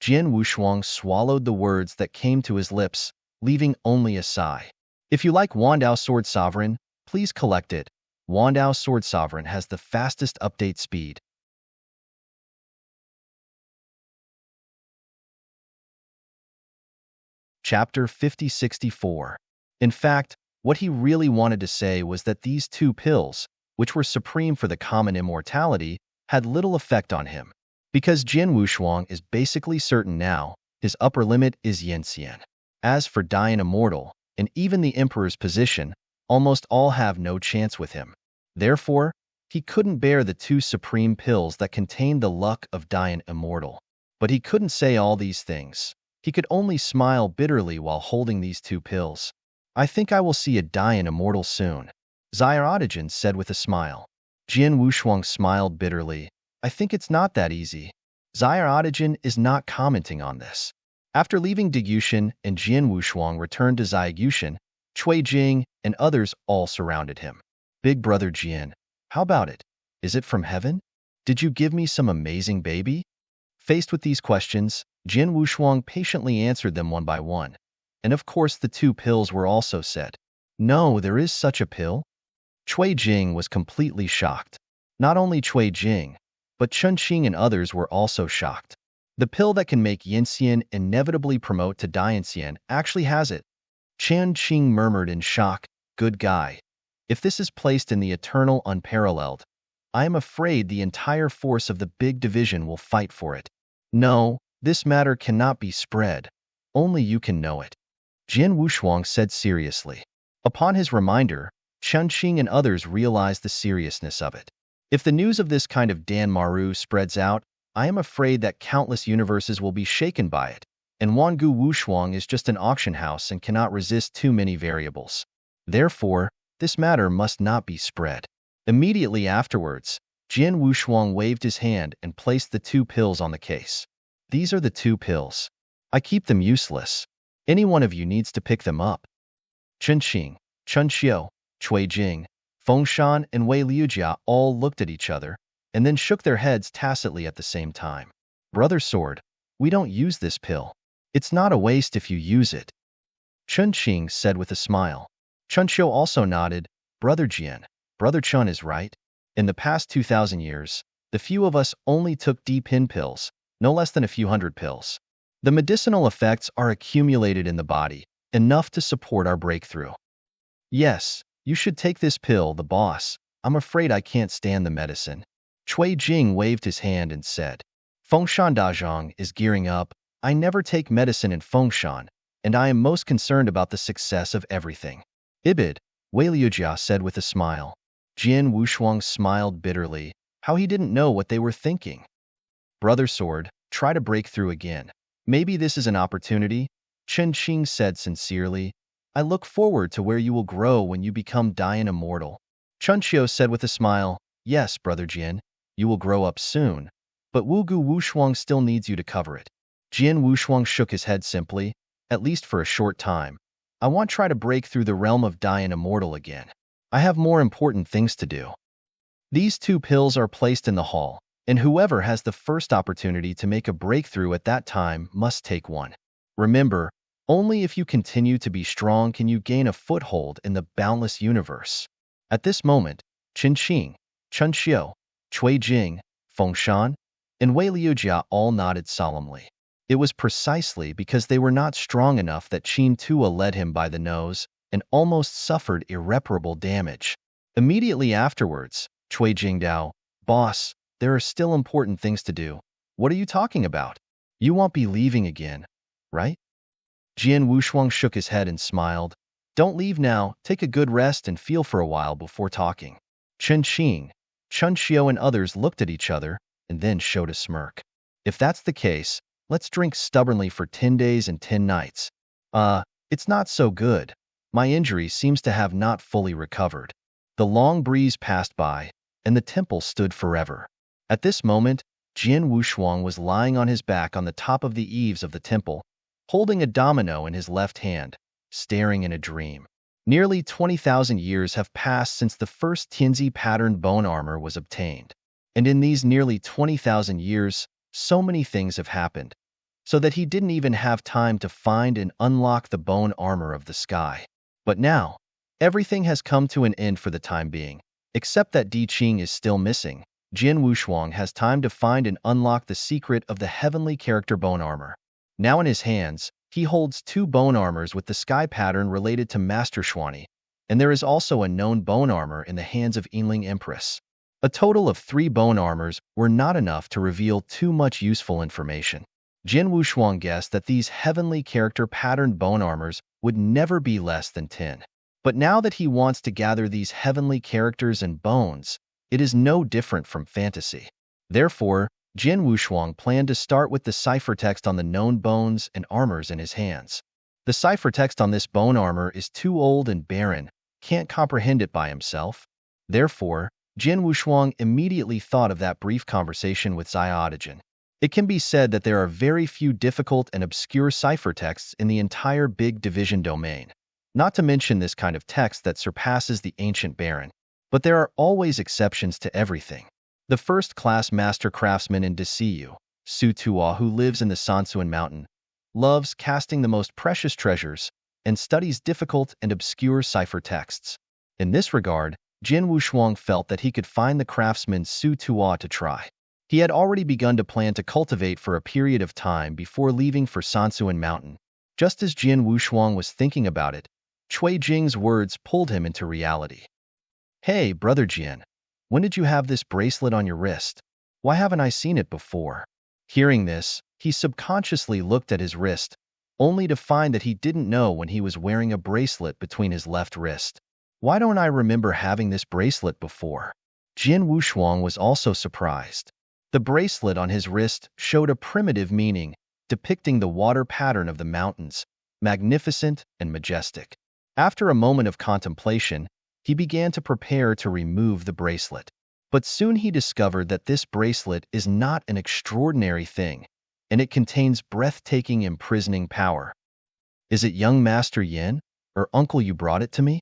Jian Wushuang swallowed the words that came to his lips, leaving only a sigh. If you like Wandao Sword Sovereign, please collect it. Wandao Sword Sovereign has the fastest update speed. Chapter 5064. In fact, what he really wanted to say was that these 2 pills, which were supreme for the common immortality, had little effect on him. Because Jian Wushuang is basically certain now, his upper limit is Yinxian. As for Dian Immortal, and even the Emperor's position, almost all have no chance with him. Therefore, he couldn't bear the 2 supreme pills that contained the luck of Dian Immortal. But he couldn't say all these things. He could only smile bitterly while holding these 2 pills. I think I will see a Dian Immortal soon, Xiaodaijin said with a smile. Jian Wushuang smiled bitterly. I think it's not that easy. Xiaodaijin is not commenting on this. After leaving Digushan and Jian Wushuang returned to Xiagushan, Cui Jing and others all surrounded him. Big brother Jian, how about it? Is it from heaven? Did you give me some amazing baby? Faced with these questions, Jian Wushuang patiently answered them one by one. And of course the 2 pills were also said. No, there is such a pill? Cui Jing was completely shocked. Not only Cui Jing, but Chun Qing and others were also shocked. The pill that can make Yinxian inevitably promote to Dianxian actually has it. Chun Qing murmured in shock, good guy. If this is placed in the eternal unparalleled, I am afraid the entire force of the big division will fight for it. No, this matter cannot be spread. Only you can know it. Jian Wushuang said seriously. Upon his reminder, Chun Qing and others realized the seriousness of it. If the news of this kind of Dan Maru spreads out, I am afraid that countless universes will be shaken by it, and Wangu Wushuang is just an auction house and cannot resist too many variables. Therefore, This matter must not be spread. Immediately afterwards, Jian Wushuang waved his hand and placed the 2 pills on the case. These are the 2 pills. I keep them useless. Any one of you needs to pick them up. Chen Qing, Chen Xiu, Cui Jing, Feng Shan, and Wei Liujia all looked at each other, and then shook their heads tacitly at the same time. Brother Sword, we don't use this pill. It's not a waste if you use it. Chen Qing said with a smile. Chen Xiu also nodded. Brother Jian, Brother Chen is right. In the past 2,000 years, the few of us only took D-pin pills, no less than a few hundred pills. The medicinal effects are accumulated in the body, enough to support our breakthrough. Yes, you should take this pill, the boss. I'm afraid I can't stand the medicine. Cui Jing waved his hand and said. Fengshan Dazhang is gearing up. I never take medicine in Fengshan, and I am most concerned about the success of everything. Ibid, Wei Liujia said with a smile. Jian Wushuang smiled bitterly, how he didn't know what they were thinking. Brother Sword, try to break through again. Maybe this is an opportunity, Chen Qing said sincerely. I look forward to where you will grow when you become Dian Immortal. Chen Xiu said with a smile, yes, Brother Jian, you will grow up soon, but Wugu Wushuang still needs you to cover it. Jian Wushuang shook his head simply, at least for a short time. I want to try to break through the realm of Dian Immortal again. I have more important things to do. These 2 pills are placed in the hall, and whoever has the first opportunity to make a breakthrough at that time must take one. Remember, only if you continue to be strong can you gain a foothold in the boundless universe. At this moment, Qin Qing, Chen Xiu, Cui Jing, Feng Shan, and Wei Liujia all nodded solemnly. It was precisely because they were not strong enough that Qin Tua led him by the nose and almost suffered irreparable damage. Immediately afterwards, Cui Jingdao, boss, there are still important things to do. What are you talking about? You won't be leaving again, right? Jian Wushuang shook his head and smiled. Don't leave now, take a good rest and feel for a while before talking. Chen Qing, Chen Xiu and others looked at each other and then showed a smirk. If that's the case, let's drink stubbornly for 10 days and 10 nights. It's not so good. My injury seems to have not fully recovered. The long breeze passed by, and the temple stood forever. At this moment, Jian Wushuang was lying on his back on the top of the eaves of the temple, holding a domino in his left hand, staring in a dream. Nearly 20,000 years have passed since the first Tianzi patterned bone armor was obtained. And in these nearly 20,000 years, so many things have happened, so that he didn't even have time to find and unlock the bone armor of the sky. But now, everything has come to an end for the time being, except that Di Qing is still missing. Jian Wushuang has time to find and unlock the secret of the heavenly character bone armor. Now in his hands, he holds 2 bone armors with the sky pattern related to Master Xuani, and there is also a known bone armor in the hands of Yinling Empress. A total of 3 bone armors were not enough to reveal too much useful information. Jian Wushuang guessed that these heavenly character patterned bone armors would never be less than 10. But now that he wants to gather these heavenly characters and bones, it is no different from fantasy. Therefore, Jian Wushuang planned to start with the ciphertext on the known bones and armors in his hands. The ciphertext on this bone armor is too old and barren, can't comprehend it by himself. Therefore, Jian Wushuang immediately thought of that brief conversation with Xiaodigen. It can be said that there are very few difficult and obscure ciphertexts in the entire big division domain, not to mention this kind of text that surpasses the ancient Baron. But there are always exceptions to everything. The first-class master craftsman in Desiyu, Su Tua, who lives in the Sansuan Mountain, loves casting the most precious treasures and studies difficult and obscure ciphertexts. In this regard, Jian Wushuang felt that he could find the craftsman Su Tua to try. He had already begun to plan to cultivate for a period of time before leaving for Sansuan Mountain. Just as Jian Wushuang was thinking about it, Cui Jing's words pulled him into reality. Hey, Brother Jian, when did you have this bracelet on your wrist? Why haven't I seen it before? Hearing this, he subconsciously looked at his wrist, only to find that he didn't know when he was wearing a bracelet between his left wrist. Why don't I remember having this bracelet before? Jian Wushuang was also surprised. The bracelet on his wrist showed a primitive meaning, depicting the water pattern of the mountains, magnificent and majestic. After a moment of contemplation, He began to prepare to remove the bracelet. But soon he discovered that this bracelet is not an extraordinary thing, and it contains breathtaking, imprisoning power. Is it young Master Yin, or uncle you brought it to me?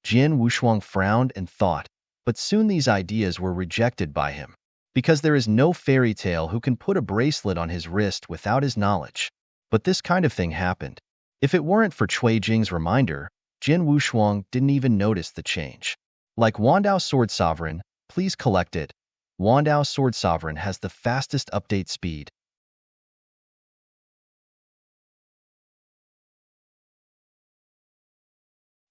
Jian Wushuang frowned and thought, but soon these ideas were rejected by him, because there is no fairy tale who can put a bracelet on his wrist without his knowledge. But this kind of thing happened. If it weren't for Cui Jing's reminder, Jian Wushuang didn't even notice the change. Like Wandao Sword Sovereign, please collect it. Wandao Sword Sovereign has the fastest update speed.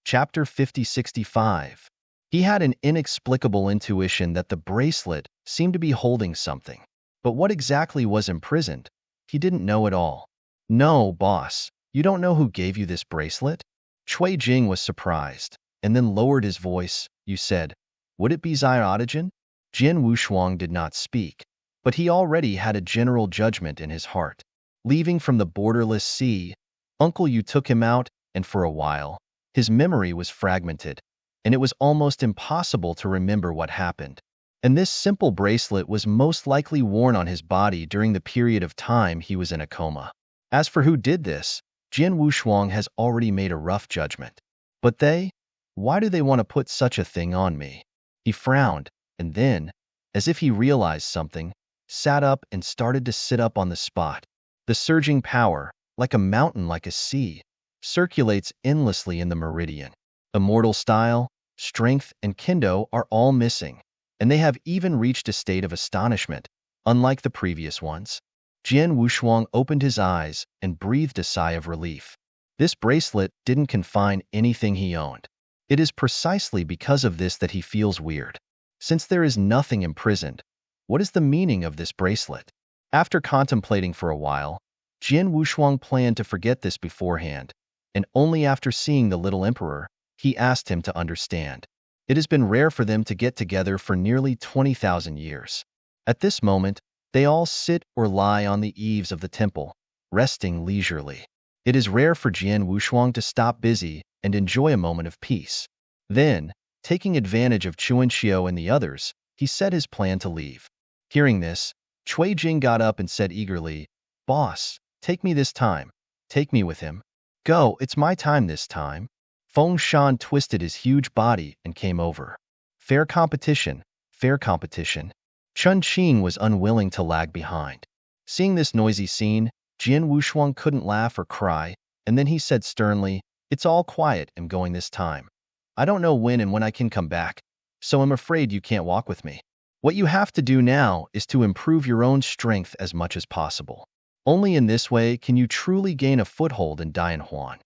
Chapter 5065. He had an inexplicable intuition that the bracelet seemed to be holding something. But what exactly was imprisoned? He didn't know at all. No, boss, you don't know who gave you this bracelet? Cui Jing was surprised, and then lowered his voice. You said, would it be Xiaotajin? Jian Wushuang did not speak, but he already had a general judgment in his heart. Leaving from the borderless sea, Uncle Yu took him out, and for a while, his memory was fragmented, and it was almost impossible to remember what happened. And this simple bracelet was most likely worn on his body during the period of time he was in a coma. As for who did this, Jian Wushuang has already made a rough judgment. But why do they want to put such a thing on me? He frowned, and then, as if he realized something, sat up and started to sit up on the spot. The surging power, like a mountain, like a sea, circulates endlessly in the meridian. Immortal style, strength, and kendo are all missing, and they have even reached a state of astonishment, unlike the previous ones. Jian Wushuang opened his eyes and breathed a sigh of relief. This bracelet didn't confine anything he owned. It is precisely because of this that he feels weird. Since there is nothing imprisoned, what is the meaning of this bracelet? After contemplating for a while, Jian Wushuang planned to forget this beforehand, and only after seeing the little emperor, he asked him to understand. It has been rare for them to get together for nearly 20,000 years. At this moment, they all sit or lie on the eaves of the temple, resting leisurely. It is rare for Jian Wushuang to stop busy and enjoy a moment of peace. Then, taking advantage of Chuanxiu and the others, he set his plan to leave. Hearing this, Cui Jing got up and said eagerly, Boss, take me this time. Take me with him. Go, it's my time this time. Feng Shan twisted his huge body and came over. Fair competition, fair competition. Chun Qing was unwilling to lag behind. Seeing this noisy scene, Jian Wushuang couldn't laugh or cry, and then he said sternly, It's all quiet, I'm going this time. I don't know when and when I can come back, so I'm afraid you can't walk with me. What you have to do now is to improve your own strength as much as possible. Only in this way can you truly gain a foothold in Dianhuan.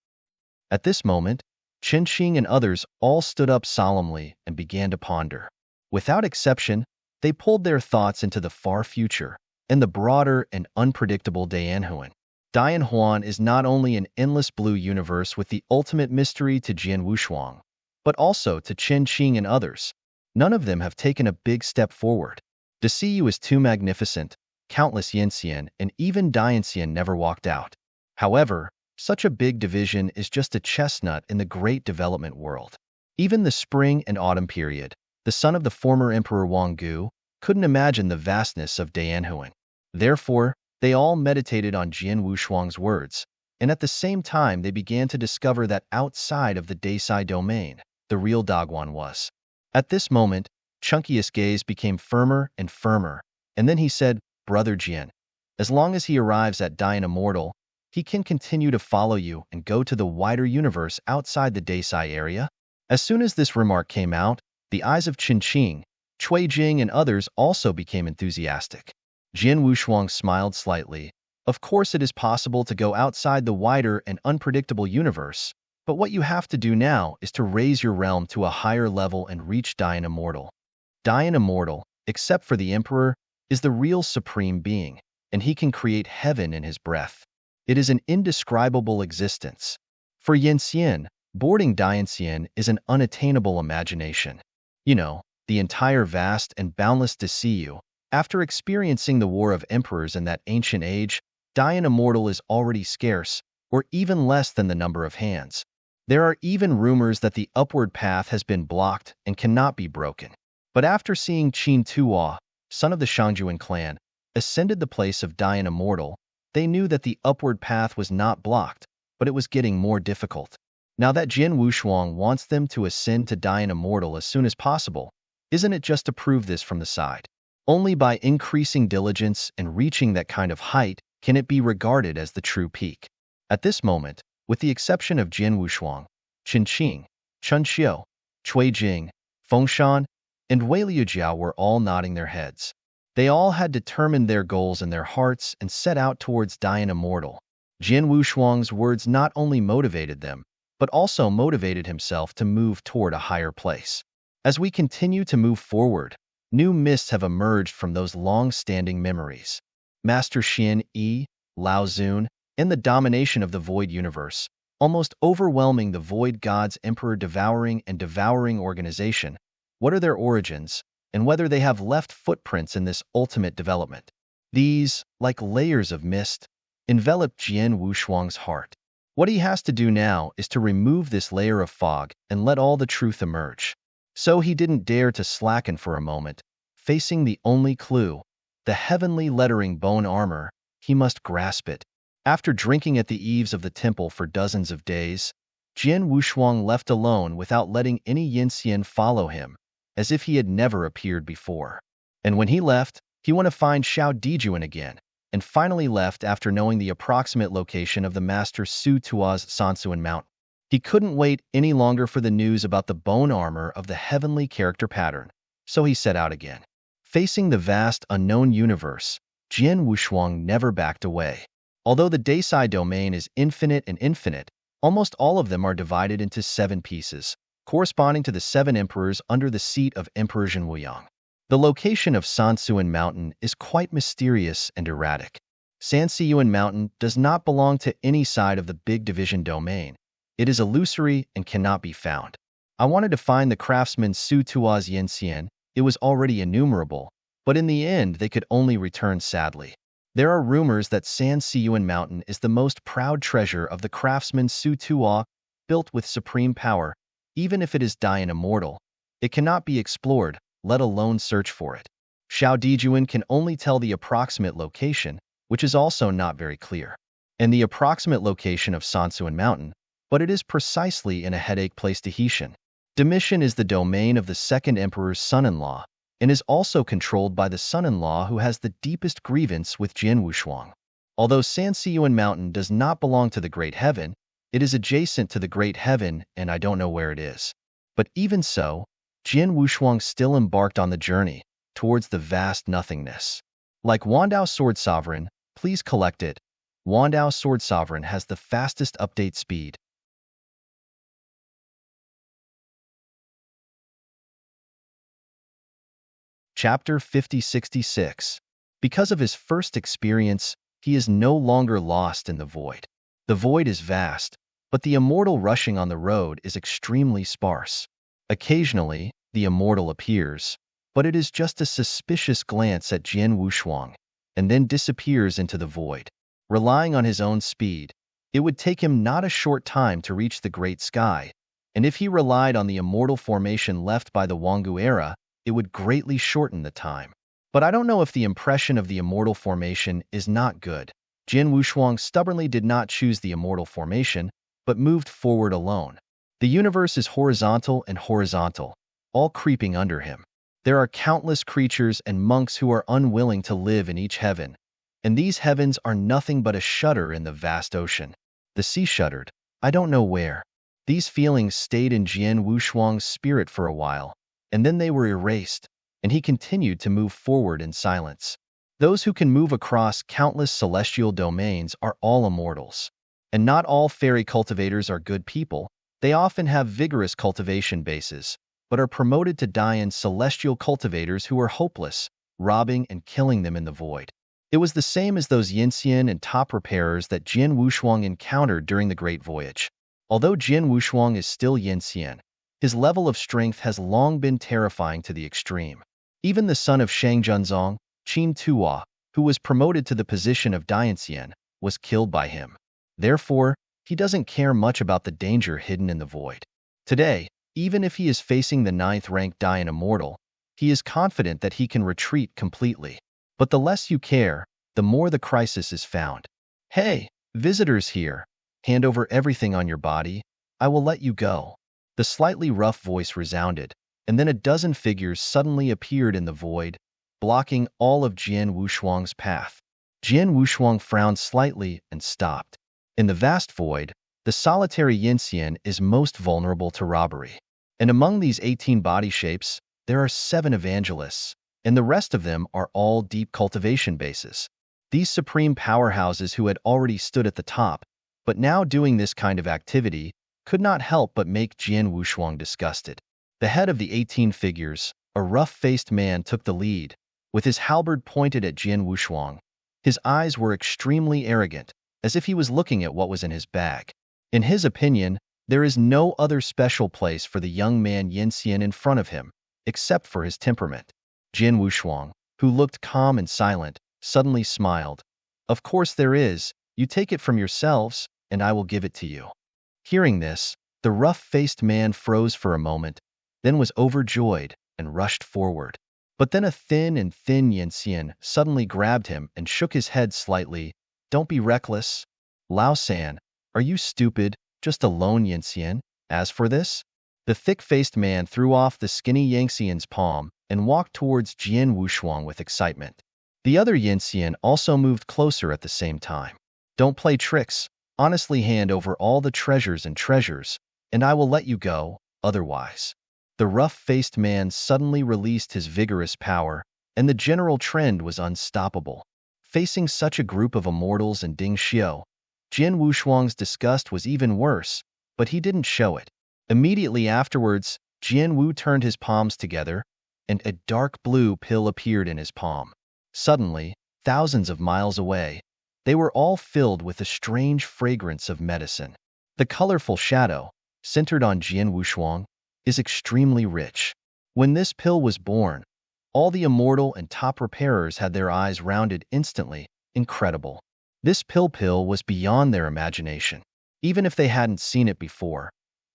At this moment, Chen Xing and others all stood up solemnly and began to ponder. Without exception, they pulled their thoughts into the far future and the broader and unpredictable Dianhuan. Dianhuan is not only an endless blue universe with the ultimate mystery to Jian Wushuang, but also to Chen Xing and others. None of them have taken a big step forward. To see you is too magnificent. Countless Yanxian and even Dianxian never walked out. However, such a big division is just a chestnut in the great development world. Even the spring and autumn period, the son of the former Emperor Wang Gu, couldn't imagine the vastness of Dianhuan. Therefore, they all meditated on Jian Wushuang's words, and at the same time they began to discover that outside of the Daisai domain, the real Dagwan was. At this moment, Chunkiest gaze became firmer and firmer, and then he said, Brother Jian, as long as he arrives at Dian Immortal, he can continue to follow you and go to the wider universe outside the Daisai area. As soon as this remark came out, the eyes of Qin Qing, Cui Jing and others also became enthusiastic. Jian Wushuang smiled slightly. Of course it is possible to go outside the wider and unpredictable universe, but what you have to do now is to raise your realm to a higher level and reach Dian Immortal. Dian Immortal, except for the Emperor, is the real supreme being, and he can create heaven in his breath. It is an indescribable existence. For Yanxian, boarding Dianxian is an unattainable imagination. You know, the entire vast and boundless to see you. After experiencing the war of emperors in that ancient age, Dian Immortal is already scarce, or even less than the number of hands. There are even rumors that the upward path has been blocked and cannot be broken. But after seeing Qin Tuo, son of the Shangjuan clan, ascended the place of Dian Immortal, they knew that the upward path was not blocked, but it was getting more difficult. Now that Jin Wushuang wants them to ascend to Dian Immortal as soon as possible, isn't it just to prove this from the side? Only by increasing diligence and reaching that kind of height can it be regarded as the true peak. At this moment, with the exception of Jin Wushuang, Qin Qing, Chun Xiu, Cui Jing, Fengshan, and Wei Liujiao were all nodding their heads. They all had determined their goals in their hearts and set out towards Dian Immortal. Jin Wushuang's words not only motivated them, but also motivated himself to move toward a higher place. As we continue to move forward, new mists have emerged from those long-standing memories. Master Xin Yi, Lao Zun, and the domination of the Void Universe, almost overwhelming the Void God's Emperor-devouring and devouring organization. What are their origins, and whether they have left footprints in this ultimate development? These, like layers of mist, envelop Jin Wushuang's heart. What he has to do now is to remove this layer of fog and let all the truth emerge. So he didn't dare to slacken for a moment, facing the only clue, the heavenly lettering bone armor. He must grasp it. After drinking at the eaves of the temple for dozens of days, Jin Wushuang left alone without letting any Yinxian follow him, as if he had never appeared before. And when he left, he went to find Xiao Dijuan again, and finally left after knowing the approximate location of the Master Su Tuo's Sansuan Mountain. He couldn't wait any longer for the news about the bone armor of the heavenly character pattern, so he set out again. Facing the vast unknown universe, Jin Wushuang never backed away. Although the Daisai domain is infinite and infinite, almost all of them are divided into 7 pieces, corresponding to the 7 emperors under the seat of Emperor Zhenwuyang. The location of Sansuan Mountain is quite mysterious and erratic. Sansiyuan Mountain does not belong to any side of the big division domain. It is illusory and cannot be found. I wanted to find the craftsman Su Tuo's Yinxian. It was already innumerable, but in the end they could only return sadly. There are rumors that Sansiyuan Mountain is the most proud treasure of the craftsman Su Tuo, built with supreme power. Even if it is Dian Immortal, it cannot be explored, let alone search for it. Xiao Dijuan can only tell the approximate location, which is also not very clear, and the approximate location of Sansuan Mountain, but it is precisely in a headache place Tahitian. Domitian is the domain of the second emperor's son-in-law, and is also controlled by the son-in-law who has the deepest grievance with Jin Wushuang. Although Sansiyuan Mountain does not belong to the Great Heaven, it is adjacent to the Great Heaven, and I don't know where it is. But even so, Jin Wushuang still embarked on the journey towards the vast nothingness. Like Wandao Sword Sovereign, please collect it. Wandao Sword Sovereign has the fastest update speed. Chapter 5066. Because of his first experience, he is no longer lost in the void. The void is vast, but the immortal rushing on the road is extremely sparse. Occasionally, the immortal appears, but it is just a suspicious glance at Jin Wushuang, and then disappears into the void. Relying on his own speed, it would take him not a short time to reach the great sky, and if he relied on the immortal formation left by the Wangu era, it would greatly shorten the time. But I don't know if the impression of the immortal formation is not good. Jin Wushuang stubbornly did not choose the immortal formation, but moved forward alone. The universe is horizontal and horizontal, all creeping under him. There are countless creatures and monks who are unwilling to live in each heaven, and these heavens are nothing but a shudder in the vast ocean. The sea shuddered, I don't know where. These feelings stayed in Jin Wushuang's spirit for a while, and then they were erased, and he continued to move forward in silence. Those who can move across countless celestial domains are all immortals. And not all fairy cultivators are good people. They often have vigorous cultivation bases, but are promoted to Dian celestial cultivators who are hopeless, robbing and killing them in the void. It was the same as those Yinxian and top repairers that Jin Wushuang encountered during the Great Voyage. Although Jin Wushuang is still Yinxian, his level of strength has long been terrifying to the extreme. Even the son of Shang Junzong, Qin Tuo, who was promoted to the position of Dianxian, was killed by him. Therefore, He doesn't care much about the danger hidden in the void. Today, even if he is facing the 9th-ranked Dian Immortal, he is confident that he can retreat completely. But the less you care, the more the crisis is found. Hey, visitors here. Hand over everything on your body. I will let you go. The slightly rough voice resounded, and then a dozen figures suddenly appeared in the void, blocking all of Jian Wushuang's path. Jian Wushuang frowned slightly and stopped. In the vast void, the solitary Yinxian is most vulnerable to robbery. And among these 18 body shapes, there are 7 evangelists, and the rest of them are all deep cultivation bases. These supreme powerhouses who had already stood at the top, but now doing this kind of activity, could not help but make Jian Wushuang disgusted. The head of the 18 figures, a rough-faced man, took the lead, with his halberd pointed at Jian Wushuang. His eyes were extremely arrogant, as if he was looking at what was in his bag. In his opinion, there is no other special place for the young man Yinxian in front of him, except for his temperament. Jian Wushuang, who looked calm and silent, suddenly smiled. Of course there is. You take it from yourselves, and I will give it to you. Hearing this, the rough-faced man froze for a moment, then was overjoyed and rushed forward. But then a thin Yinxian suddenly grabbed him and shook his head slightly. Don't be reckless. Lao San, are you stupid? Just a lone Yinxian? As for this? The thick-faced man threw off the skinny Yinxian's palm and walked towards Jian Wushuang with excitement. The other Yinxian also moved closer at the same time. Don't play tricks. Honestly hand over all the treasures, and I will let you go, otherwise. The rough-faced man suddenly released his vigorous power, and the general trend was unstoppable. Facing such a group of immortals and Ding Xiu, Jian Wushuang's disgust was even worse, but he didn't show it. Immediately afterwards, Jian Wu turned his palms together, and a dark blue pill appeared in his palm. Suddenly, thousands of miles away, they were all filled with a strange fragrance of medicine. The colorful shadow, centered on Jian Wushuang, is extremely rich. When this pill was born, all the immortal and top repairers had their eyes rounded instantly. Incredible. This pill was beyond their imagination. Even if they hadn't seen it before,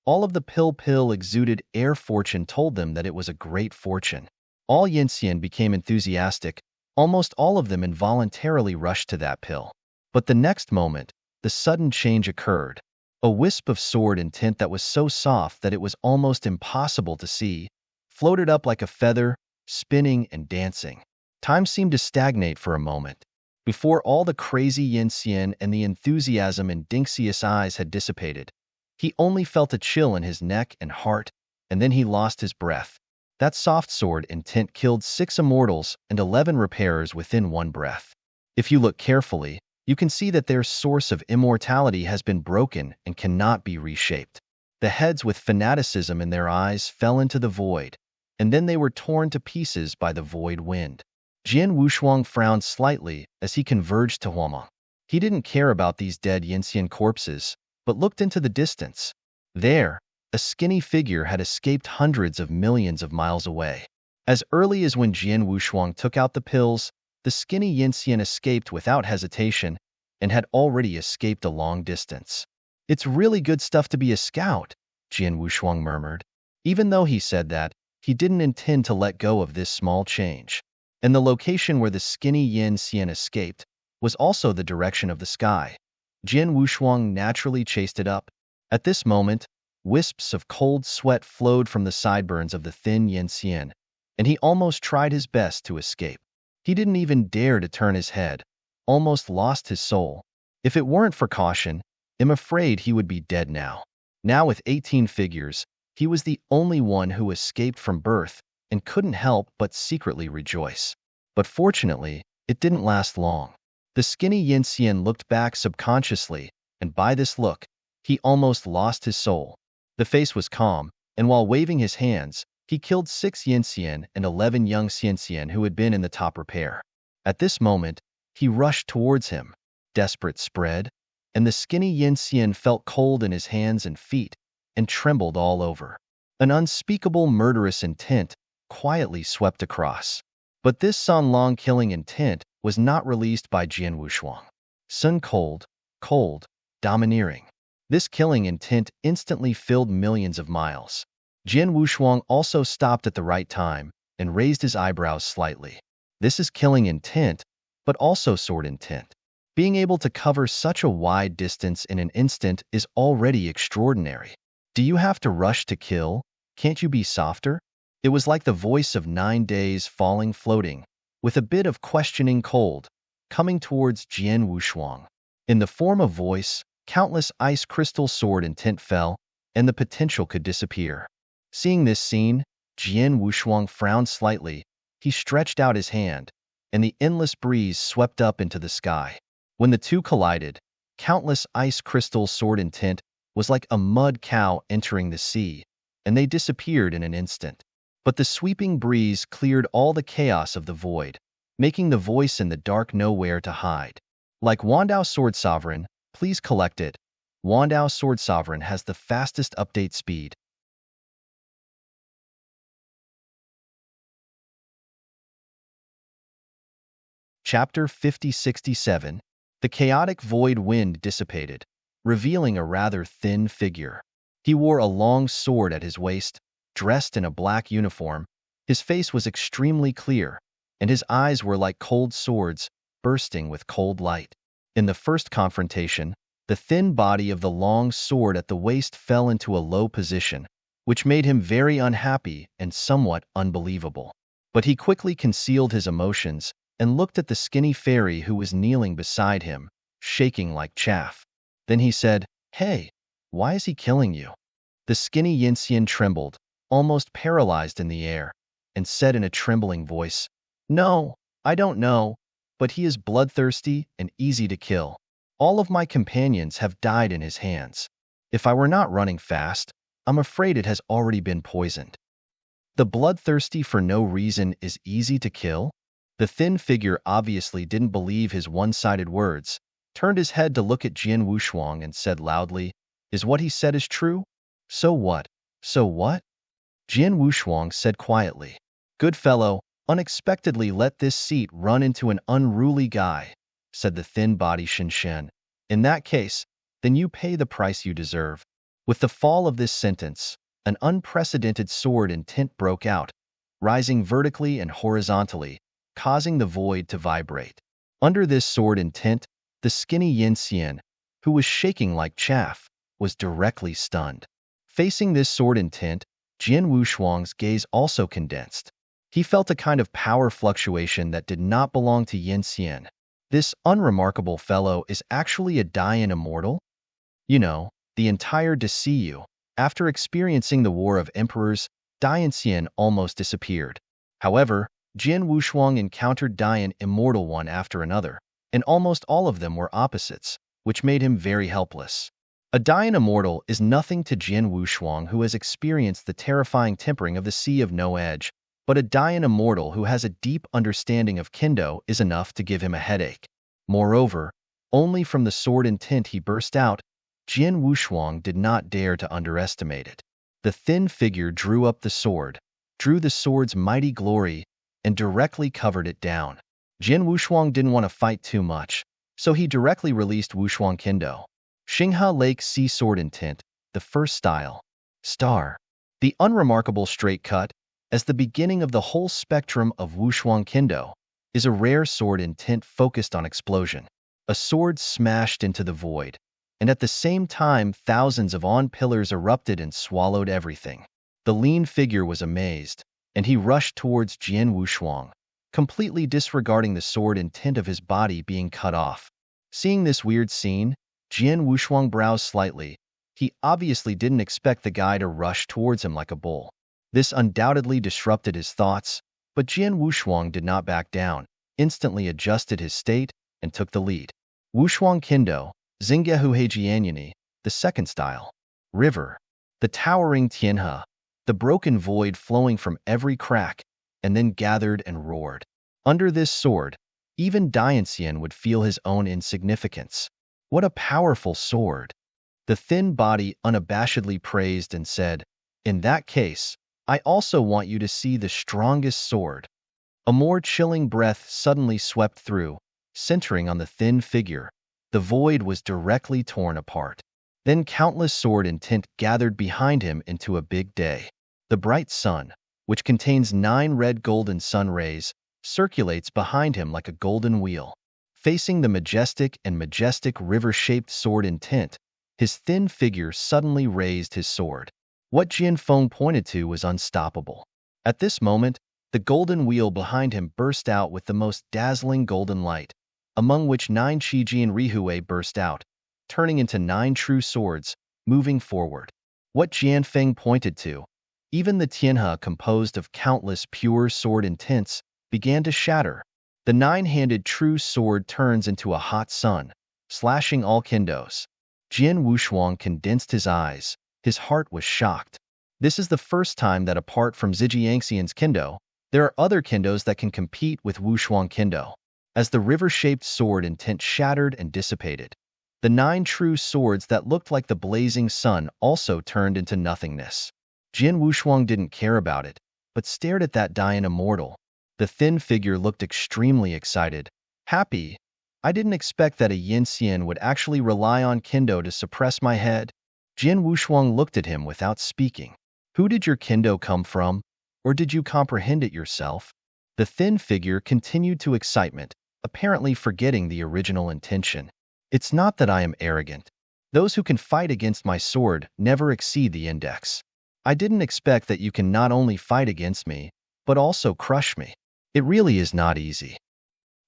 all of the pill exuded air. Fortune told them that it was a great fortune. All Yinxian became enthusiastic. Almost all of them involuntarily rushed to that pill. But the next moment, the sudden change occurred. A wisp of sword and tint that was so soft that it was almost impossible to see, floated up like a feather, spinning and dancing. Time seemed to stagnate for a moment. Before all the crazy Yinxian and the enthusiasm in Dingxius' eyes had dissipated, he only felt a chill in his neck and heart, and then he lost his breath. That soft sword and tint killed 6 immortals and 11 repairers within one breath. If you look carefully, you can see that their source of immortality has been broken and cannot be reshaped. The heads with fanaticism in their eyes fell into the void, and then they were torn to pieces by the void wind. Jian Wushuang frowned slightly as he converged to Huameng. He didn't care about these dead Yinxian corpses, but looked into the distance. There, a skinny figure had escaped hundreds of millions of miles away. As early as when Jian Wushuang took out the pills, the skinny Yinxian escaped without hesitation and had already escaped a long distance. It's really good stuff to be a scout, Jian Wushuang murmured. Even though he said that, he didn't intend to let go of this small change. And the location where the skinny Yinxian escaped was also the direction of the sky. Jian Wushuang naturally chased it up. At this moment, wisps of cold sweat flowed from the sideburns of the thin Yinxian, and he almost tried his best to escape. He didn't even dare to turn his head, almost lost his soul. If it weren't for caution, I'm afraid he would be dead now. Now with 18 figures, he was the only one who escaped from birth and couldn't help but secretly rejoice. But fortunately, it didn't last long. The skinny Yinxian looked back subconsciously, and by this look, he almost lost his soul. The face was calm, and while waving his hands, he killed 6 Yinxian and 11 young Xianxian who had been in the top repair. At this moment, he rushed towards him. Desperate spread, and the skinny Yinxian felt cold in his hands and feet, and trembled all over. An unspeakable murderous intent quietly swept across. But this Sun Long killing intent was not released by Jian Wushuang. Sun cold, domineering. This killing intent instantly filled millions of miles. Jian Wushuang also stopped at the right time and raised his eyebrows slightly. This is killing intent, but also sword intent. Being able to cover such a wide distance in an instant is already extraordinary. Do you have to rush to kill? Can't you be softer? It was like the voice of 9 days falling floating, with a bit of questioning cold, coming towards Jian Wushuang. In the form of voice, countless ice crystal sword intent fell, and the potential could disappear. Seeing this scene, Jian Wushuang frowned slightly. He stretched out his hand, and the endless breeze swept up into the sky. When the two collided, countless ice crystal sword intent was like a mud cow entering the sea, and they disappeared in an instant. But the sweeping breeze cleared all the chaos of the void, making the voice in the dark nowhere to hide. Like Wandao Sword Sovereign, please collect it. Wandao Sword Sovereign has the fastest update speed. Chapter 5067. The chaotic void wind dissipated, revealing a rather thin figure. He wore a long sword at his waist, dressed in a black uniform. His face was extremely clear, and his eyes were like cold swords, bursting with cold light. In the first confrontation, the thin body of the long sword at the waist fell into a low position, which made him very unhappy and somewhat unbelievable. But he quickly concealed his emotions and looked at the skinny fairy who was kneeling beside him, shaking like chaff. Then he said, "Hey, why is he killing you?" The skinny Yinxian trembled, almost paralyzed in the air, and said in a trembling voice, "No, I don't know, but he is bloodthirsty and easy to kill. All of my companions have died in his hands. If I were not running fast, I'm afraid it has already been poisoned." The bloodthirsty for no reason is easy to kill? The thin figure obviously didn't believe his one-sided words, turned his head to look at Jian Wushuang and said loudly, "Is what he said is true? So what? So what?" Jian Wushuang said quietly, "Good fellow, unexpectedly let this seat run into an unruly guy," said the thin body Shinshen. "In that case, then you pay the price you deserve." With the fall of this sentence, an unprecedented sword intent broke out, rising vertically and horizontally, causing the void to vibrate. Under this sword intent, the skinny Yin Xian, who was shaking like chaff, was directly stunned. Facing this sword intent, Jian Wushuang's gaze also condensed. He felt a kind of power fluctuation that did not belong to Yin Xian. This unremarkable fellow is actually a Dayan immortal? You know, the entire Dcu. After experiencing the War of Emperors, Dayan Xian almost disappeared. However, Jian Wushuang encountered Dayan immortal one after another, and almost all of them were opposites, which made him very helpless. A Dayan immortal is nothing to Jian Wushuang, who has experienced the terrifying tempering of the Sea of No Edge, but a Dayan immortal who has a deep understanding of Kendo is enough to give him a headache. Moreover, only from the sword intent he burst out, Jian Wushuang did not dare to underestimate it. The thin figure drew up the sword, drew the sword's mighty glory, and directly covered it down. Jian Wushuang didn't want to fight too much, so he directly released Wushuang Kendo. Xingha Lake Sea Sword Intent, the first style. Star. The unremarkable straight cut, as the beginning of the whole spectrum of Wushuang Kendo, is a rare sword intent focused on explosion. A sword smashed into the void, and at the same time thousands of on-pillars erupted and swallowed everything. The lean figure was amazed, and he rushed towards Jian Wushuang, completely disregarding the sword intent of his body being cut off. Seeing this weird scene, Jian Wushuang browsed slightly. He obviously didn't expect the guy to rush towards him like a bull. This undoubtedly disrupted his thoughts, but Jian Wushuang did not back down, instantly adjusted his state, and took the lead. Wushuang Kendo, Xingyahuhejianyani, the second style. River. The towering Tianhe, the broken void flowing from every crack, and then gathered and roared. Under this sword, even Dianxian would feel his own insignificance. What a powerful sword! The thin body unabashedly praised and said, "In that case, I also want you to see the strongest sword." A more chilling breath suddenly swept through, centering on the thin figure. The void was directly torn apart. Then countless sword and tint gathered behind him into a big day. The bright sun, which contains 9 red golden sun rays, circulates behind him like a golden wheel. Facing the majestic river-shaped sword and tint, his thin figure suddenly raised his sword. What Jianfeng pointed to was unstoppable. At this moment, the golden wheel behind him burst out with the most dazzling golden light, among which 9 Shijian Rihue burst out, turning into 9 true swords, moving forward. What Jianfeng pointed to, even the Tianhe composed of countless pure sword and tints, began to shatter. The 9-handed true sword turns into a hot sun, slashing all kindos. Jian Wushuang condensed his eyes. His heart was shocked. This is the first time that apart from Zijiangxian's kendo, there are other kendos that can compete with Wushuang kendo. As the river-shaped sword and tint shattered and dissipated, the 9 true swords that looked like the blazing sun also turned into nothingness. Jian Wushuang didn't care about it, but stared at that dying immortal. The thin figure looked extremely excited. Happy. I didn't expect that a Yin Xian would actually rely on kendo to suppress my head. Jian Wushuang looked at him without speaking. Who did your kendo come from? Or did you comprehend it yourself? The thin figure continued to excitement, apparently forgetting the original intention. It's not that I am arrogant. Those who can fight against my sword never exceed the index. I didn't expect that you can not only fight against me, but also crush me. It really is not easy.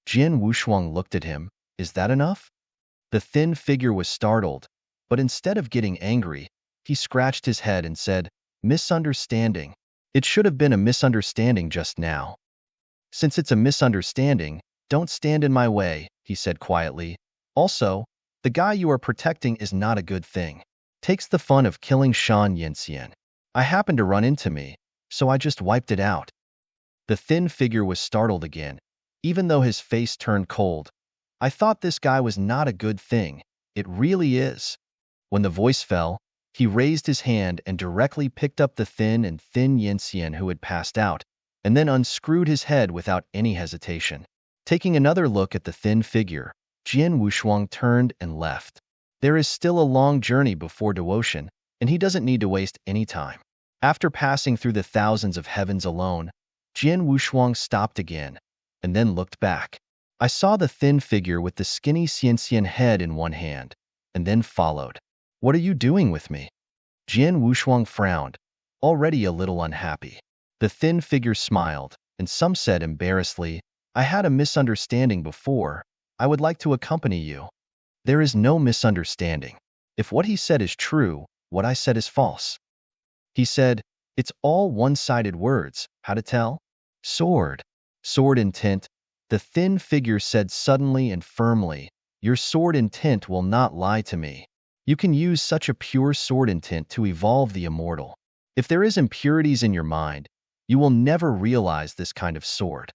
Jian Wushuang looked at him. Is that enough? The thin figure was startled, but instead of getting angry, he scratched his head and said, "Misunderstanding. It should have been a misunderstanding just now." "Since it's a misunderstanding, don't stand in my way," he said quietly. "Also, the guy you are protecting is not a good thing. Takes the fun of killing Shan Yinxian. I happened to run into me, so I just wiped it out." The thin figure was startled again, even though his face turned cold. "I thought this guy was not a good thing. It really is." When the voice fell, he raised his hand and directly picked up the thin Yinxian who had passed out, and then unscrewed his head without any hesitation. Taking another look at the thin figure, Jian Wushuang turned and left. There is still a long journey before devotion, and he doesn't need to waste any time. After passing through the thousands of heavens alone, Jian Wushuang stopped again, and then looked back. I saw the thin figure with the skinny Xianxian head in one hand, and then followed. "What are you doing with me?" Jian Wushuang frowned, already a little unhappy. The thin figure smiled, and some said embarrassedly, "I had a misunderstanding before. I would like to accompany you." There is no misunderstanding. If what he said is true, what I said is false. He said, "It's all one-sided words. How to tell?" "Sword. Sword and tint." The thin figure said suddenly and firmly, "Your sword and tint will not lie to me. You can use such a pure sword and tint to evolve the immortal. If there is impurities in your mind, you will never realize this kind of sword."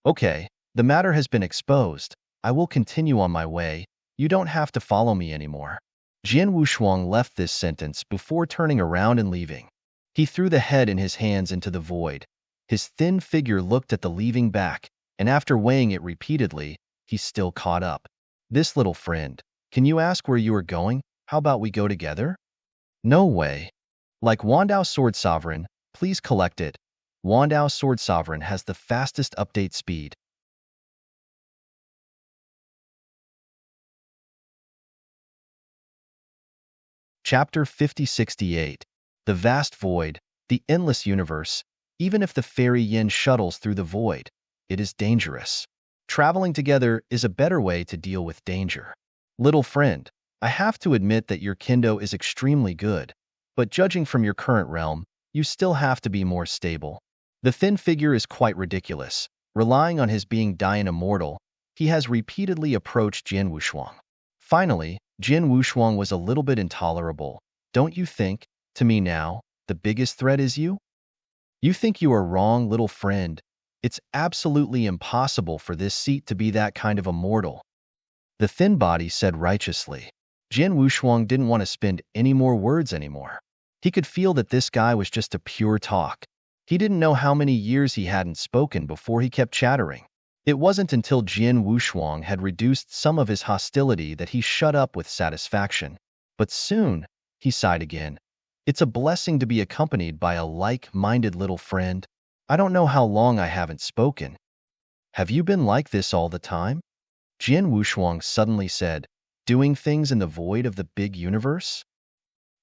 "Okay, the matter has been exposed. I will continue on my way. You don't have to follow me anymore." Jian Wushuang left this sentence before turning around and leaving. He threw the head in his hands into the void. His thin figure looked at the leaving back, and after weighing it repeatedly, he still caught up. "This little friend, can you ask where you are going? How about we go together?" "No way." Like Wandao Sword Sovereign, please collect it. Wandao Sword Sovereign has the fastest update speed. Chapter 5068. The Vast Void, the Endless Universe. Even if the fairy yin shuttles through the void, it is dangerous. Traveling together is a better way to deal with danger. Little friend, I have to admit that your kendo is extremely good, but judging from your current realm, you still have to be more stable. The thin figure is quite ridiculous. Relying on his being Dian immortal, he has repeatedly approached Jian Wushuang. Finally, Jian Wushuang was a little bit intolerable. "Don't you think, to me now, the biggest threat is you?" "You think you are wrong, little friend. It's absolutely impossible for this seat to be that kind of immortal," the thin body said righteously. Jian Wushuang didn't want to spend any more words anymore. He could feel that this guy was just a pure talk. He didn't know how many years he hadn't spoken before he kept chattering. It wasn't until Jian Wushuang had reduced some of his hostility that he shut up with satisfaction. But soon, he sighed again. It's a blessing to be accompanied by a like-minded little friend. I don't know how long I haven't spoken. Have you been like this all the time? Jian Wushuang suddenly said, doing things in the void of the big universe?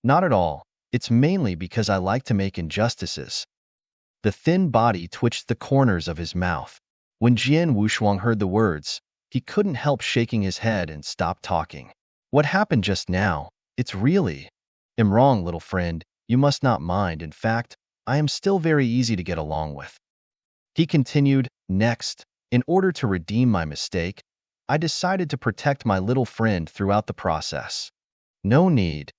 Not at all. It's mainly because I like to make injustices. The thin body twitched the corners of his mouth. When Jian Wushuang heard the words, he couldn't help shaking his head and stop talking. What happened just now? It's really... I'm wrong, little friend. You must not mind. In fact, I am still very easy to get along with. He continued, next, in order to redeem my mistake, I decided to protect my little friend throughout the process. No need,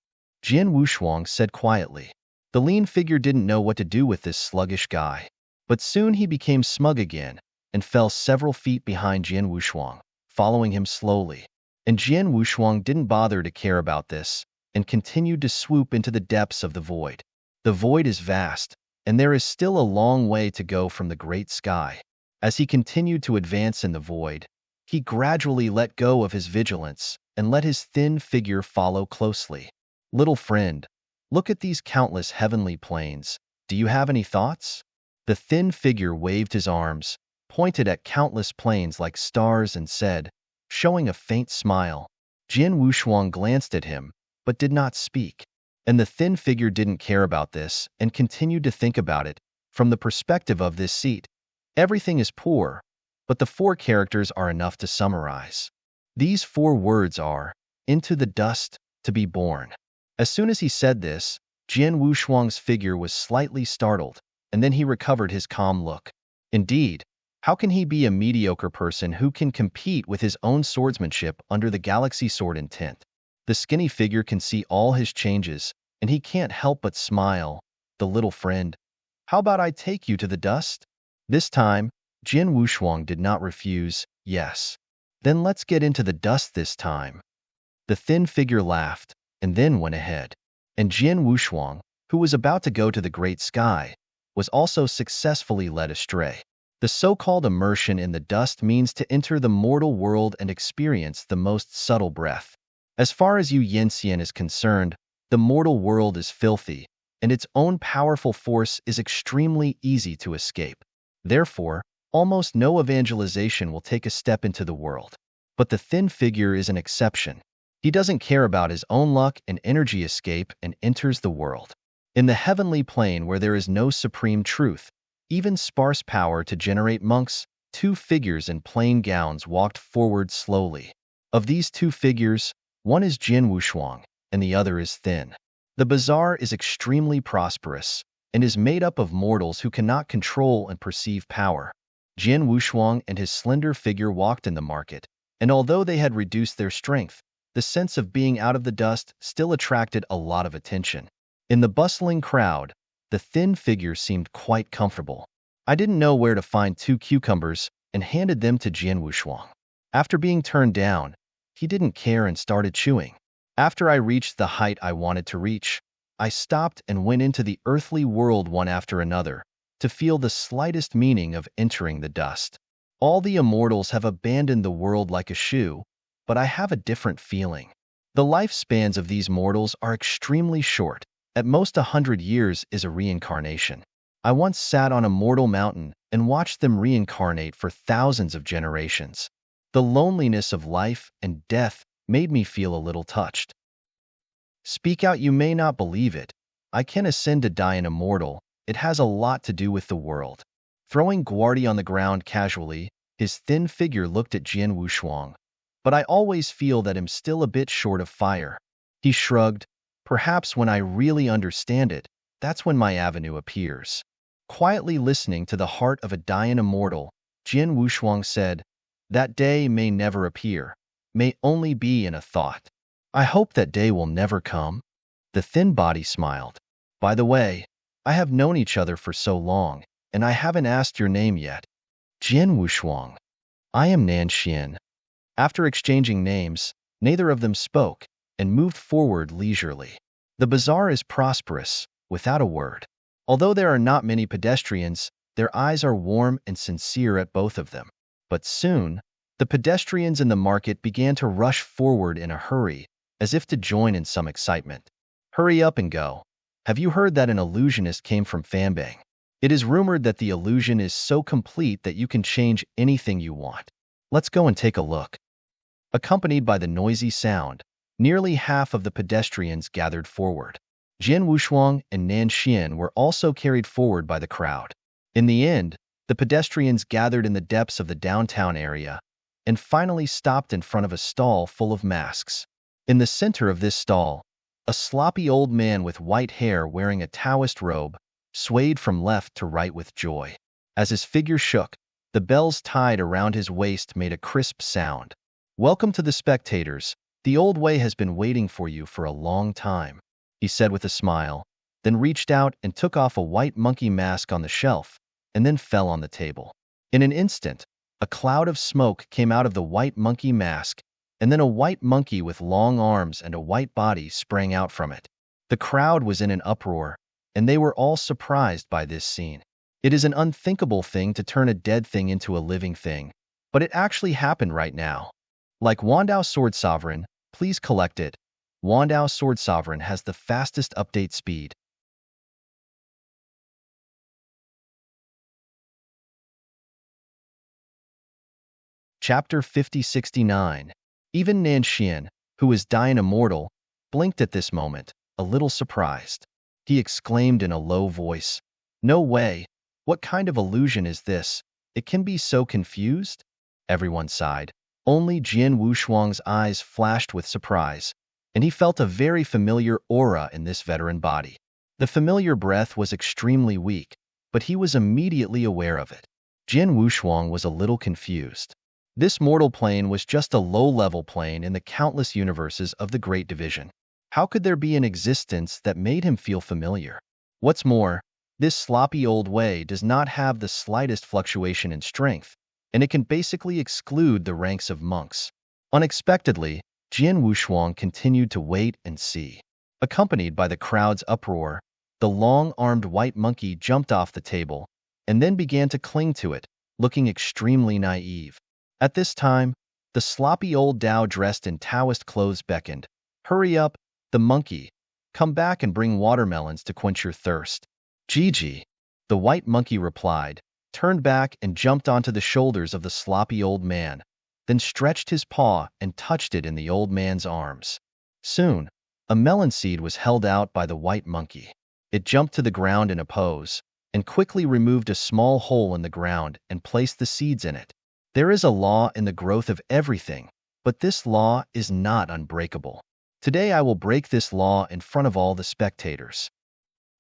Jian Wushuang said quietly. The lean figure didn't know what to do with this sluggish guy. But soon he became smug again and fell several feet behind Jian Wushuang, following him slowly. And Jian Wushuang didn't bother to care about this and continued to swoop into the depths of the void. The void is vast, and there is still a long way to go from the great sky. As he continued to advance in the void, he gradually let go of his vigilance and let his thin figure follow closely. Little friend, look at these countless heavenly planes. Do you have any thoughts? The thin figure waved his arms, pointed at countless planes like stars and said, showing a faint smile. Jian Wushuang glanced at him, but did not speak. And the thin figure didn't care about this and continued to think about it. From the perspective of this seat, everything is poor, but the 4 characters are enough to summarize. These 4 words are, into the dust, to be born. As soon as he said this, Jian Wushuang's figure was slightly startled, and then he recovered his calm look. Indeed, how can he be a mediocre person who can compete with his own swordsmanship under the galaxy sword intent? The skinny figure can see all his changes, and he can't help but smile. The little friend, how about I take you to the dust? This time, Jian Wushuang did not refuse. Yes. Then let's get into the dust this time. The thin figure laughed, and then went ahead. And Jian Wushuang, who was about to go to the great sky, was also successfully led astray. The so-called immersion in the dust means to enter the mortal world and experience the most subtle breath. As far as Yu Yanxian is concerned, the mortal world is filthy, and its own powerful force is extremely easy to escape. Therefore, almost no evangelization will take a step into the world. But the thin figure is an exception. He doesn't care about his own luck and energy escape and enters the world. In the heavenly plane where there is no supreme truth, even sparse power to generate monks, 2 figures in plain gowns walked forward slowly. Of these 2 figures, one is Jian Wushuang, and the other is thin. The bazaar is extremely prosperous, and is made up of mortals who cannot control and perceive power. Jian Wushuang and his slender figure walked in the market, and although they had reduced their strength, the sense of being out of the dust still attracted a lot of attention. In the bustling crowd, the thin figure seemed quite comfortable. I didn't know where to find 2 cucumbers and handed them to Jian Wushuang. After being turned down, he didn't care and started chewing. After I reached the height I wanted to reach, I stopped and went into the earthly world one after another, to feel the slightest meaning of entering the dust. All the immortals have abandoned the world like a shoe, but I have a different feeling. The lifespans of these mortals are extremely short. At most 100 years is a reincarnation. I once sat on a mortal mountain and watched them reincarnate for thousands of generations. The loneliness of life and death made me feel a little touched. Speak out, you may not believe it. I can ascend to die an immortal. It has a lot to do with the world. Throwing Guardi on the ground casually, his thin figure looked at Jian Wushuang. But I always feel that I'm still a bit short of fire. He shrugged. Perhaps when I really understand it, that's when my avenue appears. Quietly listening to the heart of a dying immortal, Jian Wushuang said, that day may never appear, may only be in a thought. I hope that day will never come. The thin body smiled. By the way, I have known each other for so long, and I haven't asked your name yet. Jian Wushuang. I am Nan Xian. After exchanging names, neither of them spoke, and moved forward leisurely. The bazaar is prosperous, without a word. Although there are not many pedestrians, their eyes are warm and sincere at both of them. But soon, the pedestrians in the market began to rush forward in a hurry, as if to join in some excitement. Hurry up and go. Have you heard that an illusionist came from Fanbang? It is rumored that the illusion is so complete that you can change anything you want. Let's go and take a look. Accompanied by the noisy sound, nearly half of the pedestrians gathered forward. Jin Wushuang and Nan Xian were also carried forward by the crowd. In the end, the pedestrians gathered in the depths of the downtown area and finally stopped in front of a stall full of masks. In the center of this stall, a sloppy old man with white hair wearing a Taoist robe swayed from left to right with joy. As his figure shook, the bells tied around his waist made a crisp sound. "Welcome to the spectators. The old way has been waiting for you for a long time," he said with a smile, then reached out and took off a white monkey mask on the shelf, and then fell on the table. In an instant, a cloud of smoke came out of the white monkey mask, and then a white monkey with long arms and a white body sprang out from it. The crowd was in an uproar, and they were all surprised by this scene. It is an unthinkable thing to turn a dead thing into a living thing, but it actually happened right now. Like Wandao Sword Sovereign, please collect it. Wandao Sword Sovereign has the fastest update speed. Chapter 5069. Even Nan Xian, who is dying immortal, blinked at this moment, a little surprised. He exclaimed in a low voice, "No way! What kind of illusion is this? It can be so confused?" Everyone sighed. Only Jin Wushuang's eyes flashed with surprise, and he felt a very familiar aura in this veteran body. The familiar breath was extremely weak, but he was immediately aware of it. Jin Wushuang was a little confused. This mortal plane was just a low-level plane in the countless universes of the Great Division. How could there be an existence that made him feel familiar? What's more, this sloppy old way does not have the slightest fluctuation in strength, and it can basically exclude the ranks of monks. Unexpectedly, Jin Wushuang continued to wait and see. Accompanied by the crowd's uproar, the long-armed white monkey jumped off the table and then began to cling to it, looking extremely naive. At this time, the sloppy old Dao dressed in Taoist clothes beckoned. "Hurry up, the monkey. Come back and bring watermelons to quench your thirst." "Gigi," the white monkey replied, turned back and jumped onto the shoulders of the sloppy old man, then stretched his paw and touched it in the old man's arms. Soon, a melon seed was held out by the white monkey. It jumped to the ground in a pose, and quickly removed a small hole in the ground and placed the seeds in it. There is a law in the growth of everything, but this law is not unbreakable. Today I will break this law in front of all the spectators.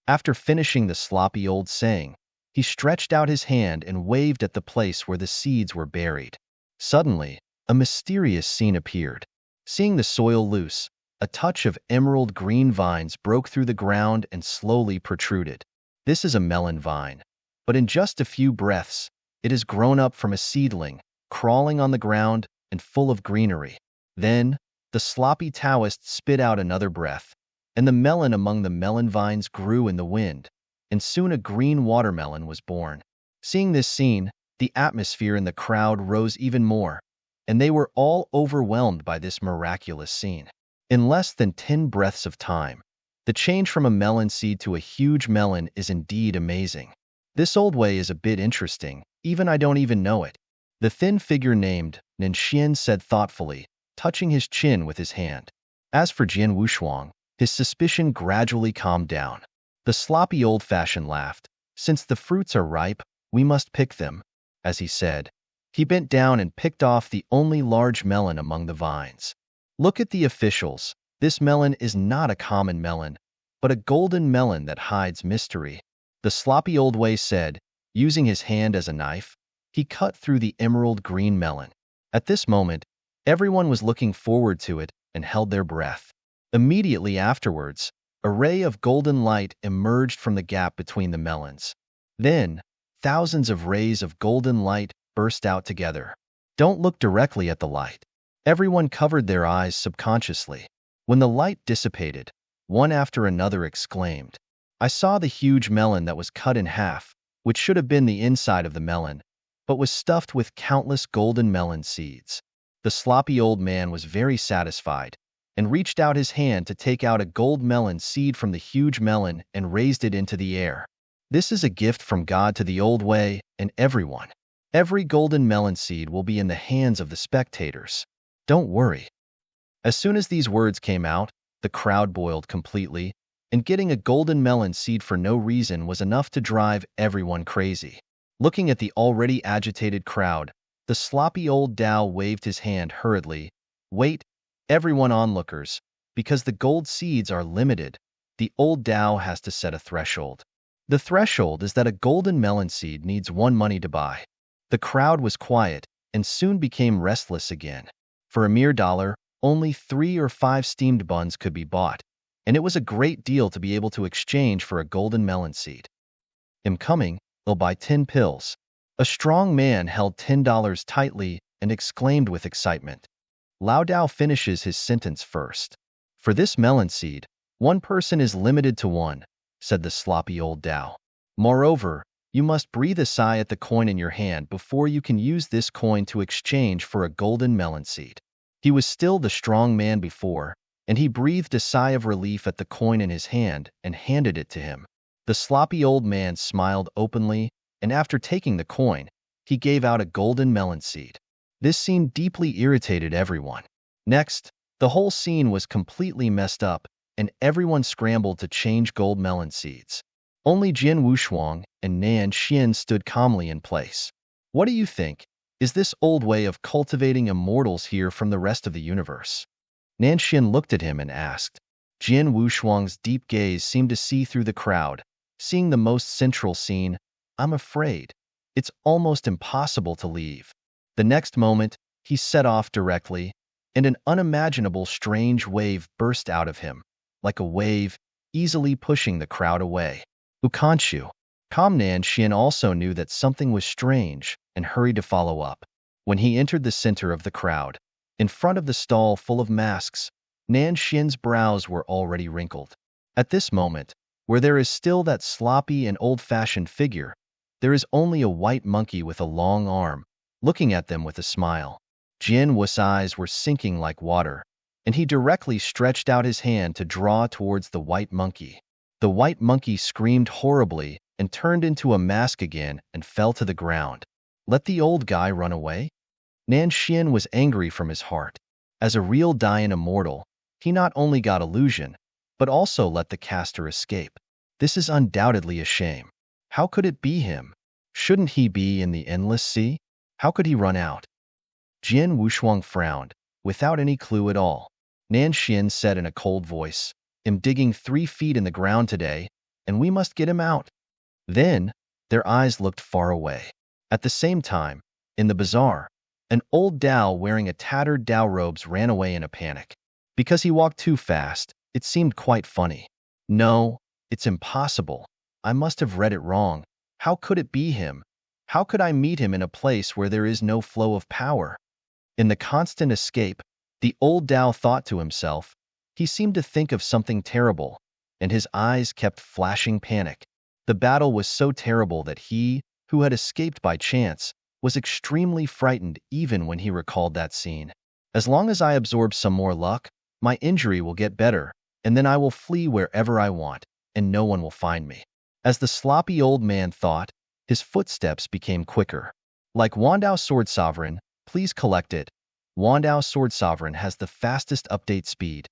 After finishing the sloppy old saying, he stretched out his hand and waved at the place where the seeds were buried. Suddenly, a mysterious scene appeared. Seeing the soil loose, a touch of emerald green vines broke through the ground and slowly protruded. This is a melon vine, but in just a few breaths, it has grown up from a seedling, crawling on the ground and full of greenery. Then, the sloppy Taoist spit out another breath, and the melon among the melon vines grew in the wind, and soon a green watermelon was born. Seeing this scene, the atmosphere in the crowd rose even more, and they were all overwhelmed by this miraculous scene. In less than 10 breaths of time, the change from a melon seed to a huge melon is indeed amazing. This old way is a bit interesting, even I don't even know it. The thin figure named Nan Xian said thoughtfully, touching his chin with his hand. As for Jin Wushuang, his suspicion gradually calmed down. The sloppy old-fashioned laughed. "Since the fruits are ripe, we must pick them," as he said. He bent down and picked off the only large melon among the vines. "Look at the officials. This melon is not a common melon, but a golden melon that hides mystery," the sloppy old way said, using his hand as a knife. He cut through the emerald green melon. At this moment, everyone was looking forward to it and held their breath. Immediately afterwards, a ray of golden light emerged from the gap between the melons. Then, thousands of rays of golden light burst out together. Don't look directly at the light. Everyone covered their eyes subconsciously. When the light dissipated, one after another exclaimed, "I saw the huge melon that was cut in half, which should have been the inside of the melon, but was stuffed with countless golden melon seeds." The sloppy old man was very satisfied. and reached out his hand to take out a gold melon seed from the huge melon and raised it into the air. This is a gift from God to the old way and everyone. Every golden melon seed will be in the hands of the spectators. Don't worry. As soon as these words came out, the crowd boiled completely, and getting a golden melon seed for no reason was enough to drive everyone crazy. Looking at the already agitated crowd, the sloppy old Tao waved his hand hurriedly. Wait, everyone onlookers, because the gold seeds are limited, the old Tao has to set a threshold. The threshold is that a golden melon seed needs 1 money to buy. The crowd was quiet and soon became restless again. For a mere $1, only 3 or 5 steamed buns could be bought, and it was a great deal to be able to exchange for a golden melon seed. I'm coming, I'll buy 10 pills. A strong man held $10 tightly and exclaimed with excitement. Lao Dao finishes his sentence first. For this melon seed, 1 person is limited to 1, said the sloppy old Tao. Moreover, you must breathe a sigh at the coin in your hand before you can use this coin to exchange for a golden melon seed. He was still the strong man before, and he breathed a sigh of relief at the coin in his hand and handed it to him. The sloppy old man smiled openly, and after taking the coin, he gave out a golden melon seed. This scene deeply irritated everyone. Next, the whole scene was completely messed up, and everyone scrambled to change gold melon seeds. Only Jian Wushuang and Nan Xian stood calmly in place. What do you think? Is this old way of cultivating immortals here from the rest of the universe? Nan Xian looked at him and asked. Jian Wushuang's deep gaze seemed to see through the crowd, seeing the most central scene. I'm afraid. It's almost impossible to leave. The next moment, he set off directly, and an unimaginable strange wave burst out of him, like a wave, easily pushing the crowd away. Ukanshu. Nan Xian also knew that something was strange and hurried to follow up. When he entered the center of the crowd, in front of the stall full of masks, Nan Xian's brows were already wrinkled. At this moment, where there is still that sloppy and old-fashioned figure, there is only a white monkey with a long arm, looking at them with a smile. Jian Wu's eyes were sinking like water, and he directly stretched out his hand to draw towards the white monkey. The white monkey screamed horribly and turned into a mask again and fell to the ground. Let the old guy run away? Nan Xian was angry from his heart. As a real Dayan immortal, he not only got illusion, but also let the caster escape. This is undoubtedly a shame. How could it be him? Shouldn't he be in the endless sea? How could he run out? Jian Wushuang frowned, without any clue at all. Nan Xian said in a cold voice, I'm digging 3 feet in the ground today, and we must get him out. Then, their eyes looked far away. At the same time, in the bazaar, an old Tao wearing a tattered Tao robes ran away in a panic. Because he walked too fast, it seemed quite funny. No, it's impossible. I must have read it wrong. How could it be him? How could I meet him in a place where there is no flow of power? In the constant escape, the old Tao thought to himself. He seemed to think of something terrible, and his eyes kept flashing panic. The battle was so terrible that he, who had escaped by chance, was extremely frightened even when he recalled that scene. As long as I absorb some more luck, my injury will get better, and then I will flee wherever I want, and no one will find me. As the sloppy old man thought, his footsteps became quicker. Like Wandao Sword Sovereign, please collect it. Wandao Sword Sovereign has the fastest update speed.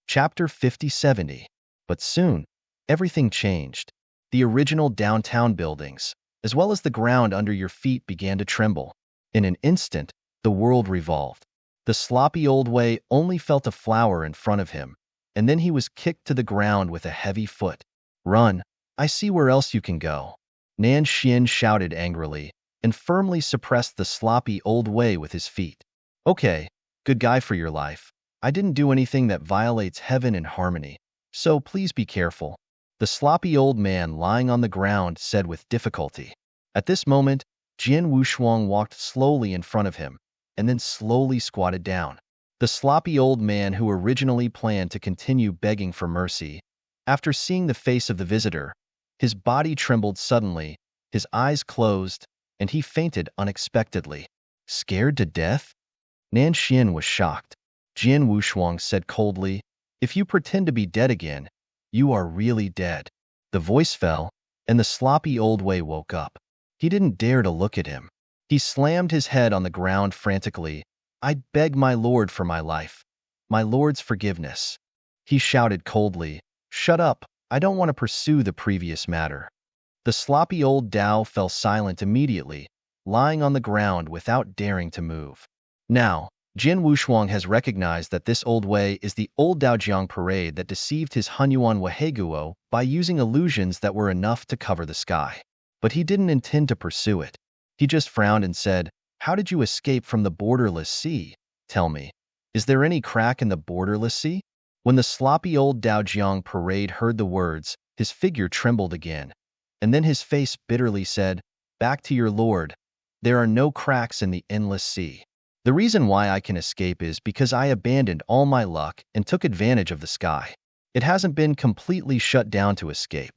Chapter 5070. But soon, everything changed. The original downtown buildings, as well as the ground under your feet, began to tremble. In an instant, the world revolved. The sloppy old way only felt a flower in front of him, and then he was kicked to the ground with a heavy foot. Run, I see where else you can go. Nan Xian shouted angrily, and firmly suppressed the sloppy old way with his feet. Okay, good guy for your life. I didn't do anything that violates heaven and harmony, so please be careful. The sloppy old man lying on the ground said with difficulty. At this moment, Jian Wushuang walked slowly in front of him, and then slowly squatted down. The sloppy old man who originally planned to continue begging for mercy, after seeing the face of the visitor, his body trembled suddenly, his eyes closed, and he fainted unexpectedly. Scared to death? Nan Xian was shocked. Jian Wushuang said coldly, "If you pretend to be dead again, you are really dead." The voice fell, and the sloppy old Wei woke up. He didn't dare to look at him. He slammed his head on the ground frantically. "I beg my lord for my life. My lord's forgiveness." He shouted coldly, "Shut up, I don't want to pursue the previous matter." The sloppy old Dao fell silent immediately, lying on the ground without daring to move. Now, Jin Wushuang has recognized that this old Wei is the old Daojiang parade that deceived his Hunyuan Weheguo by using illusions that were enough to cover the sky. But he didn't intend to pursue it. He just frowned and said, "How did you escape from the borderless sea? Tell me, is there any crack in the borderless sea?" When the sloppy old Daojiang parade heard the words, his figure trembled again, and then his face bitterly said, "Back to your lord. There are no cracks in the endless sea. The reason why I can escape is because I abandoned all my luck and took advantage of the sky. It hasn't been completely shut down to escape."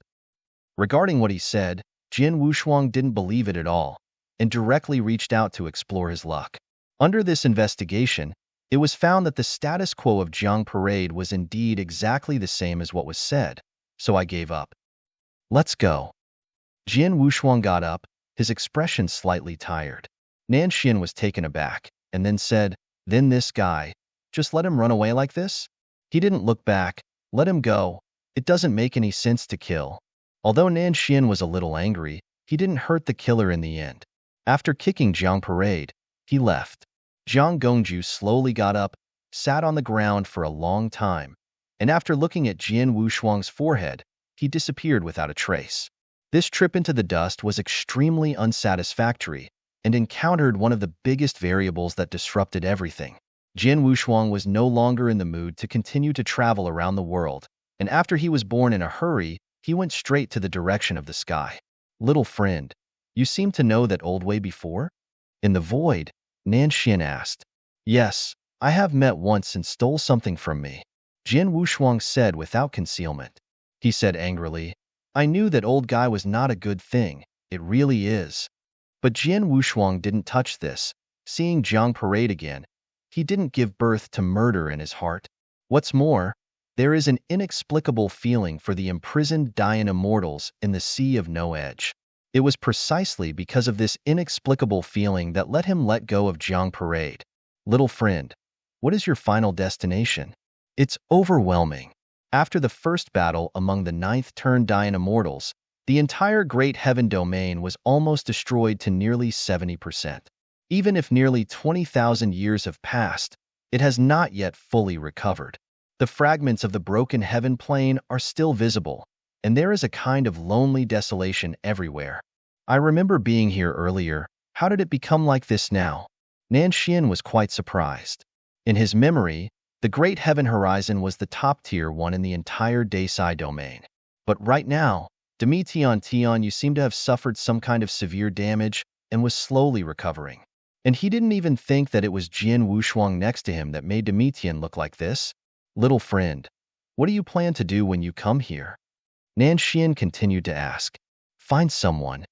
Regarding what he said, Jin Wushuang didn't believe it at all, and directly reached out to explore his luck. Under this investigation, it was found that the status quo of Jiang Parade was indeed exactly the same as what was said, so I gave up. "Let's go." Jin Wushuang got up, his expression slightly tired. Nan Xian was taken aback, and then said, "Then this guy, just let him run away like this?" He didn't look back. "Let him go. It doesn't make any sense to kill." Although Nan Xian was a little angry, he didn't hurt the killer in the end. After kicking Jiang Parade, he left. Jiang Gongju slowly got up, sat on the ground for a long time, and after looking at Jian Wushuang's forehead, he disappeared without a trace. This trip into the dust was extremely unsatisfactory and encountered one of the biggest variables that disrupted everything. Jian Wushuang was no longer in the mood to continue to travel around the world, and after he was born in a hurry, he went straight to the direction of the sky. "Little friend, you seem to know that old Wei before?" In the void, Nan Xian asked. "Yes, I have met once and stole something from me," Jian Wushuang said without concealment. He said angrily, "I knew that old guy was not a good thing, it really is." But Jian Wushuang didn't touch this. Seeing Jiang Parade again, he didn't give birth to murder in his heart. What's more, there is an inexplicable feeling for the imprisoned Dayan immortals in the Sea of No Edge. It was precisely because of this inexplicable feeling that let him let go of Jiang Parade. "Little friend, what is your final destination?" "It's overwhelming." After the first battle among the ninth turn Dayan immortals, the entire Great Heaven domain was almost destroyed to nearly 70%. Even if nearly 20,000 years have passed, it has not yet fully recovered. The fragments of the broken heaven plane are still visible, and there is a kind of lonely desolation everywhere. "I remember being here earlier. How did it become like this now?" Nan Xian was quite surprised. In his memory, the Great Heaven Horizon was the top-tier one in the entire Daisai domain. But right now, Domitian, you seem to have suffered some kind of severe damage and was slowly recovering. And he didn't even think that it was Jian Wushuang next to him that made Domitian look like this. "Little friend, what do you plan to do when you come here?" Nan Xian continued to ask. "Find someone,"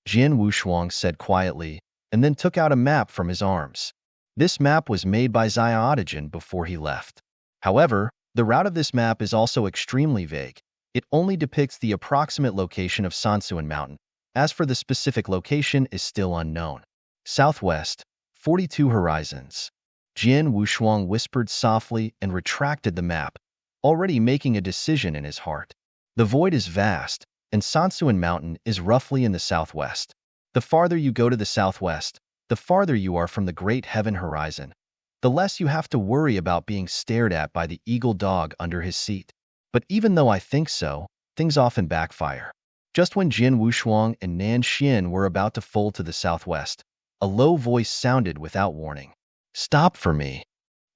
Jian Wushuang said quietly, and then took out a map from his arms. This map was made by Xiaotajin before he left. However, the route of this map is also extremely vague. It only depicts the approximate location of Sansuan Mountain. As for the specific location is still unknown. "Southwest, 42 horizons." Jian Wushuang whispered softly and retracted the map, already making a decision in his heart. The void is vast, and Sansuan Mountain is roughly in the southwest. The farther you go to the southwest, the farther you are from the Great Heaven Horizon. The less you have to worry about being stared at by the eagle dog under his seat. But even though I think so, things often backfire. Just when Jian Wushuang and Nan Xian were about to fold to the southwest, a low voice sounded without warning. "Stop for me."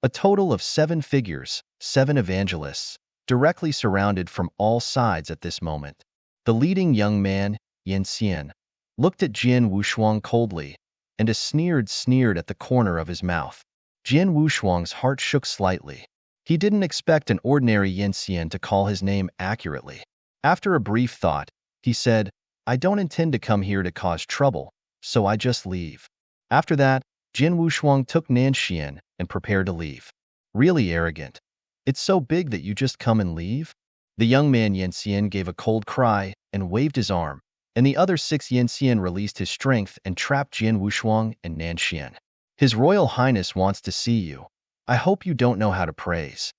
A total of 7 figures, 7 evangelists, directly surrounded from all sides at this moment. The leading young man, Yin Xian, looked at Jian Wushuang coldly, and a sneered at the corner of his mouth. Jian Wushuang's heart shook slightly. He didn't expect an ordinary Yin Xian to call his name accurately. After a brief thought, he said, "I don't intend to come here to cause trouble, so I just leave. After that, Jin Wushuang took Nanxian and prepared to leave. Really arrogant. It's so big that you just come and leave? The young man Yanxian gave a cold cry and waved his arm, and the other 6 Yanxian released his strength and trapped Jin Wushuang and Nanxian. His Royal Highness wants to see you. I hope you don't know how to praise.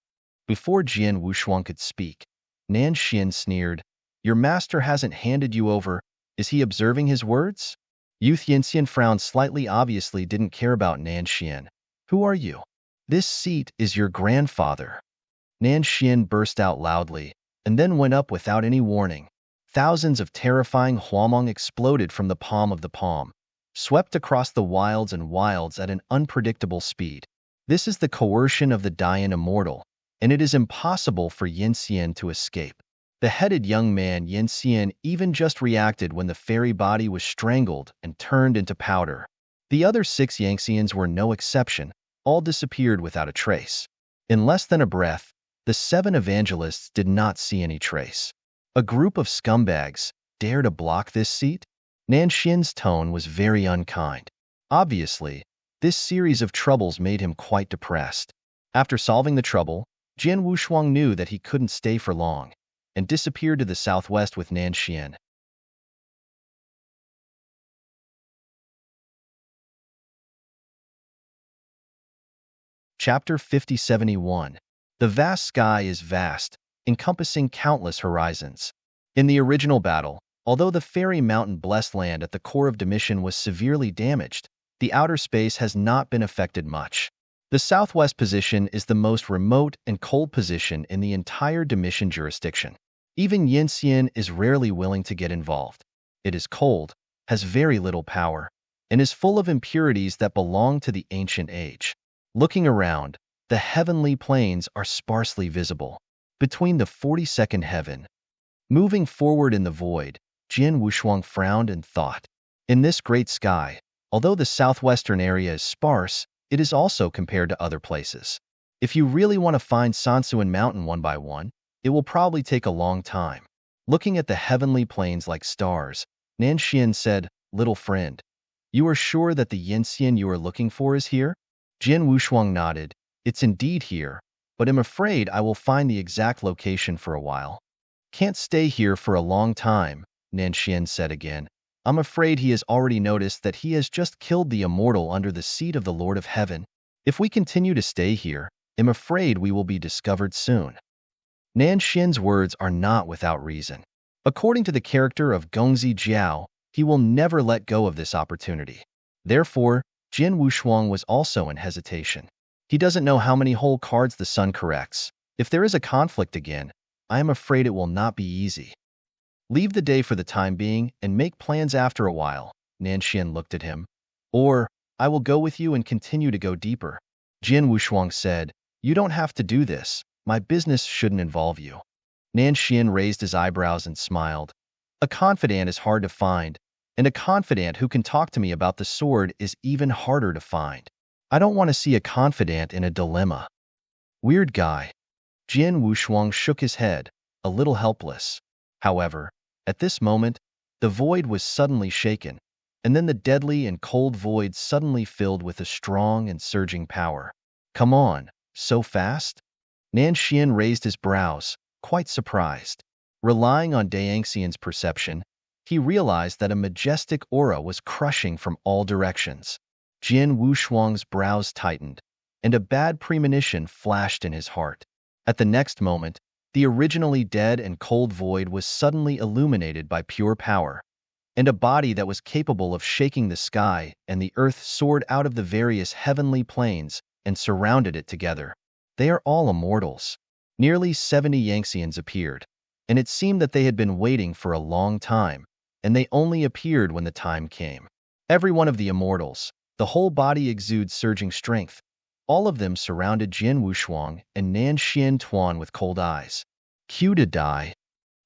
Before Jin Wushuang could speak, Nanxian sneered, Your master hasn't handed you over. Is he observing his words? Youth Yanxian frowned slightly, obviously didn't care about Nanxian. Who are you? This seat is your grandfather. Nanxian burst out loudly, and then went up without any warning. Thousands of terrifying huamong exploded from the palm of the palm, swept across the wilds and wilds at an unpredictable speed. This is the coercion of the Dian Immortal, and it is impossible for Yanxian to escape. The headed young man Yanxian even just reacted when the fairy body was strangled and turned into powder. The other 6 Yanxians were no exception, all disappeared without a trace. In less than a breath, the 7 evangelists did not see any trace. A group of scumbags dare to block this seat? Nanxian's tone was very unkind. Obviously, this series of troubles made him quite depressed. After solving the trouble, Jin Wushuang knew that he couldn't stay for long, and disappeared to the southwest with Nanxian. Chapter 5071. The vast sky is vast, encompassing countless horizons. In the original battle, although the fairy mountain blessed land at the core of Domitian was severely damaged, the outer space has not been affected much. The southwest position is the most remote and cold position in the entire Domitian jurisdiction. Even Yanxian is rarely willing to get involved. It is cold, has very little power, and is full of impurities that belong to the ancient age. Looking around, the heavenly planes are sparsely visible. Between the 42nd heaven, moving forward in the void, Jin Wushuang frowned and thought. In this great sky, although the southwestern area is sparse, it is also compared to other places. If you really want to find Sansuan Mountain one by one, it will probably take a long time. Looking at the heavenly plains like stars, Nanxian said, Little friend, you are sure that the Yanxian you are looking for is here? Jin Wushuang nodded. It's indeed here, but I'm afraid I will find the exact location for a while. Can't stay here for a long time, Nanxian said again. I'm afraid he has already noticed that he has just killed the immortal under the seat of the Lord of Heaven. If we continue to stay here, I'm afraid we will be discovered soon. Nanxian's words are not without reason. According to the character of Gongzi Jiao, he will never let go of this opportunity. Therefore, Jin Wushuang was also in hesitation. He doesn't know how many whole cards the sun corrects. If there is a conflict again, I am afraid it will not be easy. Leave the day for the time being and make plans after a while, Nanxian looked at him. Or, I will go with you and continue to go deeper. Jin Wushuang said, You don't have to do this. My business shouldn't involve you. Nanxian raised his eyebrows and smiled. A confidant is hard to find, and a confidant who can talk to me about the sword is even harder to find. I don't want to see a confidant in a dilemma. Weird guy. Jin Wushuang shook his head, a little helpless. However, at this moment, the void was suddenly shaken, and then the deadly and cold void suddenly filled with a strong and surging power. Come on, so fast? Nanxian raised his brows, quite surprised. Relying on Daiangxian's perception, he realized that a majestic aura was crushing from all directions. Jin Wushuang's brows tightened, and a bad premonition flashed in his heart. At the next moment, the originally dead and cold void was suddenly illuminated by pure power, and a body that was capable of shaking the sky and the earth soared out of the various heavenly planes and surrounded it together. They are all immortals. Nearly 70 Yanxians appeared, and it seemed that they had been waiting for a long time, and they only appeared when the time came. Every one of the immortals, the whole body exudes surging strength. All of them surrounded Jin Wushuang and Nanxian Tuan with cold eyes. Cue to die.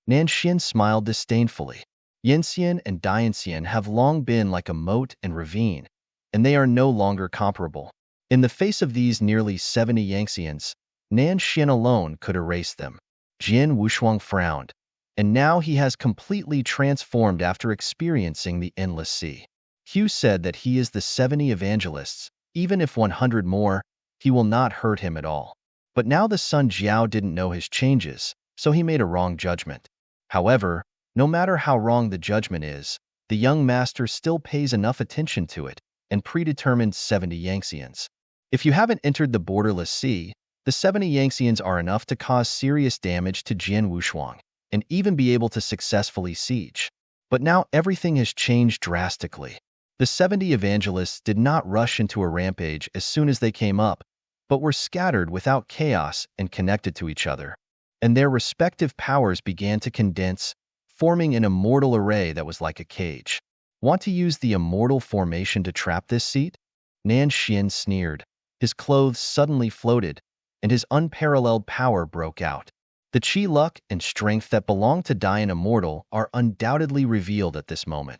Nanxian smiled disdainfully. Yanxian and Dianxian have long been like a moat and ravine, and they are no longer comparable. In the face of these nearly 70 Yanxians, Nanxian alone could erase them. Jin Wushuang frowned, and now he has completely transformed after experiencing the endless sea. Hugh said that he is the 70 evangelists. Even if 100 more, he will not hurt him at all. But now the son Jiao didn't know his changes, so he made a wrong judgment. However, no matter how wrong the judgment is, the young master still pays enough attention to it and predetermined 70 Yangtzeans. If you haven't entered the borderless sea, the 70 Yangtzeans are enough to cause serious damage to Jian Wushuang and even be able to successfully siege. But now everything has changed drastically. The 70 evangelists did not rush into a rampage as soon as they came up, but were scattered without chaos and connected to each other. And their respective powers began to condense, forming an immortal array that was like a cage. Want to use the immortal formation to trap this seat? Nan Xian sneered. His clothes suddenly floated, and his unparalleled power broke out. The chi luck and strength that belong to Dian Immortal are undoubtedly revealed at this moment.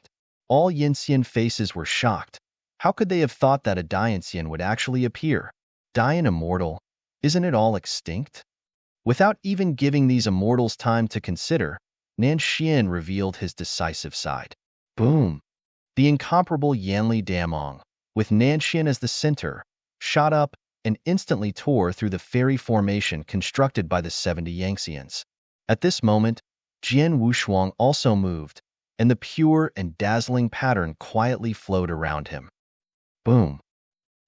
All Yinxian faces were shocked. How could they have thought that a Dianxian would actually appear? Dian Immortal, isn't it all extinct? Without even giving these immortals time to consider, Nan Xian revealed his decisive side. Boom! The incomparable Yanli Damong, with Nan Xian as the center, shot up and instantly tore through the fairy formation constructed by the 70 Yangtzeans. At this moment, Jian Wushuang also moved, and the pure and dazzling pattern quietly flowed around him. Boom!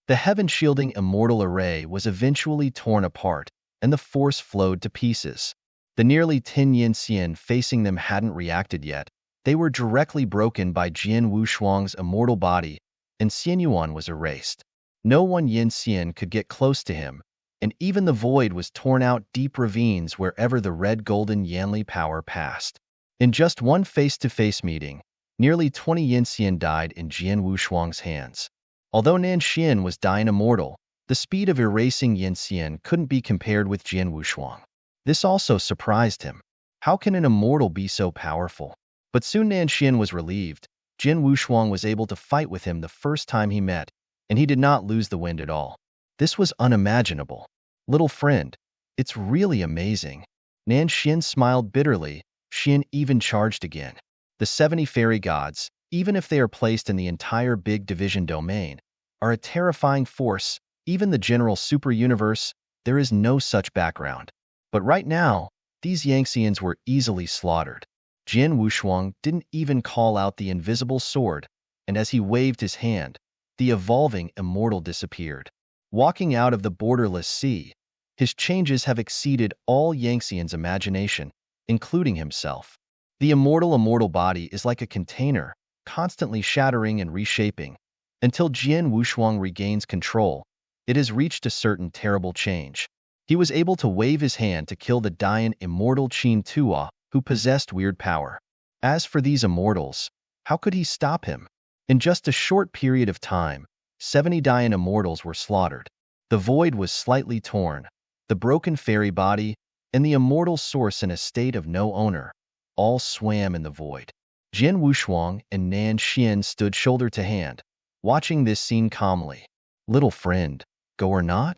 The heaven-shielding immortal array was eventually torn apart, and the force flowed to pieces. The nearly 10 Yinxian facing them hadn't reacted yet. They were directly broken by Jian Wushuang's immortal body, and Xianyuan was erased. No one Yinxian could get close to him, and even the void was torn out deep ravines wherever the red-golden Yanli power passed. In just one face-to-face meeting, nearly 20 Yinxian died in Jian Wushuang's hands. Although Nan Xian was Dian Immortal, the speed of erasing Yinxian couldn't be compared with Jian Wushuang. This also surprised him. How can an immortal be so powerful? But soon Nan Xian was relieved. Jian Wushuang was able to fight with him the first time he met, and he did not lose the wind at all. This was unimaginable. Little friend, it's really amazing. Nan Xian smiled bitterly. Xian even charged again. The 70 fairy gods, even if they are placed in the entire big division domain, are a terrifying force. Even the general super-universe, there is no such background. But right now, these Yangtzeans were easily slaughtered. Jian Wushuang didn't even call out the invisible sword, and as he waved his hand, the evolving immortal disappeared. Walking out of the borderless sea, his changes have exceeded all Yangtzean's imagination, including himself. The immortal body is like a container, constantly shattering and reshaping. Until Jian Wushuang regains control, it has reached a certain terrible change. He was able to wave his hand to kill the Dian immortal Qin Tua, who possessed weird power. As for these immortals, how could he stop him? In just a short period of time, 70 Dian immortals were slaughtered. The void was slightly torn, the broken fairy body, and the immortal source in a state of no owner, all swam in the void. Jian Wushuang and Nan Xian stood shoulder to hand, watching this scene calmly. Little friend, go or not?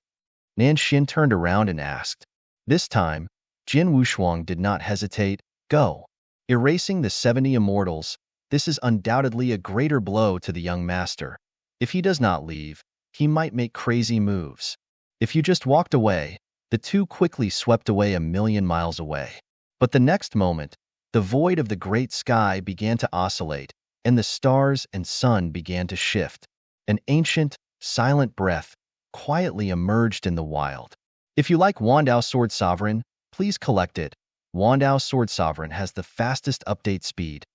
Nan Xian turned around and asked. This time, Jian Wushuang did not hesitate. Go. Erasing the 70 immortals, this is undoubtedly a greater blow to the young master. If he does not leave, he might make crazy moves. If you just walked away, the two quickly swept away 1,000,000 miles away. But the next moment, the void of the great sky began to oscillate, and the stars and sun began to shift. An ancient, silent breath quietly emerged in the wild. If you like Wandao Sword Sovereign, please collect it. Wandao Sword Sovereign has the fastest update speed.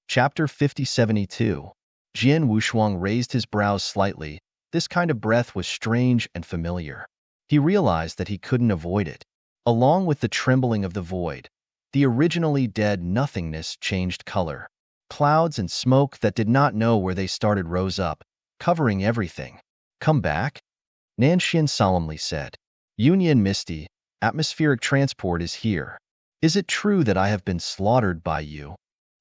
Chapter 5072. Jian Wushuang raised his brows slightly. This kind of breath was strange and familiar. He realized that he couldn't avoid it. Along with the trembling of the void, the originally dead nothingness changed color. Clouds and smoke that did not know where they started rose up, covering everything. Come back? Nan Xian solemnly said. Union Misty, atmospheric transport is here. Is it true that I have been slaughtered by you?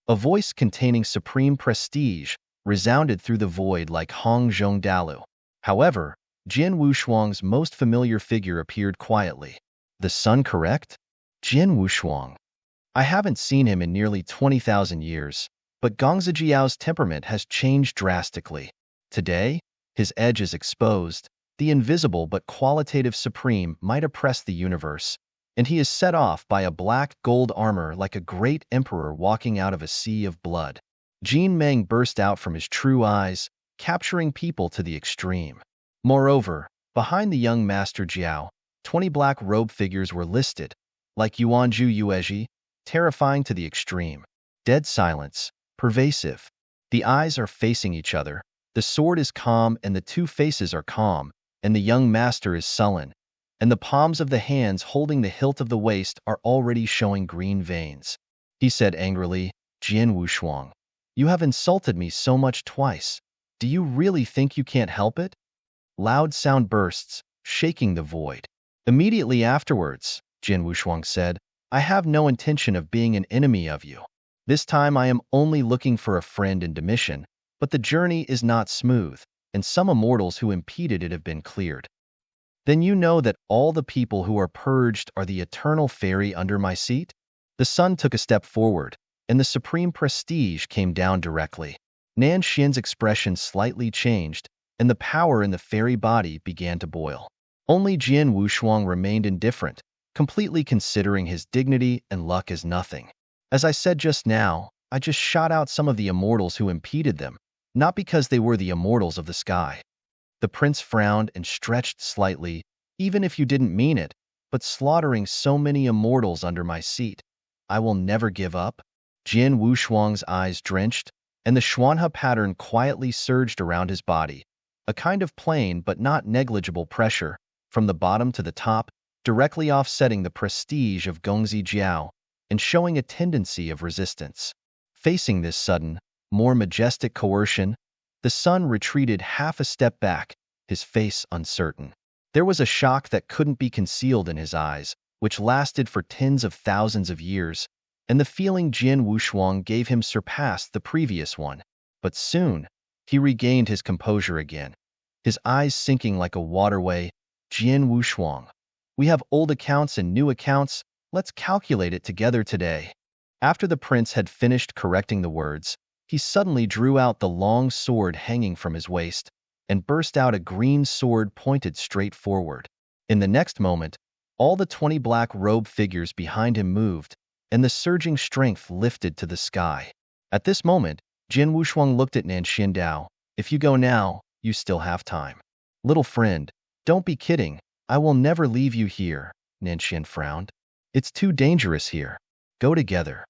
A voice containing supreme prestige resounded through the void like Hong Zhong Dalu. However, Jian Wushuang's most familiar figure appeared quietly. The sun correct? Jin Wushuang. I haven't seen him in nearly 20,000 years, but Gongzi Jiao's temperament has changed drastically. Today, his edge is exposed, the invisible but qualitative supreme might oppress the universe, and he is set off by a black gold armor like a great emperor walking out of a sea of blood. Jin Meng burst out from his true eyes, capturing people to the extreme. Moreover, behind the young master Jiao, 20 black robe figures were listed, like Yuanju Yuezhi, terrifying to the extreme. Dead silence, pervasive. The eyes are facing each other, the sword is calm and the two faces are calm, and the young master is sullen, and the palms of the hands holding the hilt of the waist are already showing green veins. He said angrily, Jian Wushuang, you have insulted me so much twice. Do you really think you can't help it? Loud sound bursts, shaking the void. Immediately afterwards, Jian Wushuang said, I have no intention of being an enemy of you. This time I am only looking for a friend in Demission, but the journey is not smooth, and some immortals who impeded it have been cleared. Then you know that all the people who are purged are the eternal fairy under my seat? The sun took a step forward, and the supreme prestige came down directly. Nan Xian's expression slightly changed, and the power in the fairy body began to boil. Only Jian Wushuang remained indifferent, completely considering his dignity and luck as nothing. As I said just now, I just shot out some of the immortals who impeded them, not because they were the immortals of the sky. The prince frowned and stretched slightly, even if you didn't mean it, but slaughtering so many immortals under my seat, I will never give up. Jian Wushuang's eyes drenched, and the Xuanhe pattern quietly surged around his body, a kind of plain but not negligible pressure, from the bottom to the top, directly offsetting the prestige of Gongzi Jiao, and showing a tendency of resistance. Facing this sudden, more majestic coercion, the sun retreated half a step back, his face uncertain. There was a shock that couldn't be concealed in his eyes, which lasted for tens of thousands of years, and the feeling Jian Wushuang gave him surpassed the previous one. But soon, he regained his composure again, his eyes sinking like a waterway. Jian Wushuang, we have old accounts and new accounts, let's calculate it together today. After the prince had finished correcting the words, he suddenly drew out the long sword hanging from his waist, and burst out a green sword pointed straight forward. In the next moment, all the 20 black robe figures behind him moved, and the surging strength lifted to the sky. At this moment, Jian Wushuang looked at Nan Xiandao. If you go now, you still have time. Little friend, don't be kidding, I will never leave you here, Nan Xian frowned. It's too dangerous here. Go together.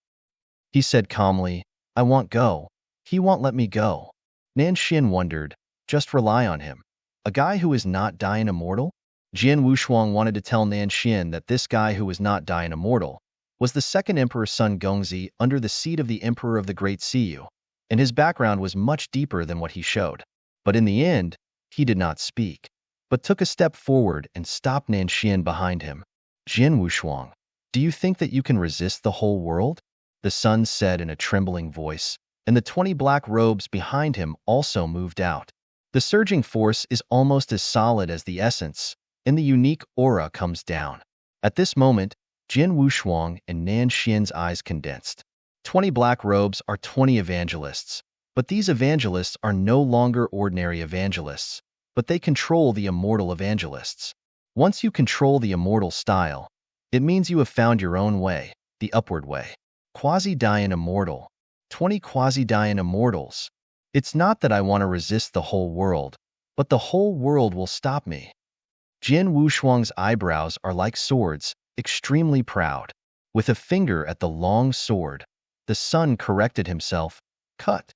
He said calmly, I won't go. He won't let me go. Nan Xian wondered, just rely on him. A guy who is not dying immortal? Jian Wushuang wanted to tell Nan Xian that this guy who was not dying immortal was the second emperor's son Gongzi under the seat of the emperor of the Great Siyu, and his background was much deeper than what he showed. But in the end, he did not speak, but took a step forward and stopped Nan Xian behind him. Jian Wushuang, do you think that you can resist the whole world? The sun said in a trembling voice, and the 20 black robes behind him also moved out. The surging force is almost as solid as the essence, and the unique aura comes down. At this moment, Jian Wushuang and Nan Xian's eyes condensed. 20 black robes are 20 evangelists, but these evangelists are no longer ordinary evangelists, but they control the immortal evangelists. Once you control the immortal style, it means you have found your own way, the upward way. Quasi-Dian immortal. 20 quasi-Dian immortals. It's not that I want to resist the whole world, but the whole world will stop me. Jian Wushuang's eyebrows are like swords, extremely proud. With a finger at the long sword, the sun corrected himself. Cut.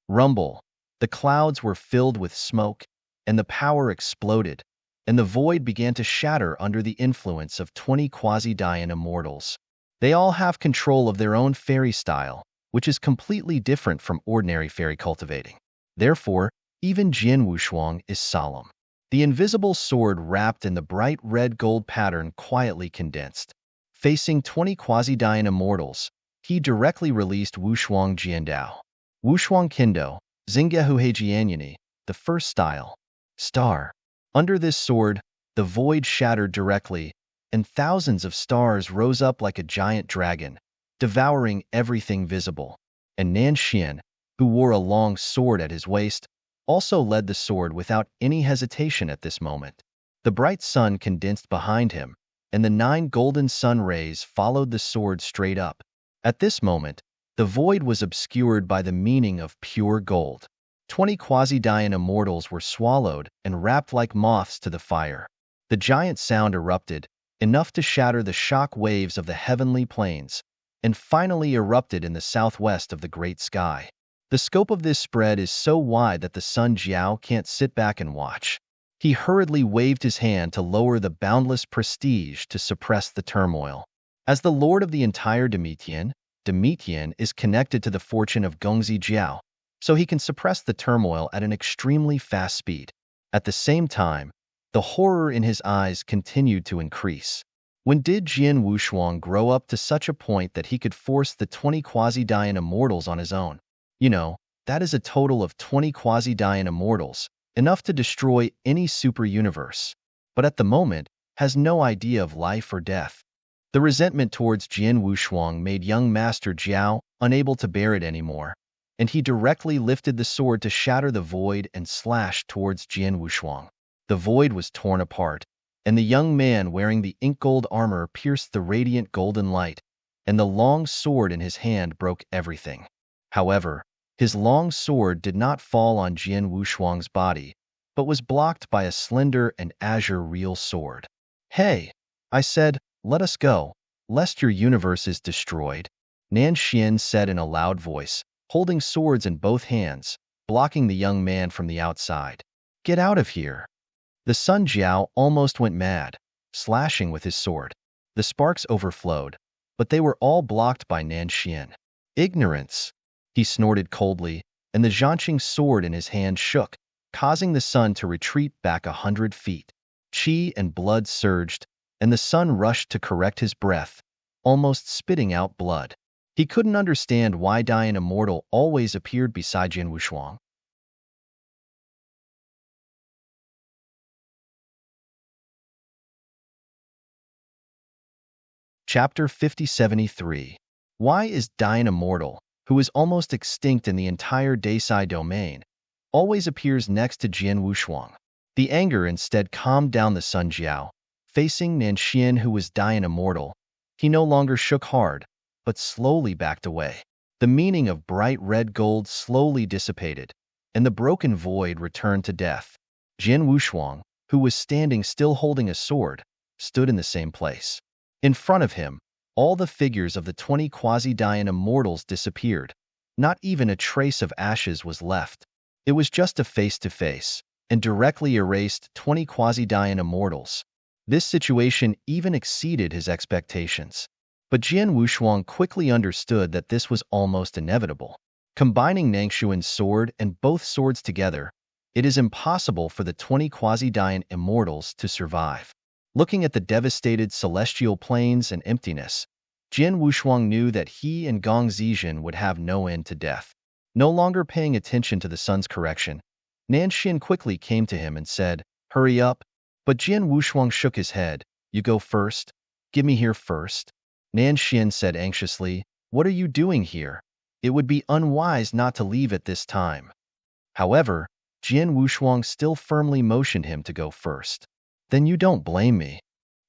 Rumble. The clouds were filled with smoke, and the power exploded, and the void began to shatter under the influence of 20 quasi-Dian immortals. They all have control of their own fairy style, which is completely different from ordinary fairy cultivating. Therefore, even Jian Wushuang is solemn. The invisible sword wrapped in the bright red gold pattern quietly condensed. Facing 20 quasi-Dian immortals, he directly released Wushuang Jiandao. Wushuang Kendo, Xinggehu Heijianyani, the first style. Star. Under this sword, the void shattered directly, and thousands of stars rose up like a giant dragon, devouring everything visible. And Nanxian, who wore a long sword at his waist, also led the sword without any hesitation at this moment. The bright sun condensed behind him, and the 9 golden sun rays followed the sword straight up. At this moment, the void was obscured by the meaning of pure gold. 20 quasi-Dian immortals were swallowed and wrapped like moths to the fire. The giant sound erupted, enough to shatter the shock waves of the heavenly plains, and finally erupted in the southwest of the great sky. The scope of this spread is so wide that the Sun Jiao can't sit back and watch. He hurriedly waved his hand to lower the boundless prestige to suppress the turmoil. As the lord of the entire Domitian is connected to the fortune of Gongzi Jiao, so he can suppress the turmoil at an extremely fast speed. At the same time, the horror in his eyes continued to increase. When did Jian Wushuang grow up to such a point that he could force the 20 quasi-Dian immortals on his own? You know, that is a total of 20 quasi-Dian immortals, enough to destroy any super-universe, but at the moment, has no idea of life or death. The resentment towards Jian Wushuang made young Master Jiao unable to bear it anymore, and he directly lifted the sword to shatter the void and slashed towards Jian Wushuang. The void was torn apart, and the young man wearing the ink-gold armor pierced the radiant golden light, and the long sword in his hand broke everything. However, his long sword did not fall on Jian Wushuang's body, but was blocked by a slender and azure real sword. "Hey," I said, "let us go, lest your universe is destroyed," Nanxian said in a loud voice, holding swords in both hands, blocking the young man from the outside. "Get out of here." The Sun Jiao almost went mad, slashing with his sword. The sparks overflowed, but they were all blocked by Nanxian. "Ignorance," he snorted coldly, and the Zhanqing sword in his hand shook, causing the sun to retreat back 100 feet. Qi and blood surged, and the sun rushed to correct his breath, almost spitting out blood. He couldn't understand why Dian Immortal always appeared beside Jian Wushuang. Chapter 5073. Why is Dian Immortal, who is almost extinct in the entire Desai domain, always appears next to Jian Wushuang? The anger instead calmed down the Sun Jiao. Facing Nanxian, who was Dian Immortal, he no longer shook hard, but slowly backed away. The meaning of bright red gold slowly dissipated, and the broken void returned to death. Jian Wushuang, who was standing still holding a sword, stood in the same place. In front of him, all the figures of the 20 quasi-Dian immortals disappeared. Not even a trace of ashes was left. It was just a face-to-face, and directly erased 20 quasi-Dian immortals. This situation even exceeded his expectations. But Jian Wushuang quickly understood that this was almost inevitable. Combining Nangshuan's sword and both swords together, it is impossible for the 20 quasi-Dian immortals to survive. Looking at the devastated celestial plains and emptiness, Jian Wushuang knew that he and Gong Zizhen would have no end to death. No longer paying attention to the sun's correction, Nanxian quickly came to him and said, "Hurry up." But Jian Wushuang shook his head. "You go first? Give me here first." Nanxian said anxiously, "What are you doing here? It would be unwise not to leave at this time." However, Jian Wushuang still firmly motioned him to go first. "Then you don't blame me,"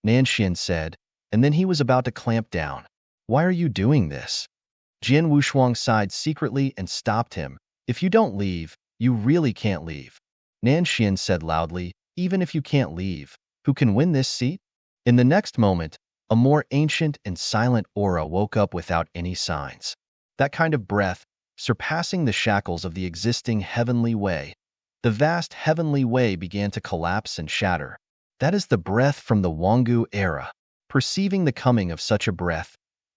Nanxian said, and then he was about to clamp down. "Why are you doing this?" Jian Wushuang sighed secretly and stopped him. "If you don't leave, you really can't leave." Nanxian said loudly, "Even if you can't leave, who can win this seat?" In the next moment, a more ancient and silent aura woke up without any signs. That kind of breath, surpassing the shackles of the existing heavenly way. The vast heavenly way began to collapse and shatter. That is the breath from the Wanggu era. Perceiving the coming of such a breath,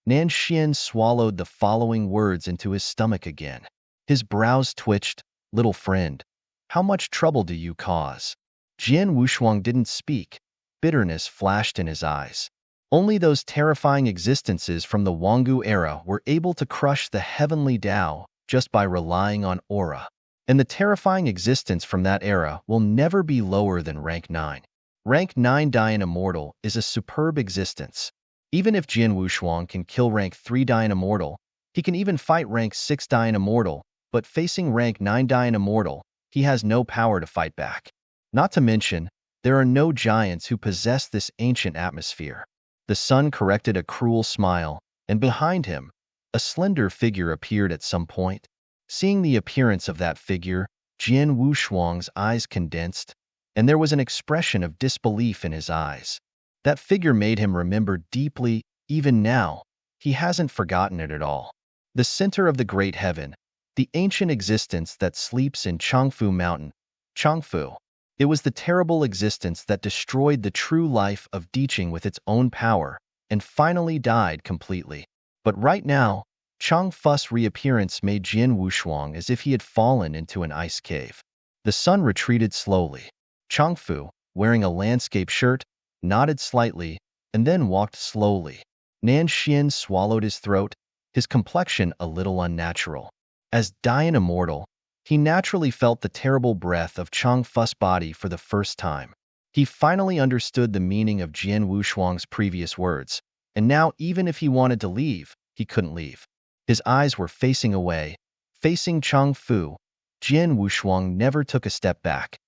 Nanxian swallowed the following words into his stomach again. His brows twitched. "Little friend, how much trouble do you cause?" Jian Wushuang didn't speak. Bitterness flashed in his eyes. Only those terrifying existences from the Wanggu era were able to crush the heavenly Tao just by relying on aura. And the terrifying existence from that era will never be lower than rank 9. Rank 9 Dian Immortal is a superb existence. Even if Jin Wushuang can kill rank 3 Dian Immortal, he can even fight rank 6 Dian Immortal, but facing rank 9 Dian Immortal, he has no power to fight back. Not to mention, there are no giants who possess this ancient atmosphere. The sun corrected a cruel smile, and behind him, a slender figure appeared at some point. Seeing the appearance of that figure, Jin Wushuang's eyes condensed, and there was an expression of disbelief in his eyes. That figure made him remember deeply, even now, he hasn't forgotten it at all. The center of the great heaven, the ancient existence that sleeps in Changfu Mountain, Changfu. It was the terrible existence that destroyed the true life of Diqing with its own power, and finally died completely. But right now, Changfu's reappearance made Jin Wushuang as if he had fallen into an ice cave. The sun retreated slowly. Changfu, wearing a landscape shirt, nodded slightly, and then walked slowly. Nan Xian swallowed his throat, his complexion a little unnatural. As Dian Immortal, he naturally felt the terrible breath of Changfu's body for the first time. He finally understood the meaning of Jin Wushuang's previous words, and now even if he wanted to leave, he couldn't leave. His eyes were facing away, facing Changfu. Jin Wushuang never took a step back.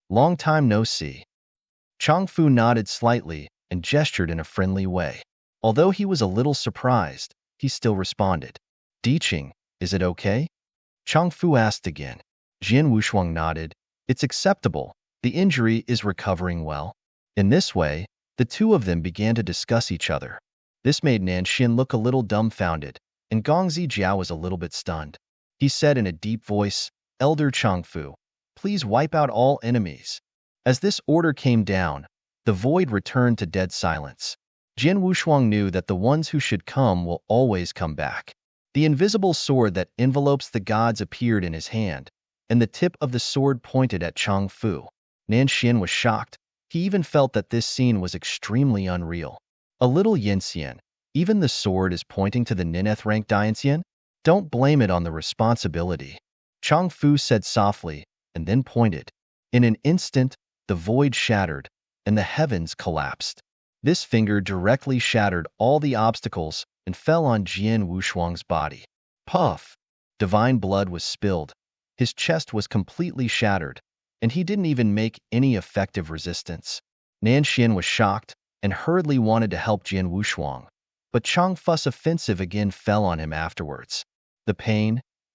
Long time no see. Changfu nodded slightly and gestured in a friendly way. Although he was a little surprised, he still responded. Diqing, is it okay? Changfu asked again. Jin Wushuang nodded. It's acceptable. The injury is recovering well. In this way, the two of them began to discuss each other. This made Nanxin look a little dumbfounded, and Gongzi Jiao was a little bit stunned. He said in a deep voice, Elder Changfu, please wipe out all enemies. As this order came down, the void returned to dead silence. Jin Wushuang knew that the ones who should come will always come back. The invisible sword that envelopes the gods appeared in his hand, and the tip of the sword pointed at Changfu. Nanxin was shocked. He even felt that this scene was extremely unreal. A little Yinxian, even the sword is pointing to the Nineth rank Dianxian? Don't blame it on the responsibility. Changfu said softly, and then pointed. In an instant, the void shattered, and the heavens collapsed. This finger directly shattered all the obstacles and fell on Jin Wushuang's body. Puff! Divine blood was spilled. His chest was completely shattered, and he didn't even make any effective resistance. Nanxin was shocked and hurriedly wanted to help Jin Wushuang, but Changfu's offensive again fell on him afterwards.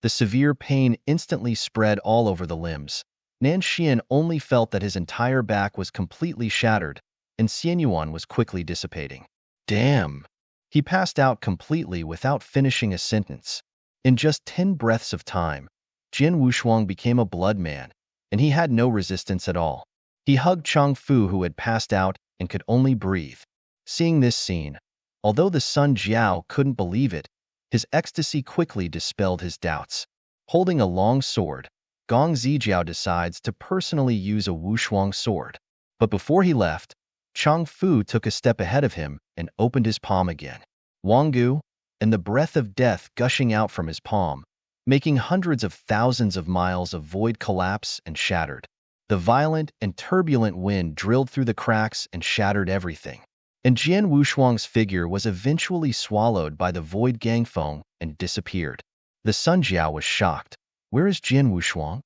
The severe pain instantly spread all over the limbs. Nanxin only felt that his entire back was completely shattered, and Xianyuan was quickly dissipating. Damn! He passed out completely without finishing a sentence. In just 10 breaths of time, Jin Wushuang became a blood man, and he had no resistance at all. He hugged Changfu, who had passed out and could only breathe. Seeing this scene, although the Sun Jiao couldn't believe it, his ecstasy quickly dispelled his doubts. Holding a long sword, Gong Zijiao decides to personally use a Wushuang sword. But before he left, Changfu took a step ahead of him and opened his palm again. Wanggu, and the breath of death gushing out from his palm, making hundreds of thousands of miles of void collapse and shattered. The violent and turbulent wind drilled through the cracks and shattered everything. And Jin Wushuang's figure was eventually swallowed by the void gangfeng and disappeared. The Sun Jiao was shocked. Where is Jin Wushuang?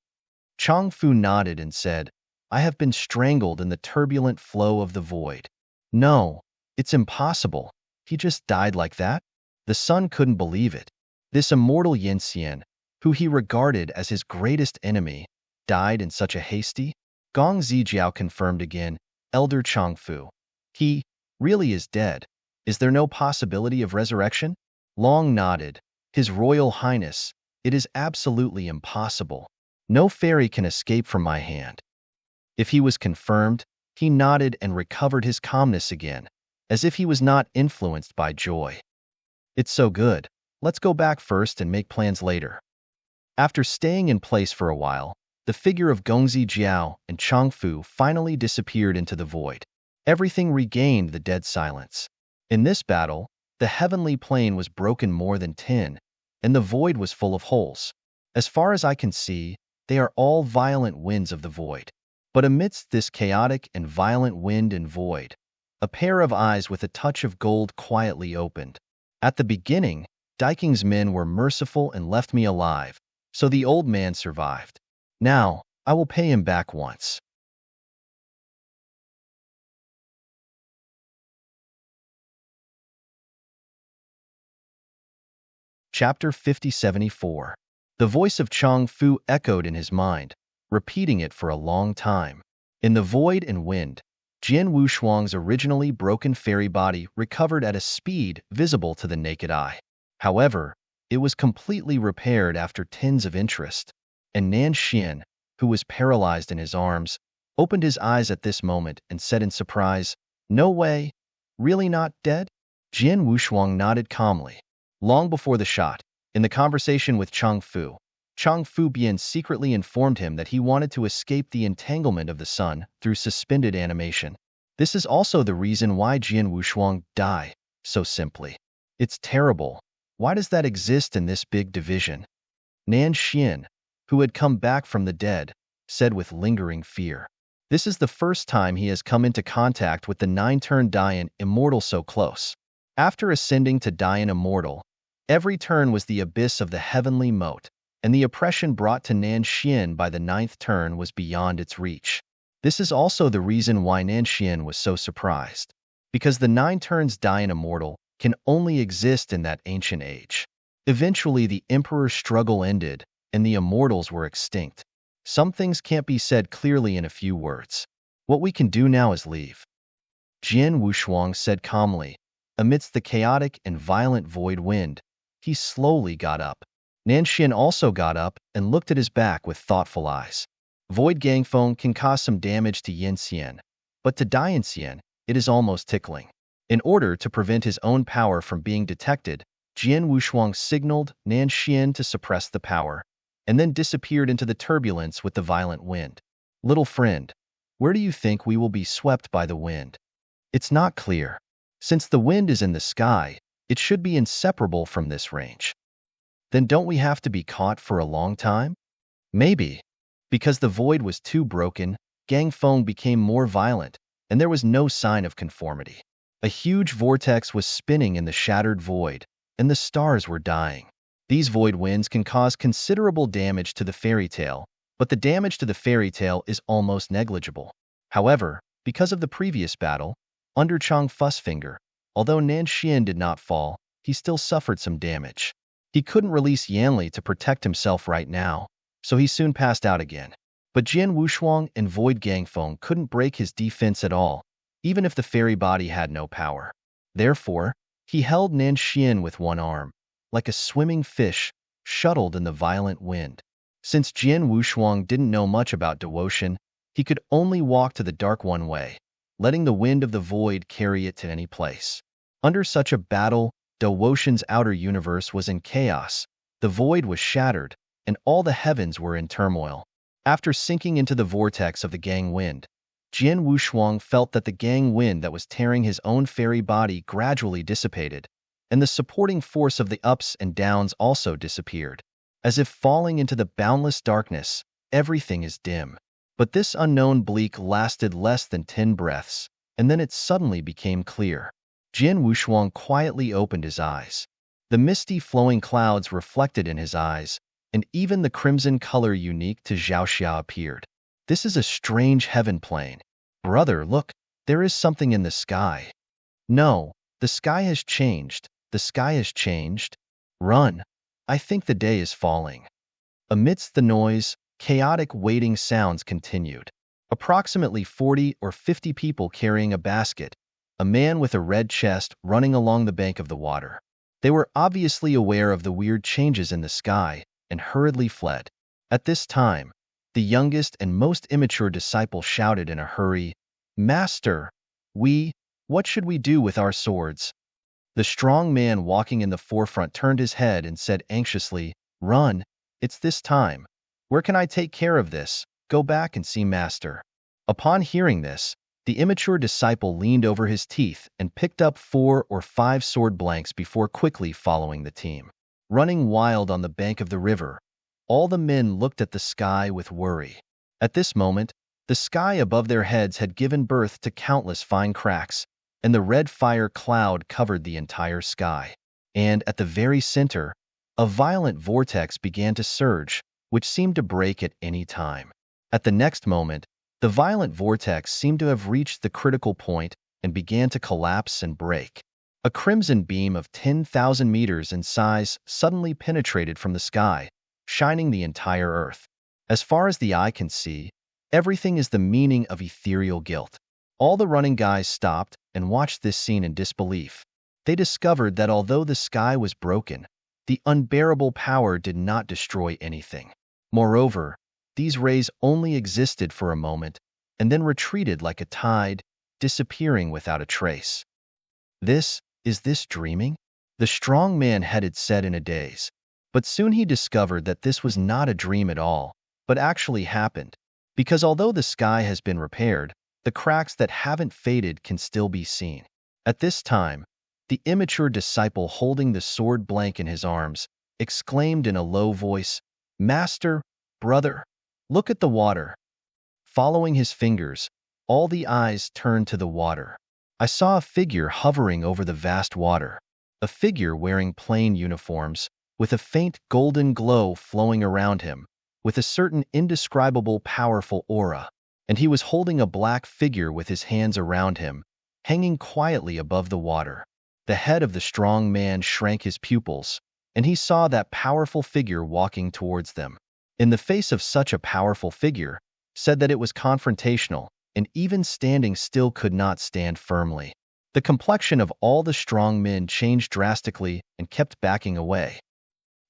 Changfu nodded and said, I have been strangled in the turbulent flow of the void. No, it's impossible. He just died like that? The sun couldn't believe it. This immortal Yinxian, who he regarded as his greatest enemy, died in such a hasty? Gong Zijiao confirmed again, Elder Changfu. He really is dead. Is there no possibility of resurrection? Long nodded. His Royal Highness, it is absolutely impossible. No fairy can escape from my hand. If he was confirmed, he nodded and recovered his calmness again, as if he was not influenced by joy. It's so good. Let's go back first and make plans later. After staying in place for a while, the figure of Gongzi Jiao and Changfu finally disappeared into the void. Everything regained the dead silence. In this battle, the heavenly plane was broken more than 10, and the void was full of holes. As far as I can see, they are all violent winds of the void. But amidst this chaotic and violent wind and void, a pair of eyes with a touch of gold quietly opened. At the beginning, Diking's men were merciful and left me alive, so the old man survived. Now, I will pay him back once. Chapter 5074. The voice of Chang Fu echoed in his mind, repeating it for a long time. In the void and wind, Jian Wushuang's originally broken fairy body recovered at a speed visible to the naked eye. However, it was completely repaired after tens of interest, and Nan Xian, who was paralyzed in his arms, opened his eyes at this moment and said in surprise, "No way, really not dead?" Jian Wushuang nodded calmly. Long before the shot, in the conversation with Chang Fu Bian secretly informed him that he wanted to escape the entanglement of the sun through suspended animation. This is also the reason why Jian Wushuang died so simply. It's terrible. Why does that exist in this big division? Nan Xian, who had come back from the dead, said with lingering fear. This is the first time he has come into contact with the nine-turn Dian immortal so close. After ascending to Dian immortal, every turn was the abyss of the heavenly moat, and the oppression brought to Nan Xian by the ninth turn was beyond its reach. This is also the reason why Nan Xian was so surprised, because the nine turns Dian immortal can only exist in that ancient age. Eventually the Emperor's struggle ended, and the immortals were extinct. Some things can't be said clearly in a few words. What we can do now is leave. Jian Wushuang said calmly. Amidst the chaotic and violent void wind, he slowly got up. Nan Xian also got up and looked at his back with thoughtful eyes. Void Gangfeng can cause some damage to Yin Xian, but to Dian Xian, it is almost tickling. In order to prevent his own power from being detected, Jian Wushuang signaled Nan Xian to suppress the power, and then disappeared into the turbulence with the violent wind. Little friend, where do you think we will be swept by the wind? It's not clear. Since the wind is in the sky, it should be inseparable from this range. Then don't we have to be caught for a long time? Maybe. Because the void was too broken, Gangfeng became more violent, and there was no sign of conformity. A huge vortex was spinning in the shattered void, and the stars were dying. These void winds can cause considerable damage to the fairy tale, but the damage to the fairy tale is almost negligible. However, because of the previous battle, under Chang Fu's finger, although Nan Xian did not fall, he still suffered some damage. He couldn't release Yanli to protect himself right now, so he soon passed out again. But Jian Wushuang and Void Gangfeng couldn't break his defense at all, even if the fairy body had no power. Therefore, he held Nan Xian with one arm, like a swimming fish, shuttled in the violent wind. Since Jian Wushuang didn't know much about devotion, he could only walk to the dark one way, letting the wind of the void carry it to any place. Under such a battle, Dewotion's outer universe was in chaos, the void was shattered, and all the heavens were in turmoil. After sinking into the vortex of the gang wind, Jian Wushuang felt that the gang wind that was tearing his own fairy body gradually dissipated, and the supporting force of the ups and downs also disappeared. As if falling into the boundless darkness, everything is dim. But this unknown bleak lasted less than 10 breaths, and then it suddenly became clear. Jian Wushuang quietly opened his eyes. The misty flowing clouds reflected in his eyes, and even the crimson color unique to Zhaoxia appeared. This is a strange heaven plane. Brother, look, there is something in the sky. No, the sky has changed. The sky has changed. Run. I think the day is falling. Amidst the noise, chaotic waiting sounds continued. Approximately 40 or 50 people carrying a basket, a man with a red chest running along the bank of the water. They were obviously aware of the weird changes in the sky and hurriedly fled. At this time, the youngest and most immature disciple shouted in a hurry, "Master, what should we do with our swords?" The strong man walking in the forefront turned his head and said anxiously, "Run, it's this time. Where can I take care of this? Go back and see Master." Upon hearing this, the immature disciple leaned over his teeth and picked up 4 or 5 sword blanks before quickly following the team. Running wild on the bank of the river, all the men looked at the sky with worry. At this moment, The sky above their heads had given birth to countless fine cracks, and the red fire cloud covered the entire sky. And at the very center, a violent vortex began to surge, which seemed to break at any time. At the next moment, the violent vortex seemed to have reached the critical point and began to collapse and break. A crimson beam of 10,000 meters in size suddenly penetrated from the sky, shining the entire earth. As far as the eye can see, everything is the meaning of ethereal guilt. All the running guys stopped and watched this scene in disbelief. They discovered that although the sky was broken, the unbearable power did not destroy anything. Moreover, these rays only existed for a moment and then retreated like a tide, disappearing without a trace. Is this dreaming? The strong man headed said in a daze. But soon he discovered that this was not a dream at all, but actually happened. Because although the sky has been repaired, the cracks that haven't faded can still be seen. At this time, the immature disciple holding the sword blank in his arms exclaimed in a low voice, "Master, brother, look at the water." Following his fingers, all the eyes turned to the water. I saw a figure hovering over the vast water, a figure wearing plain uniforms, with a faint golden glow flowing around him, with a certain indescribable powerful aura, and he was holding a black figure with his hands around him, hanging quietly above the water. The head of the strong man shrank his pupils, and he saw that powerful figure walking towards them. In the face of such a powerful figure, said that it was confrontational, and even standing still could not stand firmly. The complexion of all the strong men changed drastically and kept backing away.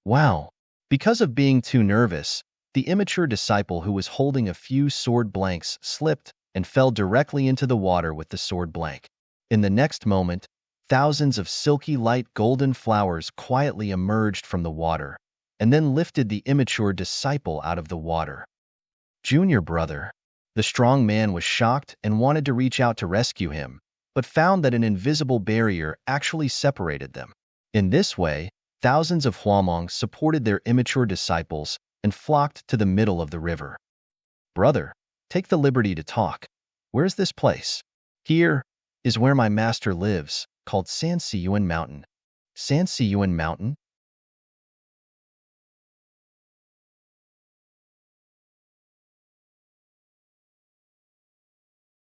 Wow! Because of being too nervous, the immature disciple who was holding a few sword blanks slipped and fell directly into the water with the sword blank. In the next moment, thousands of silky light golden flowers quietly emerged from the water, and then lifted the immature disciple out of the water. Junior brother. The strong man was shocked and wanted to reach out to rescue him, but found that an invisible barrier actually separated them. In this way, thousands of Huamongs supported their immature disciples and flocked to the middle of the river. Brother, take the liberty to talk. Where's this place? Here is where my master lives, called San Siyuan Mountain. San Siyuan Mountain?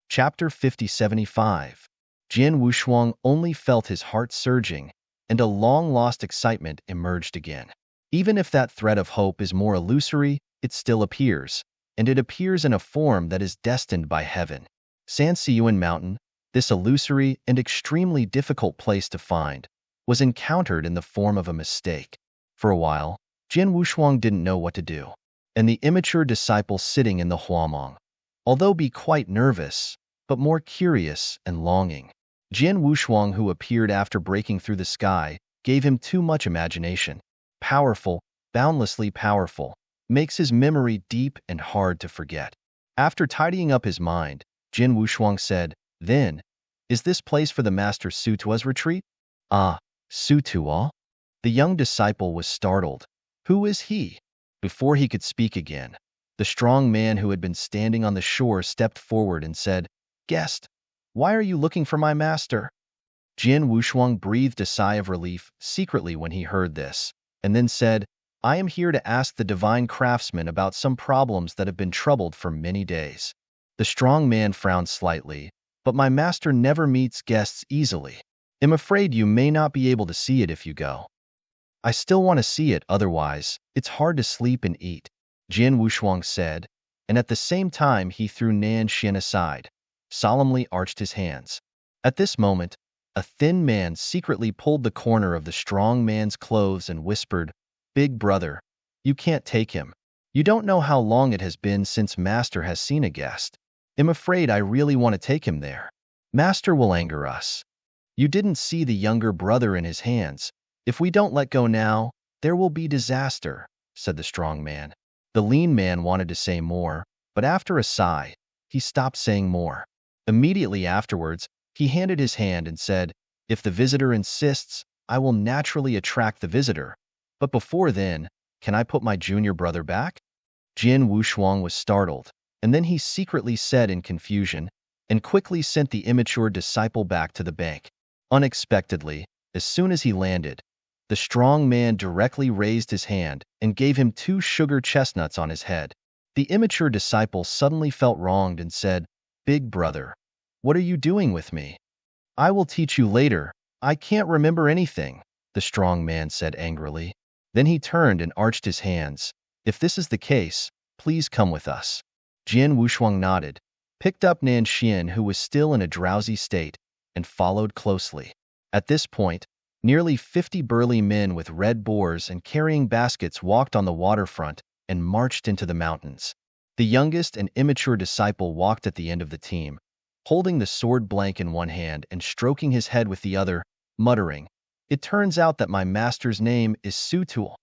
Chapter 5075. Jian Wushuang only felt his heart surging, and a long-lost excitement emerged again. Even if that thread of hope is more illusory, it still appears, and it appears in a form that is destined by heaven. San Siyuan Mountain, this illusory and extremely difficult place to find, was encountered in the form of a mistake. For a while, Jian Wushuang didn't know what to do, and the immature disciple sitting in the Huamong, although be quite nervous, but more curious and longing. Jian Wushuang, who appeared after breaking through the sky, gave him too much imagination. Powerful, boundlessly powerful, makes his memory deep and hard to forget. After tidying up his mind, Jian Wushuang said, "Then, is this place for the Master Su Tua's retreat?" "Ah, Su Tua?" The young disciple was startled. Who is he? Before he could speak again, the strong man who had been standing on the shore stepped forward and said, "Guest, why are you looking for my master?" Jian Wushuang breathed a sigh of relief secretly when he heard this, and then said, "I am here to ask the divine craftsman about some problems that have been troubled for many days." The strong man frowned slightly, "But my master never meets guests easily. I'm afraid you may not be able to see it if you go." "I still want to see it, otherwise, it's hard to sleep and eat," Jian Wushuang said, and at the same time he threw Nan Xian aside, solemnly arched his hands. At this moment, a thin man secretly pulled the corner of the strong man's clothes and whispered, "Big brother, you can't take him. You don't know how long it has been since Master has seen a guest. I'm afraid I really want to take him there. Master will anger us. You didn't see the younger brother in his hands. If we don't let go now, there will be disaster," said the strong man. The lean man wanted to say more, but after a sigh, he stopped saying more. Immediately afterwards, he handed his hand and said, "If the visitor insists, I will naturally attract the visitor. But before then, can I put my junior brother back?" Jian Wushuang was startled. and then he secretly said in confusion, and quickly sent the immature disciple back to the bank. Unexpectedly, as soon as he landed, the strong man directly raised his hand and gave him 2 sugar chestnuts on his head. The immature disciple suddenly felt wronged and said, "Big brother, what are you doing with me? I will teach you later. I can't remember anything," the strong man said angrily. Then he turned and arched his hands. "If this is the case, please come with us." Jian Wushuang nodded, picked up Nan Xian, who was still in a drowsy state, and followed closely. At this point, nearly 50 burly men with red boars and carrying baskets walked on the waterfront and marched into the mountains. The youngest and immature disciple walked at the end of the team, holding the sword blank in one hand and stroking his head with the other, muttering, "It turns out that my master's name is Su Tuol."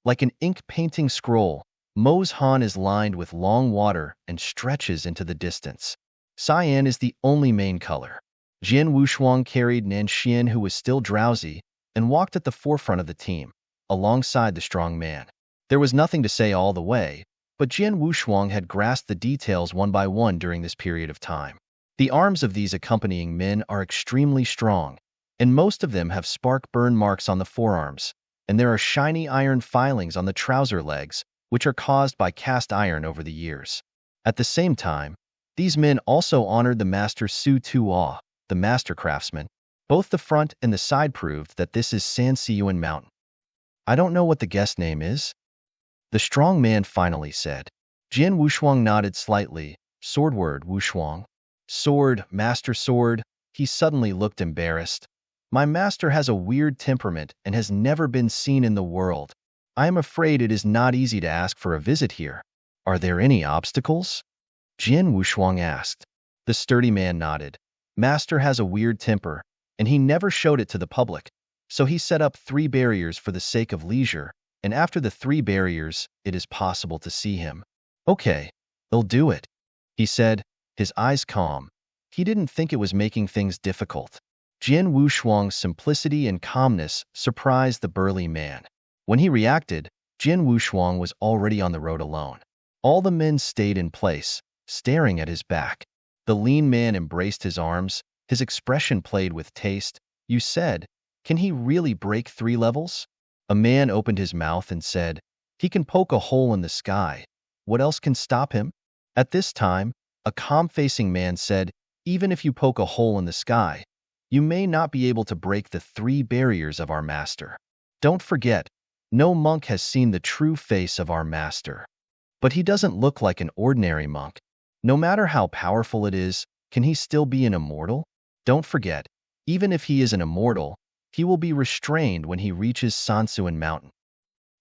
Like an ink painting scroll, Mo's Han is lined with long water and stretches into the distance. Cyan is the only main color. Jian Wushuang carried Nan Xian, who was still drowsy, and walked at the forefront of the team, alongside the strong man. There was nothing to say all the way, but Jian Wushuang had grasped the details one by one during this period of time. The arms of these accompanying men are extremely strong, and most of them have spark burn marks on the forearms, and there are shiny iron filings on the trouser legs, which are caused by cast iron over the years. At the same time, these men also honored the master Su Tuo, the master craftsman. Both the front and the side proved that this is San Siyuan Mountain. "I don't know what the guest name is," the strong man finally said. Jian Wushuang nodded slightly. "Swordward Wushuang." "Sword, master sword." He suddenly looked embarrassed. "My master has a weird temperament and has never been seen in the world. I am afraid it is not easy to ask for a visit here. Are there any obstacles?" Jian Wushuang asked. The sturdy man nodded. "Master has a weird temper, and he never showed it to the public. So he set up 3 barriers for the sake of leisure, and after the 3 barriers, it is possible to see him." "Okay, they'll do it," he said, his eyes calm. He didn't think it was making things difficult. Jian Wushuang's simplicity and calmness surprised the burly man. When he reacted, Jian Wushuang was already on the road alone. All the men stayed in place, staring at his back. The lean man embraced his arms, his expression played with taste. "You said, can he really break 3 levels?" A man opened his mouth and said, "He can poke a hole in the sky. What else can stop him?" At this time, a calm-facing man said, "Even if you poke a hole in the sky, you may not be able to break the 3 barriers of our master. Don't forget, no monk has seen the true face of our master. But he doesn't look like an ordinary monk. No matter how powerful it is, can he still be an immortal? Don't forget, even if he is an immortal, he will be restrained when he reaches Sansuan Mountain."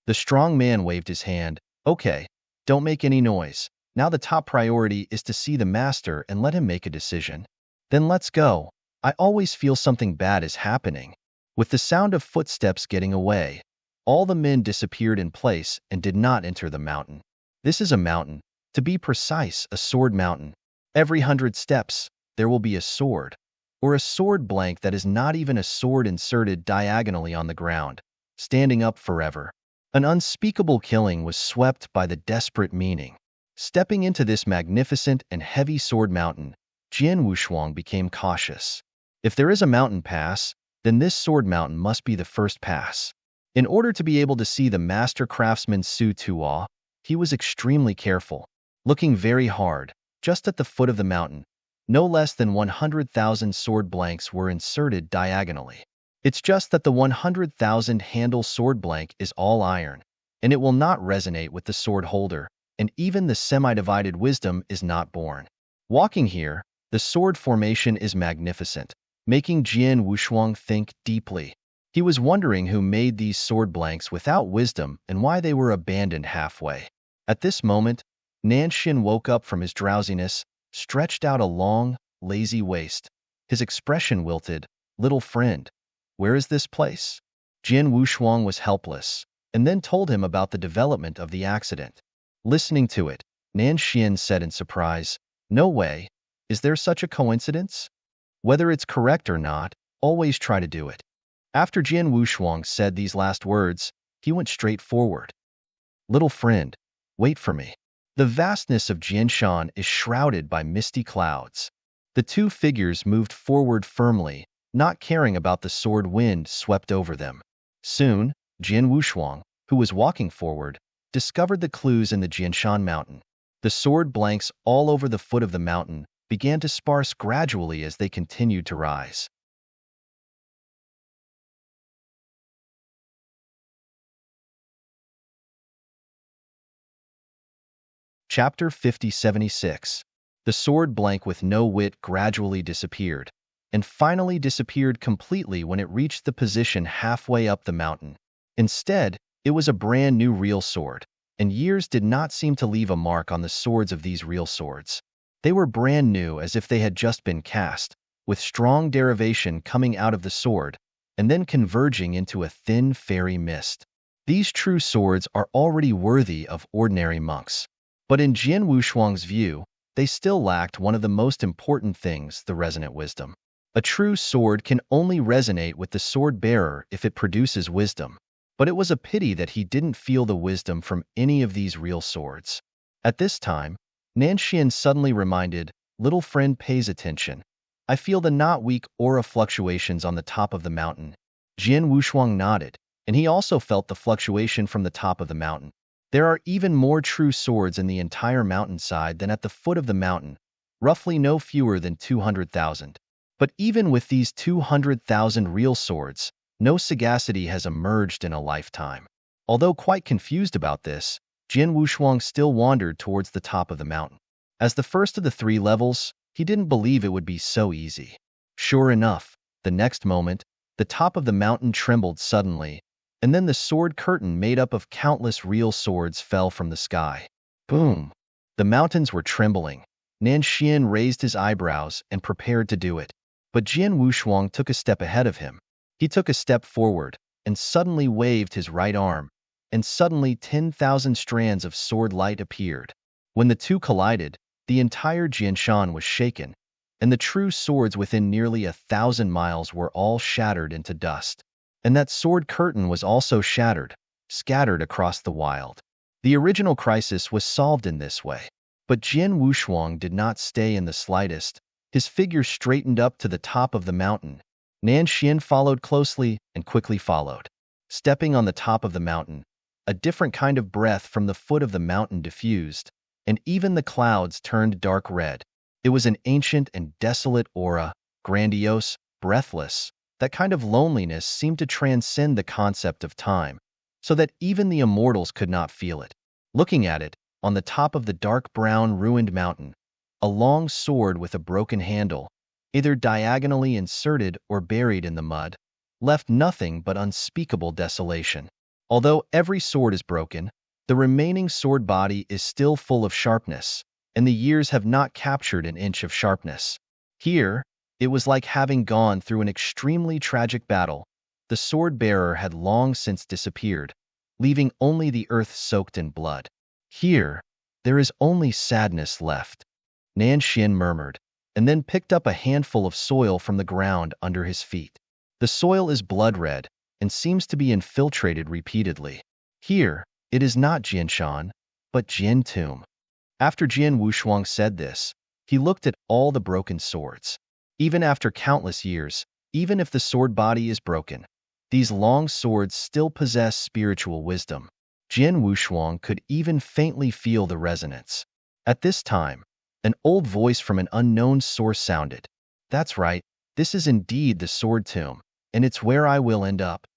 The strong man waved his hand. "Okay, don't make any noise. Now the top priority is to see the master and let him make a decision. Then let's go. I always feel something bad is happening." With the sound of footsteps getting away, all the men disappeared in place and did not enter the mountain. This is a mountain, to be precise, a sword mountain. Every 100 steps, there will be a sword, or a sword blank that is not even a sword inserted diagonally on the ground, standing up forever. An unspeakable killing was swept by the desperate meaning. Stepping into this magnificent and heavy sword mountain, Jian Wushuang became cautious. If there is a mountain pass, then this sword mountain must be the first pass. In order to be able to see the master craftsman Su Tuo, he was extremely careful, looking very hard. Just at the foot of the mountain, no less than 100,000 sword blanks were inserted diagonally. It's just that the 100,000 handle sword blank is all iron, and it will not resonate with the sword holder, and even the semi-divided wisdom is not born. Walking here, the sword formation is magnificent, making Jian Wushuang think deeply. He was wondering who made these sword blanks without wisdom and why they were abandoned halfway. At this moment, Nanshin woke up from his drowsiness, stretched out a long, lazy waist. His expression wilted. "Little friend, where is this place?" Jian Wushuang was helpless, and then told him about the development of the accident. Listening to it, Nanshin said in surprise, "No way. Is there such a coincidence? Whether it's correct or not, always try to do it." After Jian Wushuang said these last words, he went straight forward. "Little friend, wait for me." The vastness of Jianshan is shrouded by misty clouds. The two figures moved forward firmly, not caring about the sword wind swept over them. Soon, Jian Wushuang, who was walking forward, discovered the clues in the Jianshan mountain. The sword blanks all over the foot of the mountain began to sparse gradually as they continued to rise. Chapter 5076. The sword blank with no wit gradually disappeared, and finally disappeared completely when it reached the position halfway up the mountain. Instead, it was a brand new real sword, and years did not seem to leave a mark on the swords of these real swords. They were brand new as if they had just been cast, with strong derivation coming out of the sword, and then converging into a thin fairy mist. These true swords are already worthy of ordinary monks. But in Jian Wushuang's view, they still lacked one of the most important things, the resonant wisdom. A true sword can only resonate with the sword bearer if it produces wisdom. But it was a pity that he didn't feel the wisdom from any of these real swords. At this time, Nanxian suddenly reminded, "Little friend pays attention. I feel the not weak aura fluctuations on the top of the mountain." Jian Wushuang nodded, and he also felt the fluctuation from the top of the mountain. There are even more true swords in the entire mountainside than at the foot of the mountain, roughly no fewer than 200,000. But even with these 200,000 real swords, no sagacity has emerged in a lifetime. Although quite confused about this, Jian Wushuang still wandered towards the top of the mountain. As the first of the 3 levels, he didn't believe it would be so easy. Sure enough, the next moment, the top of the mountain trembled suddenly, and then the sword curtain made up of countless real swords fell from the sky. Boom! The mountains were trembling. Nanxian raised his eyebrows and prepared to do it. But Jian Wushuang took a step ahead of him. He took a step forward and suddenly waved his right arm, and suddenly 10,000 strands of sword light appeared. When the two collided, the entire Jianshan was shaken, and the true swords within nearly 1,000 miles were all shattered into dust. And that sword curtain was also shattered, scattered across the wild. The original crisis was solved in this way. But Jian Wushuang did not stay in the slightest. His figure straightened up to the top of the mountain. Nanxian followed closely and quickly followed. Stepping on the top of the mountain, a different kind of breath from the foot of the mountain diffused, and even the clouds turned dark red. It was an ancient and desolate aura, grandiose, breathless. That kind of loneliness seemed to transcend the concept of time, so that even the immortals could not feel it. Looking at it, on the top of the dark brown ruined mountain, a long sword with a broken handle, either diagonally inserted or buried in the mud, left nothing but unspeakable desolation. Although every sword is broken, the remaining sword body is still full of sharpness, and the years have not captured an inch of sharpness. Here, it was like having gone through an extremely tragic battle. The sword bearer had long since disappeared, leaving only the earth soaked in blood. Here, there is only sadness left, Nanxian murmured, and then picked up a handful of soil from the ground under his feet. The soil is blood red and seems to be infiltrated repeatedly. Here, it is not Jianshan, but Jian Tomb. After Jian Wushuang said this, he looked at all the broken swords. Even after countless years, even if the sword body is broken, these long swords still possess spiritual wisdom. Jian Wushuang could even faintly feel the resonance. At this time, an old voice from an unknown source sounded. "That's right, this is indeed the sword tomb, and it's where I will end up."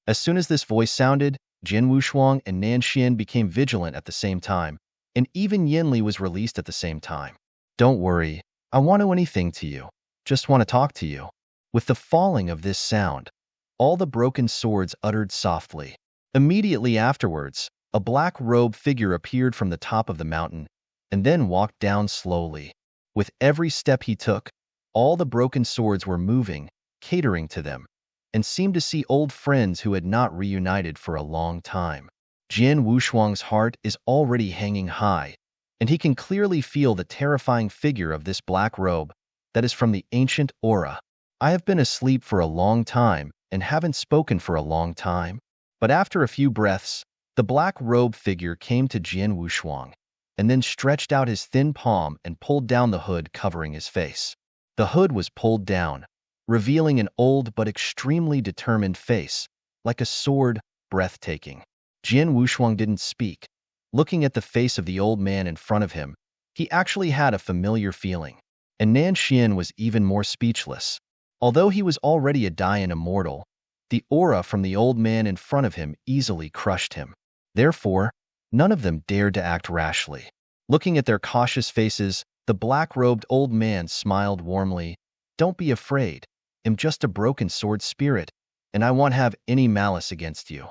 As soon as this voice sounded, Jian Wushuang and Nanxian became vigilant at the same time, and even Yinli was released at the same time. "Don't worry, I won't do anything to you. Just want to talk to you." With the falling of this sound, all the broken swords uttered softly. Immediately afterwards, a black-robed figure appeared from the top of the mountain, and then walked down slowly. With every step he took, all the broken swords were moving, catering to them, and seemed to see old friends who had not reunited for a long time. Jian Wushuang's heart is already hanging high, and he can clearly feel the terrifying figure of this black robe that is from the ancient aura. "I have been asleep for a long time and haven't spoken for a long time." But after a few breaths, the black robe figure came to Jian Wushuang, and then stretched out his thin palm and pulled down the hood covering his face. The hood was pulled down, revealing an old but extremely determined face, like a sword, breathtaking. Jian Wushuang didn't speak. Looking at the face of the old man in front of him, he actually had a familiar feeling, and Nan Xian was even more speechless. Although he was already a dying immortal, the aura from the old man in front of him easily crushed him. Therefore, none of them dared to act rashly. Looking at their cautious faces, the black-robed old man smiled warmly. "Don't be afraid. I'm just a broken sword spirit, and I won't have any malice against you."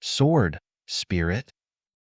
Sword spirit?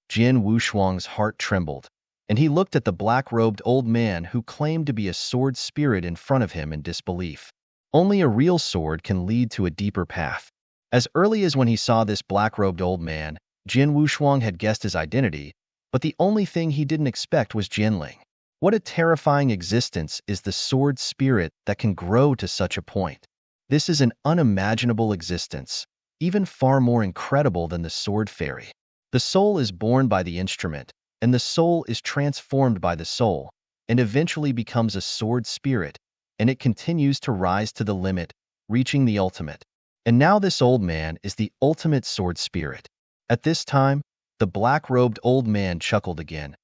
Jian Wushuang's heart trembled, and he looked at the black-robed old man who claimed to be a sword spirit in front of him in disbelief. Only a real sword can lead to a deeper path. As early as when he saw this black-robed old man, Jian Wushuang had guessed his identity, but the only thing he didn't expect was Jianling. What a terrifying existence is the sword spirit that can grow to such a point. This is an unimaginable existence, even far more incredible than the sword fairy. The soul is born by the instrument, and the soul is transformed by the soul, and eventually becomes a sword spirit, and it continues to rise to the limit, reaching the ultimate. And now this old man is the ultimate sword spirit. At this time, the black-robed old man chuckled again.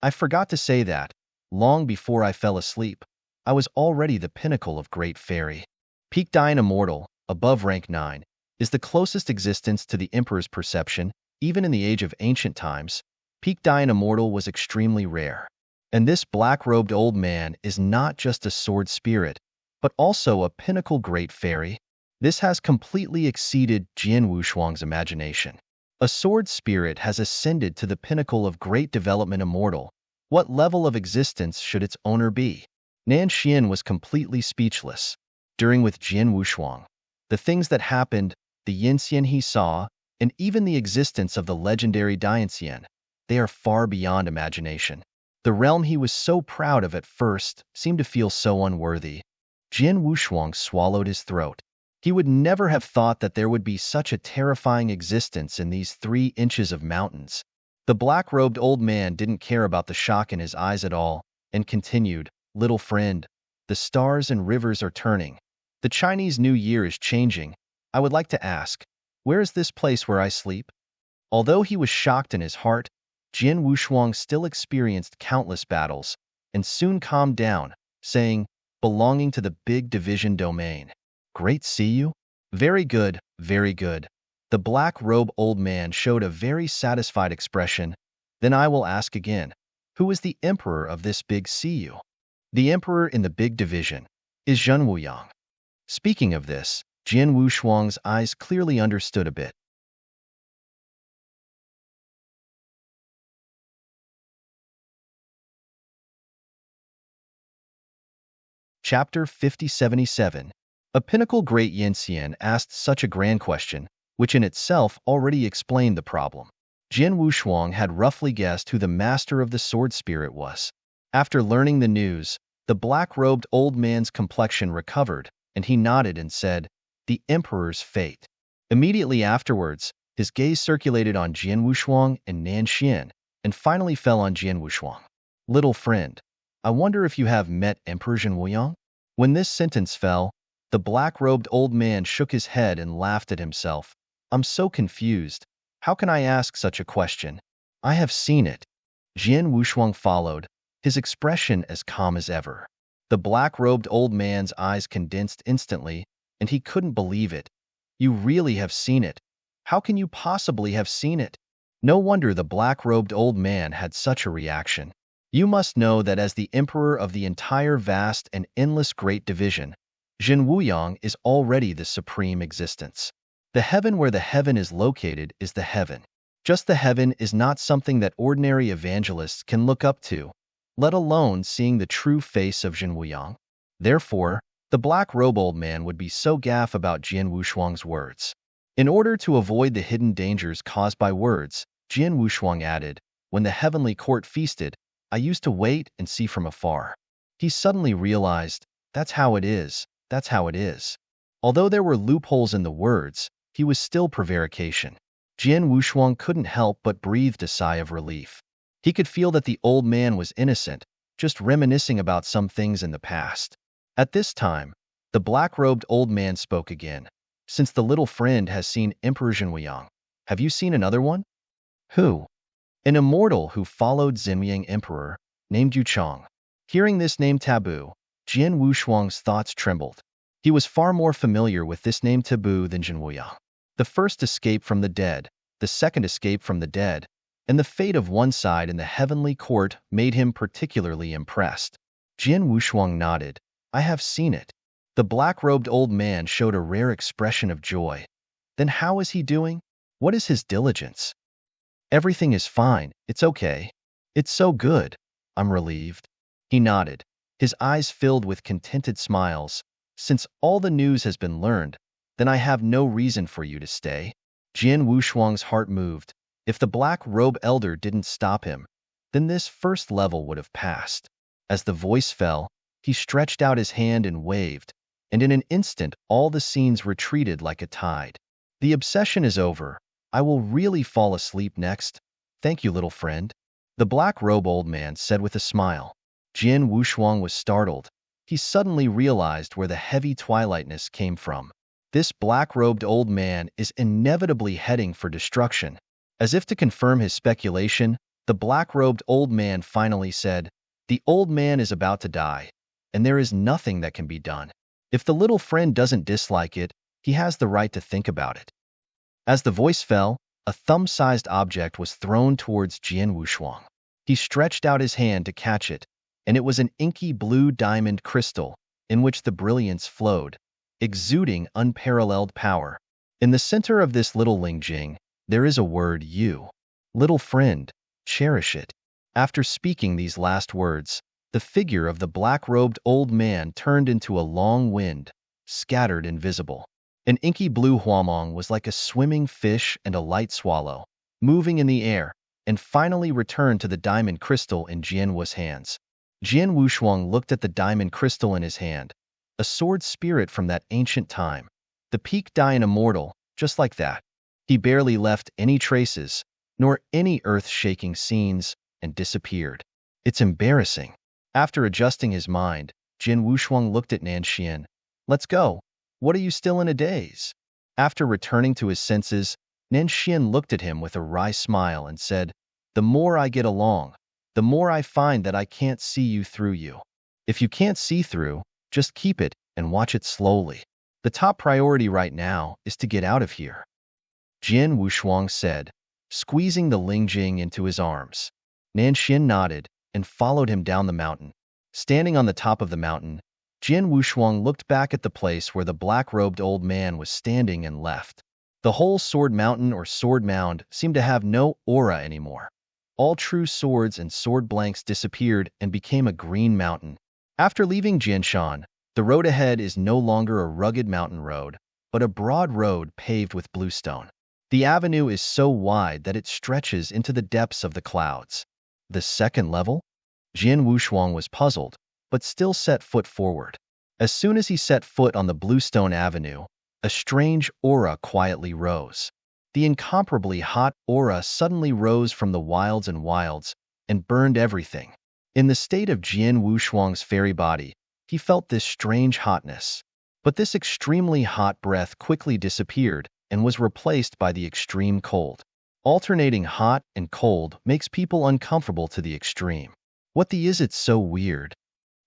"I forgot to say that, long before I fell asleep, I was already the pinnacle of great fairy. Peak Dying Immortal, above rank 9, is the closest existence to the Emperor's perception. Even in the age of ancient times, Peak Dying Immortal was extremely rare. And this black-robed old man is not just a sword spirit, but also a pinnacle great fairy. This has completely exceeded Jian Wushuang's imagination. A sword spirit has ascended to the pinnacle of great development immortal. What level of existence should its owner be?" Nan Xian was completely speechless. During with Jian Wushuang, the things that happened, the Yinxian he saw, and even the existence of the legendary Dianxian, they are far beyond imagination. The realm he was so proud of at first seemed to feel so unworthy. Jian Wushuang swallowed his throat. He would never have thought that there would be such a terrifying existence in these 3 inches of mountains. The black-robed old man didn't care about the shock in his eyes at all, and continued, "Little friend, the stars and rivers are turning. The Chinese New Year is changing. I would like to ask, where is this place where I sleep?" Although he was shocked in his heart, Jian Wushuang still experienced countless battles, and soon calmed down, saying, "Belonging to the big division domain. Great, see you? Very good, very good." The black-robe old man showed a very satisfied expression. "Then I will ask again, who is the emperor of this big CU?" "The emperor in the big division is Zhen Wuyang." Speaking of this, Jian Wushuang's eyes clearly understood a bit. Chapter 5077. A pinnacle great Yinxian asked such a grand question, which in itself already explained the problem. Jian Wushuang had roughly guessed who the master of the sword spirit was. After learning the news, the black-robed old man's complexion recovered, and he nodded and said, "The emperor's fate." Immediately afterwards, his gaze circulated on Jian Wushuang and Nan Xian, and finally fell on Jian Wushuang. "Little friend, I wonder if you have met Emperor Zhen Wuyang?" When this sentence fell, the black-robed old man shook his head and laughed at himself. "I'm so confused. How can I ask such a question? I have seen it." Jian Wushuang followed, his expression as calm as ever. The black-robed old man's eyes condensed instantly, and he couldn't believe it. "You really have seen it? How can you possibly have seen it?" No wonder the black-robed old man had such a reaction. "You must know that as the emperor of the entire vast and endless great division, Zhen Wuyang is already the supreme existence. The heaven where the heaven is located is the heaven. Just the heaven is not something that ordinary evangelists can look up to, let alone seeing the true face of Zhen Wuyang." Therefore, the black-robe old man would be so gaff about Jian Wushuang's words. In order to avoid the hidden dangers caused by words, Jian Wushuang added, "When the heavenly court feasted, I used to wait and see from afar." He suddenly realized, that's how it is, that's how it is. Although there were loopholes in the words, he was still prevarication. Jian Wushuang couldn't help but breathed a sigh of relief. He could feel that the old man was innocent, just reminiscing about some things in the past. At this time, the black-robed old man spoke again. Since the little friend has seen Emperor Zhenwuyang, have you seen another one? Who? An immortal who followed Zhenwuyang Emperor, named Yu Chong. Hearing this name taboo, Jian Wushuang's thoughts trembled. He was far more familiar with this name taboo than Zhenwuyang. The first escape from the dead, the second escape from the dead, and the fate of one side in the heavenly court made him particularly impressed. Jian Wushuang nodded. I have seen it. The black-robed old man showed a rare expression of joy. Then how is he doing? What is his diligence? Everything is fine. It's okay. It's so good. I'm relieved. He nodded, his eyes filled with contented smiles. Since all the news has been learned, then I have no reason for you to stay. Jian Wushuang's heart moved. If the black-robe elder didn't stop him, then this first level would have passed. As the voice fell, he stretched out his hand and waved, and in an instant all the scenes retreated like a tide. The obsession is over. I will really fall asleep next. Thank you, little friend. The black-robe old man said with a smile. Jian Wushuang was startled. He suddenly realized where the heavy twilightness came from. This black-robed old man is inevitably heading for destruction. As if to confirm his speculation, the black-robed old man finally said, the old man is about to die, and there is nothing that can be done. If the little friend doesn't dislike it, he has the right to think about it. As the voice fell, a thumb-sized object was thrown towards Jian Wushuang. He stretched out his hand to catch it, and it was an inky blue diamond crystal, in which the brilliance flowed, exuding unparalleled power. In the center of this little Lingjing, there is a word you. Little friend, cherish it. After speaking these last words, the figure of the black-robed old man turned into a long wind, scattered invisible. An inky blue huamong was like a swimming fish and a light swallow, moving in the air, and finally returned to the diamond crystal in Jian Wu's hands. Jian Wushuang looked at the diamond crystal in his hand, a sword spirit from that ancient time. The peak Dian immortal, just like that. He barely left any traces, nor any earth-shaking scenes, and disappeared. It's embarrassing. After adjusting his mind, Jian Wushuang looked at Nanxian. Let's go. What are you still in a daze? After returning to his senses, Nanxian looked at him with a wry smile and said, the more I get along, the more I find that I can't see you through you. If you can't see through, just keep it and watch it slowly. The top priority right now is to get out of here. Jian Wushuang said, squeezing the Lingjing into his arms. Nanxian nodded and followed him down the mountain. Standing on the top of the mountain, Jian Wushuang looked back at the place where the black-robed old man was standing and left. The whole sword mountain or sword mound seemed to have no aura anymore. All true swords and sword blanks disappeared and became a green mountain. After leaving Jianshan, the road ahead is no longer a rugged mountain road, but a broad road paved with bluestone. The avenue is so wide that it stretches into the depths of the clouds. The second level? Jian Wushuang was puzzled, but still set foot forward. As soon as he set foot on the bluestone avenue, a strange aura quietly rose. The incomparably hot aura suddenly rose from the wilds and burned everything. In the state of Jian Wushuang's fairy body, he felt this strange hotness. But this extremely hot breath quickly disappeared and was replaced by the extreme cold. Alternating hot and cold makes people uncomfortable to the extreme. What the is it so weird?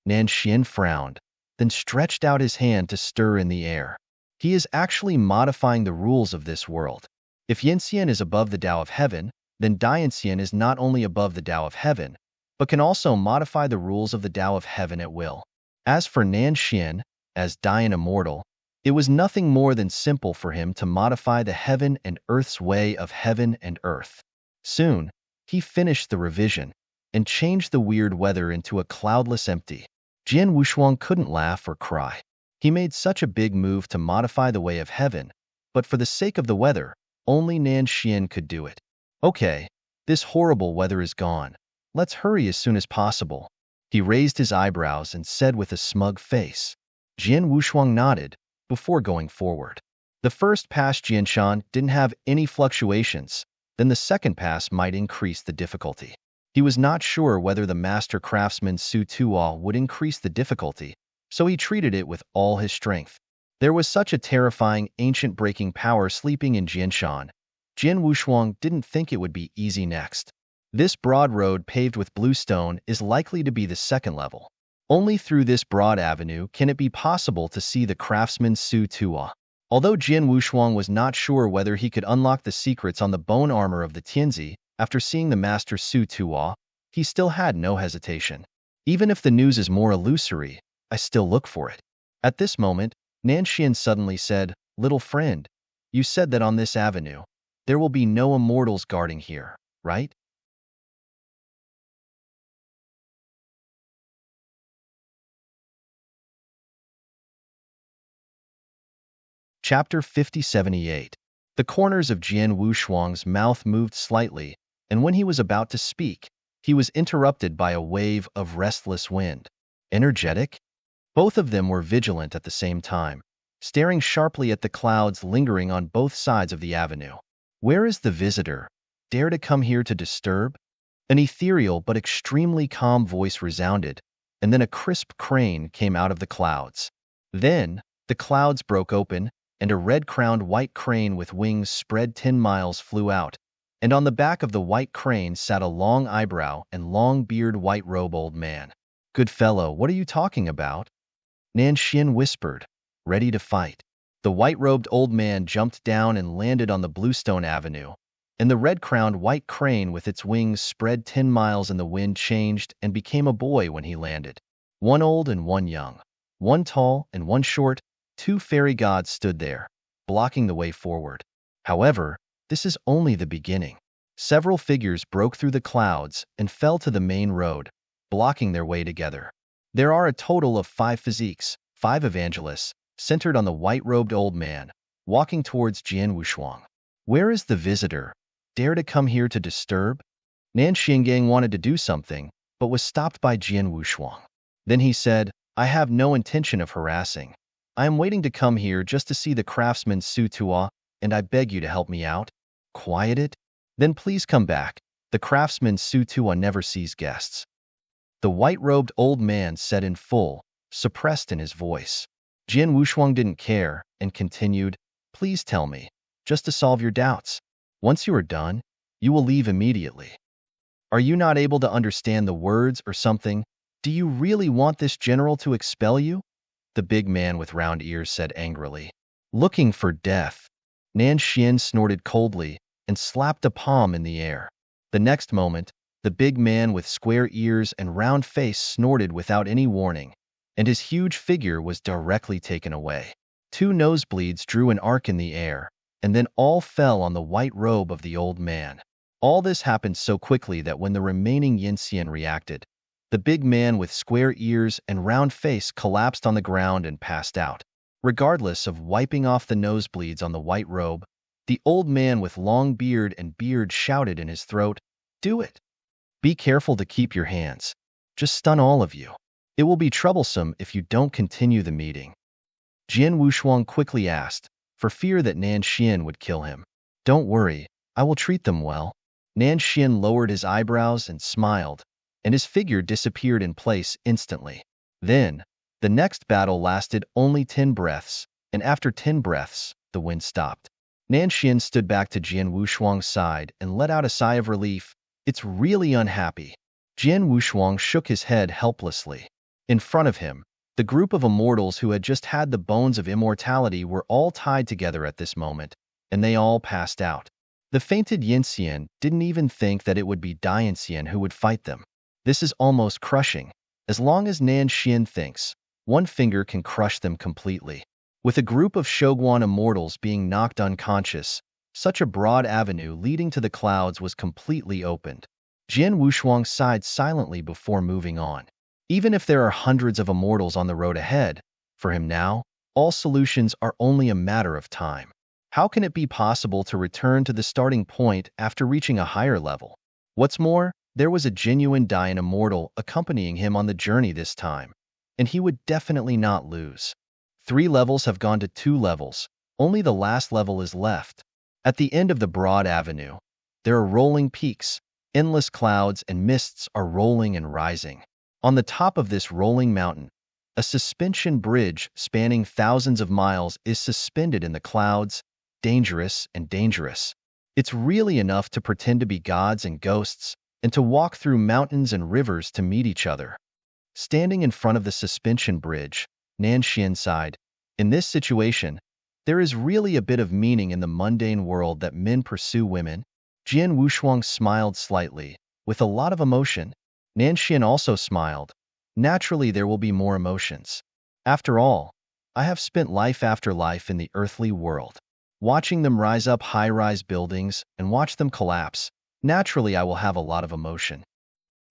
Nanxian frowned, then stretched out his hand to stir in the air. He is actually modifying the rules of this world. If Yanxian is above the Tao of Heaven, then Dianxian is not only above the Tao of Heaven, but can also modify the rules of the Tao of Heaven at will. As for Nanxian, as Dian Immortal, it was nothing more than simple for him to modify the heaven and earth's way of heaven and earth. Soon, he finished the revision and changed the weird weather into a cloudless empty. Jian Wushuang couldn't laugh or cry. He made such a big move to modify the way of heaven, but for the sake of the weather, only Nanxian could do it. Okay, this horrible weather is gone. Let's hurry as soon as possible. He raised his eyebrows and said with a smug face. Jian Wushuang nodded before going forward. The first pass Jianshan didn't have any fluctuations, then the second pass might increase the difficulty. He was not sure whether the master craftsman Su Tuo would increase the difficulty, so he treated it with all his strength. There was such a terrifying, ancient breaking power sleeping in Jianshan. Jian Wushuang didn't think it would be easy next. This broad road paved with blue stone is likely to be the second level. Only through this broad avenue can it be possible to see the craftsman Su Tuo. Although Jian Wushuang was not sure whether he could unlock the secrets on the bone armor of the Tianzi, after seeing the master Su Tuo, he still had no hesitation. Even if the news is more illusory, I still look for it. At this moment, Nanxian suddenly said, "Little friend, you said that on this avenue, there will be no immortals guarding here, right?" Chapter 5078. The corners of Jian Wushuang's mouth moved slightly, and when he was about to speak, he was interrupted by a wave of restless wind. Energetic? Both of them were vigilant at the same time, staring sharply at the clouds lingering on both sides of the avenue. Where is the visitor? Dare to come here to disturb? An ethereal but extremely calm voice resounded, and then a crisp crane came out of the clouds. Then, the clouds broke open, and a red-crowned white crane with wings spread 10 miles flew out, and on the back of the white crane sat a long eyebrow and long beard white robe old man. "Good fellow, what are you talking about?" Nanxian whispered, ready to fight. The white-robed old man jumped down and landed on the bluestone avenue, and the red-crowned white crane with its wings spread 10 miles in the wind changed and became a boy when he landed. One old and one young, one tall and one short, two fairy gods stood there, blocking the way forward. However, this is only the beginning. Several figures broke through the clouds and fell to the main road, blocking their way together. There are a total of 5 physiques, 5 evangelists, centered on the white-robed old man, walking towards Jian Wushuang. Where is the visitor? Dare to come here to disturb? Nan Xingang wanted to do something, but was stopped by Jian Wushuang. Then he said, "I have no intention of harassing. I am waiting to come here just to see the craftsman Su Tuo, and I beg you to help me out." "Quiet it? Then please come back. The craftsman Su Tuo never sees guests." The white-robed old man said in full, suppressed in his voice. Jian Wushuang didn't care, and continued, "Please tell me, just to solve your doubts. Once you are done, you will leave immediately. Are you not able to understand the words or something? Do you really want this general to expel you?" The big man with round ears said angrily. "Looking for death." Nan Xian snorted coldly and slapped a palm in the air. The next moment, the big man with square ears and round face snorted without any warning, and his huge figure was directly taken away. 2 nosebleeds drew an arc in the air, and then all fell on the white robe of the old man. All this happened so quickly that when the remaining Yinxian reacted, the big man with square ears and round face collapsed on the ground and passed out. Regardless of wiping off the nosebleeds on the white robe, the old man with long beard and beard shouted in his throat, "Do it! Be careful to keep your hands. Just stun all of you. It will be troublesome if you don't continue the meeting." Jian Wushuang quickly asked, for fear that Nan Xian would kill him. "Don't worry, I will treat them well." Nan Xian lowered his eyebrows and smiled, and his figure disappeared in place instantly. Then, the next battle lasted only 10 breaths, and after 10 breaths, the wind stopped. Nan Xian stood back to Jian Wushuang's side and let out a sigh of relief. "It's really unhappy." Jian Wushuang shook his head helplessly. In front of him, the group of immortals who had just had the bones of immortality were all tied together at this moment, and they all passed out. The fainted Yinxian didn't even think that it would be Dianxian who would fight them. This is almost crushing. As long as Nan Xian thinks, one finger can crush them completely. With a group of Shoguan immortals being knocked unconscious, such a broad avenue leading to the clouds was completely opened. Jian Wushuang sighed silently before moving on. Even if there are hundreds of immortals on the road ahead, for him now, all solutions are only a matter of time. How can it be possible to return to the starting point after reaching a higher level? What's more, there was a genuine Dian immortal accompanying him on the journey this time, and he would definitely not lose. 3 levels have gone to 2 levels, only the last level is left. At the end of the broad avenue, there are rolling peaks, Endless clouds and mists are rolling and rising. On the top of this rolling mountain, a suspension bridge spanning thousands of miles is suspended in the clouds, dangerous and dangerous. It's really enough to pretend to be gods and ghosts, and to walk through mountains and rivers to meet each other. Standing in front of the suspension bridge, Nan Xian sighed. In this situation, there is really a bit of meaning in the mundane world that men pursue women. Jian Wushuang smiled slightly, with a lot of emotion. Nan Xian also smiled. Naturally, there will be more emotions. After all, I have spent life after life in the earthly world. Watching them rise up high-rise buildings and watch them collapse, naturally I will have a lot of emotion.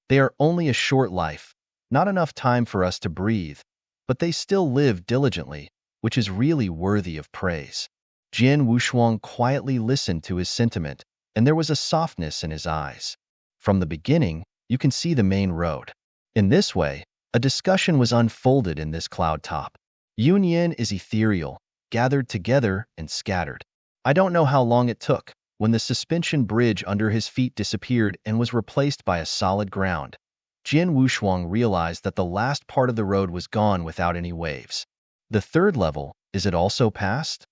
They are only a short life, not enough time for us to breathe, but they still live diligently, which is really worthy of praise. Jian Wushuang quietly listened to his sentiment, and there was a softness in his eyes. From the beginning, you can see the main road. In this way, a discussion was unfolded in this cloud top. Union is ethereal, gathered together and scattered. I don't know how long it took, when the suspension bridge under his feet disappeared and was replaced by a solid ground. Jian Wushuang realized that the last part of the road was gone without any waves. The third level, is it also past?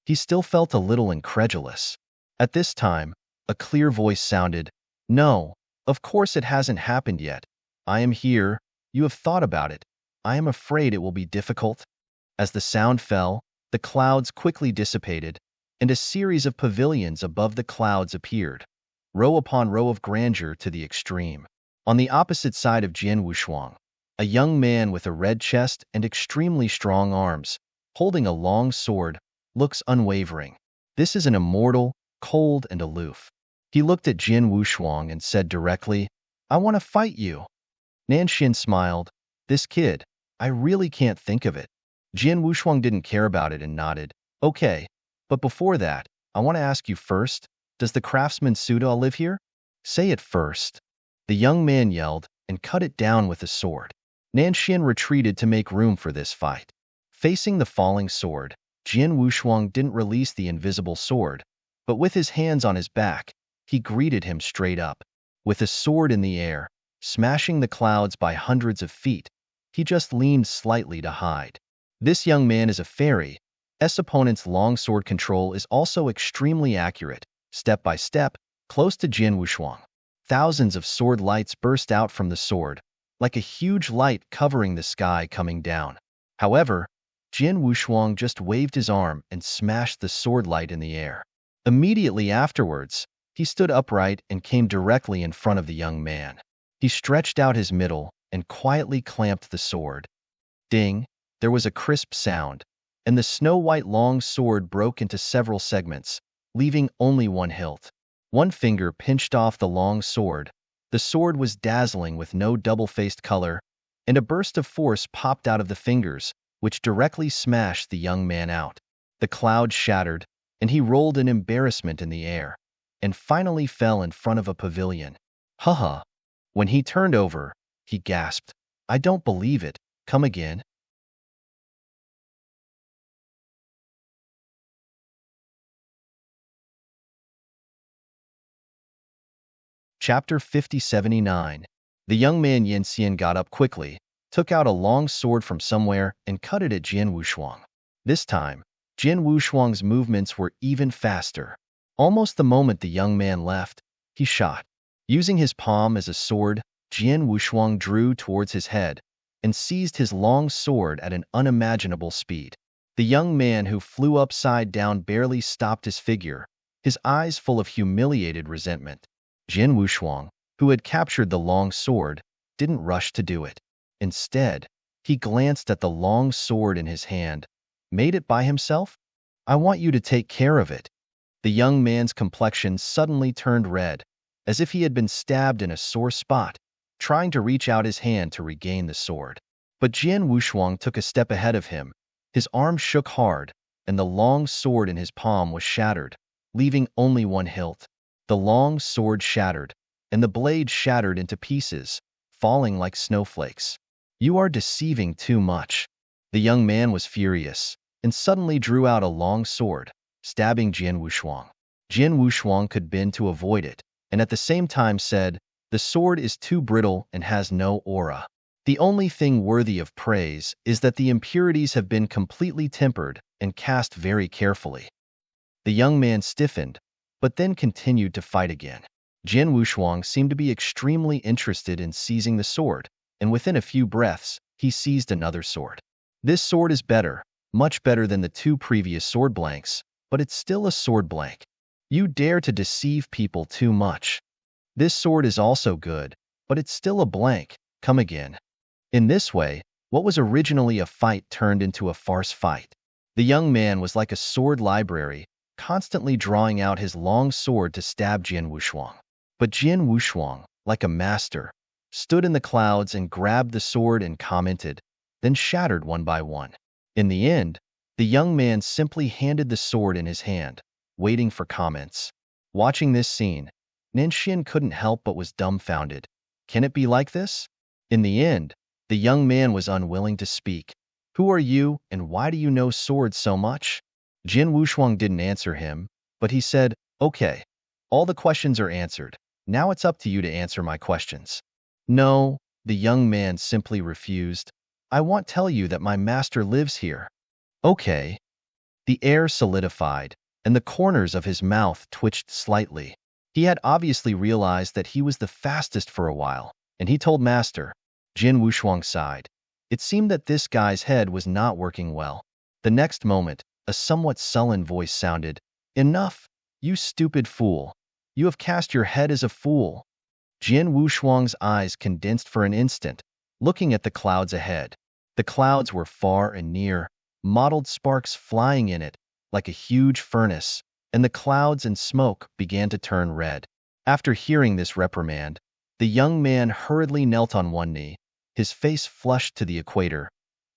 He still felt a little incredulous. At this time, a clear voice sounded, "No, of course it hasn't happened yet. I am here, you have thought about it. I am afraid it will be difficult." As the sound fell, the clouds quickly dissipated, and a series of pavilions above the clouds appeared, row upon row of grandeur to the extreme. On the opposite side of Jian Wushuang, a young man with a red chest and extremely strong arms, holding a long sword, looks unwavering. This is an immortal, cold and aloof. He looked at Jian Wushuang and said directly, "I want to fight you." Nan Xin smiled. "This kid, I really can't think of it." Jian Wushuang didn't care about it and nodded. "Okay, but before that, I want to ask you first, does the craftsman Suda live here? Say it first." The young man yelled and cut it down with a sword. Nan Xian retreated to make room for this fight. Facing the falling sword, Jian Wushuang didn't release the invisible sword, but with his hands on his back, he greeted him straight up. With a sword in the air, smashing the clouds by hundreds of feet, he just leaned slightly to hide. This young man is a fairy. S opponent's long sword control is also extremely accurate, step by step, close to Jian Wushuang. Thousands of sword lights burst out from the sword, like a huge light covering the sky coming down. However, Jian Wushuang just waved his arm and smashed the sword light in the air. Immediately afterwards, he stood upright and came directly in front of the young man. He stretched out his middle and quietly clamped the sword. Ding! There was a crisp sound, and the snow-white long sword broke into several segments, leaving only one hilt. One finger pinched off the long sword. The sword was dazzling with no double-faced color, and a burst of force popped out of the fingers, which directly smashed the young man out. The cloud shattered, and he rolled in embarrassment in the air, and finally fell in front of a pavilion. Haha! When he turned over, he gasped, "I don't believe it, come again." Chapter 5079. The young man Yin Xian got up quickly, took out a long sword from somewhere, and cut it at Jian Wushuang. This time, Jian Wushuang's movements were even faster. Almost the moment the young man left, he shot. Using his palm as a sword, Jian Wushuang drew towards his head and seized his long sword at an unimaginable speed. The young man who flew upside down barely stopped his figure, his eyes full of humiliated resentment. Jian Wushuang, who had captured the long sword, didn't rush to do it. Instead, he glanced at the long sword in his hand. "Made it by himself? I want you to take care of it." The young man's complexion suddenly turned red, as if he had been stabbed in a sore spot, trying to reach out his hand to regain the sword. But Jian Wushuang took a step ahead of him. His arm shook hard, and the long sword in his palm was shattered, leaving only one hilt. The long sword shattered, and the blade shattered into pieces, falling like snowflakes. "You are deceiving too much." The young man was furious, and suddenly drew out a long sword, stabbing Jian Wushuang. Jian Wushuang could bend to avoid it, and at the same time said, "The sword is too brittle and has no aura. The only thing worthy of praise is that the impurities have been completely tempered and cast very carefully." The young man stiffened, but then continued to fight again. Jin Wushuang seemed to be extremely interested in seizing the sword, and within a few breaths, he seized another sword. This sword is better, much better than the two previous sword blanks, but it's still a sword blank. You dare to deceive people too much. This sword is also good, but it's still a blank. Come again. In this way, what was originally a fight turned into a farce fight. The young man was like a sword library, constantly drawing out his long sword to stab Jin Wushuang. But Jin Wushuang, like a master, stood in the clouds and grabbed the sword and commented, then shattered one by one. In the end, the young man simply handed the sword in his hand, waiting for comments. Watching this scene, Nanshin couldn't help but was dumbfounded. Can it be like this? In the end, the young man was unwilling to speak. Who are you, and why do you know swords so much? Jin Wushuang didn't answer him, but he said, "Okay, all the questions are answered. Now it's up to you to answer my questions." "No," the young man simply refused. "I won't tell you that my master lives here." "Okay." The air solidified, and the corners of his mouth twitched slightly. He had obviously realized that he was the fastest for a while, and he told Master. Jin Wushuang sighed. It seemed that this guy's head was not working well. The next moment, a somewhat sullen voice sounded, "Enough, you stupid fool. You have cast your head as a fool." Jin Wushuang's eyes condensed for an instant, looking at the clouds ahead. The clouds were far and near, mottled sparks flying in it, like a huge furnace, and the clouds and smoke began to turn red. After hearing this reprimand, the young man hurriedly knelt on one knee, his face flushed to the equator.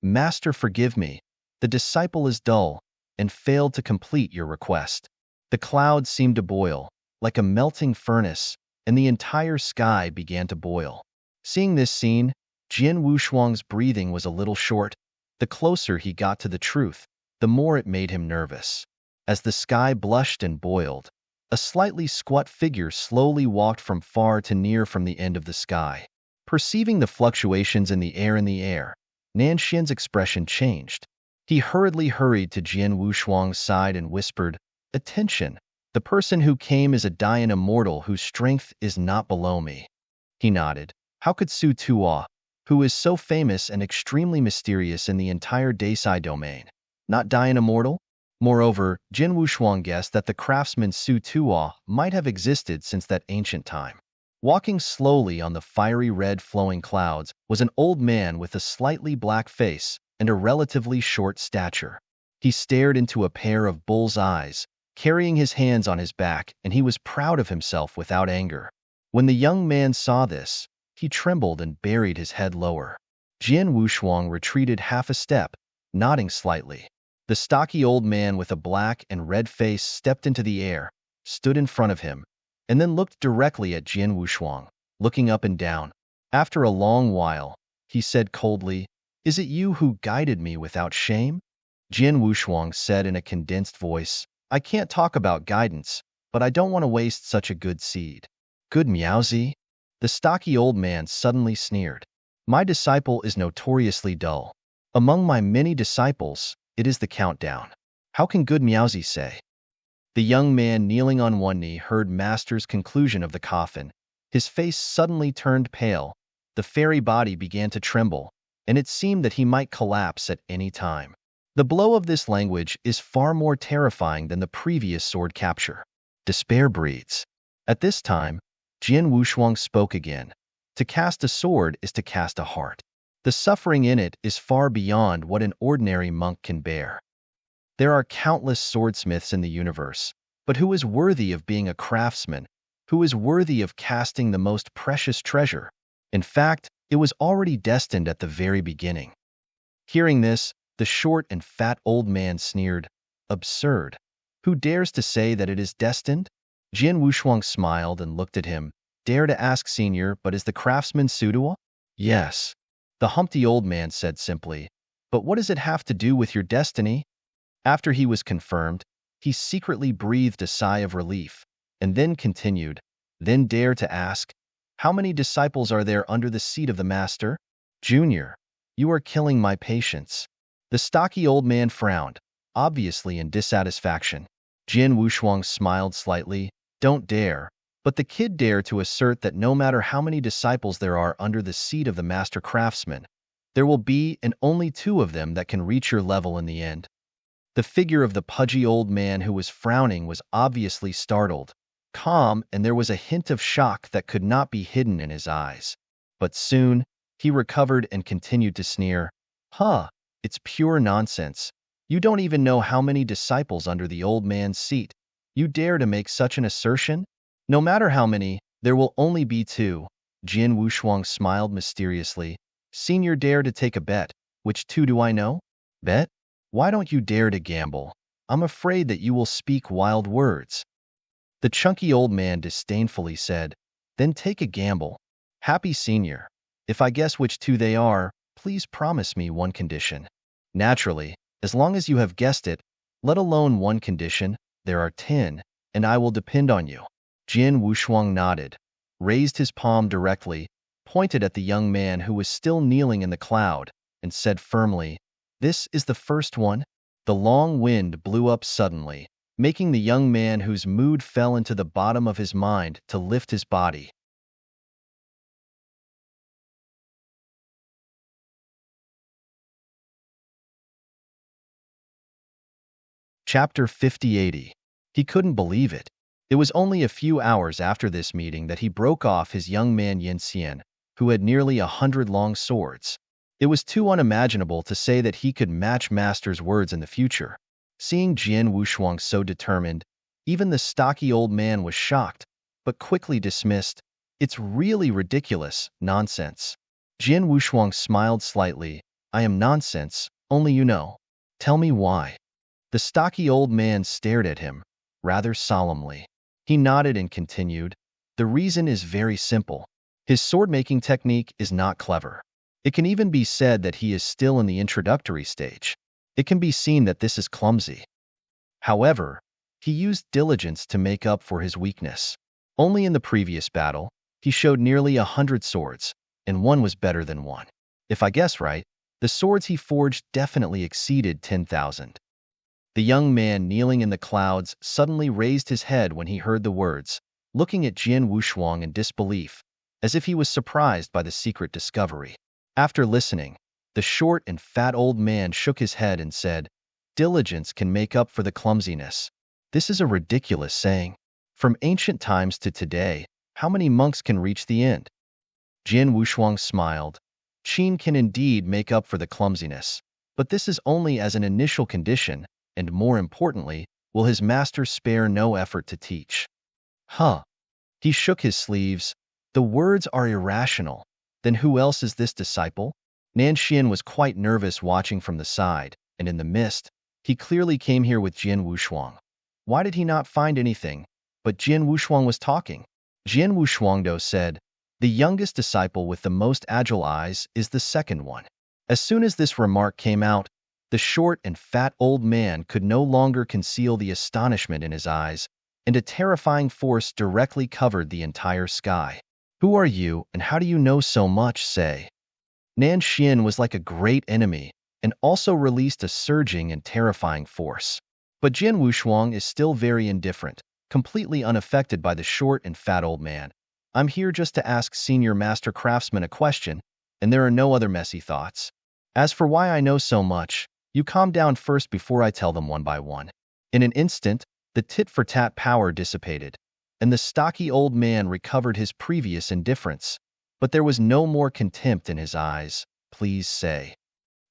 "Master, forgive me. The disciple is dull, and failed to complete your request." The clouds seemed to boil, like a melting furnace, and the entire sky began to boil. Seeing this scene, Jin Wushuang's breathing was a little short. The closer he got to the truth, the more it made him nervous. As the sky blushed and boiled, a slightly squat figure slowly walked from far to near from the end of the sky. Perceiving the fluctuations in the air, Nanshin's expression changed. He hurriedly hurried to Jin Wushuang's side and whispered, "Attention! The person who came is a Dayan immortal whose strength is not below me." He nodded. How could Su Tuo, who is so famous and extremely mysterious in the entire Daisai domain, not Dayan immortal? Moreover, Jin Wushuang guessed that the craftsman Su Tuo might have existed since that ancient time. Walking slowly on the fiery red flowing clouds was an old man with a slightly black face and a relatively short stature. He stared into a pair of bull's eyes, carrying his hands on his back, and he was proud of himself without anger. When the young man saw this, he trembled and buried his head lower. Jin Wushuang retreated half a step, nodding slightly. The stocky old man with a black and red face stepped into the air, stood in front of him, and then looked directly at Jin Wushuang, looking up and down. After a long while, he said coldly, "Is it you who guided me without shame?" Jin Wushuang said in a condensed voice, "I can't talk about guidance, but I don't want to waste such a good seed." "Good Miaozi?" The stocky old man suddenly sneered. "My disciple is notoriously dull. Among my many disciples, it is the countdown. How can good Miaozi say?" The young man kneeling on one knee heard Master's conclusion of the coffin. His face suddenly turned pale, the fairy body began to tremble, and it seemed that he might collapse at any time. The blow of this language is far more terrifying than the previous sword capture. Despair breeds. At this time, Jin Wushuang spoke again. To cast a sword is to cast a heart. The suffering in it is far beyond what an ordinary monk can bear. There are countless swordsmiths in the universe, but who is worthy of being a craftsman? Who is worthy of casting the most precious treasure? In fact, it was already destined at the very beginning. Hearing this, the short and fat old man sneered. Absurd. Who dares to say that it is destined? Jin Wushuang smiled and looked at him. Dare to ask, senior, but is the craftsman Suduo? Yes. The humpty old man said simply. But what does it have to do with your destiny? After he was confirmed, he secretly breathed a sigh of relief, and then continued, then dare to ask, how many disciples are there under the seat of the master? Junior, you are killing my patience. The stocky old man frowned, obviously in dissatisfaction. Jin Wushuang smiled slightly. Don't dare. But the kid dared to assert that no matter how many disciples there are under the seat of the master craftsman, there will be and only two of them that can reach your level in the end. The figure of the pudgy old man who was frowning was obviously startled, calm, and there was a hint of shock that could not be hidden in his eyes. But soon, he recovered and continued to sneer. Huh, it's pure nonsense. You don't even know how many disciples under the old man's seat. You dare to make such an assertion? No matter how many, there will only be two. Jin Wushuang smiled mysteriously. Senior, dare to take a bet. Which two do I know? Bet? Why don't you dare to gamble? I'm afraid that you will speak wild words. The chunky old man disdainfully said, Then take a gamble. Happy Senior. If I guess which two they are, please promise me one condition. Naturally, as long as you have guessed it, let alone one condition, there are 10, and I will depend on you. Jin Wushuang nodded, raised his palm directly, pointed at the young man who was still kneeling in the cloud, and said firmly, This is the first one. The long wind blew up suddenly, making the young man whose mood fell into the bottom of his mind to lift his body. Chapter 5080. He couldn't believe it. It was only a few hours after this meeting that he broke off his young man Yin Xian, who had nearly 100 long swords. It was too unimaginable to say that he could match Master's words in the future. Seeing Jin Wushuang so determined, even the stocky old man was shocked, but quickly dismissed. It's really ridiculous, nonsense. Jin Wushuang smiled slightly. I am nonsense, only you know. Tell me why. The stocky old man stared at him, rather solemnly. He nodded and continued, The reason is very simple. His sword-making technique is not clever. It can even be said that he is still in the introductory stage. It can be seen that this is clumsy. However, he used diligence to make up for his weakness. Only in the previous battle, he showed nearly 100 swords, and one was better than one. If I guess right, the swords he forged definitely exceeded 10,000. The young man kneeling in the clouds suddenly raised his head when he heard the words, looking at Jin Wushuang in disbelief, as if he was surprised by the secret discovery. After listening, the short and fat old man shook his head and said, Diligence can make up for the clumsiness. This is a ridiculous saying. From ancient times to today, how many monks can reach the end? Jin Wushuang smiled. Qin can indeed make up for the clumsiness, but this is only as an initial condition, and more importantly, will his master spare no effort to teach. Huh. He shook his sleeves. The words are irrational. Then who else is this disciple? Nan Xian was quite nervous watching from the side, and in the mist, he clearly came here with Jin Wushuang. Why did he not find anything? But Jin Wushuang was talking. Jin Wushuangdo said, The youngest disciple with the most agile eyes is the second one. As soon as this remark came out, the short and fat old man could no longer conceal the astonishment in his eyes, and a terrifying force directly covered the entire sky. Who are you, and how do you know so much, say? Nan Xian was like a great enemy, and also released a surging and terrifying force. But Jin Wushuang is still very indifferent, completely unaffected by the short and fat old man. I'm here just to ask Senior Master Craftsman a question, and there are no other messy thoughts. As for why I know so much, you calm down first before I tell them one by one. In an instant, the tit-for-tat power dissipated, and the stocky old man recovered his previous indifference. But there was no more contempt in his eyes. Please say.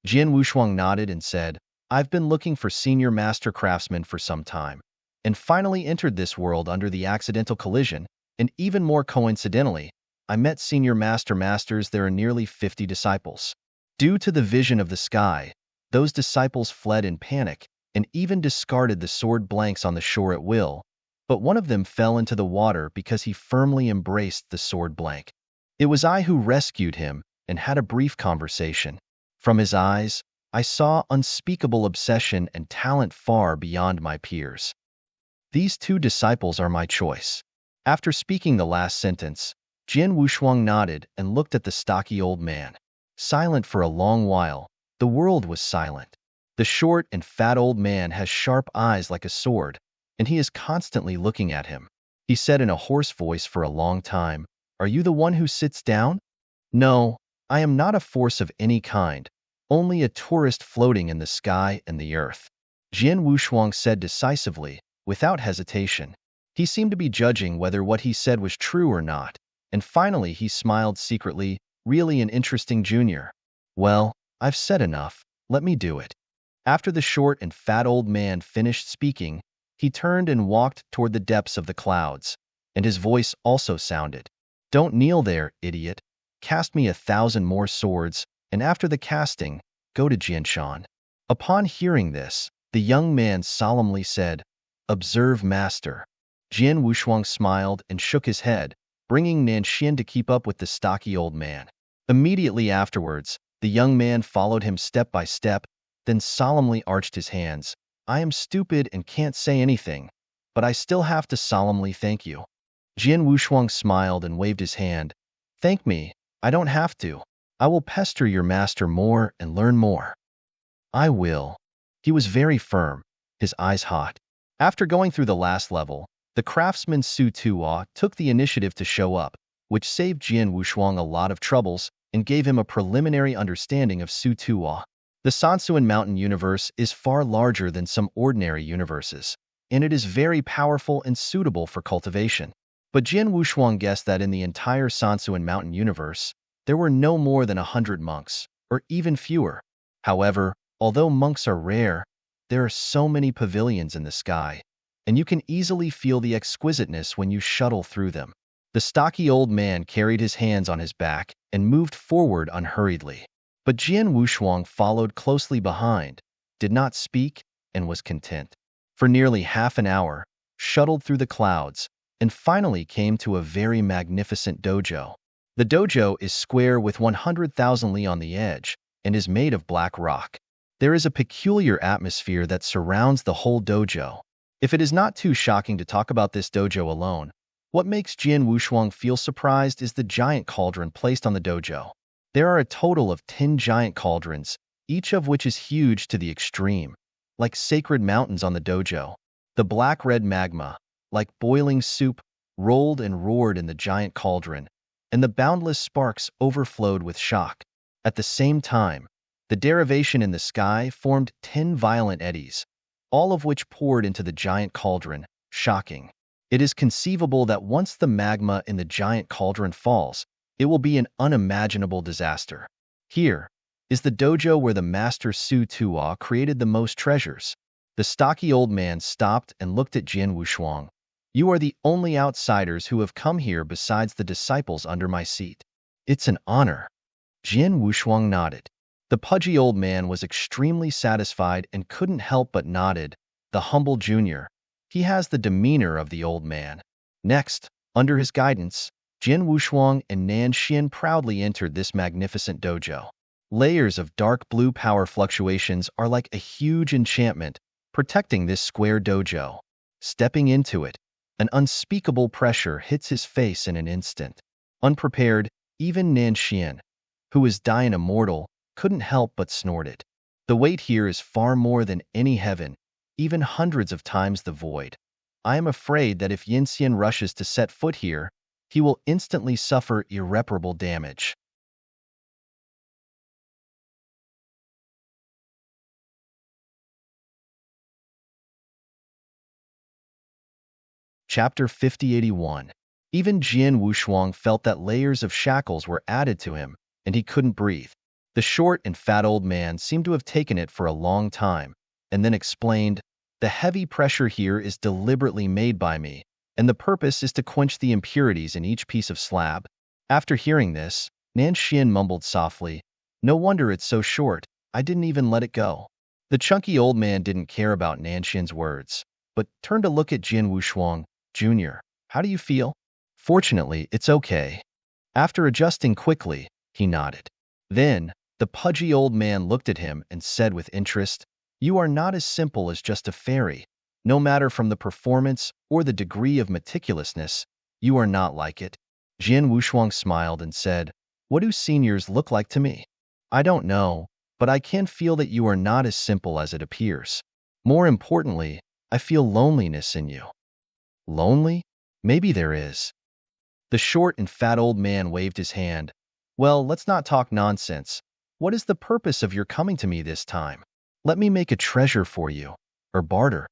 Jin Wushuang nodded and said, I've been looking for Senior Master Craftsman for some time, and finally entered this world under the accidental collision, and even more coincidentally, I met Senior Masters. There are nearly 50 disciples. Due to the vision of the sky, those disciples fled in panic, and even discarded the sword blanks on the shore at will, but one of them fell into the water because he firmly embraced the sword blank. It was I who rescued him and had a brief conversation. From his eyes, I saw unspeakable obsession and talent far beyond my peers. These two disciples are my choice. After speaking the last sentence, Jian Wushuang nodded and looked at the stocky old man. Silent for a long while, the world was silent. The short and fat old man has sharp eyes like a sword, and he is constantly looking at him. He said in a hoarse voice for a long time, "Are you the one who sits down?" "No, I am not a force of any kind, only a tourist floating in the sky and the earth," Jian Wushuang said decisively, without hesitation. He seemed to be judging whether what he said was true or not, and finally he smiled secretly, "Really an interesting junior. Well, I've said enough, let me do it." After the short and fat old man finished speaking, he turned and walked toward the depths of the clouds, and his voice also sounded. "Don't kneel there, idiot. Cast me 1,000 more swords, and after the casting, go to Jianshan." Upon hearing this, the young man solemnly said, "Observe, master." Jian Wushuang smiled and shook his head, bringing Nanxian to keep up with the stocky old man. Immediately afterwards, the young man followed him step by step, then solemnly arched his hands. "I am stupid and can't say anything, but I still have to solemnly thank you." Jian Wushuang smiled and waved his hand. "Thank me, I don't have to. I will pester your master more and learn more." "I will." He was very firm, his eyes hot. After going through the last level, the craftsman Su Tuo took the initiative to show up, which saved Jian Wushuang a lot of troubles and gave him a preliminary understanding of Su Tuo. The Sansuan Mountain universe is far larger than some ordinary universes, and it is very powerful and suitable for cultivation. But Jian Wushuang guessed that in the entire Sansuan Mountain universe, there were no more than 100 monks, or even fewer. However, although monks are rare, there are so many pavilions in the sky, and you can easily feel the exquisiteness when you shuttle through them. The stocky old man carried his hands on his back and moved forward unhurriedly. But Jian Wushuang followed closely behind, did not speak, and was content. For nearly half an hour, shuttled through the clouds, and finally came to a very magnificent dojo. The dojo is square with 100,000 li on the edge, and is made of black rock. There is a peculiar atmosphere that surrounds the whole dojo. If it is not too shocking to talk about this dojo alone, what makes Jian Wushuang feel surprised is the giant cauldron placed on the dojo. There are a total of 10 giant cauldrons, each of which is huge to the extreme, like sacred mountains on the dojo. The black-red magma, like boiling soup, rolled and roared in the giant cauldron, and the boundless sparks overflowed with shock. At the same time, the derivation in the sky formed 10 violent eddies, all of which poured into the giant cauldron, shocking. It is conceivable that once the magma in the giant cauldron falls, it will be an unimaginable disaster. Here is the dojo where the master Su Tuo created the most treasures. The stocky old man stopped and looked at Jian Wushuang. "You are the only outsiders who have come here besides the disciples under my seat." "It's an honor." Jian Wushuang nodded. The pudgy old man was extremely satisfied and couldn't help but nodded. The humble junior. He has the demeanor of the old man. Next, under his guidance, Jian Wushuang and Nanxian proudly entered this magnificent dojo. Layers of dark blue power fluctuations are like a huge enchantment, protecting this square dojo. Stepping into it, an unspeakable pressure hits his face in an instant. Unprepared, even Nanxian, who is dying immortal, couldn't help but snorted. The weight here is far more than any heaven, even hundreds of times the void. I am afraid that if Yinxian rushes to set foot here, he will instantly suffer irreparable damage. Chapter 5081. Even Jian Wushuang felt that layers of shackles were added to him, and he couldn't breathe. The short and fat old man seemed to have taken it for a long time, and then explained, "The heavy pressure here is deliberately made by me, and the purpose is to quench the impurities in each piece of slab." After hearing this, Nanxian mumbled softly, "No wonder it's so short, I didn't even let it go." The chunky old man didn't care about Nanxian's words, but turned to look at Jian Wushuang. "Junior, how do you feel?" "Fortunately, it's okay." After adjusting quickly, he nodded. Then, the pudgy old man looked at him and said with interest, "You are not as simple as just a fairy. No matter from the performance or the degree of meticulousness, You are not like it. Jian Wushuang smiled and said, what do seniors look like to me? I don't know, but I can feel that you are not as simple as it appears. More importantly, I feel loneliness in you. Lonely? Maybe there is. The short and fat old man waved his hand. Well, let's not talk nonsense. What is the purpose of your coming to me this time? Let me make a treasure for you. Or barter.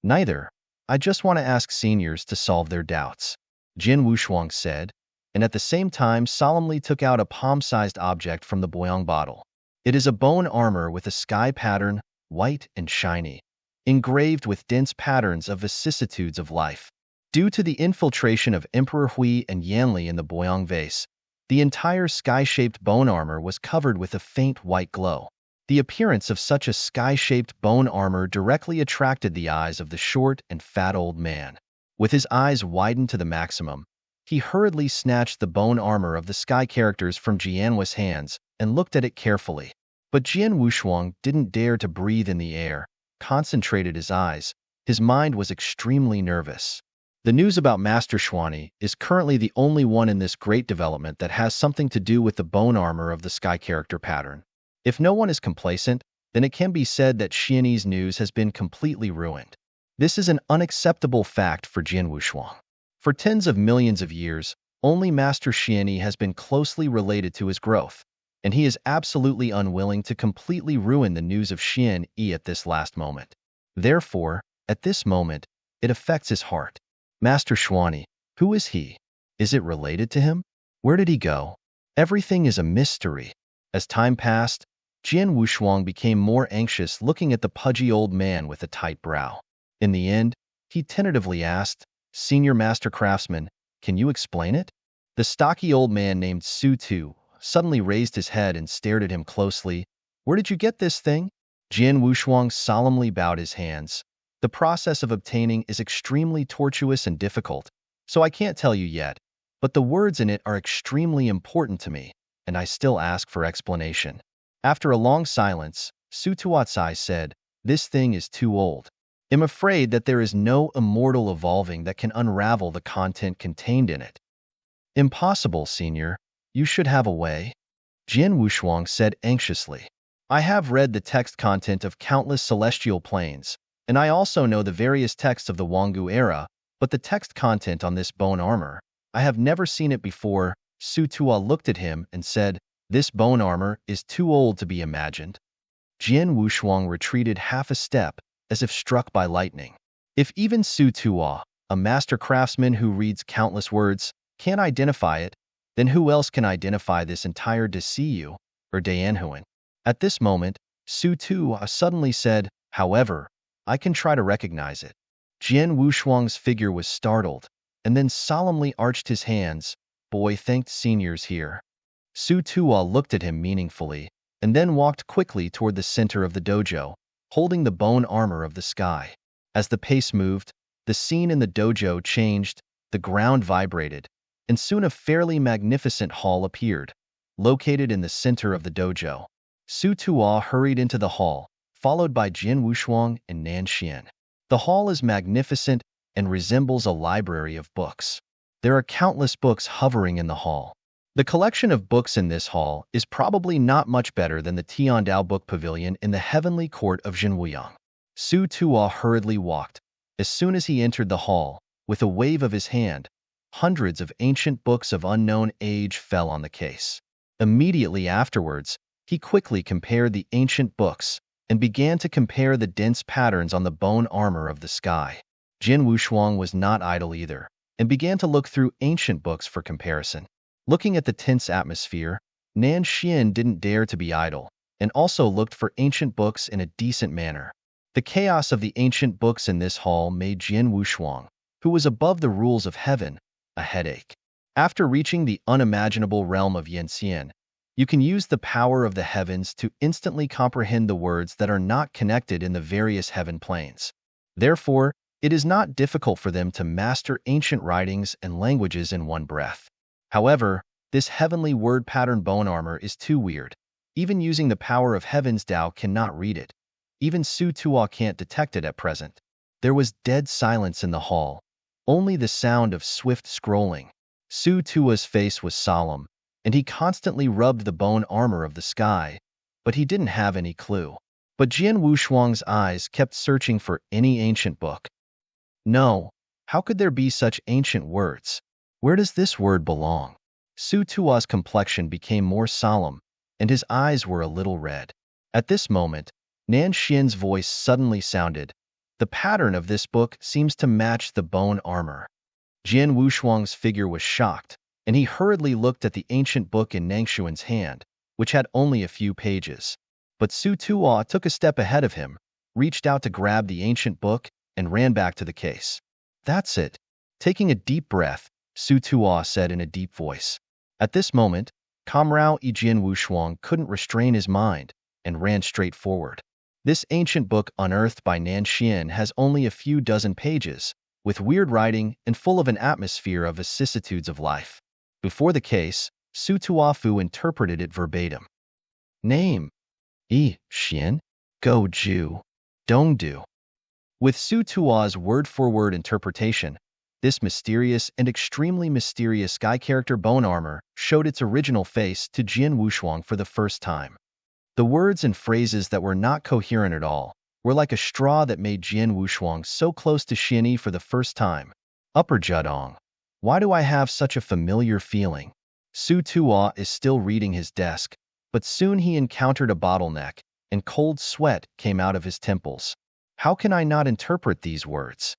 Neither. I just want to ask seniors to solve their doubts. Jin Wushuang said, and at the same time solemnly took out a palm-sized object from the boyang bottle. It is a bone armor with a sky pattern, white and shiny, engraved with dense patterns of vicissitudes of life. Due to the infiltration of Emperor Hui and Yanli in the boyang vase, the entire sky-shaped bone armor was covered with a faint white glow. The appearance of such a sky-shaped bone armor directly attracted the eyes of the short and fat old man. With his eyes widened to the maximum, he hurriedly snatched the bone armor of the sky characters from Jianhui's hands and looked at it carefully. But Jian Wushuang didn't dare to breathe in the air, concentrated his eyes. His mind was extremely nervous. The news about Master Xuani is currently the only one in this great development that has something to do with the bone armor of the sky character pattern. If no one is complacent, then it can be said that Xianyi's news has been completely ruined. This is an unacceptable fact for Jian Wushuang. For tens of millions of years, only Master Xianyi has been closely related to his growth, and he is absolutely unwilling to completely ruin the news of Xianyi at this last moment. Therefore, at this moment, it affects his heart. Master Xuani, who is he? Is it related to him? Where did he go? Everything is a mystery. As time passed, Jian Wushuang became more anxious looking at the pudgy old man with a tight brow. In the end, he tentatively asked, Senior Master Craftsman, can you explain it? The stocky old man named Su Tu suddenly raised his head and stared at him closely. Where did you get this thing? Jian Wushuang solemnly bowed his hands. The process of obtaining is extremely tortuous and difficult, so I can't tell you yet, but the words in it are extremely important to me, and I still ask for explanation. After a long silence, Su Tuatsai said, this thing is too old. I'm afraid that there is no immortal evolving that can unravel the content contained in it. Impossible, Senior. You should have a way. Jian Wushuang said anxiously. I have read the text content of countless celestial planes, and I also know the various texts of the Wangu era, but the text content on this bone armor, I have never seen it before. Su Tua looked at him and said, this bone armor is too old to be imagined. Jian Wushuang retreated half a step, as if struck by lightning. If even Su Tua, a master craftsman who reads countless words, can't identify it, then who else can identify this entire Desiyu, or Dayanhuan? At this moment, Su Tua suddenly said, however, I can try to recognize it. Jian Wushuang's figure was startled, and then solemnly arched his hands. Boy thanked seniors here. Su Tua looked at him meaningfully, and then walked quickly toward the center of the dojo, holding the bone armor of the sky. As the pace moved, the scene in the dojo changed, the ground vibrated, and soon a fairly magnificent hall appeared, located in the center of the dojo. Su Tua hurried into the hall, followed by Jian Wushuang and Nan Xian. The hall is magnificent and resembles a library of books. There are countless books hovering in the hall. The collection of books in this hall is probably not much better than the Tiandao Book Pavilion in the heavenly court of Jinwuyang. Su Tua hurriedly walked. As soon as he entered the hall, with a wave of his hand, hundreds of ancient books of unknown age fell on the case. Immediately afterwards, he quickly compared the ancient books and began to compare the dense patterns on the bone armor of the sky. Jian Wushuang was not idle either, and began to look through ancient books for comparison. Looking at the tense atmosphere, Nan Xian didn't dare to be idle, and also looked for ancient books in a decent manner. The chaos of the ancient books in this hall made Jian Wushuang, who was above the rules of heaven, a headache. After reaching the unimaginable realm of Yanxian, you can use the power of the heavens to instantly comprehend the words that are not connected in the various heaven planes. Therefore, it is not difficult for them to master ancient writings and languages in one breath. However, this heavenly word pattern bone armor is too weird. Even using the power of heaven's Tao cannot read it. Even Su Tua can't detect it at present. There was dead silence in the hall. only the sound of swift scrolling. Su Tua's face was solemn, and he constantly rubbed the bone armor of the sky, but he didn't have any clue. But Jian Wushuang's eyes kept searching for any ancient book. No, how could there be such ancient words? Where does this word belong? Su Tua's complexion became more solemn, and his eyes were a little red. At this moment, Nan Xian's voice suddenly sounded. The pattern of this book seems to match the bone armor. Jian Wushuang's figure was shocked, and he hurriedly looked at the ancient book in Nangshuan's hand, which had only a few pages. But Su Tua took a step ahead of him, reached out to grab the ancient book, and ran back to the case. That's it. Taking a deep breath, Su Tua said in a deep voice. At this moment, Comrade Jian Wushuang couldn't restrain his mind and ran straight forward. This ancient book unearthed by Nan Xian has only a few dozen pages, with weird writing and full of an atmosphere of vicissitudes of life. Before the case, Su Tuafu interpreted it verbatim. Name: Yi Xian, Go Ju, Dongdu. With Su Tua's word-for-word interpretation, this mysterious and extremely mysterious sky character bone armor showed its original face to Jian Wushuang for the first time. The words and phrases that were not coherent at all were like a straw that made Jian Wushuang so close to Xianyi for the first time. Upper Judong. Why do I have such a familiar feeling? Su Tua is still reading his desk, but soon he encountered a bottleneck, and cold sweat came out of his temples. How can I not interpret these words?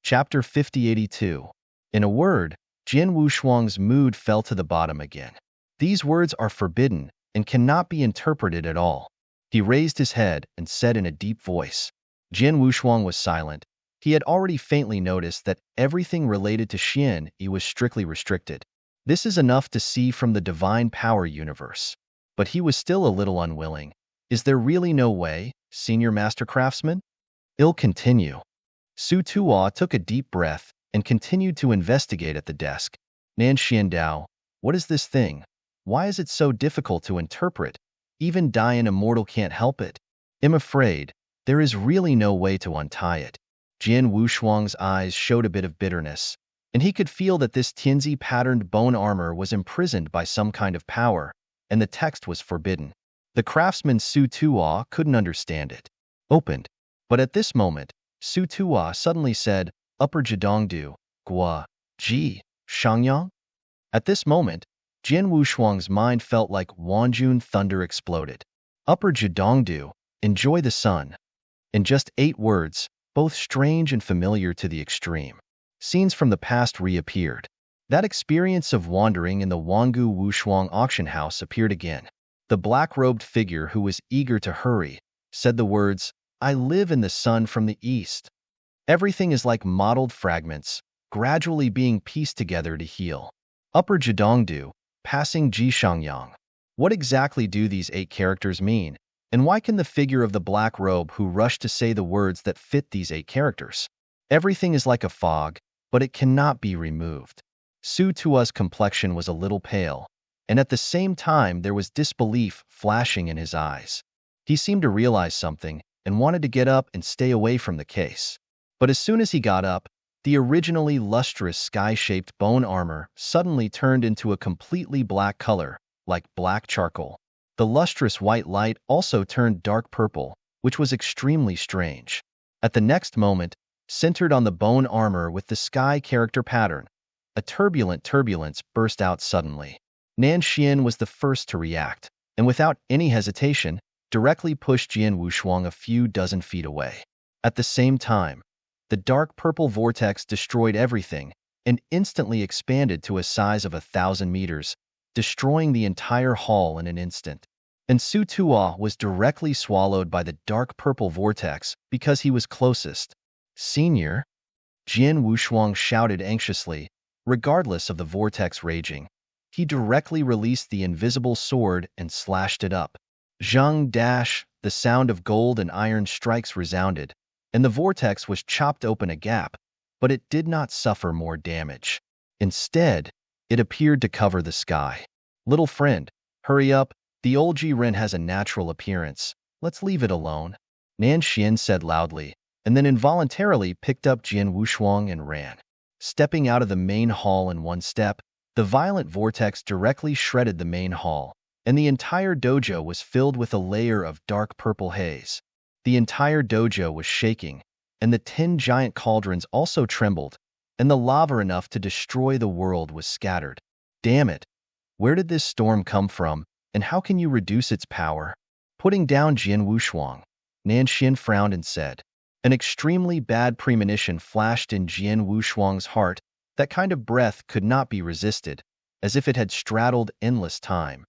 Chapter 5082. In a word, Jian Wushuang's mood fell to the bottom again. These words are forbidden and cannot be interpreted at all. He raised his head and said in a deep voice. Jian Wushuang was silent. He had already faintly noticed that everything related to Xianyi was strictly restricted. This is enough to see from the divine power universe. But he was still a little unwilling. Is there really no way, Senior Master Craftsman? I'll continue. Su Tua took a deep breath and continued to investigate at the desk. Nan Xiandao, what is this thing? Why is it so difficult to interpret? Even Dian Immortal can't help it. I'm afraid there is really no way to untie it. Jian Wushuang's eyes showed a bit of bitterness, and he could feel that this Tianzi-patterned bone armor was imprisoned by some kind of power, and the text was forbidden. The craftsman Su Tua couldn't understand it. Opened. But at this moment, Su Tua suddenly said, Upper Jidongdu, Gua, Ji, Shangyang? At this moment, Jian Wushuang's mind felt like Wanjun thunder exploded. Upper Jidongdu, enjoy the sun. In just 8 words, both strange and familiar to the extreme. Scenes from the past reappeared. That experience of wandering in the Wangu Wushuang auction house appeared again. The black-robed figure who was eager to hurry said the words, I live in the sun from the east. Everything is like mottled fragments, gradually being pieced together to heal. Upper Jidongdu, passing Jishangyang. What exactly do these 8 characters mean, and why can the figure of the black robe who rushed to say the words that fit these 8 characters? Everything is like a fog, but it cannot be removed. Su Tua's complexion was a little pale, and at the same time there was disbelief flashing in his eyes. He seemed to realize something, and wanted to get up and stay away from the case. But as soon as he got up, the originally lustrous sky-shaped bone armor suddenly turned into a completely black color, like black charcoal. The lustrous white light also turned dark purple, which was extremely strange. At the next moment, centered on the bone armor with the sky character pattern, a turbulence burst out suddenly. Nan Xian was the first to react, and without any hesitation, directly pushed Jian Wushuang a few dozen feet away. At the same time, the dark purple vortex destroyed everything and instantly expanded to a size of 1,000 meters, destroying the entire hall in an instant. And Su Tua was directly swallowed by the dark purple vortex because he was closest. Senior? Jian Wushuang shouted anxiously, regardless of the vortex raging. He directly released the invisible sword and slashed it up. Zhang dash, the sound of gold and iron strikes resounded, and the vortex was chopped open a gap, but it did not suffer more damage. Instead, it appeared to cover the sky. Little friend, Hurry up, the old Jiren has a natural appearance. Let's leave it alone. Nan Xian said loudly, and then involuntarily picked up Jian Wushuang and ran. Stepping out of the main hall in one step, the violent vortex directly shredded the main hall, and the entire dojo was filled with a layer of dark purple haze. The entire dojo was shaking, and the 10 giant cauldrons also trembled, and the lava enough to destroy the world was scattered. Damn it! Where did this storm come from, and how can you reduce its power? Putting down Jian Wushuang, Nan Xian frowned and said. An extremely bad premonition flashed in Jian Wushuang's heart. That kind of breath could not be resisted, as if it had straddled endless time.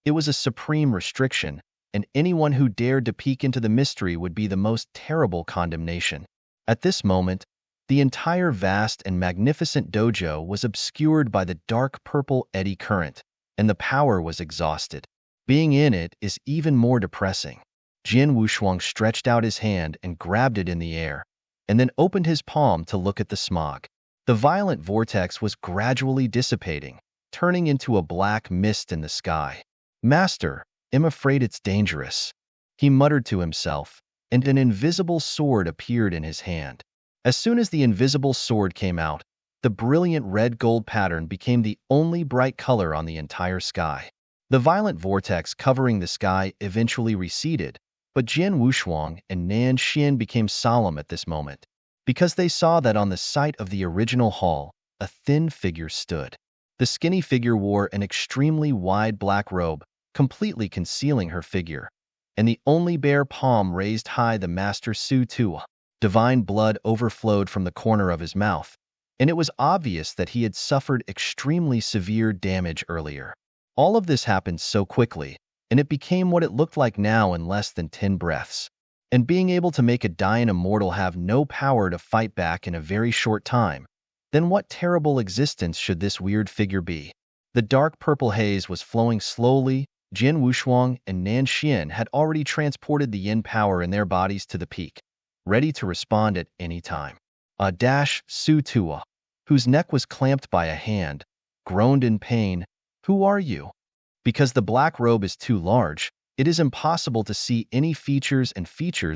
It was a supreme restriction, and anyone who dared to peek into the mystery would be the most terrible condemnation. At this moment, the entire vast and magnificent dojo was obscured by the dark purple eddy current, and the power was exhausted. Being in it is even more depressing. Jian Wushuang stretched out his hand and grabbed it in the air, and then opened his palm to look at the smog. The violent vortex was gradually dissipating, turning into a black mist in the sky. Master, I'm afraid it's dangerous, he muttered to himself, and an invisible sword appeared in his hand. As soon as the invisible sword came out, the brilliant red-gold pattern became the only bright color on the entire sky. The violent vortex covering the sky eventually receded, but Jian Wushuang and Nan Xian became solemn at this moment, because they saw that on the site of the original hall, a thin figure stood. The skinny figure wore an extremely wide black robe, completely concealing her figure, and the only bare palm raised high the master Su Tua. Divine blood overflowed from the corner of his mouth, and it was obvious that he had suffered extremely severe damage earlier. All of this happened so quickly, and it became what it looked like now in less than 10 breaths. And being able to make a dying immortal have no power to fight back in a very short time, then what terrible existence should this weird figure be? The dark purple haze was flowing slowly. Jian Wushuang and Nan Xian had already transported the yin power in their bodies to the peak, ready to respond at any time. Su Tua, whose neck was clamped by a hand, groaned in pain. Who are you? Because the black robe is too large, it is impossible to see any features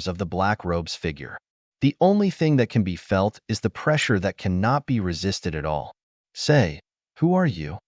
of the black robe's figure. The only thing that can be felt is the pressure that cannot be resisted at all. Say, who are you?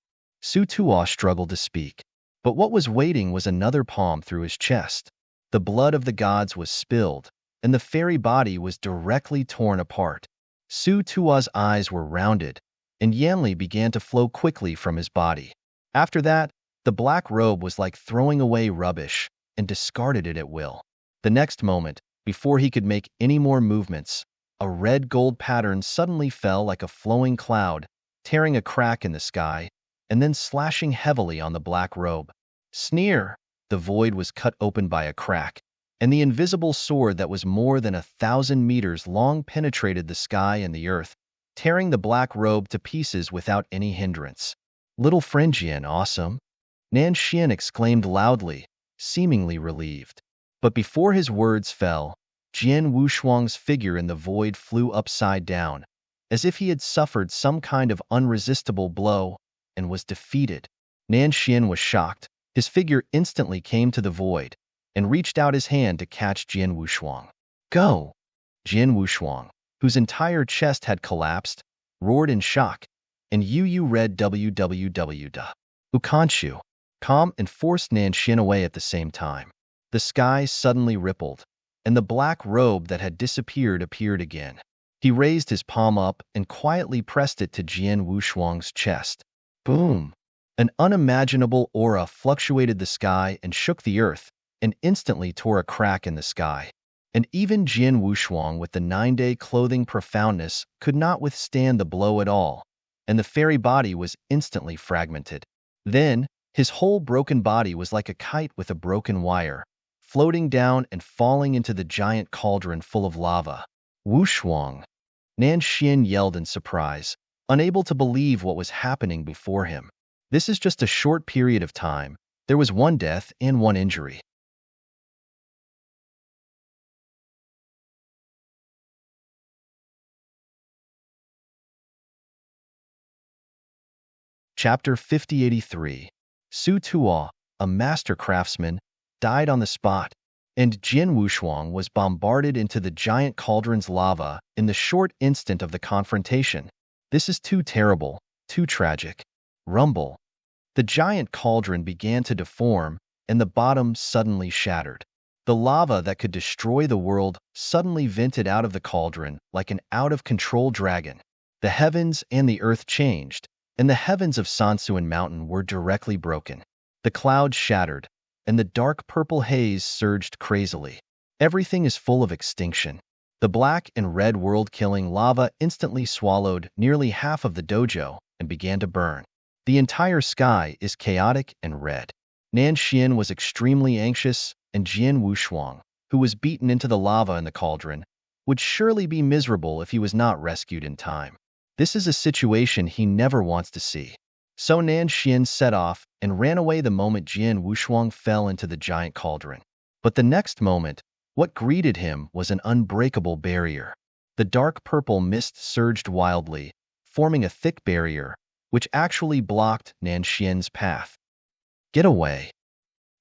Su Tua struggled to speak, but what was waiting was another palm through his chest. The blood of the gods was spilled, and the fairy body was directly torn apart. Su Tua's eyes were rounded, and Yanli began to flow quickly from his body. After that, the black robe was like throwing away rubbish and discarded it at will. The next moment, before he could make any more movements, a red gold pattern suddenly fell like a flowing cloud, tearing a crack in the sky, and then slashing heavily on the black robe. Sneer! The void was cut open by a crack, and the invisible sword that was more than 1,000 meters long penetrated the sky and the earth, tearing the black robe to pieces without any hindrance. Little friend Jian, awesome! Nan Xian exclaimed loudly, seemingly relieved. But before his words fell, Jian Wushuang's figure in the void flew upside down, as if he had suffered some kind of unresistible blow, and was defeated. Nan Xian was shocked. His figure instantly came to the void, and reached out his hand to catch Jian Wushuang. Go! Jian Wushuang, whose entire chest had collapsed, roared in shock, and Yu read www. Ukanshu. Calm and forced Nan Xian away at the same time. The sky suddenly rippled, and the black robe that had disappeared appeared again. He raised his palm up and quietly pressed it to Jian Wushuang's chest. Boom! An unimaginable aura fluctuated the sky and shook the earth, and instantly tore a crack in the sky. And even Jian Wushuang with the 9-day clothing profoundness could not withstand the blow at all, and the fairy body was instantly fragmented. Then, his whole broken body was like a kite with a broken wire, floating down and falling into the giant cauldron full of lava. Wushuang! Nan Xian yelled in surprise, unable to believe what was happening before him. This is just a short period of time. There was 1 death and 1 injury. Chapter 5083. Su Tua, a master craftsman, died on the spot, and Jin Wushuang was bombarded into the giant cauldron's lava in the short instant of the confrontation. This is too terrible, too tragic. Rumble. The giant cauldron began to deform, and the bottom suddenly shattered. The lava that could destroy the world suddenly vented out of the cauldron like an out-of-control dragon. The heavens and the earth changed, and the heavens of Sansuan Mountain were directly broken. The clouds shattered, and the dark purple haze surged crazily. Everything is full of extinction. The black and red world-killing lava instantly swallowed nearly half of the dojo and began to burn. The entire sky is chaotic and red. Nan Xian was extremely anxious, and Jian Wushuang, who was beaten into the lava in the cauldron, would surely be miserable if he was not rescued in time. This is a situation he never wants to see. So Nan Xian set off and ran away the moment Jian Wushuang fell into the giant cauldron. But the next moment, what greeted him was an unbreakable barrier. The dark purple mist surged wildly, forming a thick barrier, which actually blocked Nan Xian's path. "Get away,"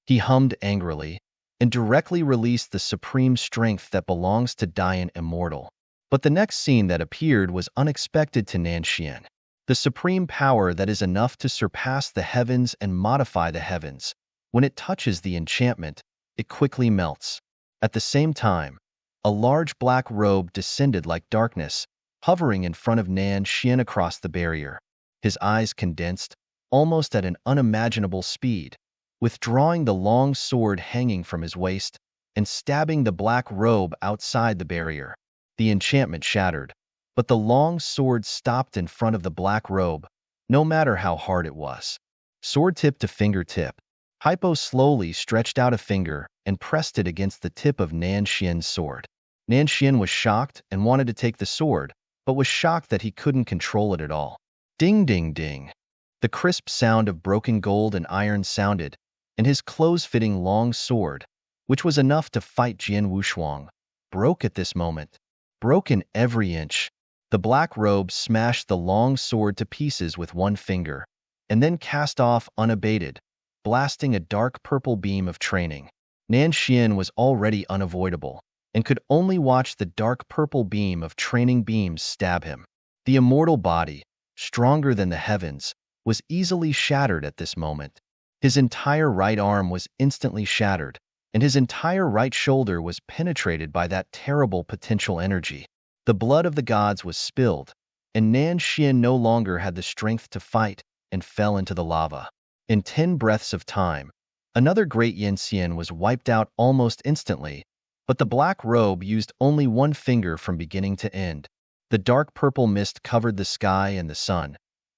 he hummed angrily, and directly released the supreme strength that belongs to Dian Immortal. But the next scene that appeared was unexpected to Nan Xian. The supreme power that is enough to surpass the heavens and modify the heavens. When it touches the enchantment, it quickly melts. At the same time, a large black robe descended like darkness, hovering in front of Nan Xian across the barrier. His eyes condensed, almost at an unimaginable speed, withdrawing the long sword hanging from his waist and stabbing the black robe outside the barrier. The enchantment shattered, but the long sword stopped in front of the black robe, no matter how hard it was. Sword tip to fingertip. Hypo slowly stretched out a finger and pressed it against the tip of Nan Xian's sword. Nan Xian was shocked and wanted to take the sword, but was shocked that he couldn't control it at all. Ding ding ding. The crisp sound of broken gold and iron sounded, and his close-fitting long sword, which was enough to fight Jian Wushuang, broke at this moment. Broke in every inch. The black robe smashed the long sword to pieces with one finger, and then cast off unabated, blasting a dark purple beam of training. Nan Xian was already unavoidable, and could only watch the dark purple beam of training beams stab him. The immortal body, stronger than the heavens, was easily shattered at this moment. His entire right arm was instantly shattered, and his entire right shoulder was penetrated by that terrible potential energy. The blood of the gods was spilled, and Nan Xian no longer had the strength to fight and fell into the lava. In 10 breaths of time, another great Yin Xian was wiped out almost instantly, but the black robe used only one finger from beginning to end. The dark purple mist covered the sky and the sun,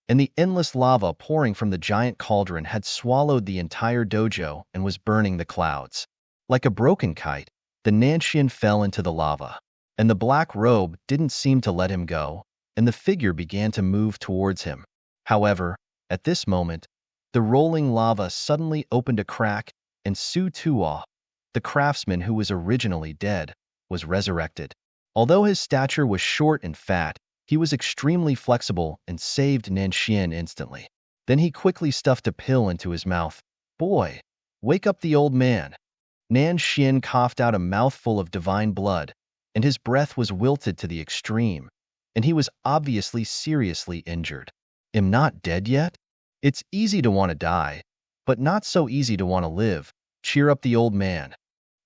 and the endless lava pouring from the giant cauldron had swallowed the entire dojo and was burning the clouds. Like a broken kite, the Nan Xian fell into the lava, and the black robe didn't seem to let him go, and the figure began to move towards him. However, at this moment, the rolling lava suddenly opened a crack, and Su Tuo, the craftsman who was originally dead, was resurrected. Although his stature was short and fat, he was extremely flexible and saved Nan Xian instantly. Then he quickly stuffed a pill into his mouth. "Boy, wake up the old man." Nan Xian coughed out a mouthful of divine blood, and his breath was wilted to the extreme, and he was obviously seriously injured. "Am not dead yet? It's easy to want to die, but not so easy to want to live. Cheer up the old man,"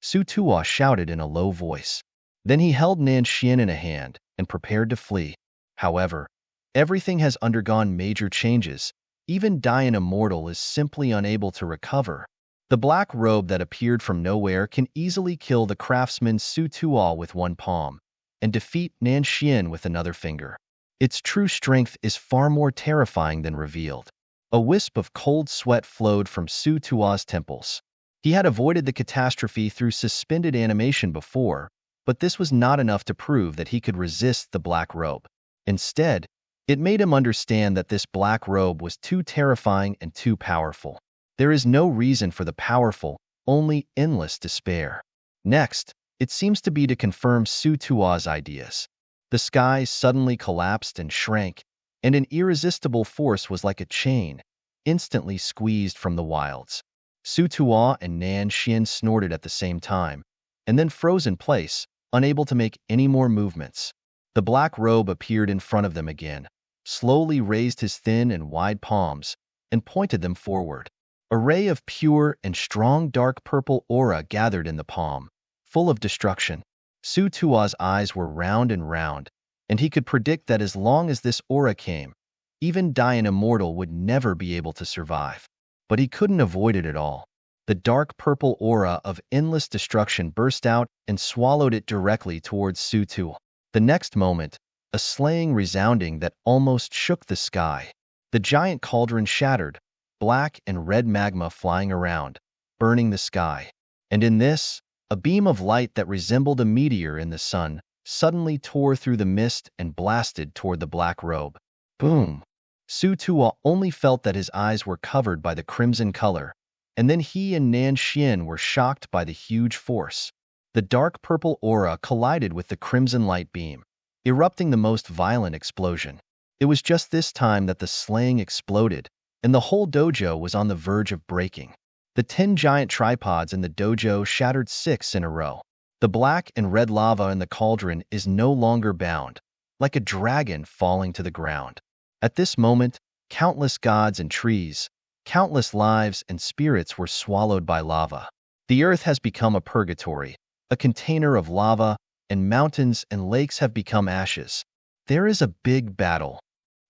Su Tuo shouted in a low voice. Then he held Nan Xian in a hand and prepared to flee. However, everything has undergone major changes. Even Dian Immortal is simply unable to recover. The black robe that appeared from nowhere can easily kill the craftsman Su Tuo with one palm, and defeat Nan Xian with another finger. Its true strength is far more terrifying than revealed. A wisp of cold sweat flowed from Su Tuo's temples. He had avoided the catastrophe through suspended animation before, but this was not enough to prove that he could resist the black robe. Instead, it made him understand that this black robe was too terrifying and too powerful. There is no reason for the powerful, only endless despair. Next, it seems to be to confirm Su Tuo's ideas. The sky suddenly collapsed and shrank, and an irresistible force was like a chain, instantly squeezed from the wilds. Su Tuo and Nan Xian snorted at the same time, and then froze in place, unable to make any more movements. The black robe appeared in front of them again, slowly raised his thin and wide palms, and pointed them forward. A ray of pure and strong dark purple aura gathered in the palm, full of destruction. Su Tuo's eyes were round and round, and he could predict that as long as this aura came, even Dian Immortal would never be able to survive. But he couldn't avoid it at all. The dark purple aura of endless destruction burst out and swallowed it directly towards Su Tuo. The next moment, a slaying resounding that almost shook the sky. The giant cauldron shattered, black and red magma flying around, burning the sky. And in this, a beam of light that resembled a meteor in the sun suddenly tore through the mist and blasted toward the black robe. Boom! Su Tuo only felt that his eyes were covered by the crimson color, and then he and Nan Xian were shocked by the huge force. The dark purple aura collided with the crimson light beam, erupting the most violent explosion. It was just this time that the slaying exploded, and the whole dojo was on the verge of breaking. The 10 giant tripods in the dojo shattered 6 in a row. The black and red lava in the cauldron is no longer bound, like a dragon falling to the ground. At this moment, countless gods and trees, countless lives and spirits were swallowed by lava. The earth has become a purgatory, a container of lava, and mountains and lakes have become ashes. There is a big battle.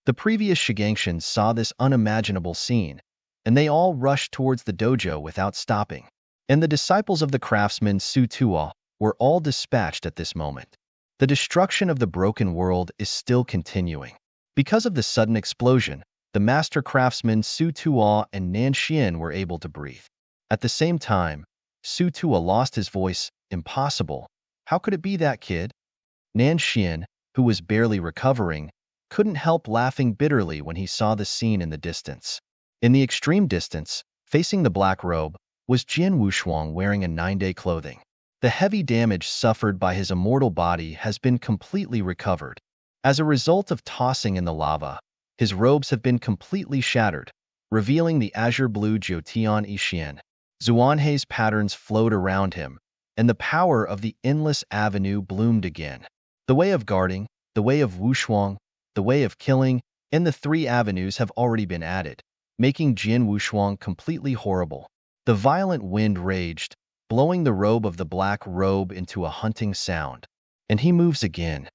The previous Shiganshins saw this unimaginable scene, and they all rushed towards the dojo without stopping. And the disciples of the craftsman Su Tuo were all dispatched at this moment. The destruction of the broken world is still continuing. Because of the sudden explosion, the master craftsmen Su Tuo and Nan Xian were able to breathe. At the same time, Su Tuo lost his voice. Impossible. How could it be that kid? Nan Xian, who was barely recovering, couldn't help laughing bitterly when he saw the scene in the distance. In the extreme distance, facing the black robe, was Jian Wushuang wearing a 9-day clothing. The heavy damage suffered by his immortal body has been completely recovered. As a result of tossing in the lava, his robes have been completely shattered, revealing the azure blue Jiutian Yixian. Zuanhe's patterns flowed around him, and the power of the endless avenue bloomed again. The way of guarding, the way of Wushuang, the way of killing, and the 3 avenues have already been added, making Jian Wushuang completely horrible. The violent wind raged, blowing the robe of the black robe into a hunting sound. And he moves again.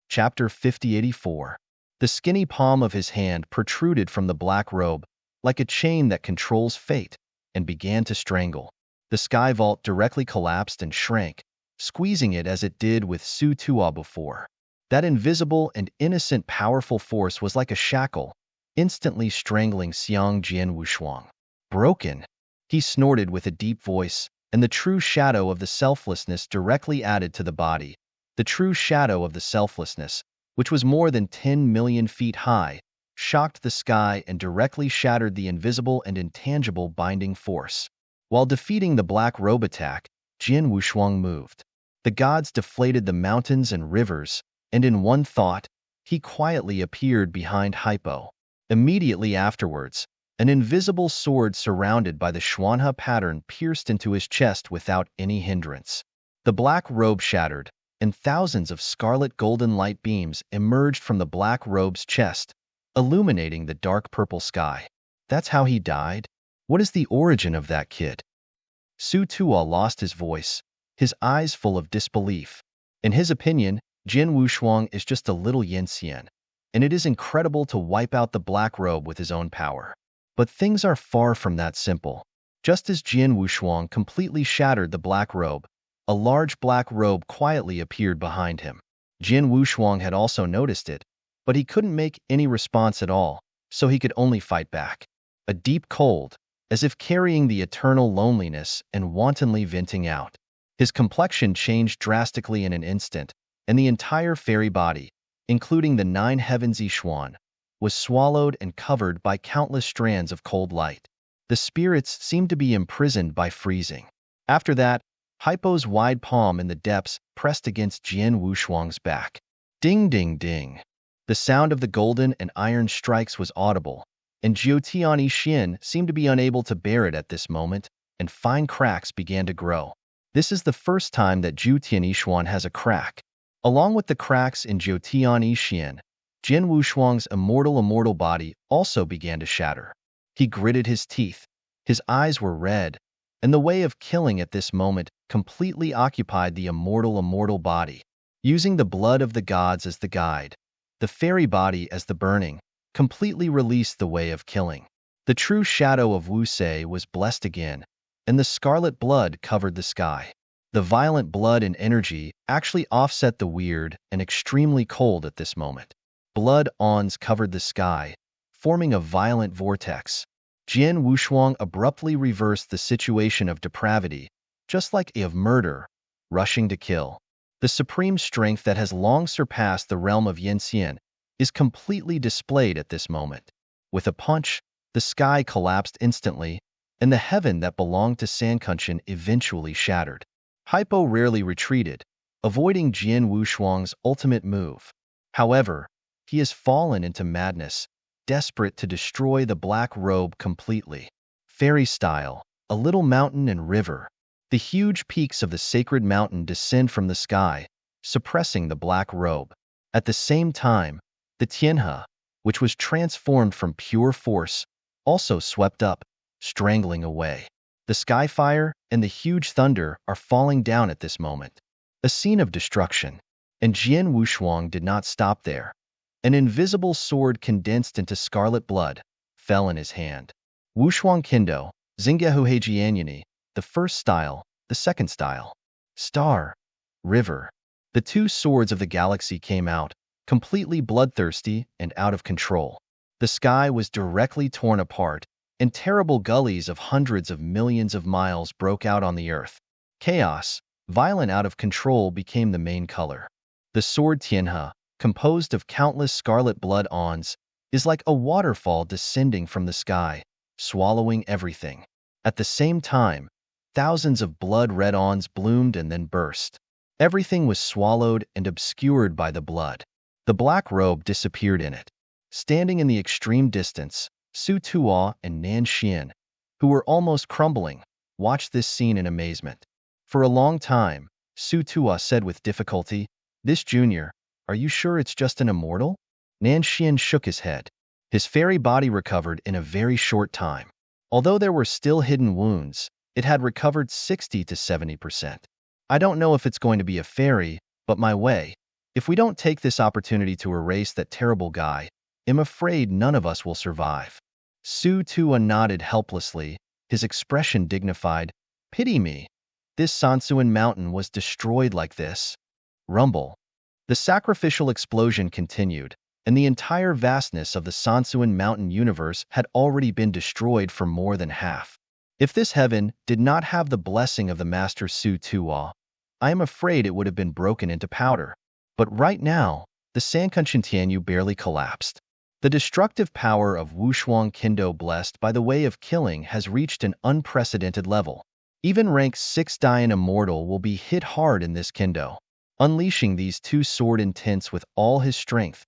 Chapter 5084. The skinny palm of his hand protruded from the black robe, like a chain that controls fate, and began to strangle. The sky vault directly collapsed and shrank, squeezing it as it did with Su Tuo before. That invisible and innocent powerful force was like a shackle, instantly strangling Xiang Jian Wushuang. Broken! He snorted with a deep voice, and the true shadow of the selflessness directly added to the body. The true shadow of the selflessness, which was more than 10 million feet high, shocked the sky and directly shattered the invisible and intangible binding force. While defeating the black robe attack, Jian Wushuang moved. The gods deflated the mountains and rivers, and in one thought, he quietly appeared behind Hypo. Immediately afterwards, an invisible sword surrounded by the Xuanhe pattern pierced into his chest without any hindrance. The black robe shattered, and thousands of scarlet golden light beams emerged from the black robe's chest, illuminating the dark purple sky. That's how he died? What is the origin of that kid? Su Tuo lost his voice, his eyes full of disbelief. In his opinion, Jian Wushuang is just a little Yanxian, and it is incredible to wipe out the black robe with his own power. But things are far from that simple. Just as Jian Wushuang completely shattered the black robe, a large black robe quietly appeared behind him. Jian Wushuang had also noticed it, but he couldn't make any response at all, so he could only fight back. A deep cold, as if carrying the eternal loneliness and wantonly venting out. His complexion changed drastically in an instant, and the entire fairy body, including the 9 heavens Yixuan, was swallowed and covered by countless strands of cold light. The spirits seemed to be imprisoned by freezing. After that, Hypo's wide palm in the depths pressed against Jian Wushuang's back. Ding ding ding. The sound of the golden and iron strikes was audible, and Jiutian Yixin seemed to be unable to bear it at this moment, and fine cracks began to grow. This is the first time that Jiutian Yixuan has a crack. Along with the cracks in Jiutian Yixin, Jian Wushuang's immortal body also began to shatter. He gritted his teeth. His eyes were red, and the way of killing at this moment completely occupied the immortal body. Using the blood of the gods as the guide, the fairy body as the burning, completely released the way of killing. The true shadow of Wu Sei was blessed again, and the scarlet blood covered the sky. The violent blood and energy actually offset the weird and extremely cold at this moment. Blood ons covered the sky, forming a violent vortex. Jian Wushuang abruptly reversed the situation of depravity, just like of murder, rushing to kill. The supreme strength that has long surpassed the realm of Yanxian is completely displayed at this moment. With a punch, the sky collapsed instantly, and the heaven that belonged to Sankunshin eventually shattered. Hypo rarely retreated, avoiding Jian Wushuang's ultimate move. However, he has fallen into madness, desperate to destroy the black robe completely. Fairy style, a little mountain and river. The huge peaks of the sacred mountain descend from the sky, suppressing the black robe. At the same time, the Tianhe, which was transformed from pure force, also swept up, strangling away. The skyfire and the huge thunder are falling down at this moment. A scene of destruction. And Jian Wushuang did not stop there. An invisible sword condensed into scarlet blood fell in his hand. Wushuang Kendo, Xingyahu Heijianyani, the first style, the second style. Star, river. The two swords of the galaxy came out, completely bloodthirsty and out of control. The sky was directly torn apart, and terrible gullies of hundreds of millions of miles broke out on the earth. Chaos, violent out of control, became the main color. The sword Tianhe, composed of countless scarlet blood ons, is like a waterfall descending from the sky, swallowing everything. At the same time, thousands of blood-red ons bloomed and then burst. Everything was swallowed and obscured by the blood. The black robe disappeared in it. Standing in the extreme distance, Su Tuo and Nan Xian, who were almost crumbling, watched this scene in amazement. For a long time, Su Tuo said with difficulty, "This junior, are you sure it's just an immortal?" Nan Xian shook his head. His fairy body recovered in a very short time. Although there were still hidden wounds, it had recovered 60 to 70%. I don't know if it's going to be a fairy, but my way. If we don't take this opportunity to erase that terrible guy, I'm afraid none of us will survive. Su Tuo nodded helplessly, his expression dignified. Pity me. This Sansuan mountain was destroyed like this. Rumble. The sacrificial explosion continued, and the entire vastness of the Sansuan mountain universe had already been destroyed for more than half. If this heaven did not have the blessing of the master Su Tuo, I am afraid it would have been broken into powder. But right now, the Sankunshin Tianyu barely collapsed. The destructive power of Wushuang Kendo blessed by the way of killing has reached an unprecedented level. Even rank 6 Dian Immortal will be hit hard in this Kendo. Unleashing these two sword intents with all his strength,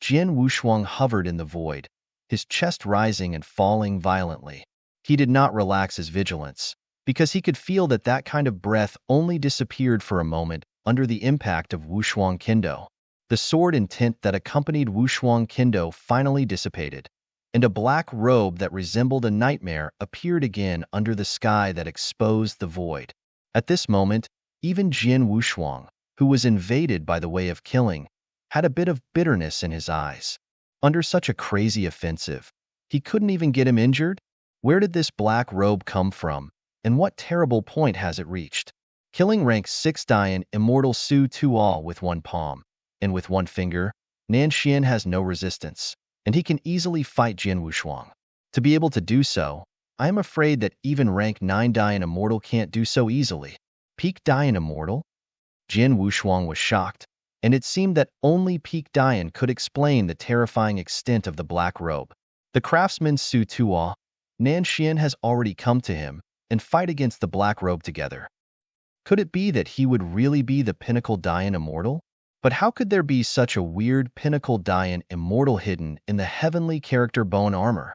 Jian Wushuang hovered in the void, his chest rising and falling violently. He did not relax his vigilance, because he could feel that that kind of breath only disappeared for a moment under the impact of Wushuang Kendo. The sword intent that accompanied Wushuang Kendo finally dissipated, and a black robe that resembled a nightmare appeared again under the sky that exposed the void. At this moment, even Jian Wushuang, who was invaded by the way of killing, had a bit of bitterness in his eyes. Under such a crazy offensive, he couldn't even get him injured? Where did this black robe come from, and what terrible point has it reached? Killing rank 6 Dian Immortal Su Tuo with one palm, and with one finger, Nan Xian has no resistance, and he can easily fight Jian Wushuang. To be able to do so, I am afraid that even rank 9 Dian Immortal can't do so easily. Peak Dian Immortal? Jian Wushuang was shocked, and it seemed that only Peak Dian could explain the terrifying extent of the black robe. The craftsman Su Tuo, Nan Xian has already come to him, and fight against the black robe together. Could it be that he would really be the pinnacle Dayan immortal? But how could there be such a weird pinnacle Dayan immortal hidden in the heavenly character bone armor?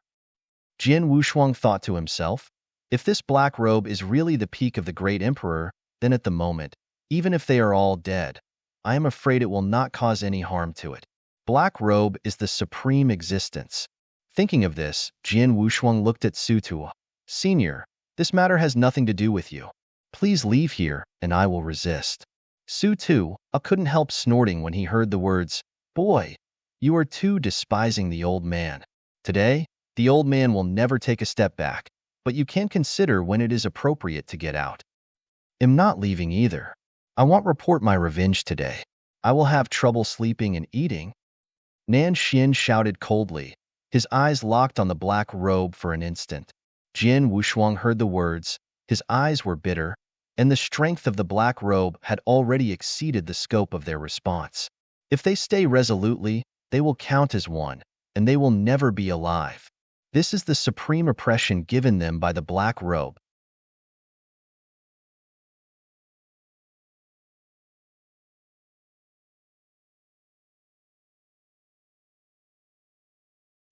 Jin Wushuang thought to himself, if this black robe is really the peak of the great emperor, then at the moment, even if they are all dead, I am afraid it will not cause any harm to it. Black robe is the supreme existence. Thinking of this, Jin Wushuang looked at Su Tuo. Senior, this matter has nothing to do with you. Please leave here, and I will resist. Su Tuo couldn't help snorting when he heard the words, Boy, you are too despising the old man. Today, the old man will never take a step back, but you can consider when it is appropriate to get out. I'm not leaving either. I won't report my revenge today. I will have trouble sleeping and eating. Nan Xin shouted coldly, his eyes locked on the black robe for an instant. Jin Wushuang heard the words, his eyes were bitter, and the strength of the black robe had already exceeded the scope of their response. If they stay resolutely, they will count as one, and they will never be alive. This is the supreme oppression given them by the black robe.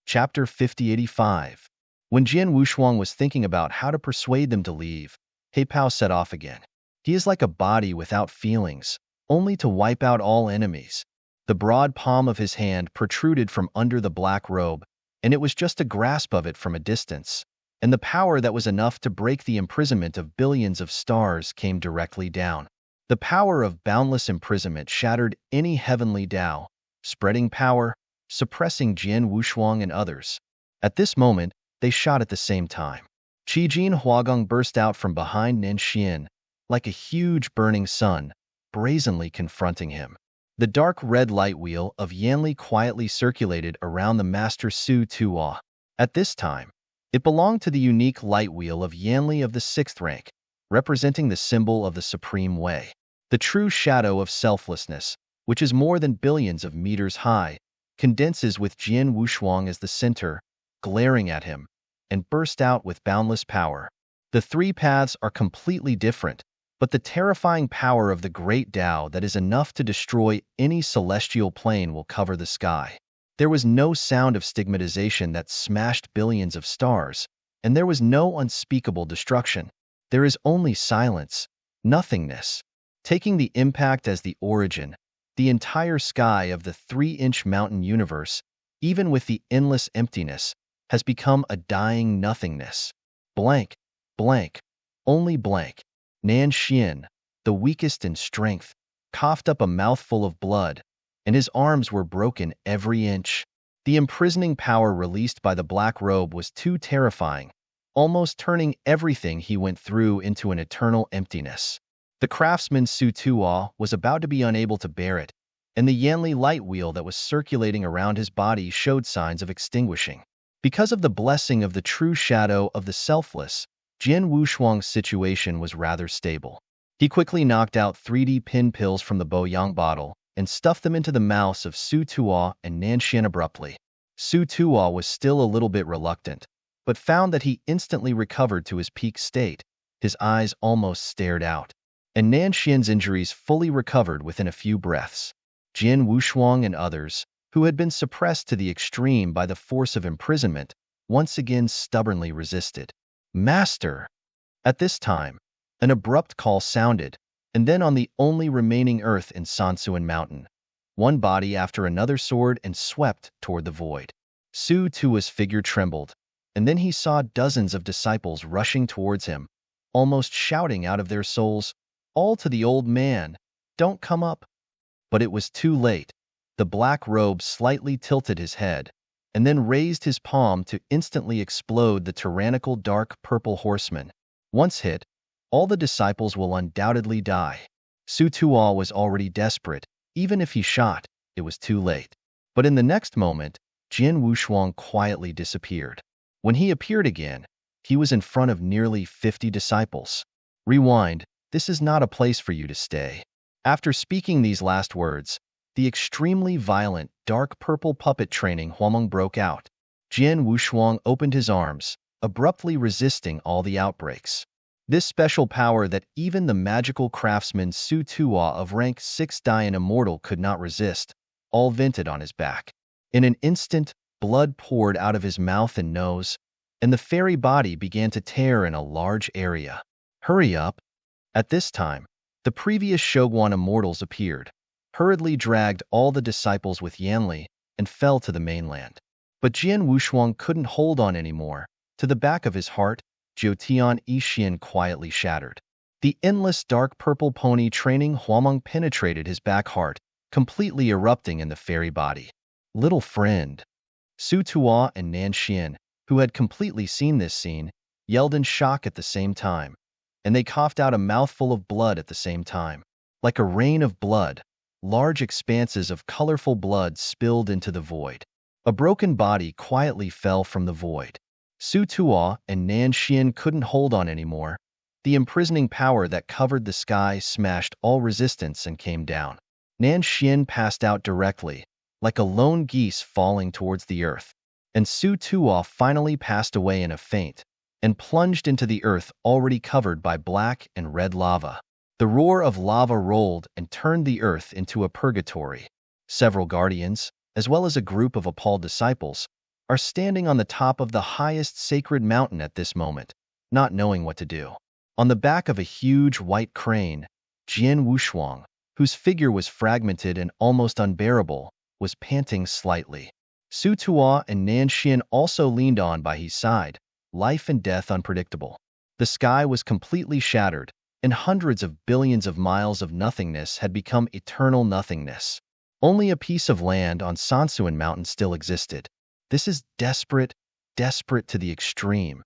Chapter 5085. When Jin Wushuang was thinking about how to persuade them to leave, He Pao set off again. He is like a body without feelings, only to wipe out all enemies. The broad palm of his hand protruded from under the black robe, and it was just a grasp of it from a distance, and the power that was enough to break the imprisonment of billions of stars came directly down. The power of boundless imprisonment shattered any heavenly Tao, spreading power, suppressing Jin Wushuang and others. At this moment, they shot at the same time. Qijin Huagong burst out from behind Nan Xian, like a huge burning sun, brazenly confronting him. The dark red light wheel of Yanli quietly circulated around the master Su Tuo. At this time, it belonged to the unique light wheel of Yanli of the 6th rank, representing the symbol of the supreme way. The true shadow of selflessness, which is more than billions of meters high, condenses with Jin Wushuang as the center, glaring at him, and burst out with boundless power. The three paths are completely different, but the terrifying power of the great Tao that is enough to destroy any celestial plane will cover the sky. There was no sound of stigmatization that smashed billions of stars, and there was no unspeakable destruction. There is only silence, nothingness. Taking the impact as the origin, the entire sky of the 3-inch mountain universe, even with the endless emptiness, has become a dying nothingness. Blank, blank, only blank. Nan Xian, the weakest in strength, coughed up a mouthful of blood, and his arms were broken every inch. The imprisoning power released by the black robe was too terrifying, almost turning everything he went through into an eternal emptiness. The craftsman Su Tuo was about to be unable to bear it, and the Yanli light wheel that was circulating around his body showed signs of extinguishing. Because of the blessing of the true shadow of the selfless, Jin Wushuang's situation was rather stable. He quickly knocked out 3D pin pills from the Boyang bottle and stuffed them into the mouths of Su Tuo and Nan Xian abruptly. Su Tuo was still a little bit reluctant, but found that he instantly recovered to his peak state. His eyes almost stared out, and Nan Xian's injuries fully recovered within a few breaths. Jin Wushuang and others, who had been suppressed to the extreme by the force of imprisonment, once again stubbornly resisted. Master! At this time, an abrupt call sounded, and then on the only remaining earth in Sansuan Mountain, one body after another soared and swept toward the void. Su Tuo's figure trembled, and then he saw dozens of disciples rushing towards him, almost shouting out of their souls, "All to the old man! Don't come up!" But it was too late. The black robe slightly tilted his head, and then raised his palm to instantly explode the tyrannical dark purple horseman. Once hit, all the disciples will undoubtedly die. Su Tuo was already desperate. Even if he shot, it was too late. But in the next moment, Jin Wushuang quietly disappeared. When he appeared again, he was in front of nearly 50 disciples. Rewind, this is not a place for you to stay. After speaking these last words, the extremely violent, dark purple puppet training Huameng broke out. Jin Wushuang opened his arms, abruptly resisting all the outbreaks. This special power that even the magical craftsman Su Tuo of rank 6 Dian Immortal could not resist, all vented on his back. In an instant, blood poured out of his mouth and nose, and the fairy body began to tear in a large area. Hurry up! At this time, the previous Shoguan immortals appeared, hurriedly dragged all the disciples with Yanli, and fell to the mainland. But Jian Wushuang couldn't hold on anymore. To the back of his heart, Jiutian Yixian quietly shattered. The endless dark purple pony training Huameng penetrated his back heart, completely erupting in the fairy body. Little friend. Su Tuo and Nan Xian, who had completely seen this scene, yelled in shock at the same time, and they coughed out a mouthful of blood at the same time. Like a rain of blood, large expanses of colorful blood spilled into the void. A broken body quietly fell from the void. Su Tuo and Nan Xian couldn't hold on anymore. The imprisoning power that covered the sky smashed all resistance and came down. Nan Xian passed out directly, like a lone geese falling towards the earth, and Su Tuo finally passed away in a faint and plunged into the earth already covered by black and red lava. The roar of lava rolled and turned the earth into a purgatory. Several guardians, as well as a group of appalled disciples, are standing on the top of the highest sacred mountain at this moment, not knowing what to do. On the back of a huge white crane, Jian Wushuang, whose figure was fragmented and almost unbearable, was panting slightly. Su Tuo and Nan Xian also leaned on by his side, life and death unpredictable. The sky was completely shattered, and hundreds of billions of miles of nothingness had become eternal nothingness. Only a piece of land on Sansuan Mountain still existed. This is desperate, desperate to the extreme.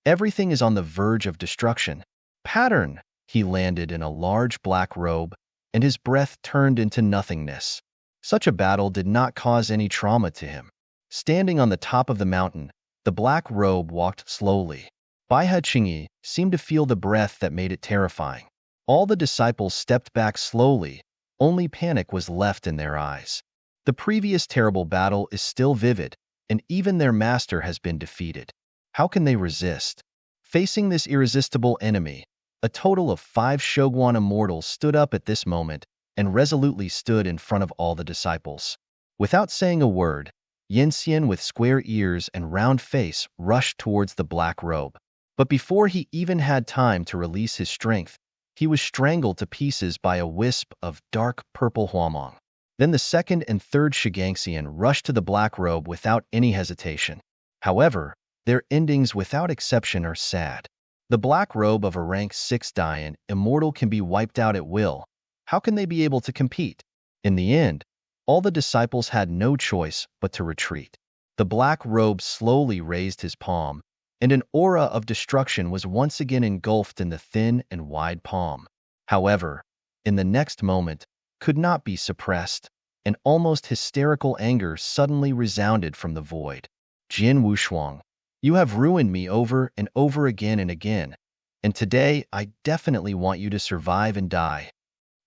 Everything is on the verge of destruction. Pattern! He landed in a large black robe, and his breath turned into nothingness. Such a battle did not cause any trauma to him. Standing on the top of the mountain, the black robe walked slowly. Baihe Qingyi seemed to feel the breath that made it terrifying. All the disciples stepped back slowly, only panic was left in their eyes. The previous terrible battle is still vivid, and even their master has been defeated. How can they resist? Facing this irresistible enemy, a total of 5 Shoguan immortals stood up at this moment and resolutely stood in front of all the disciples. Without saying a word, Yanxian with square ears and round face rushed towards the black robe. But before he even had time to release his strength, he was strangled to pieces by a wisp of dark purple huamong. Then the second and third Shigangxian rushed to the black robe without any hesitation. However, their endings without exception are sad. The black robe of a rank 6 Dian immortal can be wiped out at will. How can they be able to compete? In the end, all the disciples had no choice but to retreat. The black robe slowly raised his palm, and an aura of destruction was once again engulfed in the thin and wide palm. However, in the next moment, could not be suppressed, an almost hysterical anger suddenly resounded from the void. Jian Wushuang, you have ruined me over and over again and again, and today I definitely want you to survive and die.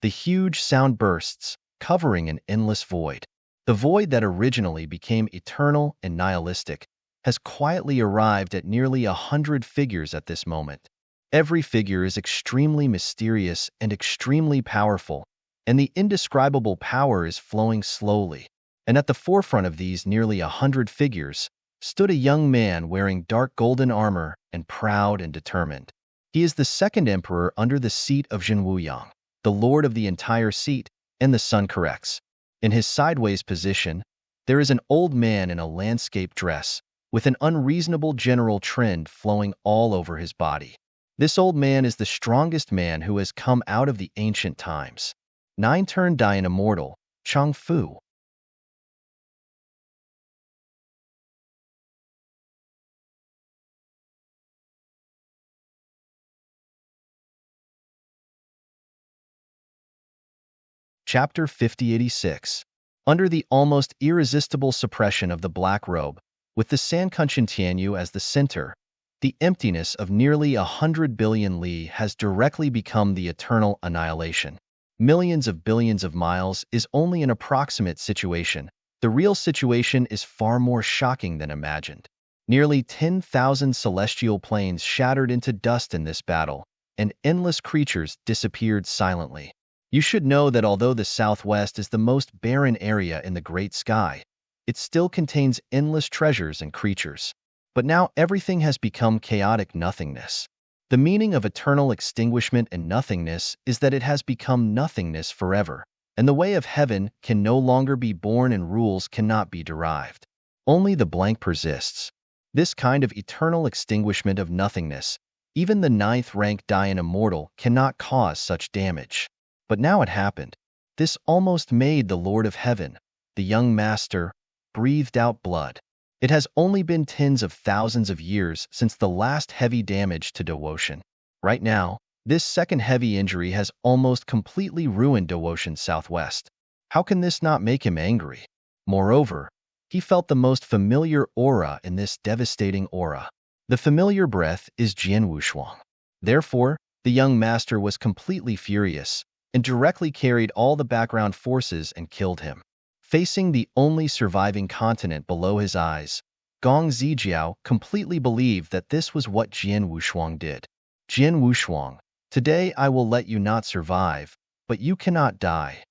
The huge sound bursts, covering an endless void. The void that originally became eternal and nihilistic has quietly arrived at nearly 100 figures at this moment. Every figure is extremely mysterious and extremely powerful, and the indescribable power is flowing slowly. And at the forefront of these nearly 100 figures stood a young man wearing dark golden armor and proud and determined. He is the second emperor under the seat of Zhenwuyang, the lord of the entire seat, and the sun corrects. In his sideways position, there is an old man in a landscape dress, with an unreasonable general trend flowing all over his body. This old man is the strongest man who has come out of the ancient times. 9-turn Dian Immortal, Chang Fu. Chapter 5086. Under the almost irresistible suppression of the black robe, with the Sankunshin Tianyu as the center, the emptiness of nearly 100 billion li has directly become the eternal annihilation. Millions of billions of miles is only an approximate situation. The real situation is far more shocking than imagined. Nearly 10,000 celestial planes shattered into dust in this battle, and endless creatures disappeared silently. You should know that although the southwest is the most barren area in the great sky, it still contains endless treasures and creatures. But now everything has become chaotic nothingness. The meaning of eternal extinguishment and nothingness is that it has become nothingness forever, and the way of heaven can no longer be born and rules cannot be derived. Only the blank persists. This kind of eternal extinguishment of nothingness, even the ninth-rank Dian immortal cannot cause such damage. But now it happened. This almost made the Lord of Heaven, the young master, breathed out blood. It has only been tens of thousands of years since the last heavy damage to Dewotion. Right now, this second heavy injury has almost completely ruined Dewotion's southwest. How can this not make him angry? Moreover, he felt the most familiar aura in this devastating aura. The familiar breath is Jian Wushuang. Therefore, the young master was completely furious and directly carried all the background forces and killed him. Facing the only surviving continent below his eyes, Gong Zijiao completely believed that this was what Jian Wushuang did. Jian Wushuang, today I will let you not survive, but you cannot die.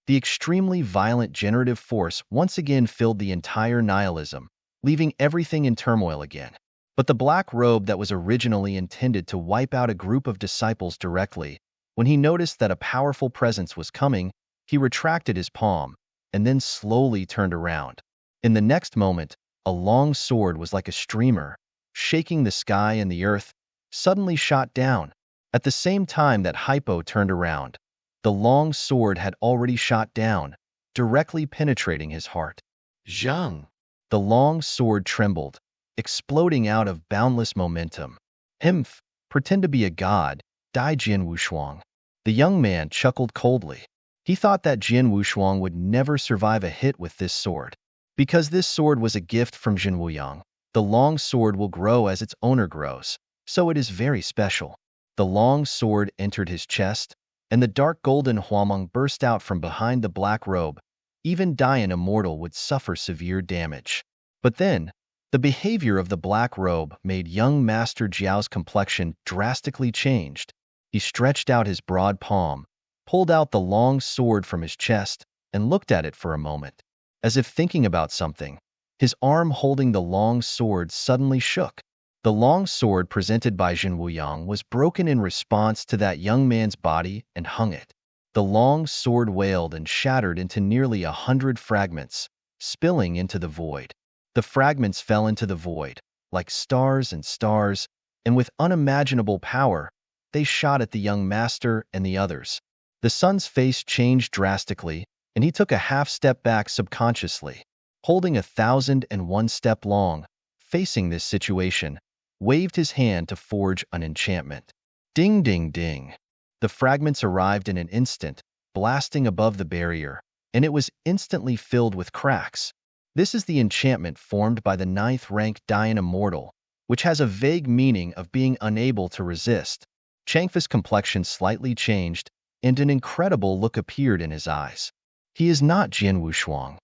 The extremely violent generative force once again filled the entire nihilism, leaving everything in turmoil again. But the black robe that was originally intended to wipe out a group of disciples directly, when he noticed that a powerful presence was coming, he retracted his palm, and then slowly turned around. In the next moment, a long sword was like a streamer, shaking the sky and the earth, suddenly shot down. At the same time that Hypo turned around, the long sword had already shot down, directly penetrating his heart. Zhang! The long sword trembled, exploding out of boundless momentum. Himph, pretend to be a god, die Jian Wushuang. The young man chuckled coldly. He thought that Jian Wushuang would never survive a hit with this sword. Because this sword was a gift from Jin Wuyang, the long sword will grow as its owner grows, so it is very special. The long sword entered his chest, and the dark golden huameng burst out from behind the black robe. Even Dian Immortal would suffer severe damage. But then, the behavior of the black robe made young Master Jiao's complexion drastically changed. He stretched out his broad palm, pulled out the long sword from his chest, and looked at it for a moment. As if thinking about something, his arm holding the long sword suddenly shook. The long sword presented by Jin Wuyang was broken in response to that young man's body and hung it. The long sword wailed and shattered into nearly 100 fragments, spilling into the void. The fragments fell into the void, like stars, and with unimaginable power, they shot at the young master and the others. The son's face changed drastically, and he took a half-step back subconsciously, holding 1,001 step long, facing this situation, waved his hand to forge an enchantment. Ding, ding, ding. The fragments arrived in an instant, blasting above the barrier, and it was instantly filled with cracks. This is the enchantment formed by the 9th-rank Dian Immortal, which has a vague meaning of being unable to resist. Changfei's complexion slightly changed, and an incredible look appeared in his eyes. He is not Jian Wushuang.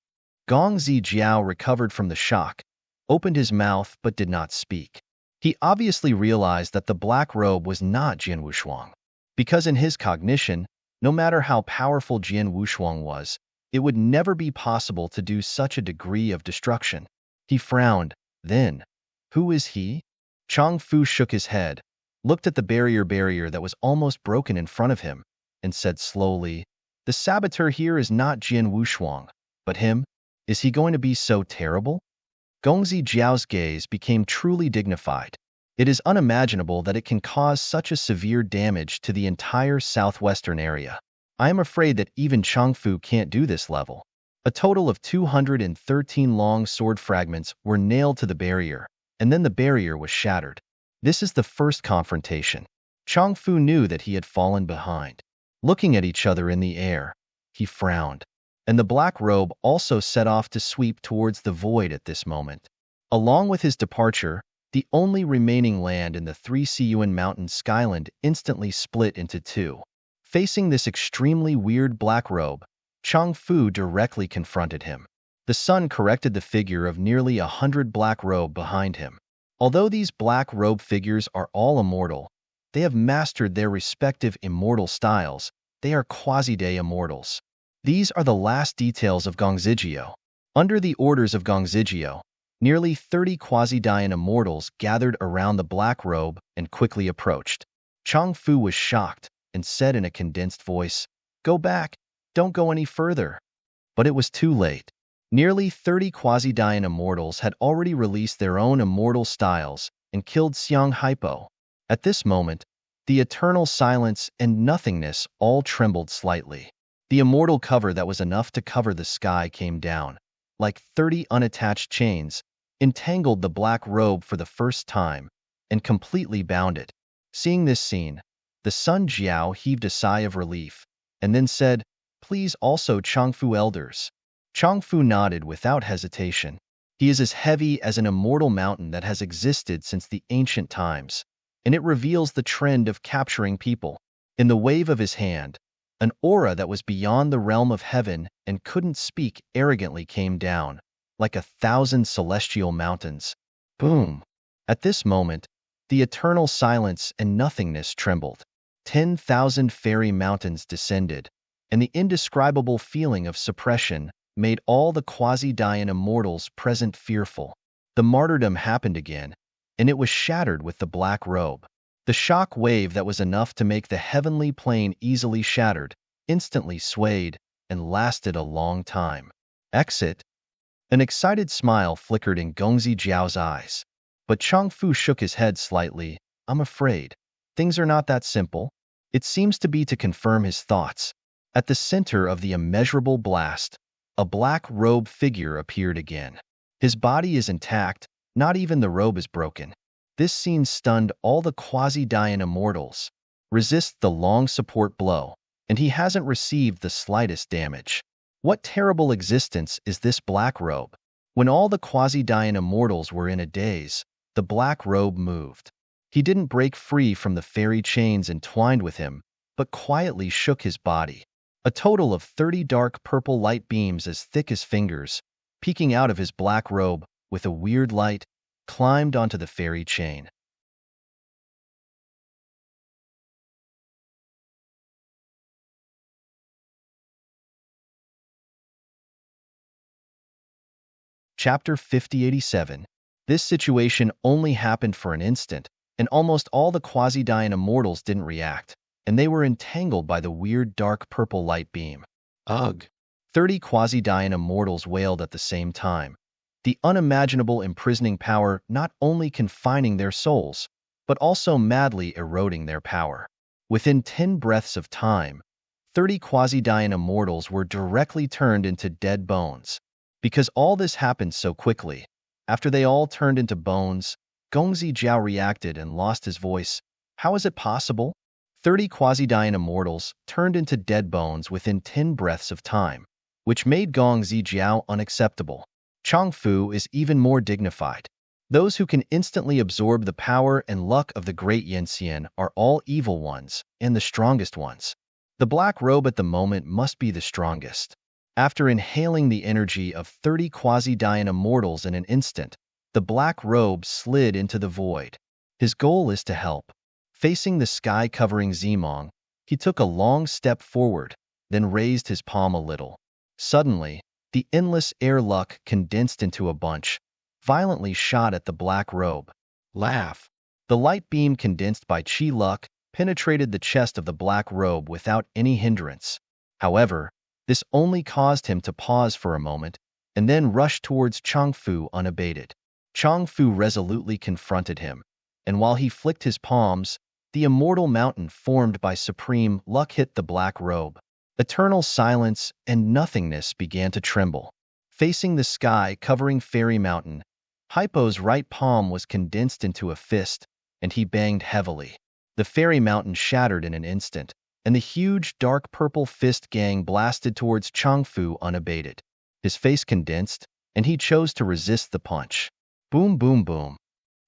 Gong Zijiao recovered from the shock, opened his mouth but did not speak. He obviously realized that the black robe was not Jian Wushuang, because in his cognition, no matter how powerful Jian Wushuang was, it would never be possible to do such a degree of destruction. He frowned. Then, who is he? Chang Fu shook his head, looked at the barrier that was almost broken in front of him, and said slowly, "The saboteur here is not Jian Wushuang, but him. Is he going to be so terrible?" Gongzi Jiao's gaze became truly dignified. It is unimaginable that it can cause such a severe damage to the entire southwestern area. I am afraid that even Changfu can't do this level. A total of 213 long sword fragments were nailed to the barrier, and then the barrier was shattered. This is the first confrontation. Changfu knew that he had fallen behind. Looking at each other in the air, he frowned. And the black robe also set off to sweep towards the void at this moment. Along with his departure, the only remaining land in the 3 Siyuan Mountain skyland instantly split into two. Facing this extremely weird black robe, Chang Fu directly confronted him. The sun corrected the figure of nearly 100 black robe behind him. Although these black robe figures are all immortal, They have mastered their respective immortal styles. They are quasi-day immortals. These are the last details of Gongzijio. Under the orders of Gongzijio, nearly 30 quasi-Dayan immortals gathered around the black robe and quickly approached. Chang Fu was shocked and said in a condensed voice, "Go back, don't go any further." But it was too late. Nearly 30 quasi-Dayan immortals had already released their own immortal styles and killed Xiang Haipo. At this moment, the eternal silence and nothingness all trembled slightly. The immortal cover that was enough to cover the sky came down, like 30 unattached chains, entangled the black robe for the first time, and completely bound it. Seeing this scene, the Sun Jiao heaved a sigh of relief, and then said, "Please also Changfu elders." Changfu nodded without hesitation. He is as heavy as an immortal mountain that has existed since the ancient times, and it reveals the trend of capturing people. In the wave of his hand, an aura that was beyond the realm of heaven and couldn't speak arrogantly came down, like 1,000 celestial mountains. Boom! At this moment, the eternal silence and nothingness trembled. 10,000 fairy mountains descended, and the indescribable feeling of suppression made all the quasi-Dayan immortals present fearful. The martyrdom happened again, and it was shattered with the black robe. The shock wave that was enough to make the heavenly plane easily shattered, instantly swayed, and lasted a long time. Exit. An excited smile flickered in Gongzi Jiao's eyes. But Changfu shook his head slightly. "I'm afraid. Things are not that simple." It seems to be to confirm his thoughts. At the center of the immeasurable blast, a black-robed figure appeared again. His body is intact, not even the robe is broken. This scene stunned all the quasi-Dayan immortals. Resist the long support blow, and he hasn't received the slightest damage. What terrible existence is this black robe? When all the quasi-Dayan immortals were in a daze, the black robe moved. He didn't break free from the fairy chains entwined with him, but quietly shook his body. A total of 30 dark purple light beams as thick as fingers, peeking out of his black robe with a weird light, climbed onto the fairy chain. Chapter 5087. This situation only happened for an instant, and almost all the quasi-Dayan immortals didn't react, and they were entangled by the weird dark purple light beam. Ugh! 30 quasi-Dayan immortals wailed at the same time, the unimaginable imprisoning power not only confining their souls, but also madly eroding their power. Within 10 breaths of time, 30 quasi-Dayan immortals were directly turned into dead bones. Because all this happened so quickly, after they all turned into bones, Gongzi Jiao reacted and lost his voice. How is it possible? 30 quasi-Dayan immortals turned into dead bones within 10 breaths of time, which made Gongzi Jiao unacceptable. Changfu is even more dignified. Those who can instantly absorb the power and luck of the great Yanxian are all evil ones, and the strongest ones. The black robe at the moment must be the strongest. After inhaling the energy of 30 quasi-Dayan immortals in an instant, the black robe slid into the void. His goal is to help. Facing the sky-covering Zimong, he took a long step forward, then raised his palm a little. Suddenly, the endless air luck condensed into a bunch, violently shot at the black robe. Laugh! The light beam condensed by Qi luck penetrated the chest of the black robe without any hindrance. However, this only caused him to pause for a moment, and then rush towards Changfu unabated. Changfu resolutely confronted him, and while he flicked his palms, the immortal mountain formed by supreme luck hit the black robe. Eternal silence and nothingness began to tremble. Facing the sky covering Fairy Mountain, Hypo's right palm was condensed into a fist, and he banged heavily. The Fairy Mountain shattered in an instant, and the huge dark purple fist gang blasted towards Changfu unabated. His face condensed, and he chose to resist the punch. Boom, boom, boom.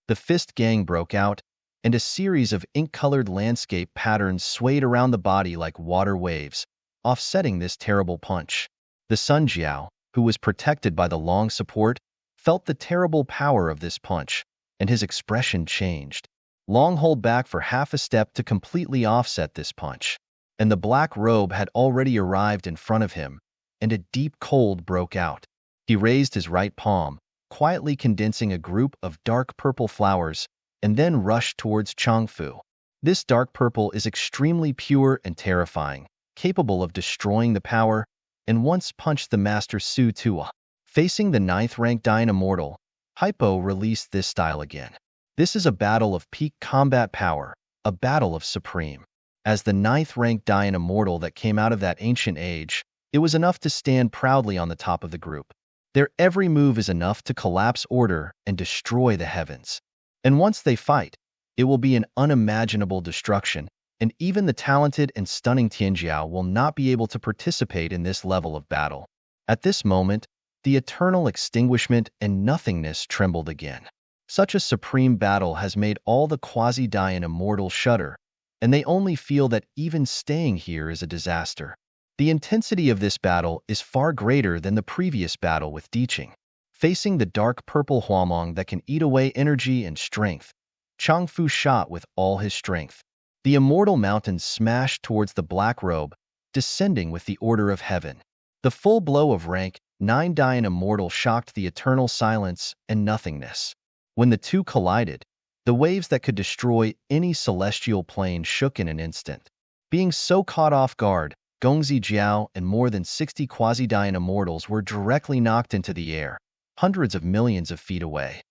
The fist gang broke out, and a series of ink-colored landscape patterns swayed around the body like water waves, offsetting this terrible punch. The Sun Jiao, who was protected by the long support, felt the terrible power of this punch, and his expression changed. Long hold back for half a step to completely offset this punch. And the black robe had already arrived in front of him, and a deep cold broke out. He raised his right palm, quietly condensing a group of dark purple flowers, and then rushed towards Changfu. This dark purple is extremely pure and terrifying, capable of destroying the power, and once punched the master Su Tua. Facing the 9th-ranked Dying Immortal, Hypo released this style again. This is a battle of peak combat power, a battle of supreme. As the 9th-ranked Dying Immortal that came out of that ancient age, it was enough to stand proudly on the top of the group. Their every move is enough to collapse order and destroy the heavens. And once they fight, it will be an unimaginable destruction, and even the talented and stunning Tianjiao will not be able to participate in this level of battle. At this moment, the eternal extinguishment and nothingness trembled again. Such a supreme battle has made all the quasi-Dying Immortals shudder, and they only feel that even staying here is a disaster. The intensity of this battle is far greater than the previous battle with Diqing. Facing the dark purple Huamong that can eat away energy and strength, Changfu shot with all his strength. The immortal mountain smashed towards the black robe, descending with the order of heaven. The full blow of rank 9 Dying Immortal shocked the eternal silence and nothingness. When the two collided, the waves that could destroy any celestial plane shook in an instant. Being so caught off guard, Gongzi Jiao and more than 60 quasi-Dying Immortals were directly knocked into the air, hundreds of millions of feet away.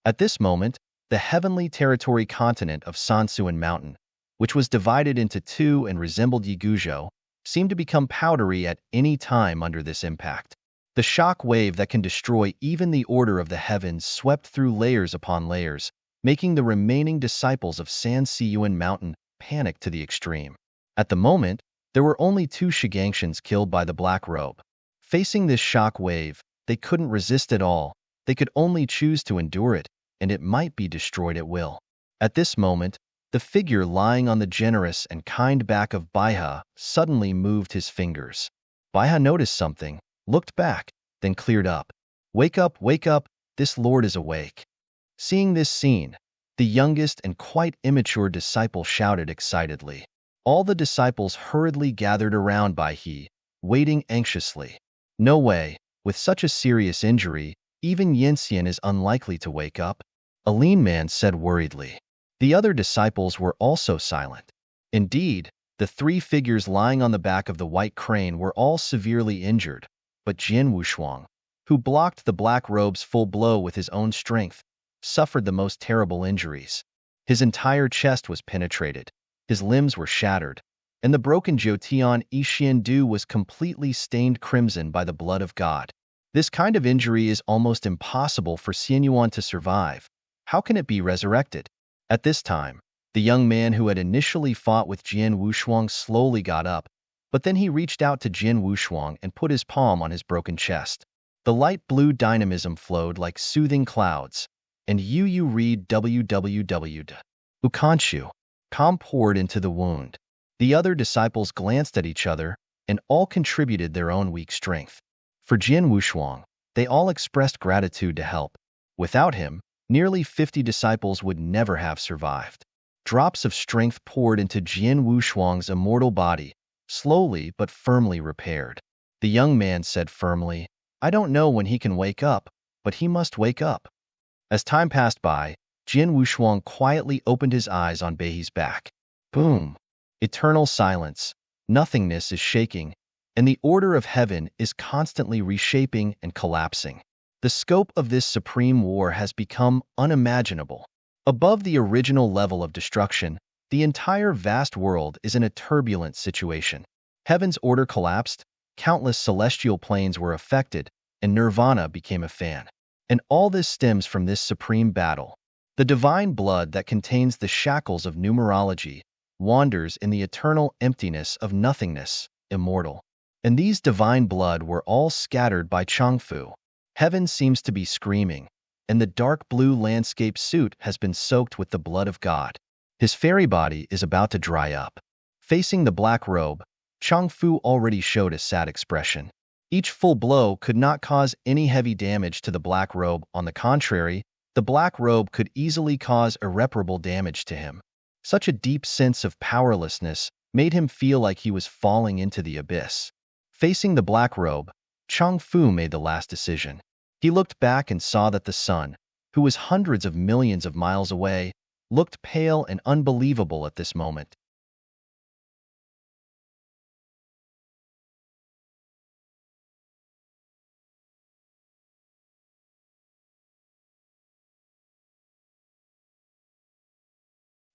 At this moment, the heavenly territory continent of Sansuan Mountain, which was divided into two and resembled Yiguozhou, seemed to become powdery at any time under this impact. The shock wave that can destroy even the order of the heavens swept through layers upon layers, making the remaining disciples of Sansiyuan Mountain panic to the extreme. At the moment, there were only 2 Shigangshans killed by the black robe. Facing this shock wave, they couldn't resist at all. They could only choose to endure it, and it might be destroyed at will. At this moment, the figure lying on the generous and kind back of Baiha suddenly moved his fingers. Baiha noticed something, looked back, then cleared up. Wake up, this lord is awake." Seeing this scene, the youngest and quite immature disciple shouted excitedly. All the disciples hurriedly gathered around Baihe, waiting anxiously. "No way, with such a serious injury, even Yanxian is unlikely to wake up," a lean man said worriedly. The other disciples were also silent. Indeed, the 3 figures lying on the back of the white crane were all severely injured, but Jian Wushuang, who blocked the black robe's full blow with his own strength, suffered the most terrible injuries. His entire chest was penetrated, his limbs were shattered, and the broken Jotian Ishiandu was completely stained crimson by the blood of God. This kind of injury is almost impossible for Xianyuan to survive. How can it be resurrected? At this time, the young man who had initially fought with Jian Wushuang slowly got up, but then he reached out to Jian Wushuang and put his palm on his broken chest. The light blue dynamism flowed like soothing clouds, and Yu read www.ukanshu.com poured into the wound. The other disciples glanced at each other, and all contributed their own weak strength. For Jian Wushuang, they all expressed gratitude to help. Without him, nearly 50 disciples would never have survived. Drops of strength poured into Jian Wushuang's immortal body, slowly but firmly repaired. The young man said firmly, "I don't know when he can wake up, but he must wake up." As time passed by, Jian Wushuang quietly opened his eyes on Beihe's back. Boom! Eternal silence. Nothingness is shaking, and the order of heaven is constantly reshaping and collapsing. The scope of this supreme war has become unimaginable. Above the original level of destruction, the entire vast world is in a turbulent situation. Heaven's order collapsed, countless celestial planes were affected, and nirvana became a fan. And all this stems from this supreme battle. The divine blood that contains the shackles of numerology wanders in the eternal emptiness of nothingness, immortal. And these divine blood were all scattered by Changfu. Heaven seems to be screaming, and the dark blue landscape suit has been soaked with the blood of God. His fairy body is about to dry up. Facing the black robe, Changfu already showed a sad expression. Each full blow could not cause any heavy damage to the black robe. On the contrary, The black robe could easily cause irreparable damage to him. Such a deep sense of powerlessness made him feel like he was falling into the abyss. Facing the black robe, Chang Fu made the last decision. He looked back and saw that the sun, who was hundreds of millions of miles away, looked pale and unbelievable at this moment.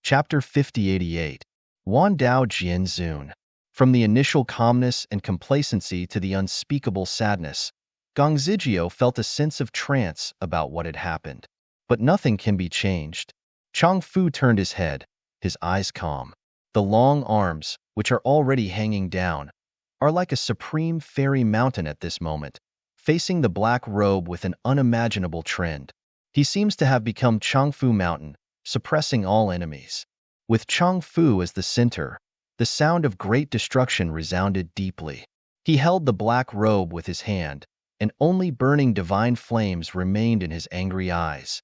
Chapter 5088. Wan Dao Jian Zun. From the initial calmness and complacency to the unspeakable sadness, Gong Zhijiao felt a sense of trance about what had happened. But nothing can be changed. Chang Fu turned his head, his eyes calm. The long arms, which are already hanging down, are like a supreme fairy mountain at this moment, facing the black robe with an unimaginable trend. He seems to have become Chang Fu Mountain, suppressing all enemies. With Chang Fu as the center, the sound of great destruction resounded deeply. He held the black robe with his hand, and only burning divine flames remained in his angry eyes.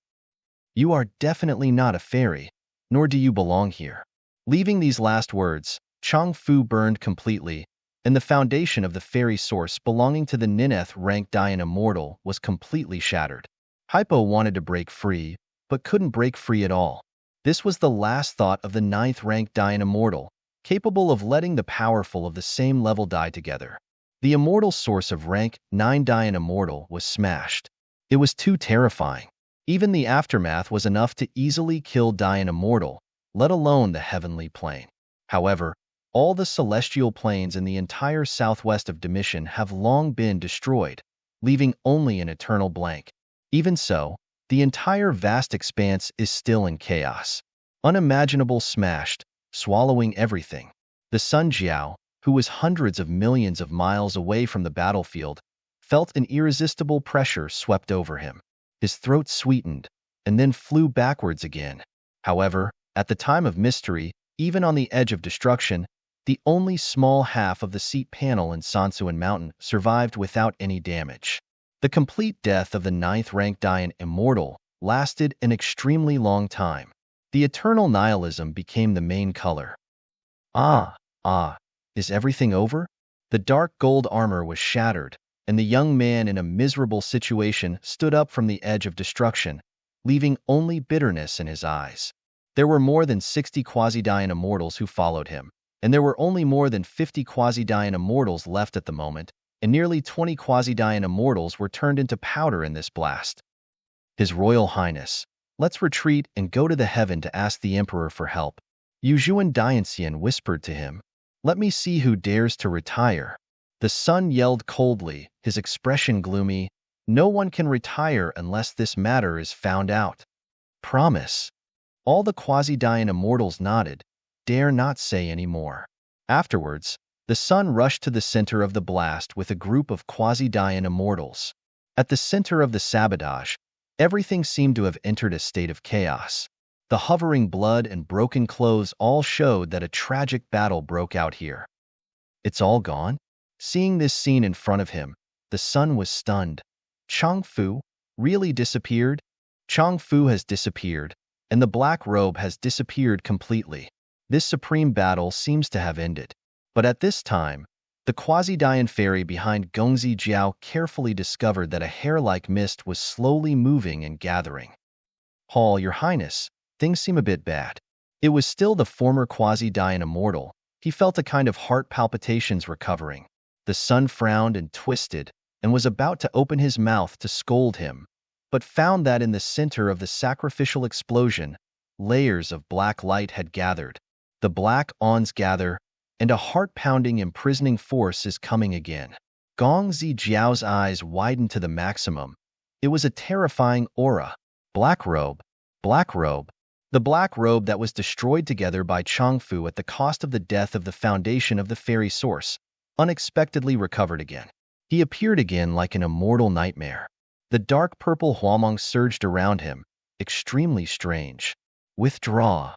You are definitely not a fairy, nor do you belong here. Leaving these last words, Chang Fu burned completely, and the foundation of the fairy source belonging to the Nineth rank Dian Immortal was completely shattered. Hypo wanted to break free, but couldn't break free at all. This was the last thought of the ninth rank Dian Immortal, capable of letting the powerful of the same level die together. The immortal source of rank 9 Dian Immortal was smashed. It was too terrifying. Even the aftermath was enough to easily kill Dian Immortal, let alone the heavenly plane. However, all the celestial planes in the entire southwest of Domitian have long been destroyed, leaving only an eternal blank. Even so, the entire vast expanse is still in chaos. Unimaginable smashed, swallowing everything. The Sun Jiao, who was hundreds of millions of miles away from the battlefield, felt an irresistible pressure swept over him. His throat sweetened, and then flew backwards again. However, at the time of mystery, even on the edge of destruction, the only small half of the seat panel in Sansuan Mountain survived without any damage. The complete death of the ninth rank Dian Immortal lasted an extremely long time. The eternal nihilism became the main color. Ah, is everything over? The dark gold armor was shattered, and the young man in a miserable situation stood up from the edge of destruction, leaving only bitterness in his eyes. There were more than 60 Quasi-Dian Immortals who followed him, and there were only more than 50 Quasi-Dian Immortals left at the moment, and nearly 20 Quasi-Dian Immortals were turned into powder in this blast. His Royal Highness, let's retreat and go to the heaven to ask the Emperor for help. Yuzhuan Dianxian whispered to him. Let me see who dares to retire. The sun yelled coldly, his expression gloomy. No one can retire unless this matter is found out. Promise. All the Quasi-Dian Immortals nodded, dare not say any more. Afterwards, the sun rushed to the center of the blast with a group of Quasi-Dian Immortals. At the center of the sabotage, everything seemed to have entered a state of chaos. The hovering blood and broken clothes all showed that a tragic battle broke out here. It's all gone? Seeing this scene in front of him, the sun was stunned. Chang Fu really disappeared? Chang Fu has disappeared, and the black robe has disappeared completely. This supreme battle seems to have ended. But at this time, the Quasi-Dian fairy behind Gongzi Jiao carefully discovered that a hair-like mist was slowly moving and gathering. Your Highness, things seem a bit bad. It was still the former Quasi-Dian Immortal. He felt a kind of heart palpitations recovering. The sun frowned and twisted, and was about to open his mouth to scold him, but found that in the center of the sacrificial explosion, layers of black light had gathered. The black awns gather, and a heart-pounding imprisoning force is coming again. Gong Zijiao's eyes widened to the maximum. It was a terrifying aura. Black robe. The black robe that was destroyed together by Chang Fu at the cost of the death of the foundation of the fairy source, unexpectedly recovered again. He appeared again like an immortal nightmare. The dark purple huamong surged around him, extremely strange. Withdraw.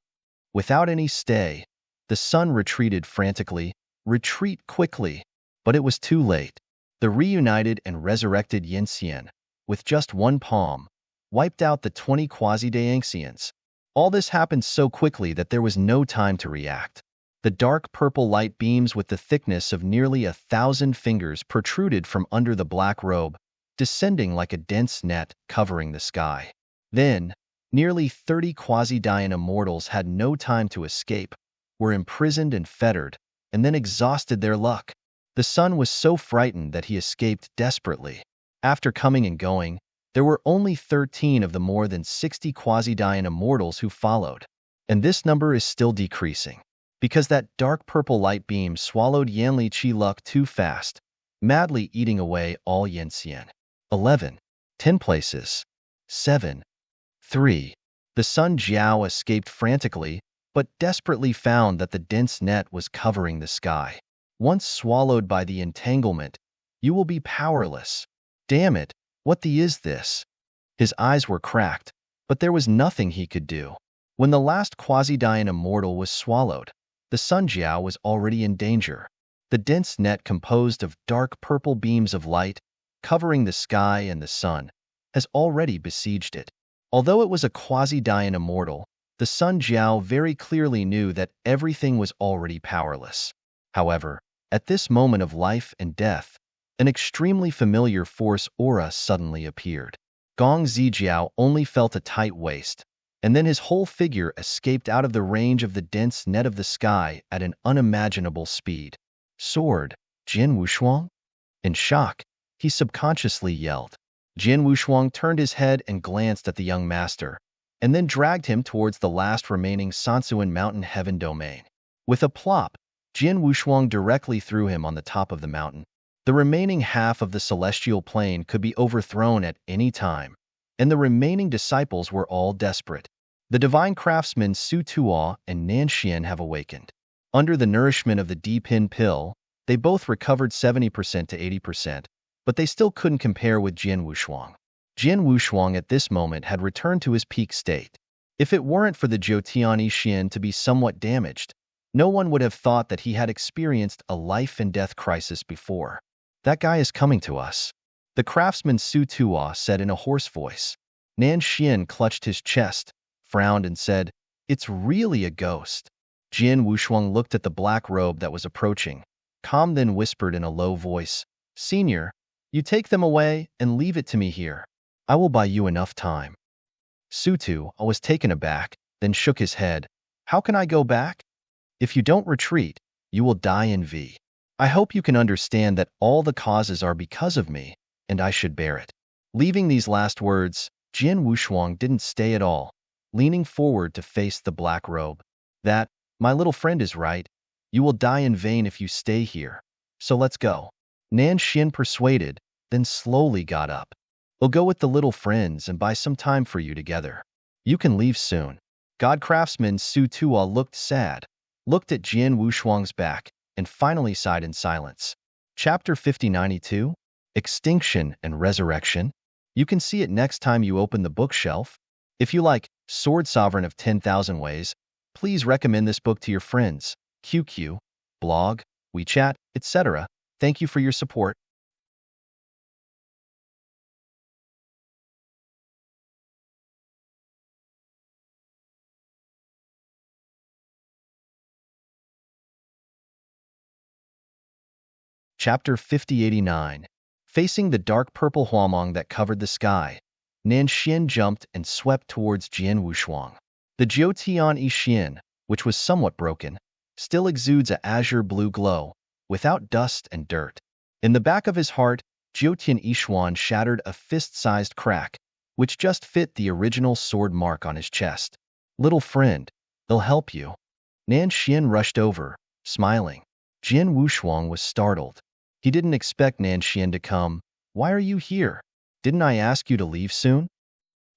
Without any stay, the sun retreated frantically. Retreat quickly. But it was too late. The reunited and resurrected Yin Xian, with just one palm, wiped out the 20 quasi-Daanxians. All this happened so quickly that there was no time to react. The dark purple light beams with the thickness of nearly 1,000 fingers protruded from under the black robe, descending like a dense net covering the sky. Then, nearly 30 quasi-Dian immortals had no time to escape, were imprisoned and fettered, and then exhausted their luck. The sun was so frightened that he escaped desperately. After coming and going, there were only 13 of the more than 60 quasi-Dian immortals who followed. And this number is still decreasing, because that dark purple light beam swallowed Yanli Chi luck too fast, madly eating away all Yanxian. 11. 10 places. 7. 3. The Sun Jiao escaped frantically, but desperately found that the dense net was covering the sky. Once swallowed by the entanglement, you will be powerless. Damn it, what the is this? His eyes were cracked, but there was nothing he could do. When the last quasi-Dian immortal was swallowed, the Sun Jiao was already in danger. The dense net composed of dark purple beams of light, covering the sky and the sun, has already besieged it. Although it was a quasi-Dian immortal, the Sun Jiao very clearly knew that everything was already powerless. However, at this moment of life and death, an extremely familiar force aura suddenly appeared. Gong Zijiao only felt a tight waist, and then his whole figure escaped out of the range of the dense net of the sky at an unimaginable speed. Sword, Jin Wushuang? In shock, he subconsciously yelled. Jin Wushuang turned his head and glanced at the young master, and then dragged him towards the last remaining Sansuan Mountain Heaven domain. With a plop, Jin Wushuang directly threw him on the top of the mountain. The remaining half of the celestial plane could be overthrown at any time, and the remaining disciples were all desperate. The divine craftsmen Su Tuo and Nan Xian have awakened. Under the nourishment of the D-Pin pill, they both recovered 70% to 80%, but they still couldn't compare with Jin Wushuang. Jin Wushuang at this moment had returned to his peak state. If it weren't for the Jotian Xian to be somewhat damaged, no one would have thought that he had experienced a life and death crisis before. That guy is coming to us, the craftsman Su Tuo said in a hoarse voice. Nan Xian clutched his chest, frowned and said, "It's really a ghost." Jin Wushuang looked at the black robe that was approaching, calm, then whispered in a low voice, "Senior, you take them away and leave it to me here. I will buy you enough time." Su Tuo was taken aback, then shook his head. "How can I go back? If you don't retreat, you will die in V. I hope you can understand that all the causes are because of me, and I should bear it." Leaving these last words, Jin Wushuang didn't stay at all, leaning forward to face the black robe. "That, my little friend is right. You will die in vain if you stay here. So let's go." Nan Xian persuaded, then slowly got up. "We'll go with the little friends and buy some time for you together. You can leave soon." God craftsman Su Tuo looked sad, looked at Jin Wushuang's back, and finally sighed in silence. Chapter 5092, Extinction and Resurrection. You can see it next time you open the bookshelf. If you like Sword Sovereign of 10,000 Ways, please recommend this book to your friends, QQ, blog, WeChat, etc. Thank you for your support. Chapter 5089. Facing the dark purple huamong that covered the sky, Nan Xian jumped and swept towards Jin Wushuang. The Jiutian Yixian, which was somewhat broken, still exudes a azure blue glow, without dust and dirt. In the back of his heart, Jiutian Yishuan shattered a fist-sized crack, which just fit the original sword mark on his chest. "Little friend, they'll help you." Nan Xian rushed over, smiling. Jin Wushuang was startled. He didn't expect Nan Xian to come. "Why are you here? Didn't I ask you to leave soon?"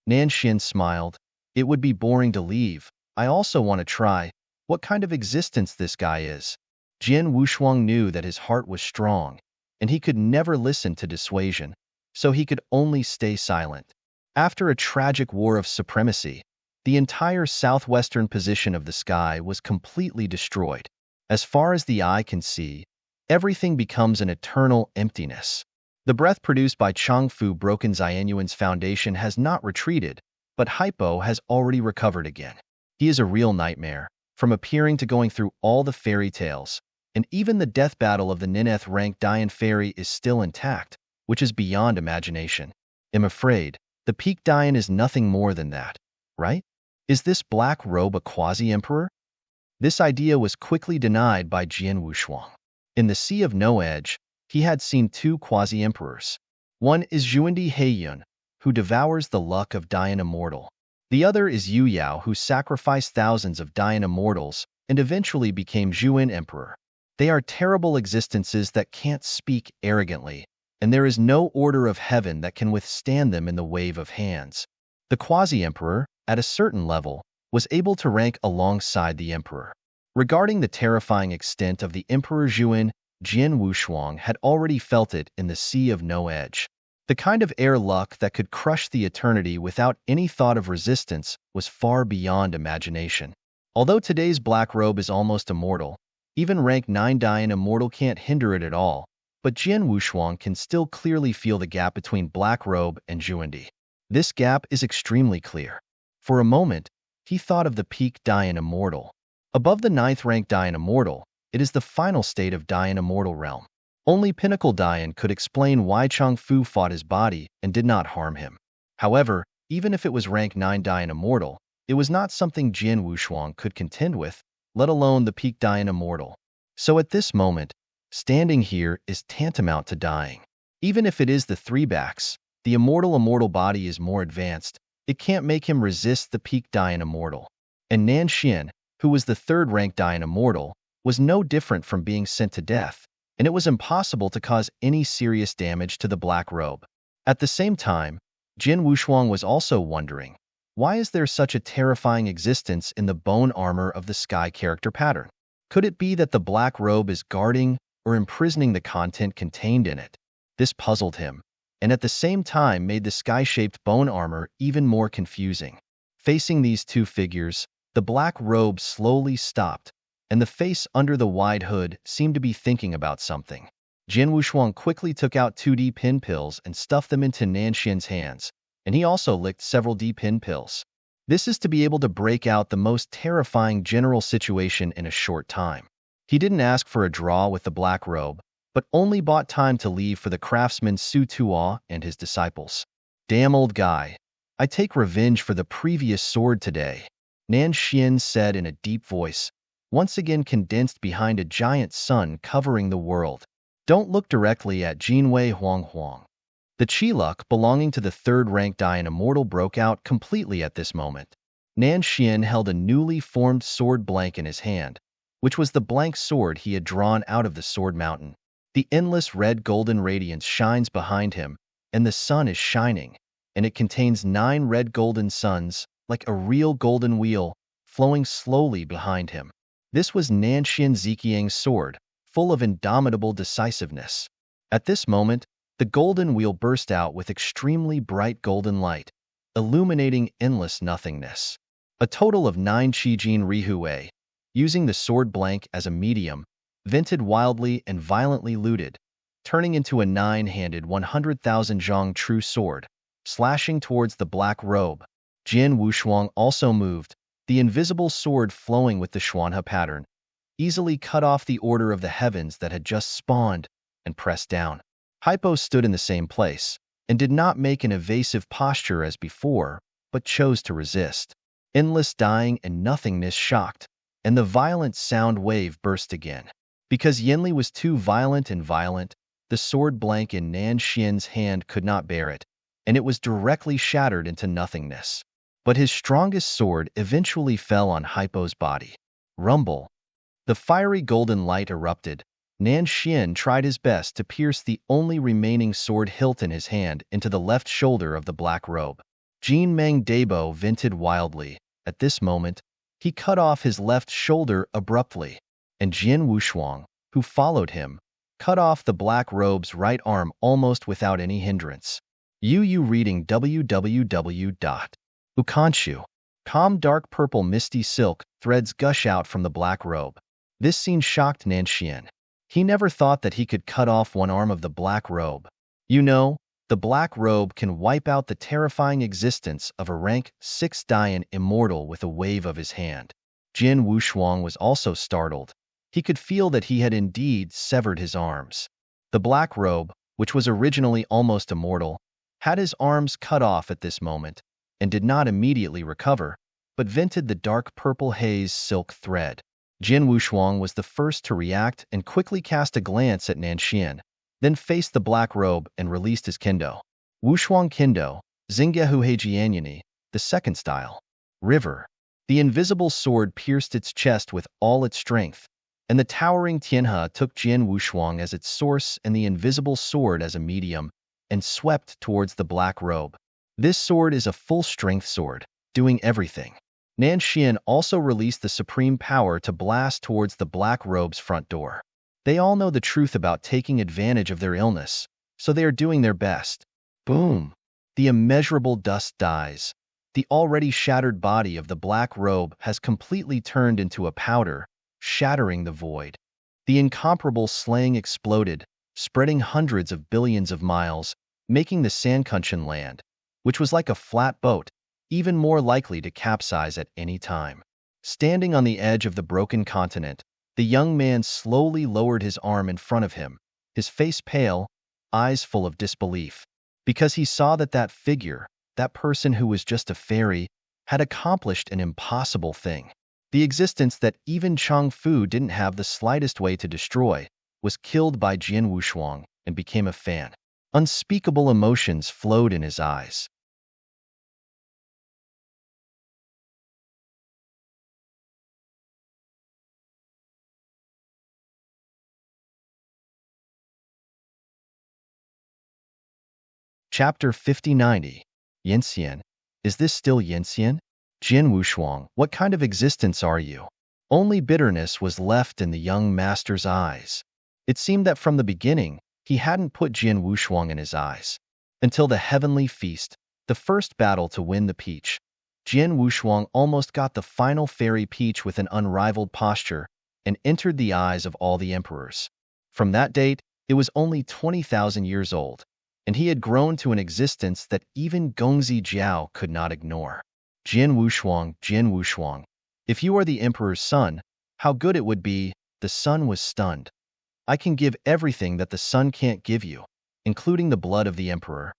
Nan Xian smiled. "It would be boring to leave. I also want to try what kind of existence this guy is." Jin Wushuang knew that his heart was strong, and he could never listen to dissuasion, so he could only stay silent. After a tragic war of supremacy, the entire southwestern position of the sky was completely destroyed. As far as the eye can see, everything becomes an eternal emptiness. The breath produced by Changfu Broken Xianyuan's foundation has not retreated, but Hypo has already recovered again. He is a real nightmare, from appearing to going through all the fairy tales, and even the death battle of the Nineth rank Dian fairy is still intact, which is beyond imagination. I'm afraid, the peak Dian is nothing more than that, right? Is this black robe a quasi-emperor? This idea was quickly denied by Jian Wushuang. In the Sea of No Edge, he had seen two quasi-emperors. One is Zhuandi Heiyun, who devours the luck of Dian Immortal. The other is Yu Yao, who sacrificed thousands of Dian Immortals and eventually became Zhuan Emperor. They are terrible existences that can't speak arrogantly, and there is no order of heaven that can withstand them in the wave of hands. The quasi-emperor, at a certain level, was able to rank alongside the emperor. Regarding the terrifying extent of the Emperor Zhuan, Jian Wushuang had already felt it in the Sea of No Edge. The kind of air luck that could crush the eternity without any thought of resistance was far beyond imagination. Although today's black robe is almost immortal, even rank 9 Dian Immortal can't hinder it at all, but Jian Wushuang can still clearly feel the gap between black robe and Zhuandi. This gap is extremely clear. For a moment, he thought of the peak Dian Immortal. Above the 9th rank Dian Immortal, it is the final state of Dian Immortal realm. Only Pinnacle Dian could explain why Changfu fought his body and did not harm him. However, even if it was rank 9 Dian Immortal, it was not something Jian Wushuang could contend with, let alone the peak Dian Immortal. So at this moment, standing here is tantamount to dying. Even if it is the three backs, the immortal body is more advanced, it can't make him resist the peak Dian Immortal. And Nan Xian, who was the 3rd rank Dian Immortal, was no different from being sent to death, and it was impossible to cause any serious damage to the black robe. At the same time, Jian Wushuang was also wondering, why is there such a terrifying existence in the bone armor of the sky character pattern? Could it be that the black robe is guarding or imprisoning the content contained in it? This puzzled him, and at the same time made the sky-shaped bone armor even more confusing. Facing these two figures, the black robe slowly stopped, and the face under the wide hood seemed to be thinking about something. Jian Wushuang quickly took out 2D pin pills and stuffed them into Nan Xian's hands, and he also licked several D pin pills. This is to be able to break out the most terrifying general situation in a short time. He didn't ask for a draw with the black robe, but only bought time to leave for the craftsman Su Tuo and his disciples. Damn old guy. I take revenge for the previous sword today, Nan Xian said in a deep voice, once again condensed behind a giant sun covering the world. Don't look directly at Jinwei Huang. The chi luck belonging to the 3rd rank Dian Immortal broke out completely at this moment. Nan Xian held a newly formed sword blank in his hand, which was the blank sword he had drawn out of the sword mountain. The endless red golden radiance shines behind him, and the sun is shining, and it contains 9 red golden suns, like a real golden wheel, flowing slowly behind him. This was Nan Xian Ziqiang's sword, full of indomitable decisiveness. At this moment, the golden wheel burst out with extremely bright golden light, illuminating endless nothingness. A total of 9 Qijin Rihue, using the sword blank as a medium, vented wildly and violently looted, turning into a 9-handed 100,000 zhang true sword, slashing towards the black robe. Jian Wushuang also moved, the invisible sword flowing with the Xuanhe pattern, easily cut off the order of the heavens that had just spawned and pressed down. Hypo stood in the same place, and did not make an evasive posture as before, but chose to resist. Endless dying and nothingness shocked, and the violent sound wave burst again. Because Yanli was too violent, the sword blank in Nan Xian's hand could not bear it, and it was directly shattered into nothingness. But his strongest sword eventually fell on Hypo's body. Rumble. The fiery golden light erupted. Nan Xian tried his best to pierce the only remaining sword hilt in his hand into the left shoulder of the black robe. Jin Meng Dabo vented wildly. At this moment, he cut off his left shoulder abruptly, and Jian Wushuang, who followed him, cut off the black robe's right arm almost without any hindrance. Yu reading www.ukanshu. Calm dark purple misty silk threads gush out from the black robe. This scene shocked Nan Xian. He never thought that he could cut off one arm of the black robe. You know, the black robe can wipe out the terrifying existence of a rank 6 Dian immortal with a wave of his hand. Jin Wushuang was also startled. He could feel that he had indeed severed his arms. The black robe, which was originally almost immortal, had his arms cut off at this moment, and did not immediately recover, but vented the dark purple haze silk thread. Jin Wushuang was the first to react and quickly cast a glance at Nanxian, then faced the black robe and released his kendo. Wushuang Kendo, Xinggehu Heijianyani, the second style. River. The invisible sword pierced its chest with all its strength, and the towering Tianhe took Jin Wushuang as its source and the invisible sword as a medium, and swept towards the black robe. This sword is a full-strength sword, doing everything. Nanxian also released the supreme power to blast towards the black robe's front door. They all know the truth about taking advantage of their illness, so they are doing their best. Boom! The immeasurable dust dies. The already shattered body of the black robe has completely turned into a powder, shattering the void. The incomparable slang exploded, spreading hundreds of billions of miles, making the Sankunshan land, which was like a flat boat, even more likely to capsize at any time. Standing on the edge of the broken continent, the young man slowly lowered his arm in front of him, his face pale, eyes full of disbelief, because he saw that figure, that person who was just a fairy, had accomplished an impossible thing. The existence that even Chang Fu didn't have the slightest way to destroy was killed by Jin Wushuang and became a fan. Unspeakable emotions flowed in his eyes. Chapter 5090. Yinxian. Is this still Yinxian? Jin Wushuang, what kind of existence are you? Only bitterness was left in the young master's eyes. It seemed that from the beginning, he hadn't put Jin Wushuang in his eyes. Until the heavenly feast, the first battle to win the peach. Jin Wushuang almost got the final fairy peach with an unrivaled posture and entered the eyes of all the emperors. From that date, it was only 20,000 years old, and he had grown to an existence that even Gongzi Jiao could not ignore. Jin Wushuang, if you are the emperor's son, how good it would be. The son was stunned. I can give everything that the son can't give you, including the blood of the emperor.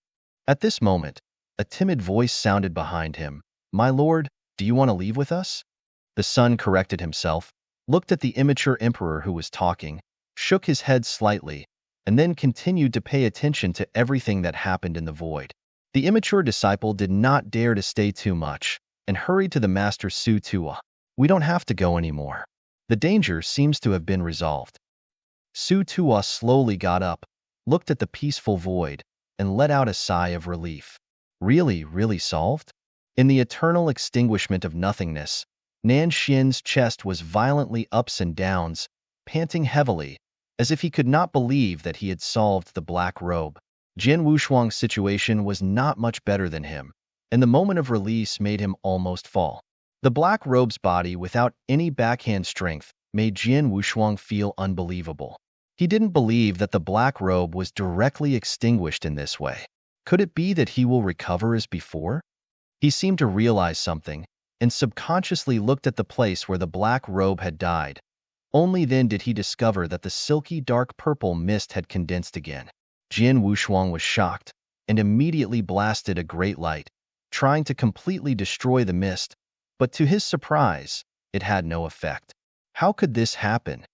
At this moment, a timid voice sounded behind him. My lord, do you want to leave with us? The son corrected himself, looked at the immature emperor who was talking, shook his head slightly, and then continued to pay attention to everything that happened in the void. The immature disciple did not dare to stay too much, and hurried to the master Su Tua. We don't have to go anymore. The danger seems to have been resolved. Su Tua slowly got up, looked at the peaceful void, and let out a sigh of relief. Really solved? In the eternal extinguishment of nothingness, Nanxian's chest was violently ups and downs, panting heavily, as if he could not believe that he had solved the black robe. Jin Wushuang's situation was not much better than him, and the moment of release made him almost fall. The black robe's body, without any backhand strength, made Jin Wushuang feel unbelievable. He didn't believe that the black robe was directly extinguished in this way. Could it be that he will recover as before? He seemed to realize something, and subconsciously looked at the place where the black robe had died. Only then did he discover that the silky dark purple mist had condensed again. Jin Wushuang was shocked, and immediately blasted a great light, trying to completely destroy the mist, but to his surprise, it had no effect. How could this happen?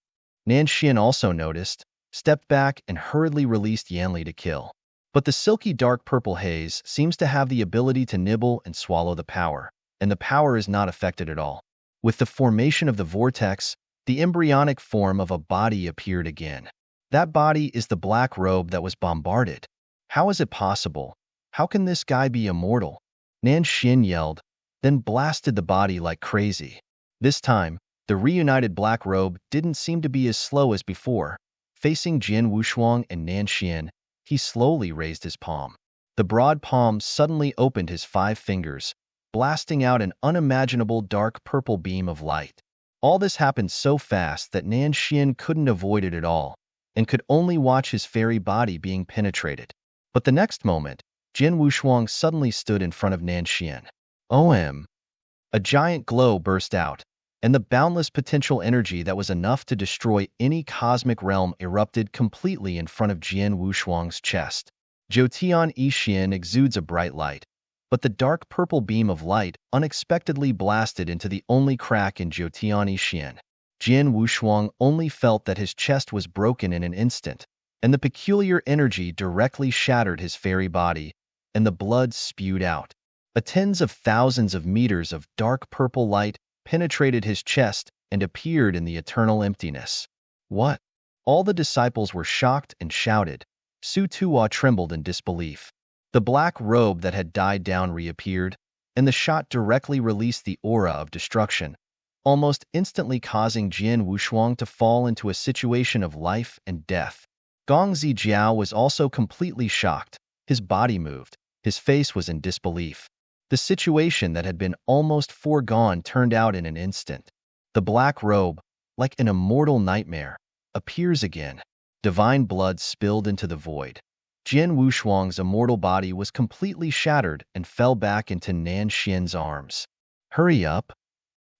Nanxian also noticed, stepped back and hurriedly released Yanli to kill. But the silky dark purple haze seems to have the ability to nibble and swallow the power, and the power is not affected at all. With the formation of the vortex, the embryonic form of a body appeared again. That body is the black robe that was bombarded. How is it possible? How can this guy be immortal? Nanxian yelled, then blasted the body like crazy. This time, the reunited black robe didn't seem to be as slow as before. Facing Jin Wushuang and Nanxian, he slowly raised his palm. The broad palm suddenly opened his 5 fingers, blasting out an unimaginable dark purple beam of light. All this happened so fast that Nanxian couldn't avoid it at all, and could only watch his fairy body being penetrated. But the next moment, Jin Wushuang suddenly stood in front of Nanxian. OM! A giant glow burst out, and the boundless potential energy that was enough to destroy any cosmic realm erupted completely in front of Jian Wushuang's chest. Jotian Yixian exudes a bright light, but the dark purple beam of light unexpectedly blasted into the only crack in Jotian Yixian. Jian Wushuang only felt that his chest was broken in an instant, and the peculiar energy directly shattered his fairy body, and the blood spewed out. Tens of thousands of meters of dark purple light penetrated his chest and appeared in the eternal emptiness. What? All the disciples were shocked and shouted. Su Tuo trembled in disbelief. The black robe that had died down reappeared, and the shot directly released the aura of destruction, almost instantly causing Jian Wushuang to fall into a situation of life and death. Gong Zijiao was also completely shocked. His body moved. His face was in disbelief. The situation that had been almost foregone turned out in an instant. The black robe, like an immortal nightmare, appears again. Divine blood spilled into the void. Jian Wushuang's immortal body was completely shattered and fell back into Nanxian's arms. Hurry up!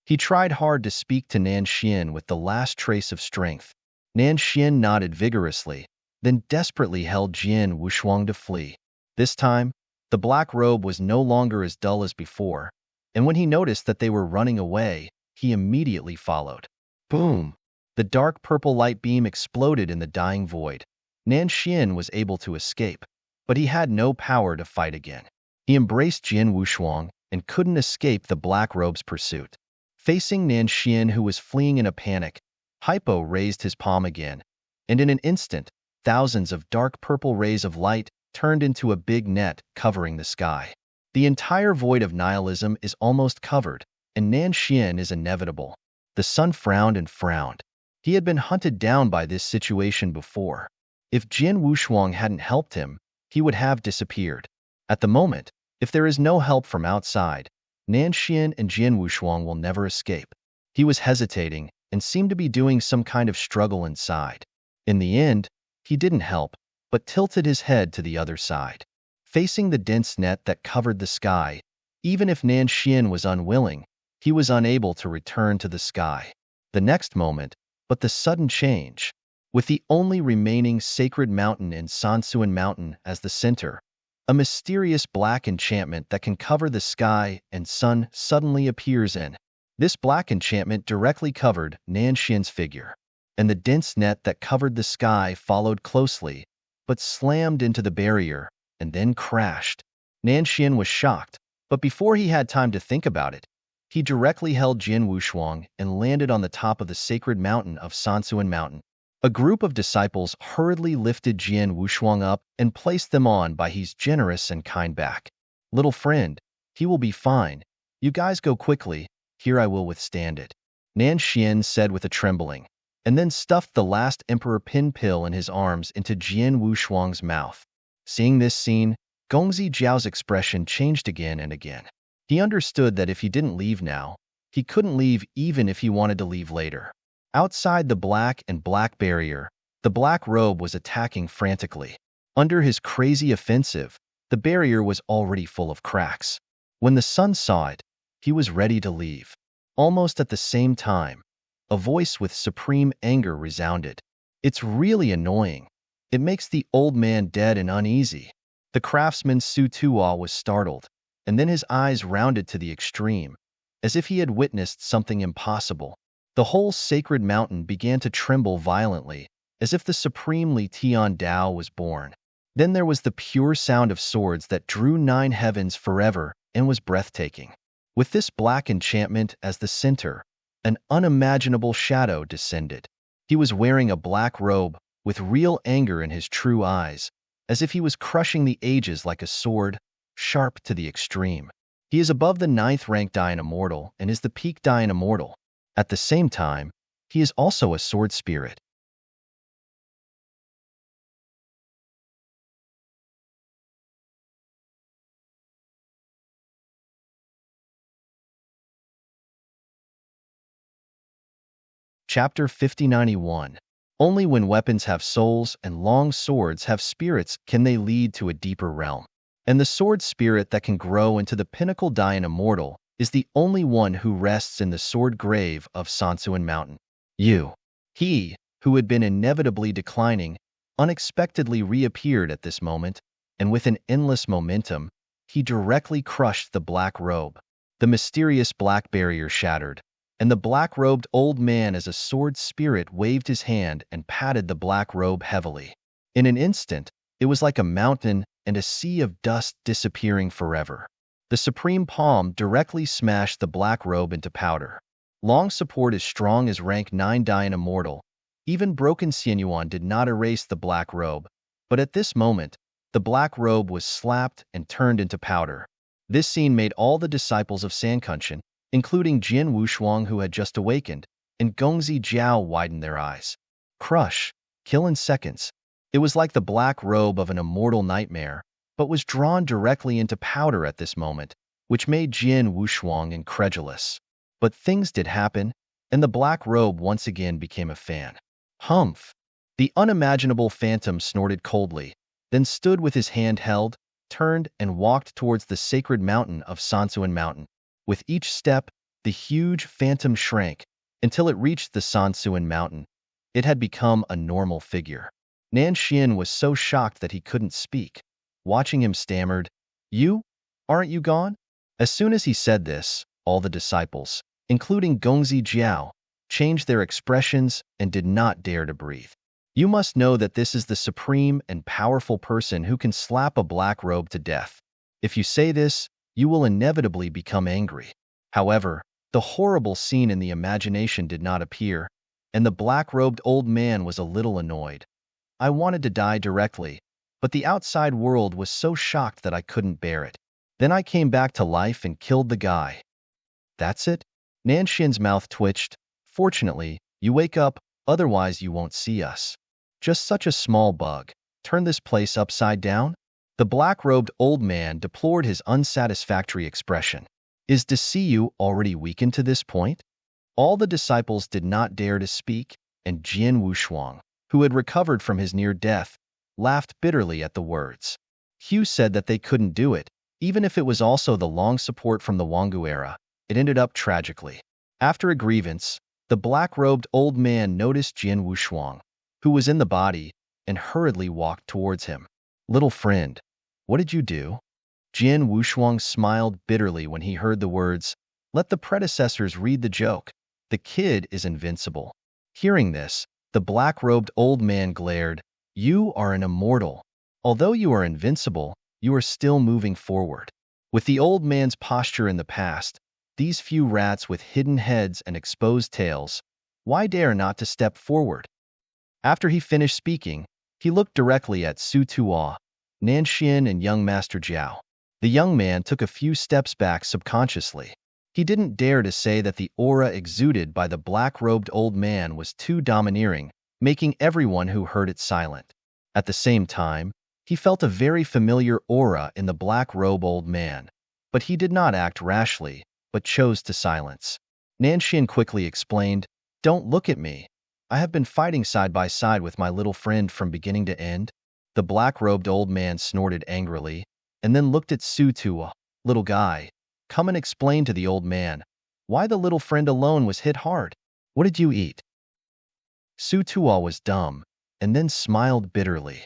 He tried hard to speak to Nanxian with the last trace of strength. Nanxian nodded vigorously, then desperately held Jian Wushuang to flee. This time, the black robe was no longer as dull as before, and when he noticed that they were running away, he immediately followed. Boom! The dark purple light beam exploded in the dying void. Nanxian was able to escape, but he had no power to fight again. He embraced Jian Wushuang and couldn't escape the black robe's pursuit. Facing Nanxian, who was fleeing in a panic, Hypo raised his palm again, and in an instant, thousands of dark purple rays of light turned into a big net covering the sky. The entire void of nihilism is almost covered, and Nanxian is inevitable. The sun frowned and frowned. He had been hunted down by this situation before. If Jian Wushuang hadn't helped him, he would have disappeared. At the moment, if there is no help from outside, Nanxian and Jian Wushuang will never escape. He was hesitating and seemed to be doing some kind of struggle inside. In the end, he didn't help, but tilted his head to the other side. Facing the dense net that covered the sky, even if Nanxian was unwilling, he was unable to return to the sky. The next moment, but the sudden change. With the only remaining sacred mountain in Sansuan Mountain as the center, a mysterious black enchantment that can cover the sky and sun suddenly appears in. This black enchantment directly covered Nanxian's figure, and the dense net that covered the sky followed closely, but slammed into the barrier and then crashed. Nanxian was shocked, but before he had time to think about it, he directly held Jian Wushuang and landed on the top of the sacred mountain of Sansuan Mountain. A group of disciples hurriedly lifted Jian Wushuang up and placed them on by his generous and kind back. Little friend, he will be fine. You guys go quickly, here I will withstand it. Nanxian said with a trembling, and then stuffed the last emperor pin pill in his arms into Jian Wushuang's mouth. Seeing this scene, Gongzi Jiao's expression changed again and again. He understood that if he didn't leave now, he couldn't leave even if he wanted to leave later. Outside the black and black barrier, the black robe was attacking frantically. Under his crazy offensive, the barrier was already full of cracks. When the sun saw it, he was ready to leave. Almost at the same time, a voice with supreme anger resounded. It's really annoying. It makes the old man dead and uneasy. The craftsman Su Tuo was startled, and then his eyes rounded to the extreme, as if he had witnessed something impossible. The whole sacred mountain began to tremble violently, as if the supreme Li Tian Dao was born. Then there was the pure sound of swords that drew 9 heavens forever and was breathtaking. With this black enchantment as the center, an unimaginable shadow descended. He was wearing a black robe, with real anger in his true eyes, as if he was crushing the ages like a sword, sharp to the extreme. He is above the 9th rank Dayan Immortal and is the peak Dayan Immortal. At the same time, he is also a sword spirit. Chapter 5091. Only when weapons have souls and long swords have spirits can they lead to a deeper realm. And the sword spirit that can grow into the pinnacle Dayan immortal is the only one who rests in the sword grave of Sansuan Mountain. You. He, who had been inevitably declining, unexpectedly reappeared at this moment, and with an endless momentum, he directly crushed the black robe. The mysterious black barrier shattered, and the black-robed old man as a sword spirit waved his hand and patted the black robe heavily. In an instant, it was like a mountain and a sea of dust disappearing forever. The supreme palm directly smashed the black robe into powder. Long support as strong as rank 9 Dayan immortal. Even broken Xianyuan did not erase the black robe, but at this moment, the black robe was slapped and turned into powder. This scene made all the disciples of Sankunshan, including Jin Wushuang who had just awakened, and Gongzi Jiao widen their eyes. Crush, kill in seconds. It was like the black robe of an immortal nightmare, but was drawn directly into powder at this moment, which made Jin Wushuang incredulous. But things did happen, and the black robe once again became a fan. Humph! The unimaginable phantom snorted coldly, then stood with his hand held, turned and walked towards the sacred mountain of Sansuan Mountain. With each step, the huge phantom shrank until it reached the Sansuan Mountain. It had become a normal figure. Nanxian was so shocked that he couldn't speak. Watching him stammered, "You? Aren't you gone?" As soon as he said this, all the disciples, including Gongzi Jiao, changed their expressions and did not dare to breathe. You must know that this is the supreme and powerful person who can slap a black robe to death. If you say this, you will inevitably become angry. However, the horrible scene in the imagination did not appear, and the black-robed old man was a little annoyed. I wanted to die directly, but the outside world was so shocked that I couldn't bear it. Then I came back to life and killed the guy. That's it? Nanxian's mouth twitched. Fortunately, you wake up, otherwise you won't see us. Just such a small bug. Turn this place upside down? The black-robed old man deplored his unsatisfactory expression. Is Desiyu already weakened to this point? All the disciples did not dare to speak, and Jian Wushuang, who had recovered from his near death, laughed bitterly at the words. Hugh said that they couldn't do it, even if it was also the long support from the Wangu era. It ended up tragically. After a grievance, the black-robed old man noticed Jian Wushuang, who was in the body, and hurriedly walked towards him. Little friend, what did you do? Jian Wushuang smiled bitterly when he heard the words, let the predecessors read the joke. The kid is invincible. Hearing this, the black-robed old man glared, you are an immortal. Although you are invincible, you are still moving forward. With the old man's posture in the past, these few rats with hidden heads and exposed tails, why dare not to step forward? After he finished speaking, he looked directly at Su Tuo, Nanxian and young Master Jiao. The young man took a few steps back subconsciously. He didn't dare to say that the aura exuded by the black-robed old man was too domineering, making everyone who heard it silent. At the same time, he felt a very familiar aura in the black-robed old man, but he did not act rashly, but chose to silence. Nanxian quickly explained, don't look at me. I have been fighting side by side with my little friend from beginning to end. The black-robed old man snorted angrily, and then looked at Su Tuo. Little guy, come and explain to the old man why the little friend alone was hit hard. What did you eat? Su Tuo was dumb, and then smiled bitterly.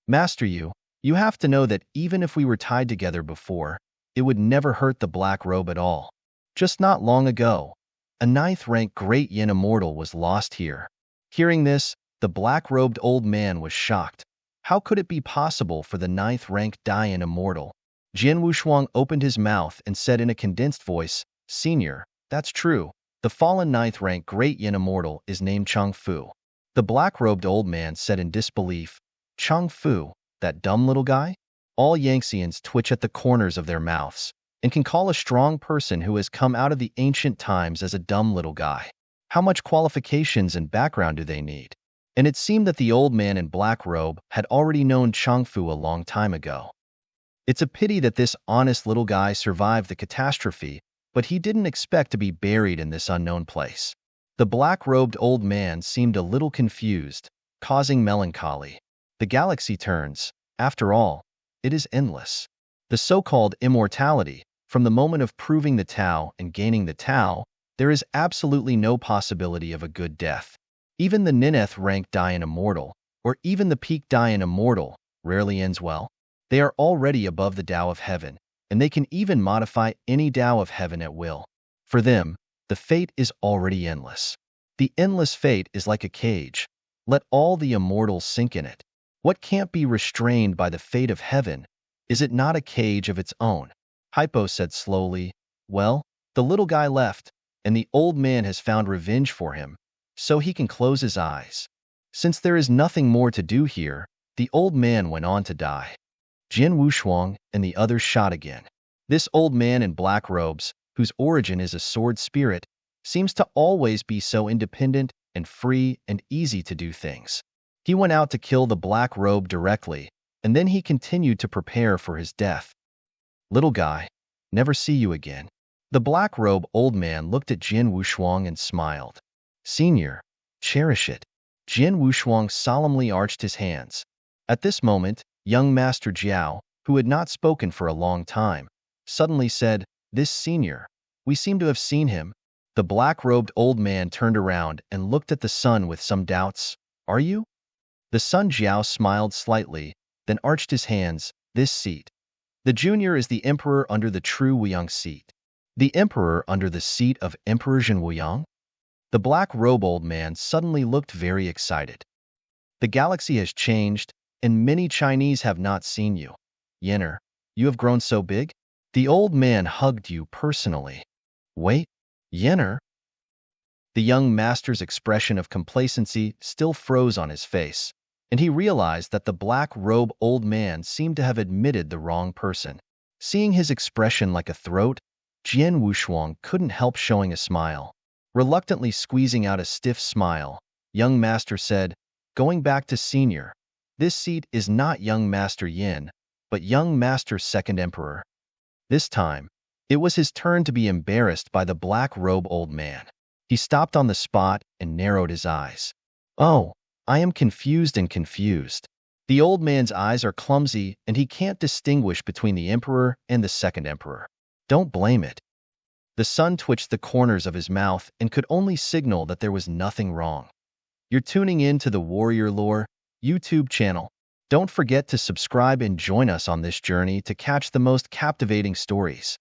Master you have to know that even if we were tied together before, it would never hurt the black robe at all. Just not long ago, a 9th-rank Great Yin Immortal was lost here. Hearing this, the black-robed old man was shocked. How could it be possible for the 9th-rank Dayan Immortal? Jian Wushuang opened his mouth and said in a condensed voice, Senior, that's true. The fallen 9th-rank Great Yin Immortal is named Chang Fu. The black-robed old man said in disbelief, Chang Fu, that dumb little guy? All Yangtzeans twitch at the corners of their mouths, and can call a strong person who has come out of the ancient times as a dumb little guy. How much qualifications and background do they need? And it seemed that the old man in black robe had already known Chang Fu a long time ago. It's a pity that this honest little guy survived the catastrophe, but he didn't expect to be buried in this unknown place. The black-robed old man seemed a little confused, causing melancholy. The galaxy turns. After all, it is endless. The so-called immortality, from the moment of proving the Tao and gaining the Tao, there is absolutely no possibility of a good death. Even the Nineth rank Dayan immortal, or even the peak Dayan immortal, rarely ends well. They are already above the Tao of heaven, and they can even modify any Tao of heaven at will. For them, the fate is already endless. The endless fate is like a cage. Let all the immortals sink in it. What can't be restrained by the fate of heaven? Is it not a cage of its own? Hypo said slowly, well, the little guy left, and the old man has found revenge for him, so he can close his eyes. Since there is nothing more to do here, the old man went on to die. Jin Wushuang and the others shot again. This old man in black robes, whose origin is a sword spirit, seems to always be so independent and free and easy to do things. He went out to kill the black robe directly, and then he continued to prepare for his death. Little guy, never see you again. The black robe old man looked at Jin Wushuang and smiled. Senior, cherish it. Jin Wushuang solemnly arched his hands. At this moment, young Master Jiao, who had not spoken for a long time, suddenly said, this senior, we seem to have seen him. The black-robed old man turned around and looked at the son with some doubts. Are you? The son Jiao smiled slightly, then arched his hands. This seat. The junior is the emperor under the true Wuyang seat. The emperor under the seat of Emperor Jin Wuyang? The black-robe old man suddenly looked very excited. The galaxy has changed, and many Chinese have not seen you. Yenner, you have grown so big? The old man hugged you personally. Wait, Yenner? The young master's expression of complacency still froze on his face, and he realized that the black-robe old man seemed to have admitted the wrong person. Seeing his expression like a throat, Jian Wushuang couldn't help showing a smile. Reluctantly squeezing out a stiff smile, young master said, going back to senior, this seat is not young master Yin, but young master's second emperor. This time, it was his turn to be embarrassed by the black-robe old man. He stopped on the spot and narrowed his eyes. Oh, I am confused and confused. The old man's eyes are clumsy and he can't distinguish between the emperor and the second emperor. Don't blame it. The son twitched the corners of his mouth and could only signal that there was nothing wrong. You're tuning in to the Warrior Lore YouTube channel. Don't forget to subscribe and join us on this journey to catch the most captivating stories.